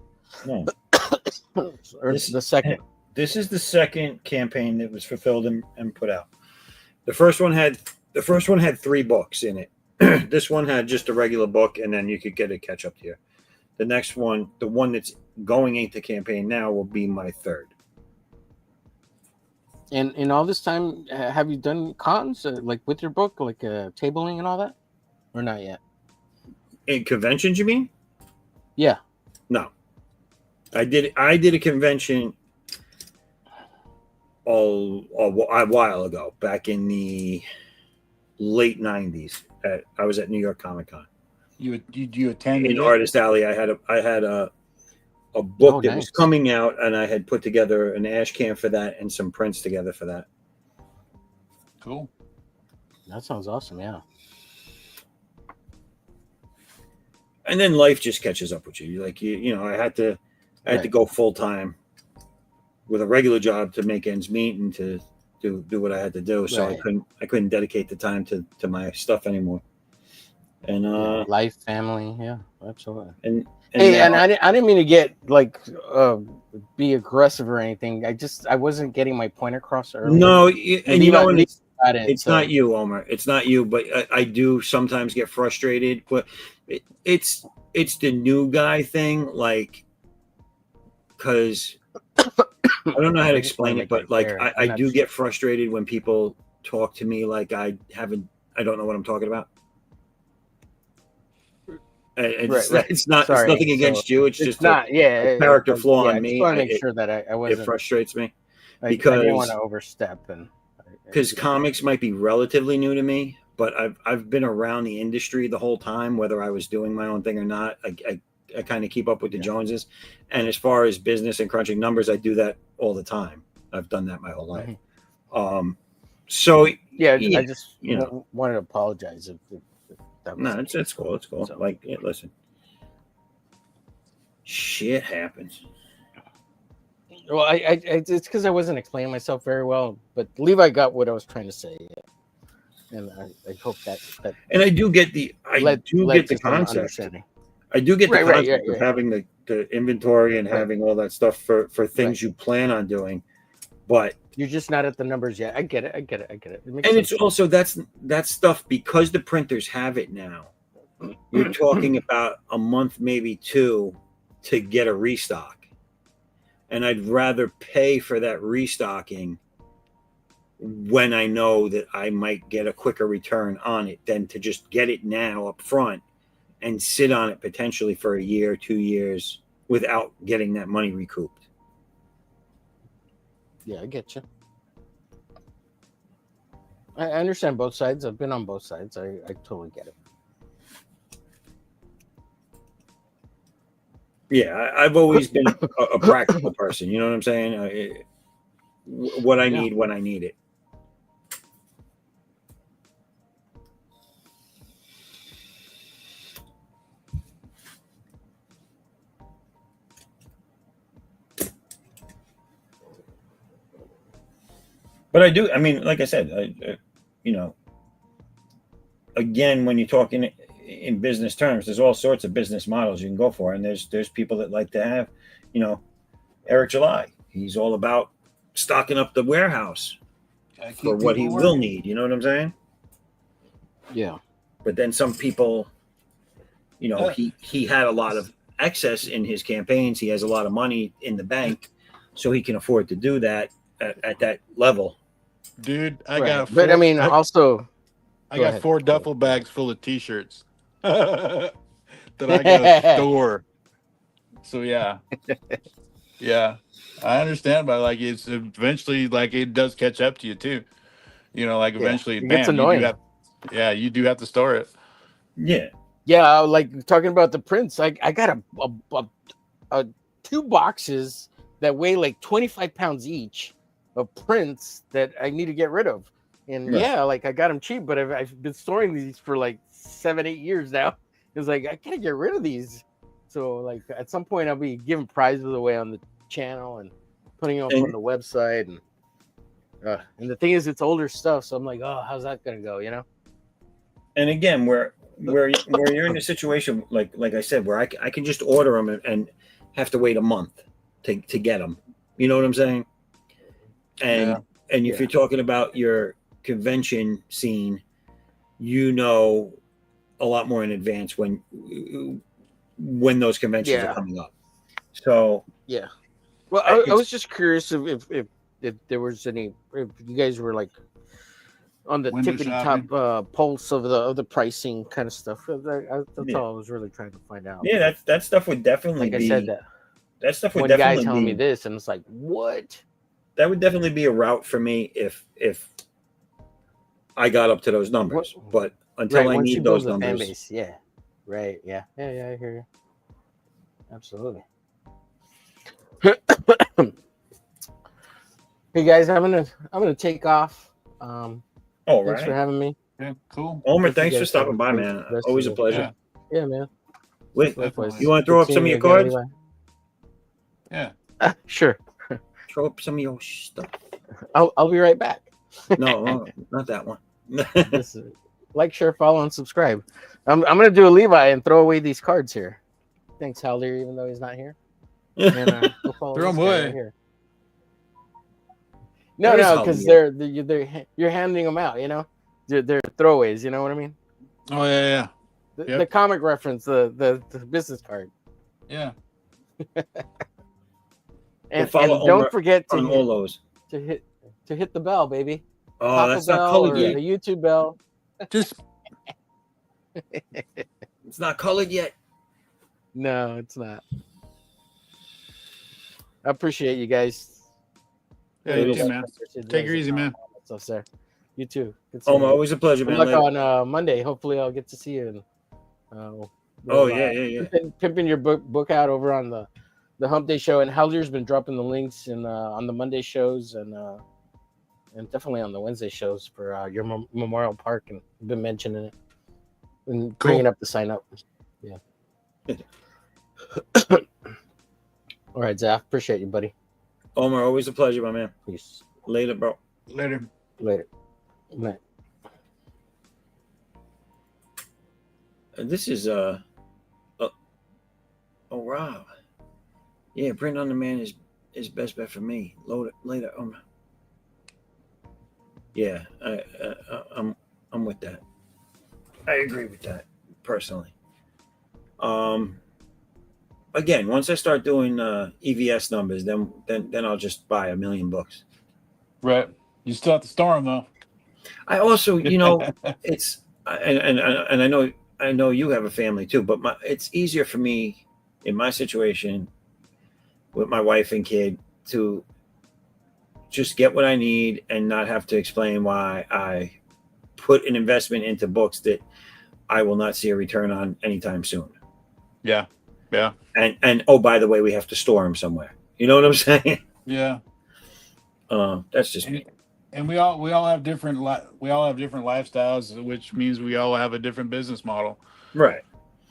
or the second.
This is the second campaign that was fulfilled and put out. The first one had 3 books in it. This one had just a regular book, and then you could get a catch up here. The next one, the one that's going into campaign now, will be my third.
And in all this time, have you done cons like with your book, like tabling and all that, or not yet?
In conventions, you mean?
Yeah.
No, I did. I did a convention a while ago, back in the late '90s. I was at New York Comic Con
You attended
in
it?
Artist Alley. I had a
Oh,
book that was
nice.
coming out, and I had put together an ash can for that and some prints together for that.
Cool.
That sounds awesome. Yeah.
And then life just catches up with you. Like I had to
Right.
go full time with a regular job to make ends meet and to do what I had to do. So
Right.
I couldn't dedicate the time to my stuff anymore. And
Yeah. Life, family. Yeah. Absolutely.
and
Hey,
now,
and I didn't mean to get like be aggressive or anything. I wasn't getting my point across earlier.
no, and and
Levi got it.
it's
So
not you, Omar. It's not you, but I do sometimes get frustrated. But it's the new guy thing, like, because I don't know how to
I just want to
explain it,
make that
but like
clear.
I
I'm not
do get frustrated when people talk to me like I don't know what I'm talking about. And
right.
it's
Sorry.
nothing
So
against you. It's
it's
just
not. Yeah.
a character flaw
Yeah. I
in
just
me.
want to make sure that I
It
wasn't.
frustrates me
I didn't want
because
to overstep and.
comics might be relatively new to me, but I've been around the industry the whole time, whether I was doing my own thing or not. I kind of keep up with the Joneses, and as far as business and crunching numbers, I do that all the time. I've done that my whole life. So
Yeah,
yeah,
I just wanted to apologize if that was.
No, it's cool. It's cool.
So.
Like, listen, shit happens.
Well, it's because I wasn't explaining myself very well, but Levi got what I was trying to say, and I hope that.
And I do get the
led to some
concept.
understanding.
I do get the
Right,
concept of having the inventory and having all that stuff for things you plan on doing, but
you're just not at the numbers yet. I get it. It makes
and
sense.
it's also that's stuff because the printers have it now. You're talking about a month, maybe two, to get a restock. And I'd rather pay for that restocking when I know that I might get a quicker return on it than to just get it now up front and sit on it potentially for a year, 2 years without getting that money recouped.
Yeah, I get you. I understand both sides. I've been on both sides. I totally get it.
Yeah, I've always been a practical person. You know what I'm saying? What I need when I need it. But I do. I mean, like I said, again, when you're talking in business terms, there's all sorts of business models you can go for, and there's people that like to have, Eric July. He's all about stocking up the warehouse for what he will need. You know what I'm saying?
Yeah.
But then some people, he had a lot of excess in his campaigns. He has a lot of money in the bank, so he can afford to do that at that level.
Dude, I got.
But I mean, also,
I got 4 duffel bags full of T-shirts that I gotta store. So yeah, I understand. But like, it's eventually like it does catch up to you too. Like eventually,
it gets
bam,
annoying.
you do have to store it.
Yeah, like talking about the prints. I got a 2 boxes that weigh like 25 pounds each of prints that I need to get rid of. And like I got them cheap, but I've been storing these for like 7-8 years now. It's like I gotta get rid of these. So like at some point I'll be giving prizes away on the channel and putting them up on the website. And the thing is, it's older stuff, so I'm like, oh, how's that gonna go?
And again, where you're in a situation like I said, where I can just order them and have to wait a month to get them. You know what I'm saying? And if you're talking about your convention scene, a lot more in advance when those conventions are coming up. So
well, I was just curious if if there was any, if you guys were like on the
Window
tippity
shopping.
top pulse of the pricing kind of stuff. That's all I was really trying to find out.
Yeah, that stuff would definitely
Like I
be.
said,
That stuff would
one guy
definitely
telling
be.
me this, and it's like, what?
That would definitely be a route for me if I got up to those numbers. But until I
Once you
need
build
those
the fan
numbers,
base, yeah, right, yeah, I hear you. Absolutely. Hey guys, I'm gonna take off.
all
Thanks for
right.
having me.
Yeah, cool.
Omer,
Hope you
thanks for
guys have
stopping
a
by,
great
man.
rest
Always a
of
pleasure.
Yeah,
Yeah, man.
Wait,
Likewise.
definitely.
you want to throw
Good
up some
seeing
of
you
your
again,
cards?
yeah.
Levi. Sure.
Throw up some of your stuff.
I'll be right back.
No, not that one.
This is like, share, follow, and subscribe. I'm gonna do a Levi and throw away these cards here. Thanks, Haldir, even though he's not here. And go follow
Throw
this
'em
guy
away.
right here. No,
Where's
because
Haldir?
you're handing them out. You know, they're throwaways. You know what I mean?
Oh yeah.
The comic reference, the business card.
Yeah.
And
follow
don't
Omer
forget
on all those.
to hit the bell, baby.
Oh,
Pop
that's
a
not
bell
colored
or
yet.
a YouTube bell.
Just
It's not colored yet.
No, it's not. I appreciate you guys.
yeah,
It
you
is.
too, man. Take it easy, man.
Stuff, sir. You too. Good seeing
Omer,
you.
always a pleasure,
Good
man.
luck
Later.
on Monday. Hopefully, I'll get to see you. And,
Oh, yeah.
Pimping your book out over on the Hump Day show, and Haldir's been dropping the links and on the Monday shows and definitely on the Wednesday shows for your Memorial Park, and been mentioning it and bringing up the sign up. Yeah. All right, Zaf. Appreciate you, buddy.
Omer, always a pleasure, my man.
Peace.
Later, bro.
Later.
Later. Good night.
This is Rob. Yeah, print on demand is best bet for me. Load it later. Yeah, I'm with that. I agree with that personally. Again, once I start doing EVS numbers, then I'll just buy 1 million books.
Right. You still have to store them though.
I also, it's and I know you have a family too, but it's easier for me in my situation with my wife and kid to just get what I need and not have to explain why I put an investment into books that I will not see a return on anytime soon.
Yeah. Yeah.
And oh, by the way, we have to store them somewhere. You know what I'm saying?
Yeah.
That's just me.
And we all have different lifestyles, which means we all have a different business model.
Right.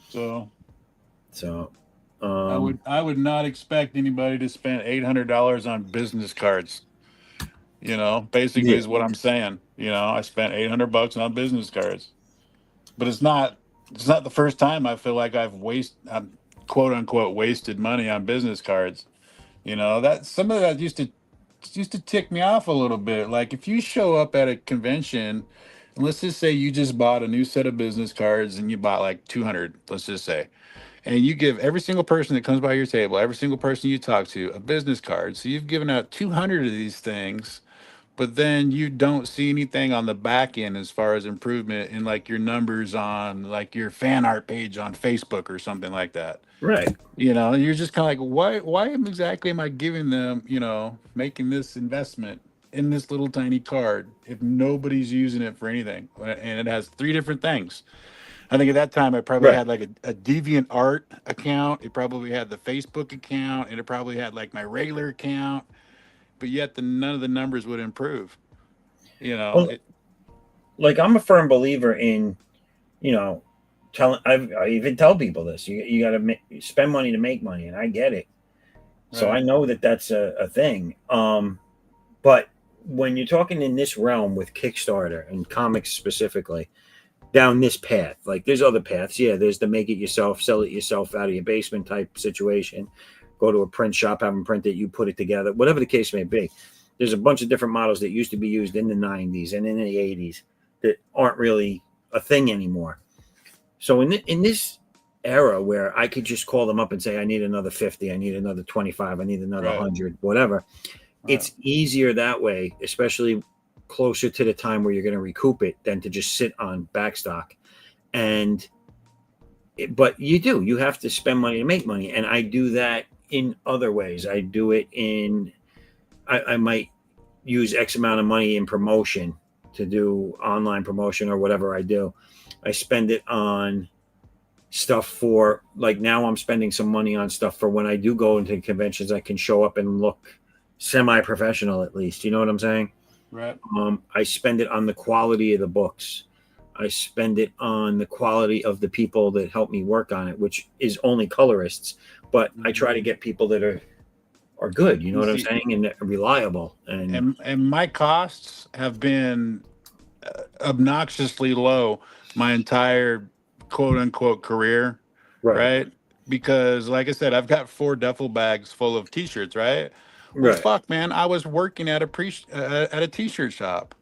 So
I
would not expect anybody to spend $800 on business cards. Basically is what I'm saying. I spent $800 on business cards, but it's not the first time I feel like I've quote unquote wasted money on business cards. That some of that used to tick me off a little bit. Like if you show up at a convention, and let's just say you just bought a new set of business cards and you bought like 200, let's just say, and you give every single person that comes by your table, every single person you talk to, a business card. So you've given out 200 of these things, but then you don't see anything on the back end as far as improvement in like your numbers on like your fan art page on Facebook or something like that.
right.
You're just kind of like, why exactly am I giving them, making this investment in this little tiny card if nobody's using it for anything? And it has 3 different things. I think at that time I probably had like a Deviant Art account. It probably had the Facebook account, and it probably had like my regular account, but yet none of the numbers would improve.
Like I'm a firm believer in, I even tell people this. You got to spend money to make money, and I get it. So
Right.
I know that that's a thing. But when you're talking in this realm with Kickstarter and comics specifically, down this path, like there's other paths. Yeah, there's the make it yourself, sell it yourself out of your basement type situation. Go to a print shop, have them print it, you put it together, whatever the case may be. There's a bunch of different models that used to be used in the 90s and in the 80s that aren't really a thing anymore. So in this era where I could just call them up and say, I need another 50, I need another 25, I need another 100, whatever, it's easier that way, especially closer to the time where you're going to recoup it, than to just sit on backstock. And but you have to spend money to make money, and I do that in other ways. I do it in I might use X amount of money in promotion to do online promotion or whatever I do. I spend it on stuff for, like, now I'm spending some money on stuff for when I do go into conventions, I can show up and look semi-professional, at least. You know what I'm saying?
Right.
I spend it on the quality of the books. I spend it on the quality of the people that help me work on it, which is only colorists. But I try to get people that are good. You know what I'm saying? And reliable.
And my costs have been obnoxiously low my entire quote unquote career. Right. Because, like I said, I've got 4 duffel bags full of t-shirts. Right. Well, fuck, man, I was working at a t-shirt shop.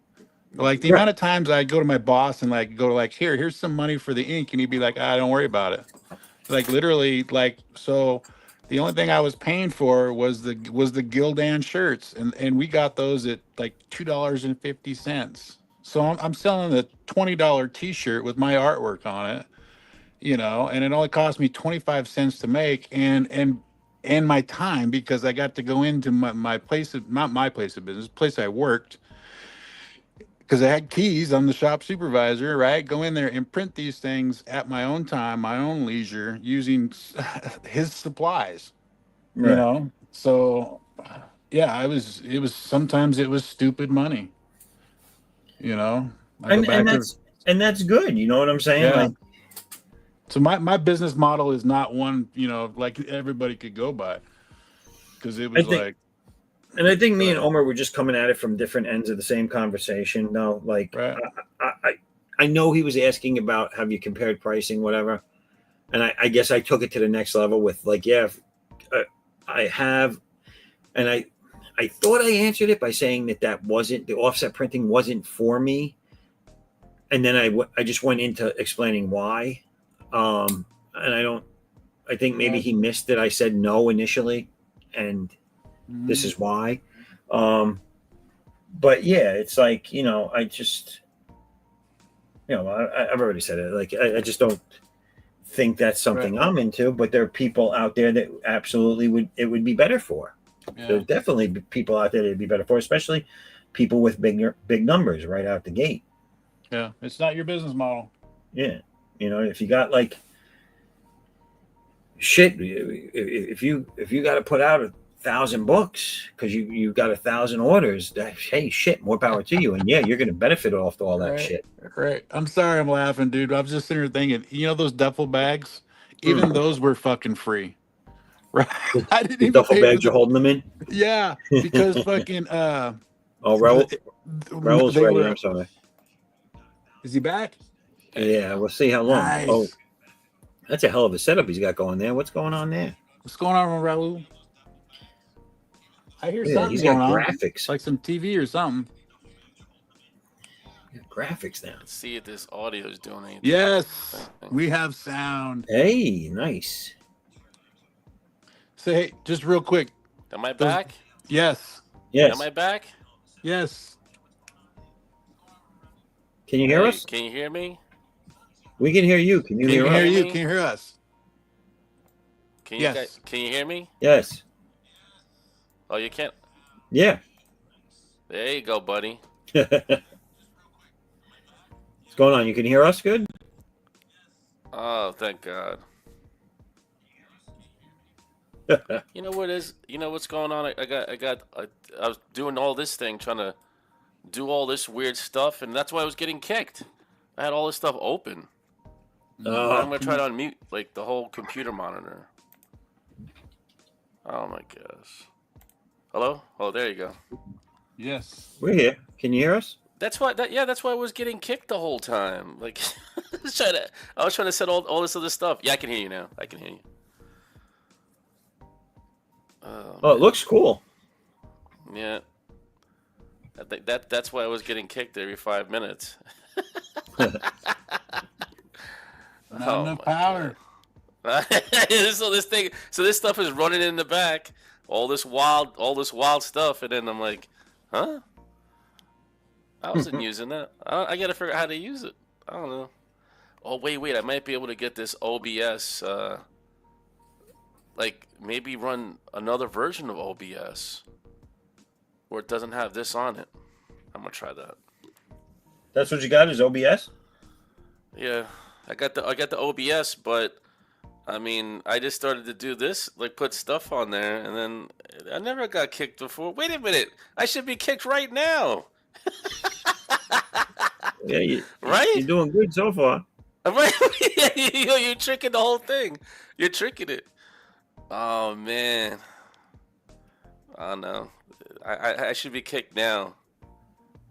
Like, the amount of times I go to my boss and like go like, here's some money for the ink, and he'd be like, don't worry about it. Like, literally, like, so the only thing I was paying for was the Gildan shirts, and we got those at like $2.50. So I'm selling a $20 t-shirt with my artwork on it, and it only cost me 25 cents to make, and my time, because I got to go into my place of, not my place of business, place I worked, because I had keys. I'm the shop supervisor, right? Go in there and print these things at my own time, my own leisure, using his supplies. So yeah, it was sometimes it was stupid money.
And that's good. You know what I'm saying?
Yeah.
Like,
so my business model is not one, like everybody could go by, because it was
and I think me and Omer were just coming at it from different ends of the same conversation. No, like, I know he was asking about, have you compared pricing, whatever. And I guess I took it to the next level with, like, I have. And I thought I answered it by saying that wasn't, the offset printing wasn't for me. And then I just went into explaining why. And I think maybe he missed that I said no initially. And this is why. But yeah, it's like, I just, I've already said it. Like, I just don't think that's something I'm into, but there are people out there that absolutely it would be better for. There's definitely people out there that it'd be better for, especially people with big numbers right out the gate.
Yeah. It's not your business model.
Yeah. If you got like shit, if you got to put out 1,000 books because you got 1,000 orders, hey, shit, more power to you. And yeah, you're going to benefit off all that shit.
Right. I'm sorry I'm laughing, dude. I was just sitting here thinking, those duffel bags, even those were fucking free. Right. I didn't even
duffel
pay
bags you're holding them in?
Yeah, because fucking
Raul's ready. I'm sorry.
Is he back?
Yeah, we'll see how long.
Nice.
Oh, that's a hell of a setup he's got going there. What's going on there?
What's going on with Raul? I hear something
he's
going
got
on.
graphics.
Like some TV or something.
Graphics now.
Let's see if this audio is doing anything.
Yes, we have sound.
Hey, nice.
Say, hey, just real quick.
Am I back?
Yes.
Am I back?
Yes.
Can you hear us?
Can you hear me?
We can hear you. Can you hear us?
Can you hear us?
Can you hear me?
Yes.
Oh, you can't?
Yeah.
There you go, buddy.
What's going on? You can hear us good?
Oh, thank God. You know what is? You know what's going on? I was doing all this thing, trying to do all this weird stuff, and that's why I was getting kicked. I had all this stuff open. I'm gonna try to unmute like the whole computer monitor. Oh my gosh. Hello? Oh, there you go.
Yes.
We're here. Can you hear us?
That's why. That's why I was getting kicked the whole time. Like, I was trying to set all this other stuff. Yeah, I can hear you now. I can hear you.
Oh, it looks cool.
Yeah. I think that's why I was getting kicked every 5 minutes.
Not enough power.
So this stuff is running in the back. all this wild stuff, and then I'm like, huh? I wasn't using that. I gotta figure out how to use it. I don't know. Oh wait, I might be able to get this OBS. Like maybe run another version of OBS where it doesn't have this on it. I'm gonna try that.
That's what you got is OBS?
Yeah, I got the OBS, but I mean, I just started to do this, like put stuff on there, and then I never got kicked before. Wait a minute, I should be kicked right now.
Yeah,
right?
You're doing good so far.
Right? You're tricking the whole thing. You're tricking it. Oh man. Oh no. I should be kicked now.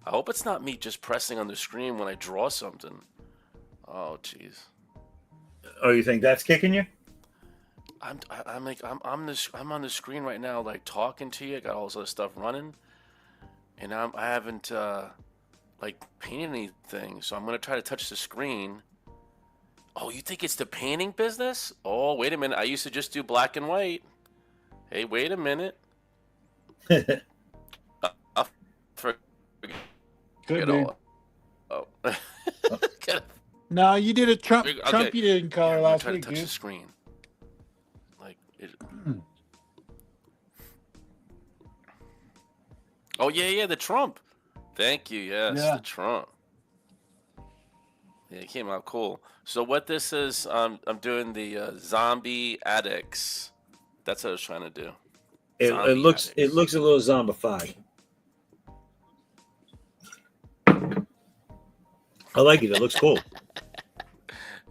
I hope it's not me just pressing on the screen when I draw something. Oh jeez.
Oh, you think that's kicking you?
I'm on the screen right now, like talking to you. I got all this other stuff running, and I haven't like painted anything. So I'm gonna try to touch the screen. Oh, you think it's the painting business? Oh, wait a minute. I used to just do black and white. Hey, wait a minute. I'll forget
Could be.
all. Oh.
No, you did a Trump.
Okay.
Trump you did in color
I'm
last
trying
week,
to touch
dude.
the screen. Like it. Oh yeah, the Trump. Thank you. Yes,
Yeah.
the Trump. Yeah, it came out cool. So what this is, I'm doing the zombie addicts. That's what I was trying to do.
It looks a little zombified. I like it. It looks cool.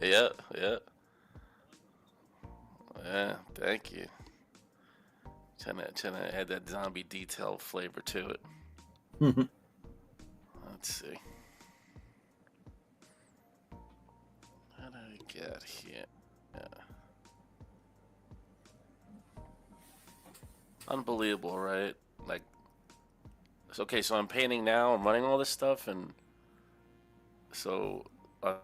Yeah. Thank you. Trying to add that zombie detail flavor to it. Let's see. How did I get here? Yeah. Unbelievable, right? Like, it's okay. So I'm painting now. I'm running all this stuff, and so I'm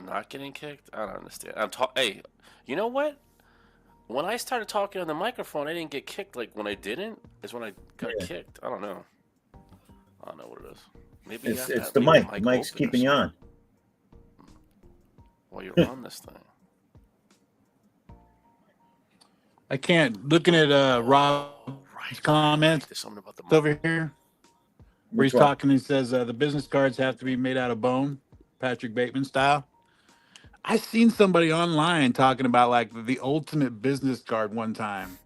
not getting kicked. I don't understand. Hey, you know what? When I started talking on the microphone, I didn't get kicked. Like when I didn't, is when I got kicked. I don't know. I don't know what it is. Maybe
it's the mic. The mic's keeping you on.
While you're on this thing.
I can't. Looking at Rob's comments
There's something about the mic.
over here where he's
Which one?
talking. He says the business cards have to be made out of bone, Patrick Bateman style. I seen somebody online talking about like the ultimate business card one time,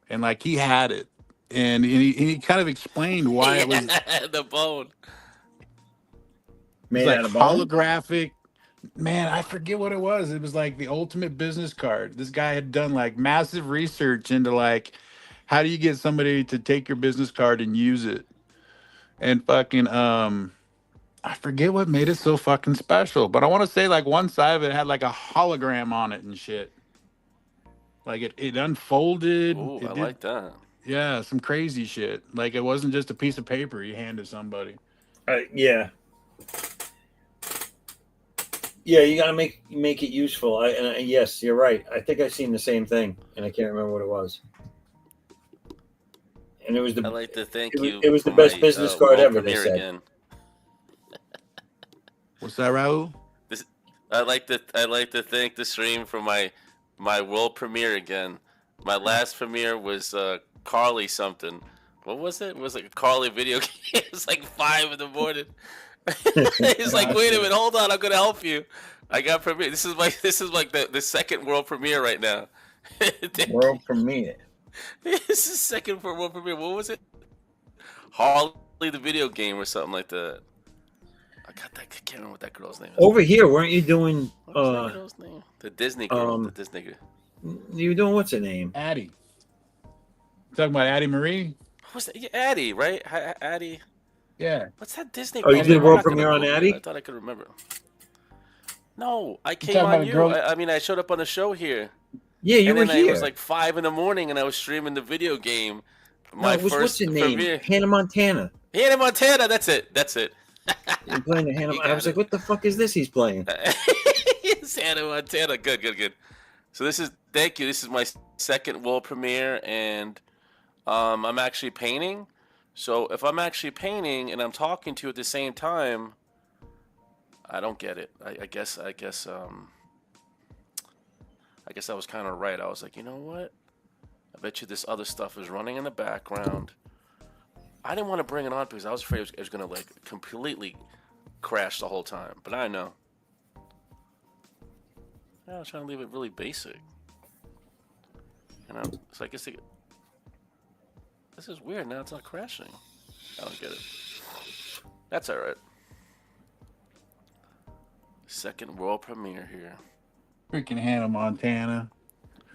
and like he had it, and he kind of explained why it was
the bone.
Made
like
out of bone?
holographic. Man, I forget what it was. It was like the ultimate business card. This guy had done like massive research into like how do you get somebody to take your business card and use it, and fucking I forget what made it so fucking special, but I want to say like one side of it had like a hologram on it and shit. Like it unfolded.
Ooh,
It
I
did,
like that.
yeah, some crazy shit. Like it wasn't just a piece of paper you handed somebody.
Yeah. Yeah, you gotta make it useful. Yes, you're right. I think I've seen the same thing, and I can't remember what it was. And it was
I like to thank
it was-
you.
it was the
for
best
my,
business card
world
ever, they
premiere
said.
Again.
What's that, Raul?
I like to thank the stream for my world premiere again. My last premiere was Carly something. What was it? It was like a Carly video game. It was like 5 in the morning. He's like, wait a minute, hold on, I'm gonna help you. I got premiere. This is like the second world premiere right now.
World premiere.
This is second for world premiere. What was it? Harley the video game or something like that. I can't remember what that girl's name is.
Over here, weren't you doing?
What was that girl's name? The Disney girl. The Disney girl.
You were doing what's her name?
Addie. Talking about Addie Marie?
Who's that? Yeah, Addie, right? Addie.
Yeah.
What's that Disney?
Oh, you
girl's
did
name?
world
I'm not gonna
premiere on
Google it.
Addie?
I thought I could remember. No, I came
talking about
on
a
you.
girl-
I mean, I showed up on the show here.
Yeah, you
and
were
then
here.
It was like 5 in the morning, and I was streaming the video game.
No, it was, what's her name?
premiere.
Hannah Montana.
Hannah Montana. That's it.
You're playing the Hannah.
You
I was
got
like, what the fuck is this? He's playing.
It's Hannah Montana. Good. So thank you. This is my second world premiere, and I'm actually painting. So if I'm actually painting and I'm talking to you at the same time, I don't get it. I guess I was kind of right. I was like, you know what? I bet you this other stuff is running in the background. I didn't want to bring it on because I was afraid it was gonna like completely crash the whole time. But I know. Yeah, I was trying to leave it really basic. So I guess this is weird. Now it's not crashing. I don't get it. That's all right. Second world premiere here.
Freaking Hannah Montana.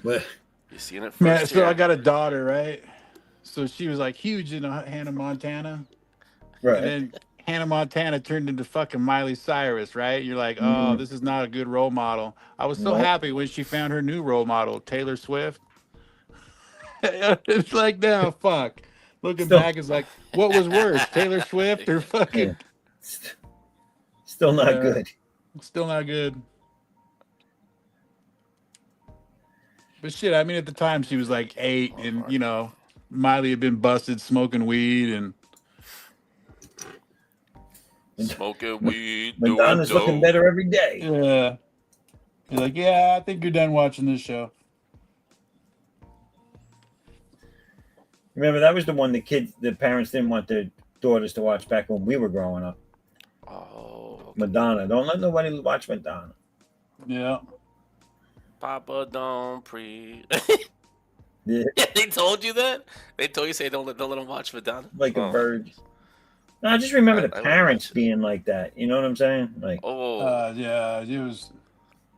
But
You seen it first?
Man, so
here?
I got a daughter, right? So she was like huge into Hannah Montana.
right.
And then Hannah Montana turned into fucking Miley Cyrus, right? You're like, oh,
Mhm.
this is not a good role model. I was so
Nope.
happy when she found her new role model, Taylor Swift. It's like, now, fuck. Looking
Still-
back, it's like, what was worse, Taylor Swift or fucking?
Still not
Yeah.
good.
Still not good. But shit, I mean, at the time she was like 8, and you know, Miley had been busted smoking weed, and
Smoking weed,
Madonna's
doing
looking
dope.
better every day.
yeah, you're like, yeah, I think you're done watching this show.
Remember, that was the one the parents didn't want their daughters to watch back when we were growing up.
Oh, okay.
Madonna. Don't let nobody watch Madonna.
Yeah,
Papa don't pre.
Yeah,
They told you that? They told you say don't let them watch Madonna?
like a
Oh.
bird. No, I just remember the
I
parents
watch it.
being like that. You know what I'm saying? Like,
yeah, it was.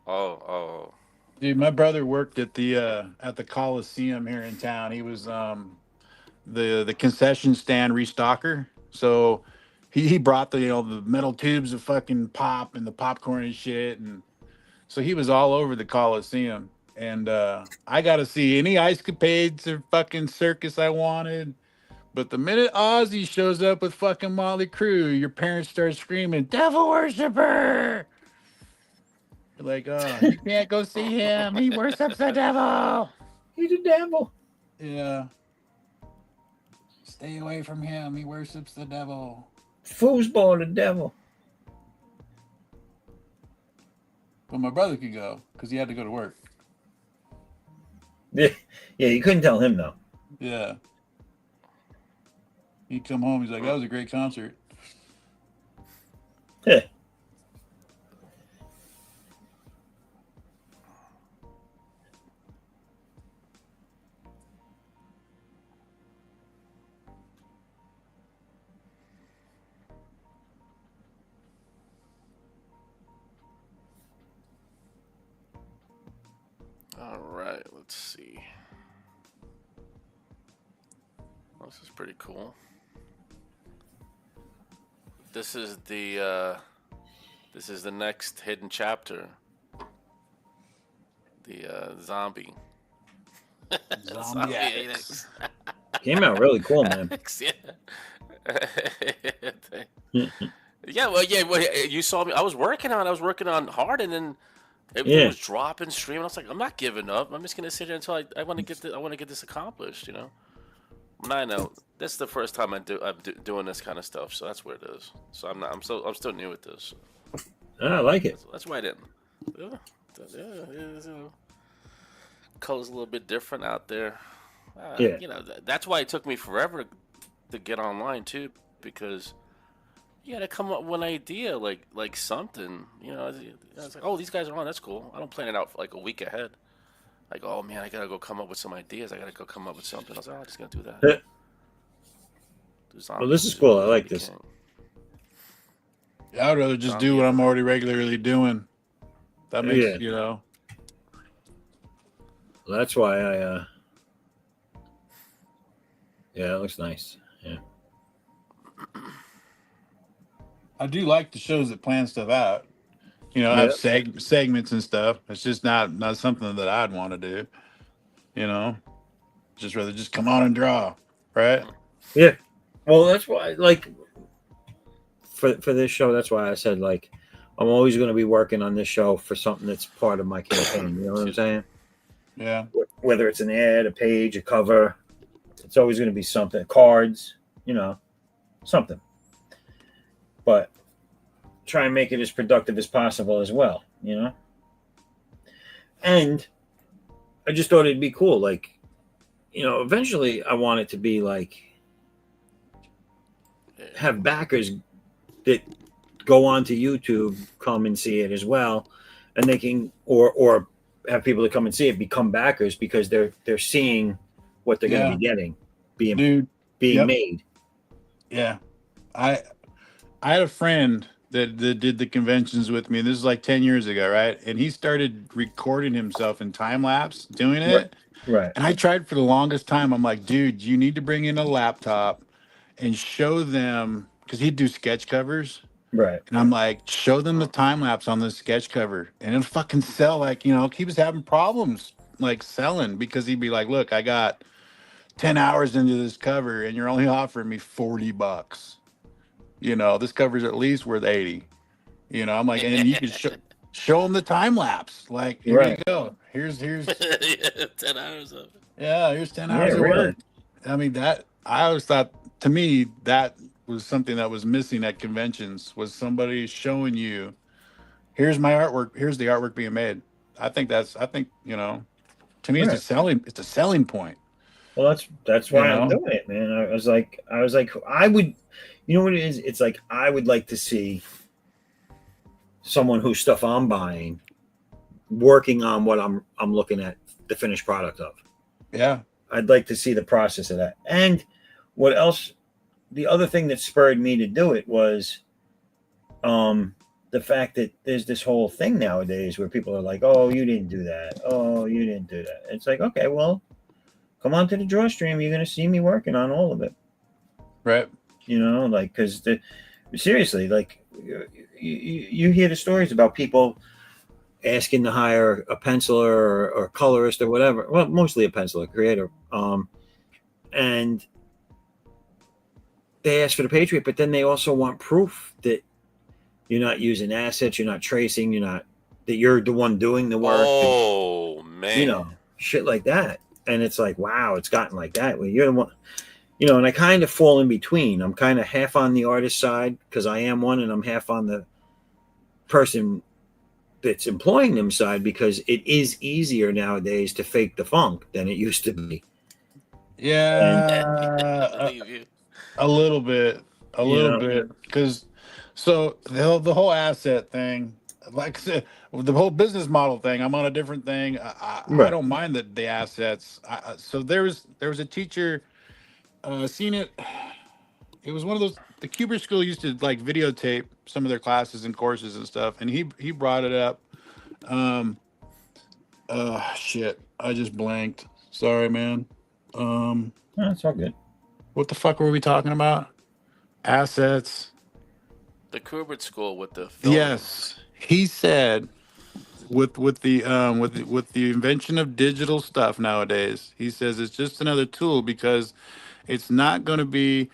Oh.
Dude, my brother worked at the Coliseum here in town. He was the concession stand restocker. So he brought the the metal tubes of fucking pop and the popcorn and shit, and so he was all over the Coliseum. And I got to see any ice capades or fucking circus I wanted. But the minute Ozzy shows up with fucking Motley Crue, your parents start screaming, "Devil worshiper!" You're like, oh, you can't go see him. He worships the devil.
he's a devil.
Yeah. Stay away from him. He worships the devil.
Foosball the devil.
But my brother could go because he had to go to work.
Yeah, you couldn't tell him though.
Yeah. He'd come home. He's like, that was a great concert.
Yeah.
All right, let's see. This is pretty cool. This is the next hidden chapter. The zombie.
Zombie
addicts.
Came out really cool, man.
Yeah. Well, you saw me. I was working on hard, and then everything was dropping, streaming. I was like, I'm not giving up. I'm just gonna sit here until I want to get this accomplished. You know. And I know that's the first time I'm doing this kind of stuff, so that's where it is. So I'm still new at this.
I like it.
That's why I didn't. Color's a little bit different out there.
Yeah.
You know, that's why it took me forever to get online too, because you got to come up with an idea, like something. You know, it's like, oh, these guys are on. That's cool. I don't plan it out for like a week ahead. Like, oh man, I gotta go come up with some ideas. I gotta go come up with something. I was like, oh, I'm just gonna do that.
Well, this is cool. I like this.
Yeah, I'd rather just do what I'm already regularly doing. That makes, you know.
Well, that's why yeah, it looks nice. Yeah.
I do like the shows that plan stuff out. You know, I have segments and stuff. It's just not something that I'd want to do. You know, just rather just come on and draw, right?
Yeah. Well, that's why, like, for this show, that's why I said, like, I'm always going to be working on this show for something that's part of my campaign. You know what I'm saying?
Yeah.
Whether it's an ad, a page, a cover, It's always going to be something. Cards, something. But try and make it as productive as possible as well, And I just thought it'd be cool. Like, eventually I want it to be like have backers that go onto YouTube come and see it as well, and they can or have people that come and see it become backers because they're seeing what they're going to be getting being made.
Yeah, I had a friend that did the conventions with me. This is like 10 years ago, right? And he started recording himself in time lapse doing it.
Right.
And I tried for the longest time. I'm like, dude, you need to bring in a laptop and show them, because he'd do sketch covers.
Right.
And I'm like, show them the time lapse on the sketch cover, and it'll fucking sell. Like, he was having problems like selling because he'd be like, look, I got 10 hours into this cover and you're only offering me $40. This cover's at least worth 80. I'm like, and you could show them the time lapse. Like, here you go. Here's
10 hours of it.
Yeah, here's 10 hours of work. I mean, that I always thought, to me, that was something that was missing at conventions, was somebody showing you, here's my artwork, here's the artwork being made. I think to me, it's a selling point.
Well, that's why I'm doing it, man. I was like, I would, what it is? It's like, I would like to see someone whose stuff I'm buying working on what I'm looking at the finished product of.
Yeah.
I'd like to see the process of that. And what else? The other thing that spurred me to do it was the fact that there's this whole thing nowadays where people are like, oh, you didn't do that. Oh, you didn't do that. It's like, okay, well, come on to the draw stream. You're going to see me working on all of it.
Right.
Because seriously, like you hear the stories about people asking to hire a penciler or colorist or whatever. Well, mostly a penciler, creator. And they ask for the Patriot, but then they also want proof that you're not using assets, you're not tracing, that you're the one doing the work.
Oh, man.
Shit like that. And it's like, wow, it's gotten like that. Well, you're the one, and I kind of fall in between. I'm kind of half on the artist side because I am one, and I'm half on the person that's employing them side because it is easier nowadays to fake the funk than it used to be.
Yeah, a little bit, because so the whole asset thing, like I said, the whole business model thing, I'm on a different thing. I don't mind the assets. So there was a teacher, seen it. It was one of those. The Cuber School used to like videotape some of their classes and courses and stuff, and he brought it up. Shit, I just blanked. Sorry, man.
That's all good.
What the fuck were we talking about? Assets.
The Kubert School with the film.
Yes, he said with the invention of digital stuff nowadays, he says it's just another tool because it's not going to be,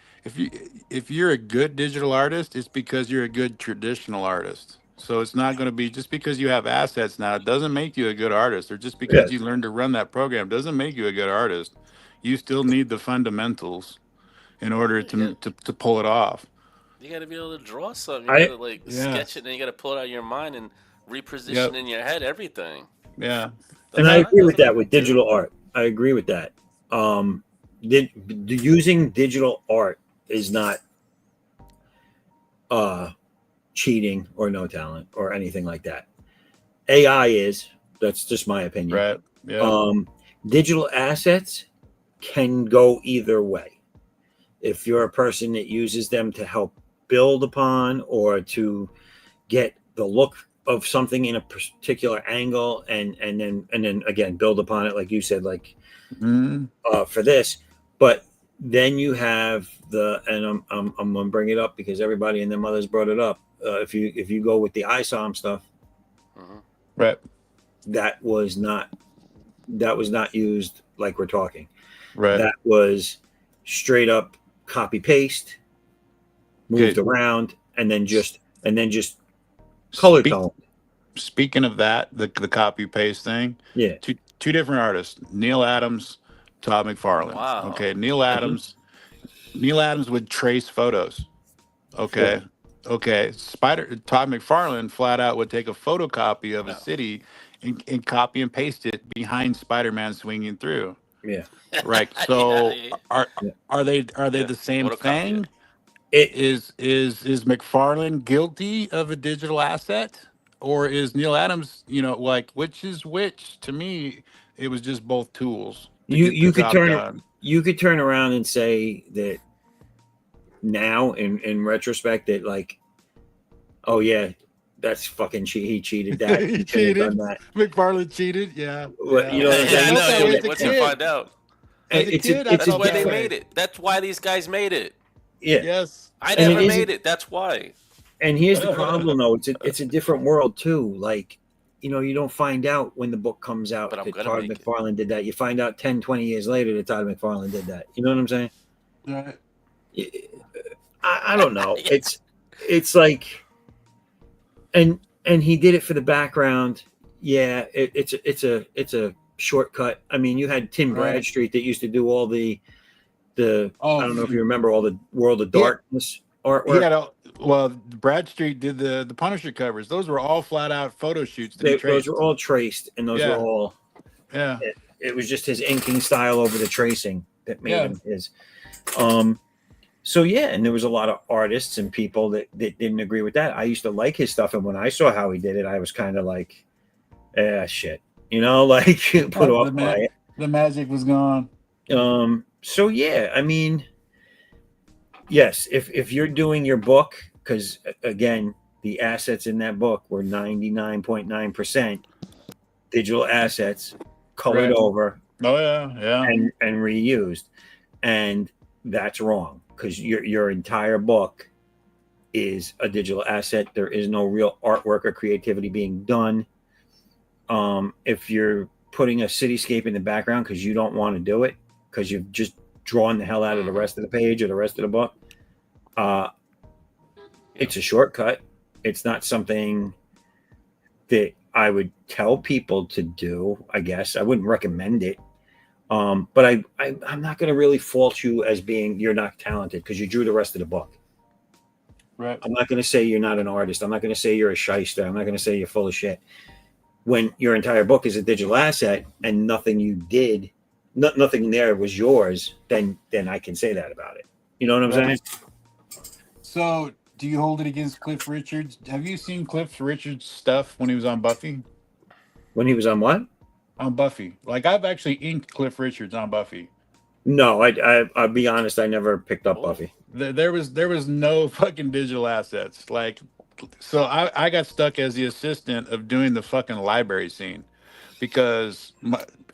if you're a good digital artist, it's because you're a good traditional artist. So it's not going to be just because you have assets now, it doesn't make you a good artist, or just because you learned to run that program doesn't make you a good artist. You still need the fundamentals in order to pull it off.
You got to be able to draw something. You got to sketch it, and then you got to pull it out of your mind and reposition in your head everything.
Yeah.
And I agree with that with digital art. I agree with that. Using digital art is not cheating or no talent or anything like that. AI is. That's just my opinion.
Right. Yeah.
Digital assets can go either way. If you're a person that uses them to help build upon or to get the look of something in a particular angle and then again build upon it, like you said, like for this, but then you have and I'm gonna bring it up because everybody and their mothers brought it up. If you go with the ISOM stuff,
right,
that was not used like we're talking.
Right,
that was straight up copy paste, moved around, and then just color tone.
Speaking of that, the copy paste thing, two different artists, Neil Adams, Todd McFarlane.
Wow.
Okay, Neil Adams would trace photos. Okay. Okay. Todd McFarlane flat out would take a photocopy of a city and copy and paste it behind Spider-Man swinging through.
Yeah.
Right. So
Yeah.
are they
Yeah.
the same
Photocopy
thing?
It
Is McFarlane guilty of a digital asset? Or is Neil Adams, like which is which? To me, it was just both tools to
you
get the
you could
job
turn
done.
you could turn around and say that now in retrospect that like, oh yeah, that's fucking he cheated that.
He
He shouldn't have done
cheated.
that.
McFarlane cheated. Yeah.
What, you know what I'm
I
saying?
I
felt
know.
that way
Yeah,
as a
once you
kid.
find out,
As a
It's
kid,
a,
I
it's
that's
a
felt
why
that
they
different,
way.
made it. That's why these guys made it.
yeah.
Yes.
I
And
never
it
made it. That's why.
And here's the problem though, it's a different world too. Like, you don't find out when the book comes out
But I'm
that
gonna
Todd
make it.
McFarlane did that. You find out 10, 20 years later that Todd McFarlane did that. You know what I'm saying?
Right.
I don't know.
Yeah.
It's like, and he did it for the background. Yeah, it's a shortcut. I mean, you had Tim
Right.
Bradstreet that used to do all the I
Oh,
don't know if you remember all the World of
Yeah.
Darkness
he
artwork.
had Bradstreet did the Punisher covers. Those were all flat out photo shoots that he
Those
traced.
were all traced, and those were
Yeah.
all.
Yeah.
It was just his inking style over the tracing that made
Yeah.
him his. So yeah, and there was a lot of artists and people that didn't agree with that. I used to like his stuff, and when I saw how he did it, I was kind of like, shit, like put off by it.
The magic was gone.
So yeah, I mean, yes, if you're doing your book, because again, the assets in that book were 99.9% digital assets, colored
Right.
over
Oh yeah.
and reused, and that's wrong because your entire book is a digital asset. There is no real artwork or creativity being done. If you're putting a cityscape in the background because you don't want to do it because you've just drawn the hell out of the rest of the page or the rest of the book, it's a shortcut. It's not something that I would tell people to do. I guess I wouldn't recommend it. But I'm not going to really fault you as being you're not talented because you drew the rest of the book.
Right.
I'm not going to say you're not an artist. I'm not going to say you're a shyster. I'm not going to say you're full of shit. When your entire book is a digital asset and nothing you did, nothing there was yours, then I can say that about it. You know what I'm saying?
So, do you hold it against Cliff Richards? Have you seen Cliff Richards' stuff when he was on Buffy?
When he was on what?
On Buffy. Like, I've actually inked Cliff Richards on Buffy.
No, I'll be honest. I never picked up Buffy.
There was no fucking digital assets. Like, so I got stuck as the assistant of doing the fucking library scene because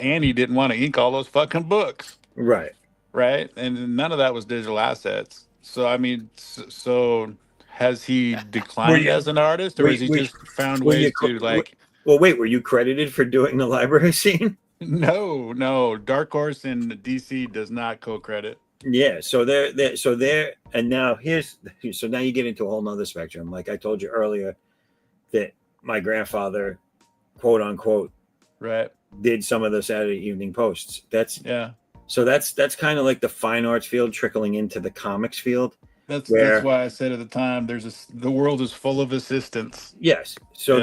Annie didn't want to ink all those fucking books.
Right.
Right. And none of that was digital assets. So, I mean, so has he declined as an artist or has he just found ways to like.
Well, wait, were you credited for doing the library scene?
No. Dark Horse and DC does not co-credit.
Yeah, so there, and now now you get into a whole nother spectrum. Like I told you earlier, that my grandfather, quote unquote,
right,
did some of the Saturday Evening Posts. That's kind of like the fine arts field trickling into the comics field.
That's why I said at the time, the world is full of assistants.
Yes. So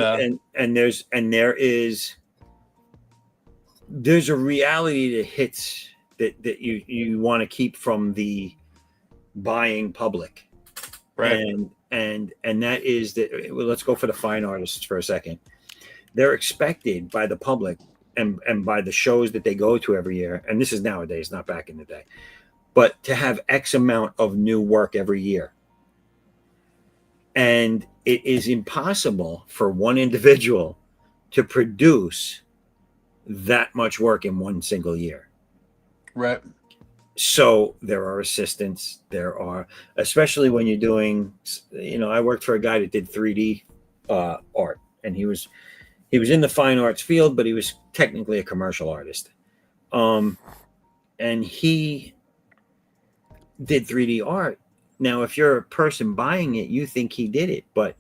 there's a reality that hits that you want to keep from the buying public,
right?
And that is that. Well, let's go for the fine artists for a second. They're expected by the public and by the shows that they go to every year, and this is nowadays, not back in the day, but to have X amount of new work every year. And it is impossible for one individual to produce that much work in one single year.
Right.
So there are assistants. There are, especially when you're doing, I worked for a guy that did 3D art, and he was in the fine arts field, but he was technically a commercial artist. And he did 3D art. Now, if you're a person buying it, you think he did it, but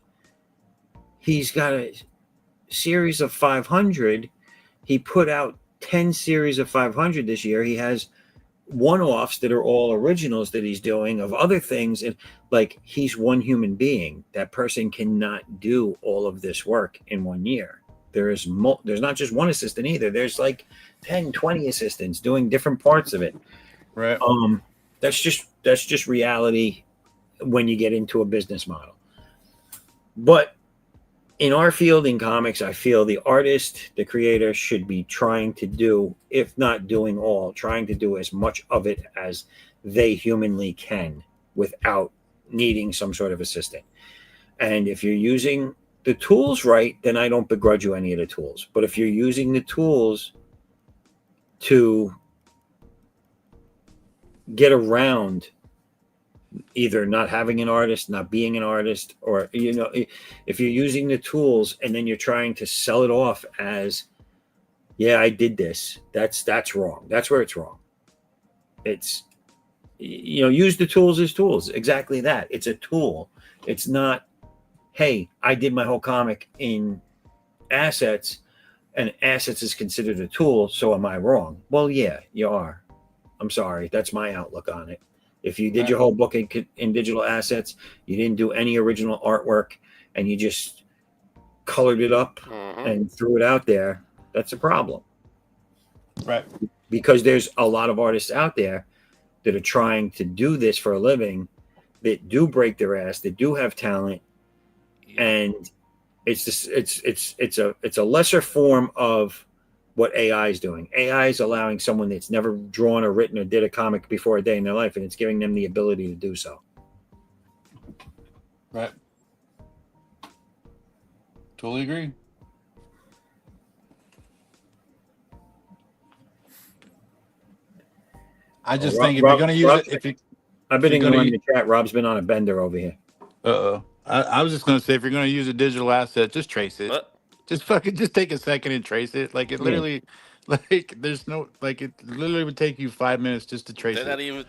he's got a series of 500. He put out 10 series of 500 this year. He has one-offs that are all originals that he's doing of other things, and like, he's one human being. That person cannot do all of this work in 1 year. There's not just one assistant either. There's like 10, 20 assistants doing different parts of it.
Right.
That's just reality when you get into a business model. But in our field in comics, I feel the artist, the creator, should be trying to do, if not doing all, trying to do as much of it as they humanly can without needing some sort of assistant. And if you're using the tools right, then I don't begrudge you any of the tools. But if you're using the tools to get around either not having an artist, not being an artist, or, if you're using the tools and then you're trying to sell it off as, yeah, I did this, that's wrong. That's where it's wrong. It's, use the tools as tools. Exactly that. It's a tool. It's not, hey, I did my whole comic in assets, and assets is considered a tool, so am I wrong? Well, yeah, you are. I'm sorry. That's my outlook on it. If you did your whole book in digital assets, you didn't do any original artwork, and you just colored it up and threw it out there, that's a problem.
Right.
Because there's a lot of artists out there that are trying to do this for a living, that do break their ass, that do have talent, and it's a lesser form of what AI is doing. AI is allowing someone that's never drawn or written or did a comic before a day in their life, and it's giving them the ability to do so.
Right. Totally agree. I just think if you're going to use it,
I've been ignoring the chat. Rob's been on a bender over here.
I was just going to say, if you're going to use a digital asset, just trace it.
What?
Just take a second and trace it. Like, it literally, there's no, it literally would take you 5 minutes just to trace
They're
it.
not even.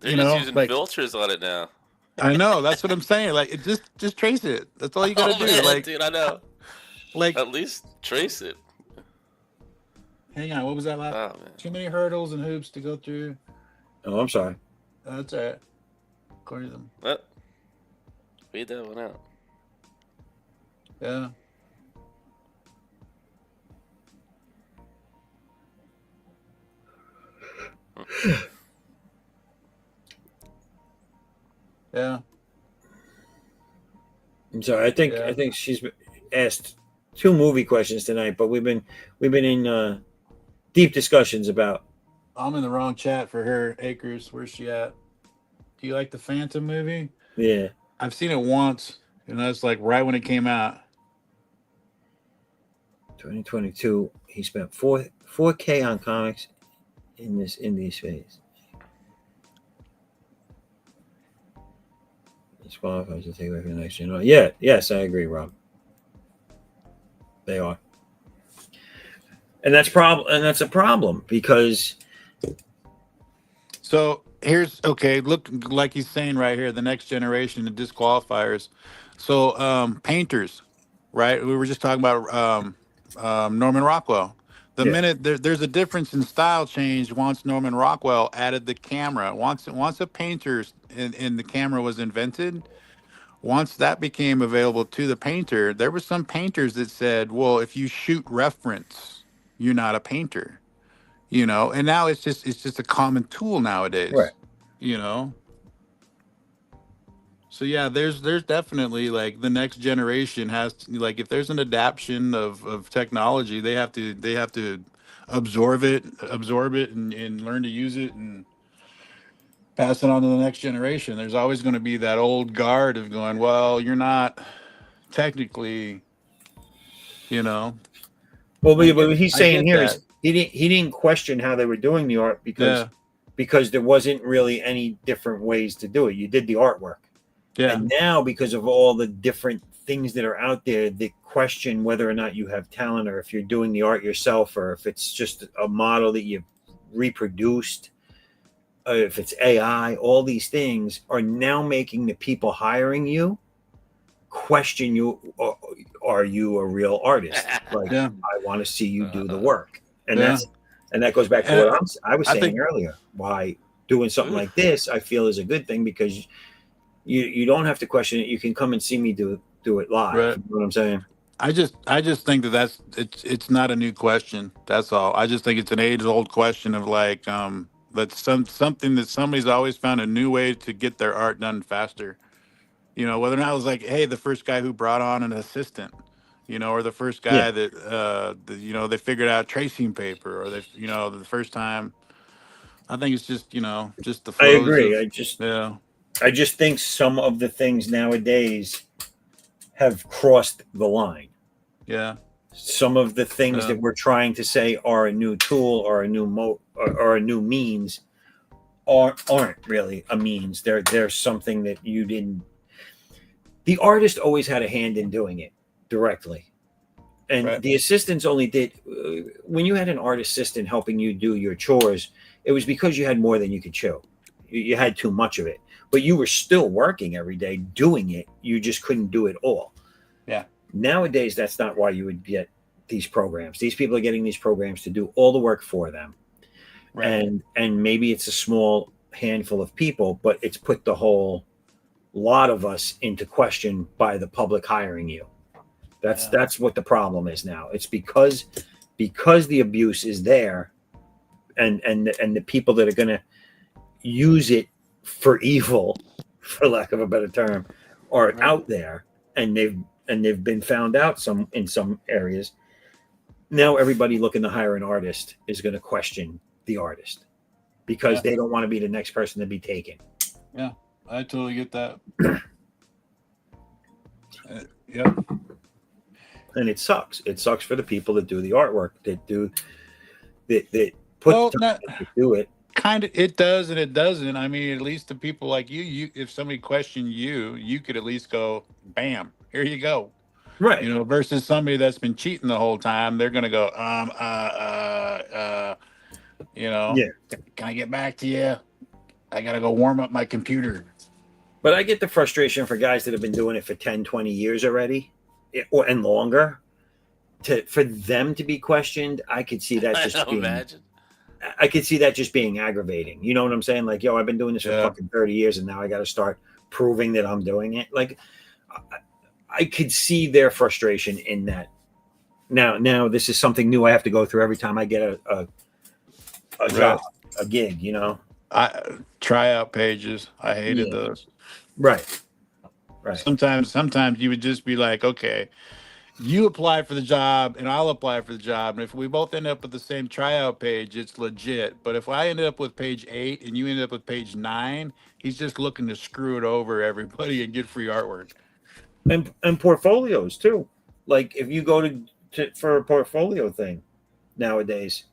They're just using filters on it now.
I know. That's what I'm saying. Like, just trace it. That's all you got to do.
Man, dude, I know. At least trace it.
Hang on. What was that last?
Oh, man.
Too many hurdles and hoops to go through.
Oh, I'm sorry.
That's all right. According to them.
What? Read that one out.
Yeah. Yeah.
I'm sorry. I think she's asked 2 movie questions tonight, but we've been in deep discussions about.
I'm in the wrong chat for her. Acres, where's she at? Do you like the Phantom movie?
Yeah.
I've seen it once, and that's like right when it came out.
2022. He spent $4K on comics in this indie space. This qualifies to take away from the next generation. Yeah, yes, I agree, Rob. They are. And that's a problem because.
So look, like he's saying right here, the next generation of disqualifiers. So painters, right? We were just talking about Norman Rockwell. The minute there's a difference in style change once Norman Rockwell added the camera. Once a painter in the camera was invented, once that became available to the painter, there were some painters that said, well, if you shoot reference, you're not a painter. And now it's just a common tool nowadays.
Right.
So yeah, there's definitely, like, the next generation has to, like, if there's an adaptation of technology, they have to absorb it and learn to use it and pass it on to the next generation. There's always going to be that old guard of going, well, you're not technically, Well,
but what he's saying here is he didn't question how they were doing the art because there wasn't really any different ways to do it. You did the artwork. Yeah. And now, because of all the different things that are out there, they question whether or not you have talent, or if you're doing the art yourself, or if it's just a model that you've reproduced, if it's AI. All these things are now making the people hiring you question you. Are you a real artist? Like, I want to see you do the work. And
Yeah.
that goes back to what I was
I
saying
think-
earlier. Why doing something like this, I feel, is a good thing, because you don't have to question it. You can come and see me do it live.
Right.
You know what I'm saying?
I just think that it's not a new question. That's all. I just think it's an age old question of like that's something that somebody's always found a new way to get their art done faster. You know, whether or not it was like, hey, the first guy who brought on an assistant, you know, or the first guy that you know, they figured out tracing paper, or they, you know, the first time. I think it's just, you know, just the
I
flows
agree.
of
I just think some of the things nowadays have crossed the line.
yeah.
Some of the things
Yeah.
that we're trying to say are a new tool or a new or a new means aren't really a means. They're something that you didn't. The artist always had a hand in doing it directly, and
Right.
the assistants only did when you had an art assistant helping you do your chores. It was because you had more than you could chew. You had too much of it, but you were still working every day doing it. You just couldn't do it all.
Yeah.
Nowadays, that's not why you would get these programs. These people are getting these programs to do all the work for them.
Right.
And maybe it's a small handful of people, but it's put the whole lot of us into question by the public hiring you. That's what the problem is now. It's because the abuse is there, and the people that are going to use it for evil, for lack of a better term, are out there, and they've been found out in some areas. Now everybody looking to hire an artist is going to question the artist because they don't want to be the next person to be taken.
Yeah, I totally get that. Yep.
And it sucks. It sucks for the people that do the artwork, that put time to do it.
Kind of, it does and it doesn't. I mean, at least the people like you, if somebody questioned you, you could at least go, bam, here you go.
Right.
You know, versus somebody that's been cheating the whole time, they're gonna go, you know, can I get back to you? I gotta go warm up my computer.
But I get the frustration for guys that have been doing it for 10, 20 years already, and longer. For them to be questioned, I could see that just being. Imagine. I could see that just being aggravating. You know what I'm saying? Like, yo, I've been doing this for fucking 30 years, and now I got to start proving that I'm doing it. Like, I could see their frustration in that. Now, this is something new I have to go through every time I get a job, a gig. You know,
tryout pages. I hated those.
Right.
Sometimes you would just be like, okay, you apply for the job and I'll apply for the job. And if we both end up with the same tryout page, it's legit. But if I ended up with page 8 and you ended up with page 9, he's just looking to screw it over everybody and get free artwork.
And portfolios too. Like if you go to for a portfolio thing nowadays,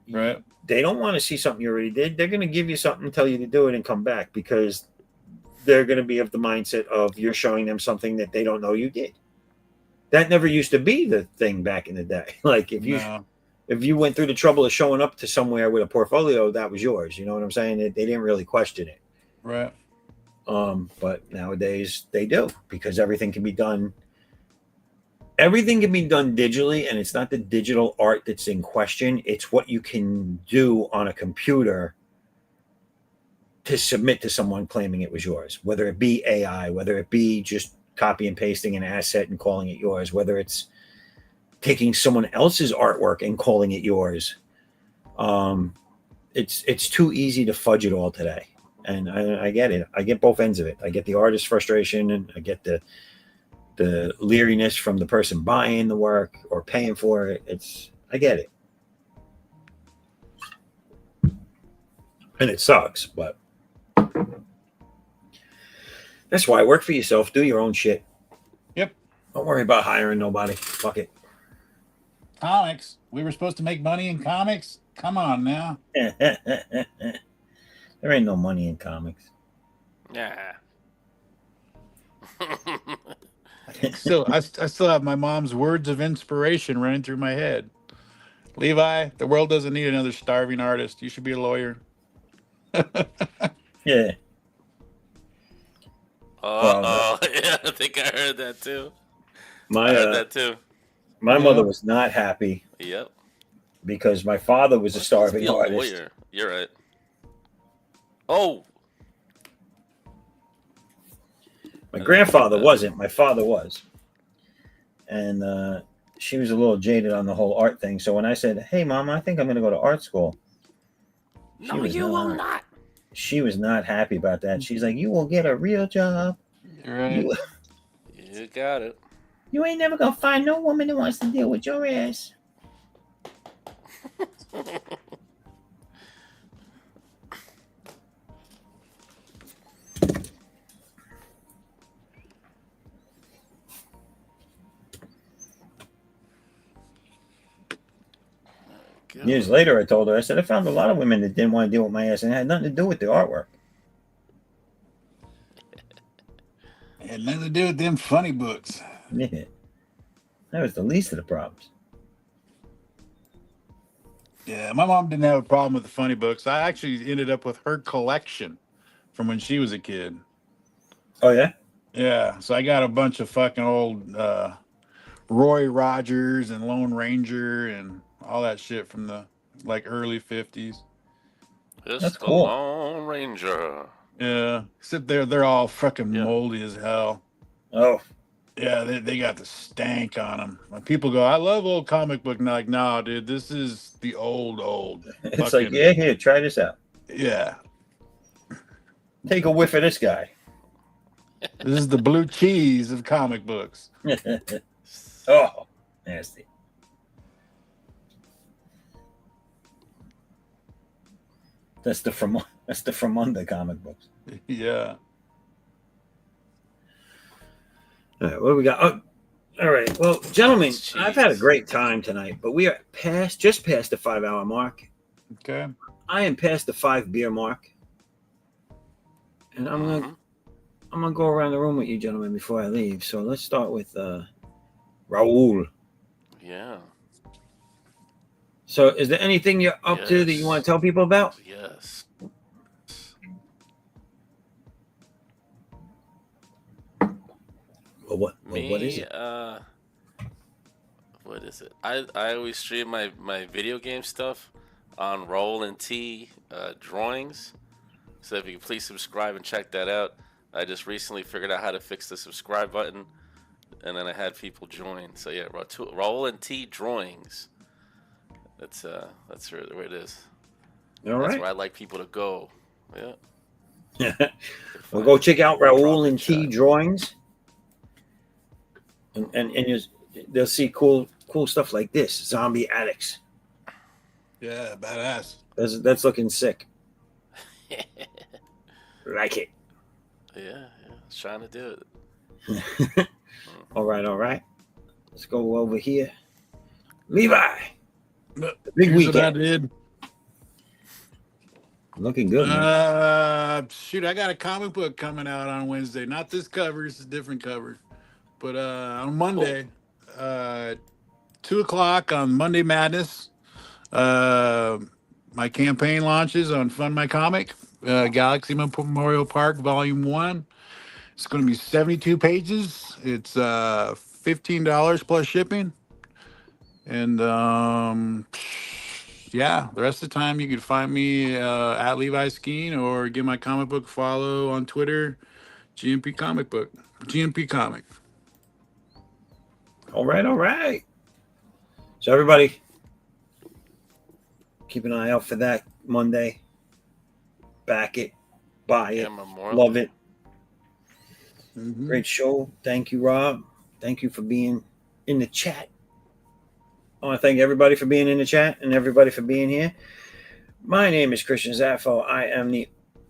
right?
They don't want to see something you already did. They're going to give you something, tell you to do it, and come back because they're going to be of the mindset of you're showing them something that they don't know you did. That never used to be the thing back in the day. Like if you went through the trouble of showing up to somewhere with a portfolio, that was yours. You know what I'm saying? They didn't really question it.
Right.
But nowadays they do because everything can be done. Everything can be done digitally, and it's not the digital art that's in question. It's what you can do on a computer to submit to someone claiming it was yours, whether it be AI, whether it be just copy and pasting an asset and calling it yours, whether it's taking someone else's artwork and calling it yours. It's too easy to fudge it all today. And I get it. I get both ends of it. I get the artist's frustration, and I get the leeriness from the person buying the work or paying for it. I get it. And it sucks, but that's why work for yourself. Do your own shit.
Yep.
Don't worry about hiring nobody. Fuck it.
Comics. We were supposed to make money in comics. Come on now.
There ain't no money in comics.
Yeah.
I still have my mom's words of inspiration running through my head. Levi, the world doesn't need another starving artist. You should be a lawyer.
Yeah.
Yeah, I think I heard that too.
My mother was not happy.
Yep.
because my father was a
Let's
starving
be a
artist.
lawyer. You're right. Oh,
My grandfather wasn't. My father was. And she was a little jaded on the whole art thing. So when I said, "Hey, Mom, I think I'm going to go to art school,"
no, you will not.
She was not happy about that. She's like, "You will get a real job.
Right.
You got it.
You ain't never gonna find no woman that wants to deal with your ass." Years later, I told her, I said, I found a lot of women that didn't want to deal with my ass and it had nothing to do with the artwork.
It had nothing to do with them funny books.
Yeah. That was the least of the problems.
Yeah, my mom didn't have a problem with the funny books. I actually ended up with her collection from when she was a kid.
Oh, yeah?
Yeah, so I got a bunch of fucking old Roy Rogers and Lone Ranger and all that shit from the like early 50s.
It's
That's
the
cool.
Lone Ranger.
Yeah, except they're all fucking
Yeah.
moldy as hell.
Oh,
Yeah, they got the stank on them. When people go, I love old comic book, and they're like, no, dude, this is the old.
it's
fucking,
like, yeah, here, try this out.
Yeah,
Take a whiff of this guy.
this is the blue cheese of comic books.
Oh, nasty. That's the from under comic books.
Yeah.
All right, what do we got? Oh, all right. Well, gentlemen,
Jeez.
I've had a great time tonight, but we are just past the 5-hour mark.
Okay.
I am past the 5 beer mark, and I'm gonna go around the room with you, gentlemen, before I leave. So let's start with Raul.
Yeah.
So, is there anything you're up to that you want to tell people about?
Yes.
Well, what is it?
What is it? I always stream my video game stuff on Roll and T drawings. So if you could please subscribe and check that out. I just recently figured out how to fix the subscribe button, and then I had people join. So yeah, Roll and T drawings. That's really where it is.
All
That's
right.
where I like people to go. Yeah.
Well, go check out Raul and T drawings, and they'll see cool stuff like this. Zombie addicts.
Yeah, badass.
That's looking sick. Like it.
Yeah. I was trying to do it.
All right. Let's go over here. Levi. Big
Here's what I
weekend.
did.
Looking good, man.
Shoot, I got a comic book coming out on Wednesday. Not this cover, it's a different cover. But on Monday, 2:00 on Monday Madness, my campaign launches on Fund My Comic, Galaxy Memorial Park, Volume 1. It's going to be 72 pages. It's $15 plus shipping. And yeah, the rest of the time you can find me at Levi Skeen or give my comic book follow on Twitter, GMP Comic Book, GMP Comic.
All right. So everybody, keep an eye out for that Monday. Back it, buy it, love it.
Mm-hmm.
Great show. Thank you, Rob. Thank you for being in the chat. I want to thank everybody for being in the chat and everybody for being here. My name is Christian Zaffo. I am the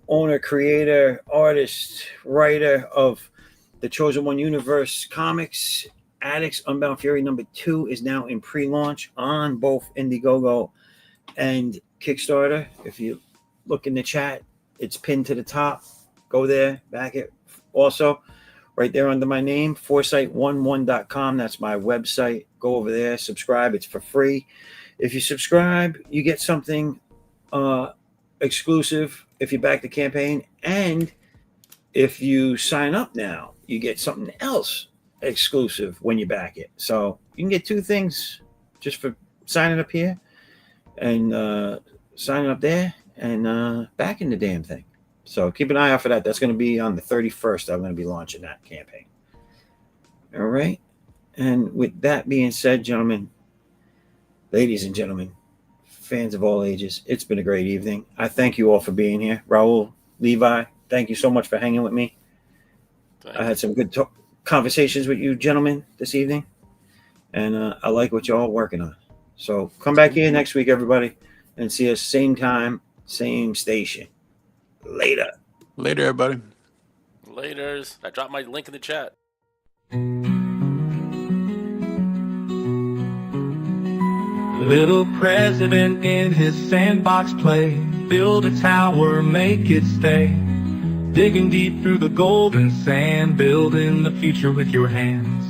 owner, creator, artist, writer of the Chosen One Universe comics. Addicts Unbound Fury #2 is now in pre-launch on both Indiegogo and Kickstarter. If you look in the chat, it's pinned to the top. Go there, back it. Also, right there under my name, foresight11.com. That's my website. Go over there, subscribe. It's for free. If you subscribe, you get something exclusive if you back the campaign. And if you sign up now, you get something else exclusive when you back it. So you can get 2 things just for signing up here. and signing up there and backing the damn thing. So keep an eye out for that. That's going to be on the 31st. I'm going to be launching that campaign. All right. And with that being said, gentlemen, ladies and gentlemen, fans of all ages, it's been a great evening. I thank you all for being here. Raul, Levi, thank you so much for hanging with me. I had some good conversations with you gentlemen this evening, and I like what y'all working on. So come back here next week, everybody, and see us same time, same station. Later.
Later, everybody.
Laters. I dropped my link in the chat.
Little president in his sandbox play, build a tower, make it stay. Digging deep through the golden sand, building the future with your hands.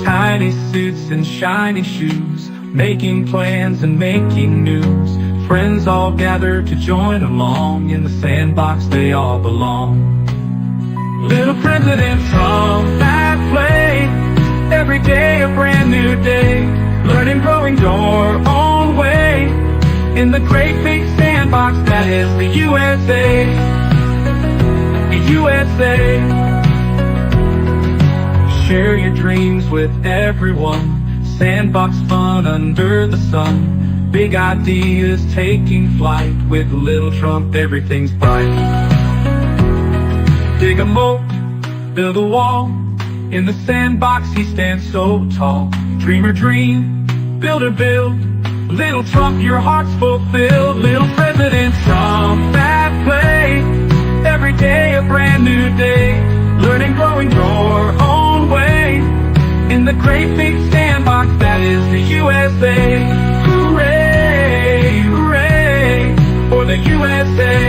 Tiny suits and shiny shoes, making plans and making news. Friends all gather to join along, in the sandbox they all belong. Little president from that play, every day a brand new day. Learning, growing your own way, in the great big sandbox that is the USA. USA. Share your dreams with everyone, sandbox fun under the sun. Big ideas taking flight, with Little Trump everything's bright. Dig a moat, build a wall, in the sandbox he stands so tall. Dreamer dream, builder build, Little Trump your heart's fulfilled. Little President Trump that play, every day a brand new day. Learning, growing your own way, in the great big sandbox that is the USA. Hooray, hooray, for the USA.